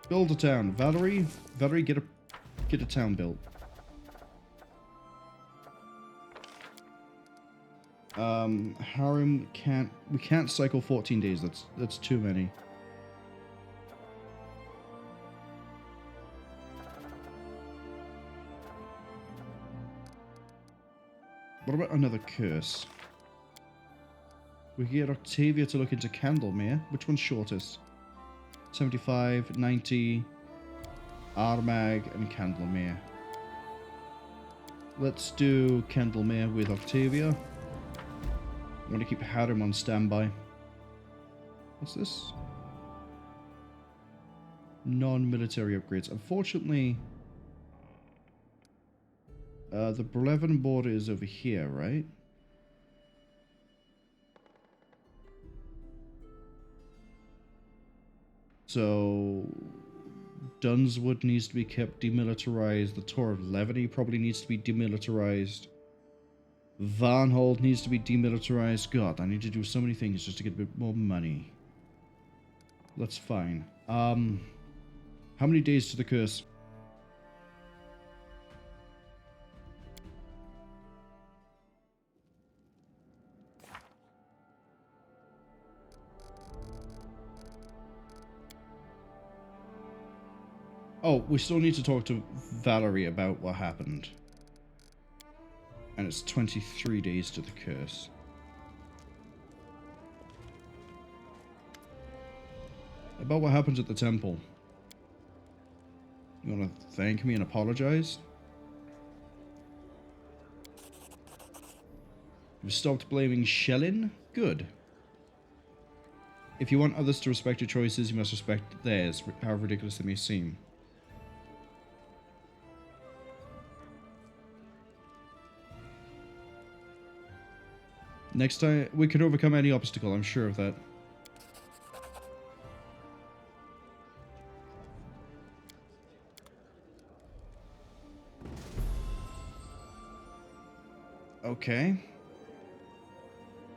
Build a town. Valerie, get a town built. Harem we can't cycle 14 days. That's too many. What about another curse? We can get Octavia to look into Candlemere. Which one's shortest? 75, 90, Armag, and Candlemere. Let's do Candlemere with Octavia. I'm going to keep Harem on standby. What's this? Non-military upgrades. Unfortunately, the Brevin border is over here, right? So, Dunswood needs to be kept demilitarized. The Tor of Levany probably needs to be demilitarized. Varnhold needs to be demilitarized. God, I need to do so many things just to get a bit more money. That's fine. How many days to the curse? Oh, we still need to talk to Valerie about what happened. And it's 23 days to the curse. About what happened at the temple. You want to thank me and apologize? You've stopped blaming Shellin? Good. If you want others to respect your choices, you must respect theirs, however ridiculous they may seem. Next time, we can overcome any obstacle, I'm sure of that. Okay.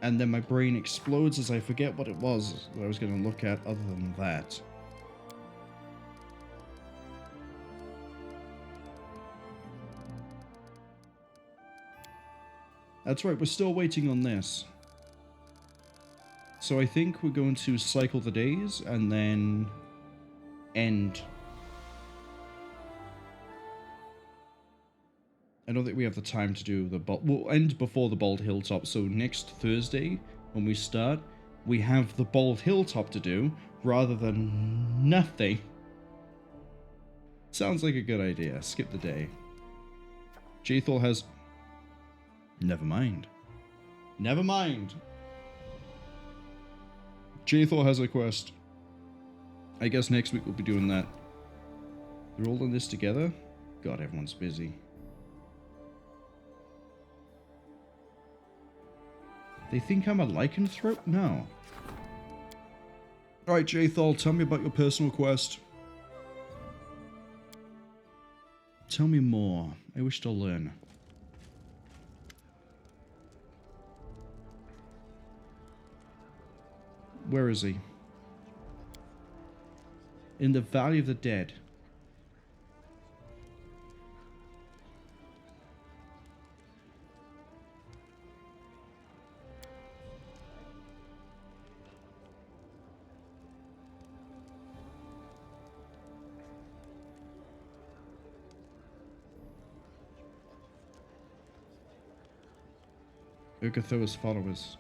And then my brain explodes as I forget what it was that I was going to look at other than that. That's right, we're still waiting on this. So I think we're going to cycle the days and then end. I don't think we have the time to do the we'll end before the Bald Hilltop, so next Thursday when we start, we have the Bald Hilltop to do rather than nothing. Sounds like a good idea. Skip the day. Jaethal has... Never mind. Never mind. J-Thor has a quest. I guess next week we'll be doing that. They're all in this together? God, everyone's busy. They think I'm a lycanthrope? No. Alright, J-Thor, tell me about your personal quest. Tell me more. I wish to learn. Where is he? In the Valley of the Dead. Ugathoa's followers.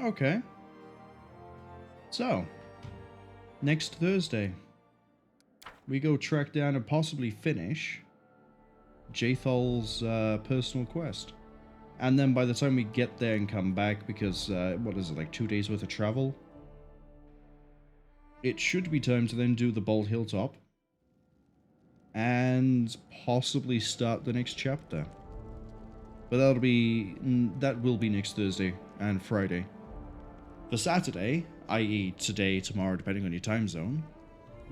Okay. So, next Thursday, we go track down and possibly finish J-Thol's personal quest. And then by the time we get there and come back, because, what is it, like 2 days worth of travel? It should be time to then do the Bald Hilltop. And possibly start the next chapter. But that will be next Thursday and Friday. For Saturday, i.e. today, tomorrow, depending on your time zone,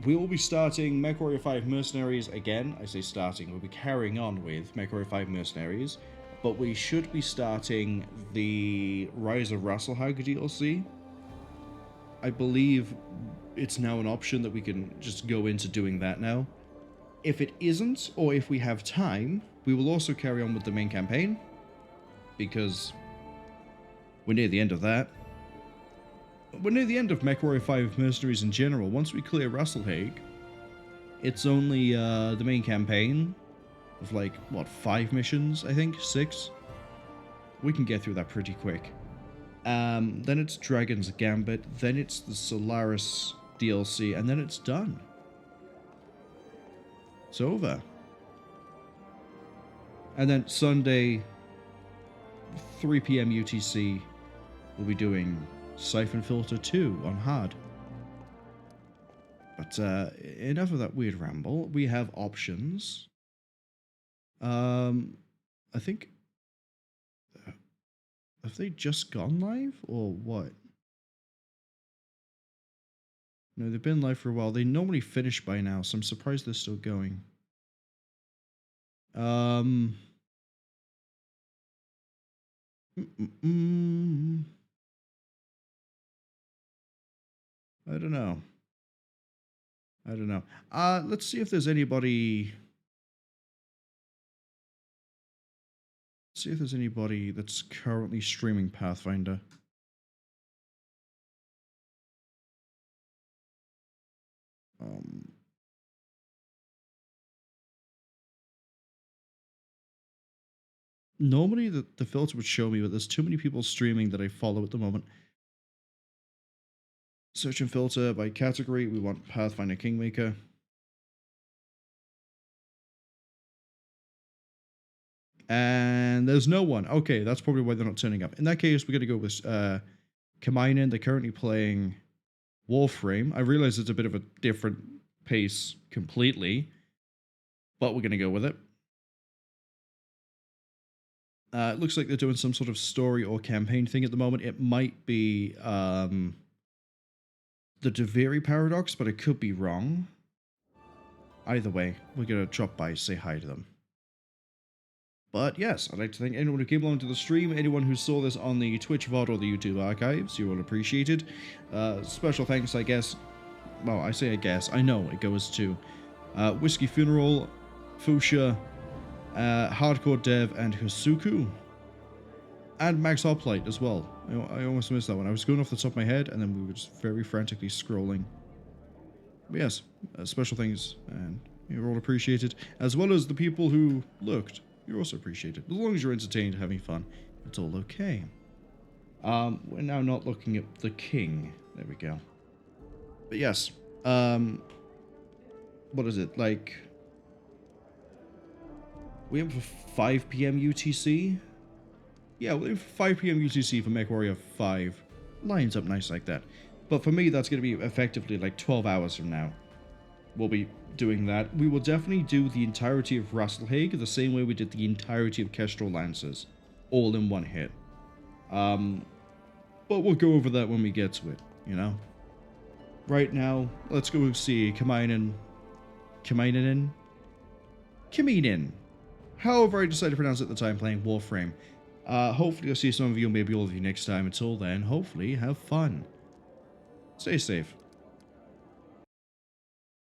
we will be starting MechWarrior 5 Mercenaries again. I say starting, we'll be carrying on with MechWarrior 5 Mercenaries, but we should be starting the Rise of Rasselhag DLC. I believe it's now an option that we can just go into doing that now. If it isn't, or if we have time, we will also carry on with the main campaign, because we're near the end of that. We're near the end of MechWarrior 5 Mercenaries in general. Once we clear Rasselhag, it's only the main campaign of like, what, 5 missions, I think? 6? We can get through that pretty quick. Then it's Dragon's Gambit, then it's the Solaris DLC, and then it's done. It's over. And then Sunday, 3 PM UTC, we'll be doing Siphon Filter 2 on hard. But enough of that weird ramble. We have options. I think... have they just gone live, or what? No, they've been live for a while. They normally finish by now, so I'm surprised they're still going. I don't know. Let's see if there's anybody... see if there's anybody that's currently streaming Pathfinder. Normally the filter would show me, but there's too many people streaming that I follow at the moment. Search and filter by category. We want Pathfinder Kingmaker. And there's no one. Okay, that's probably why they're not turning up. In that case, we're going to go with Cwningen. They're currently playing Warframe. I realize it's a bit of a different pace completely, but we're going to go with it. It looks like they're doing some sort of story or campaign thing at the moment. It might be the Deviri Paradox, but it could be wrong. Either way, we're going to drop by, say hi to them. But yes, I'd like to thank anyone who came along to the stream, anyone who saw this on the Twitch VOD or the YouTube archives. You're all appreciated. Special thanks, I guess. Well, I say I guess. I know it goes to Whiskey Funeral, Fuchsia, Hardcore Dev, and Hasuku. And Max Hoplite as well. I almost missed that one. I was going off the top of my head, and then we were just very frantically scrolling. But yes, special things, and you're all appreciated, as well as the people who looked. You're also appreciated. As long as you're entertained, having fun, it's all okay. We're now not looking at the king. There we go. But yes, what is it, like, we aim for 5 p.m. UTC? Yeah, we'll aim for 5 p.m. UTC for MechWarrior 5. Lines up nice like that. But for me, that's going to be effectively like 12 hours from now. We'll be doing that. We will definitely do the entirety of Rasselhague the same way we did the entirety of Kestrel Lancers. All in one hit. But we'll go over that when we get to it, you know? Right now, let's go see Cwningen. However I decided to pronounce it at the time playing Warframe. Hopefully I'll see some of you, maybe all of you next time. Until then, hopefully have fun. Stay safe.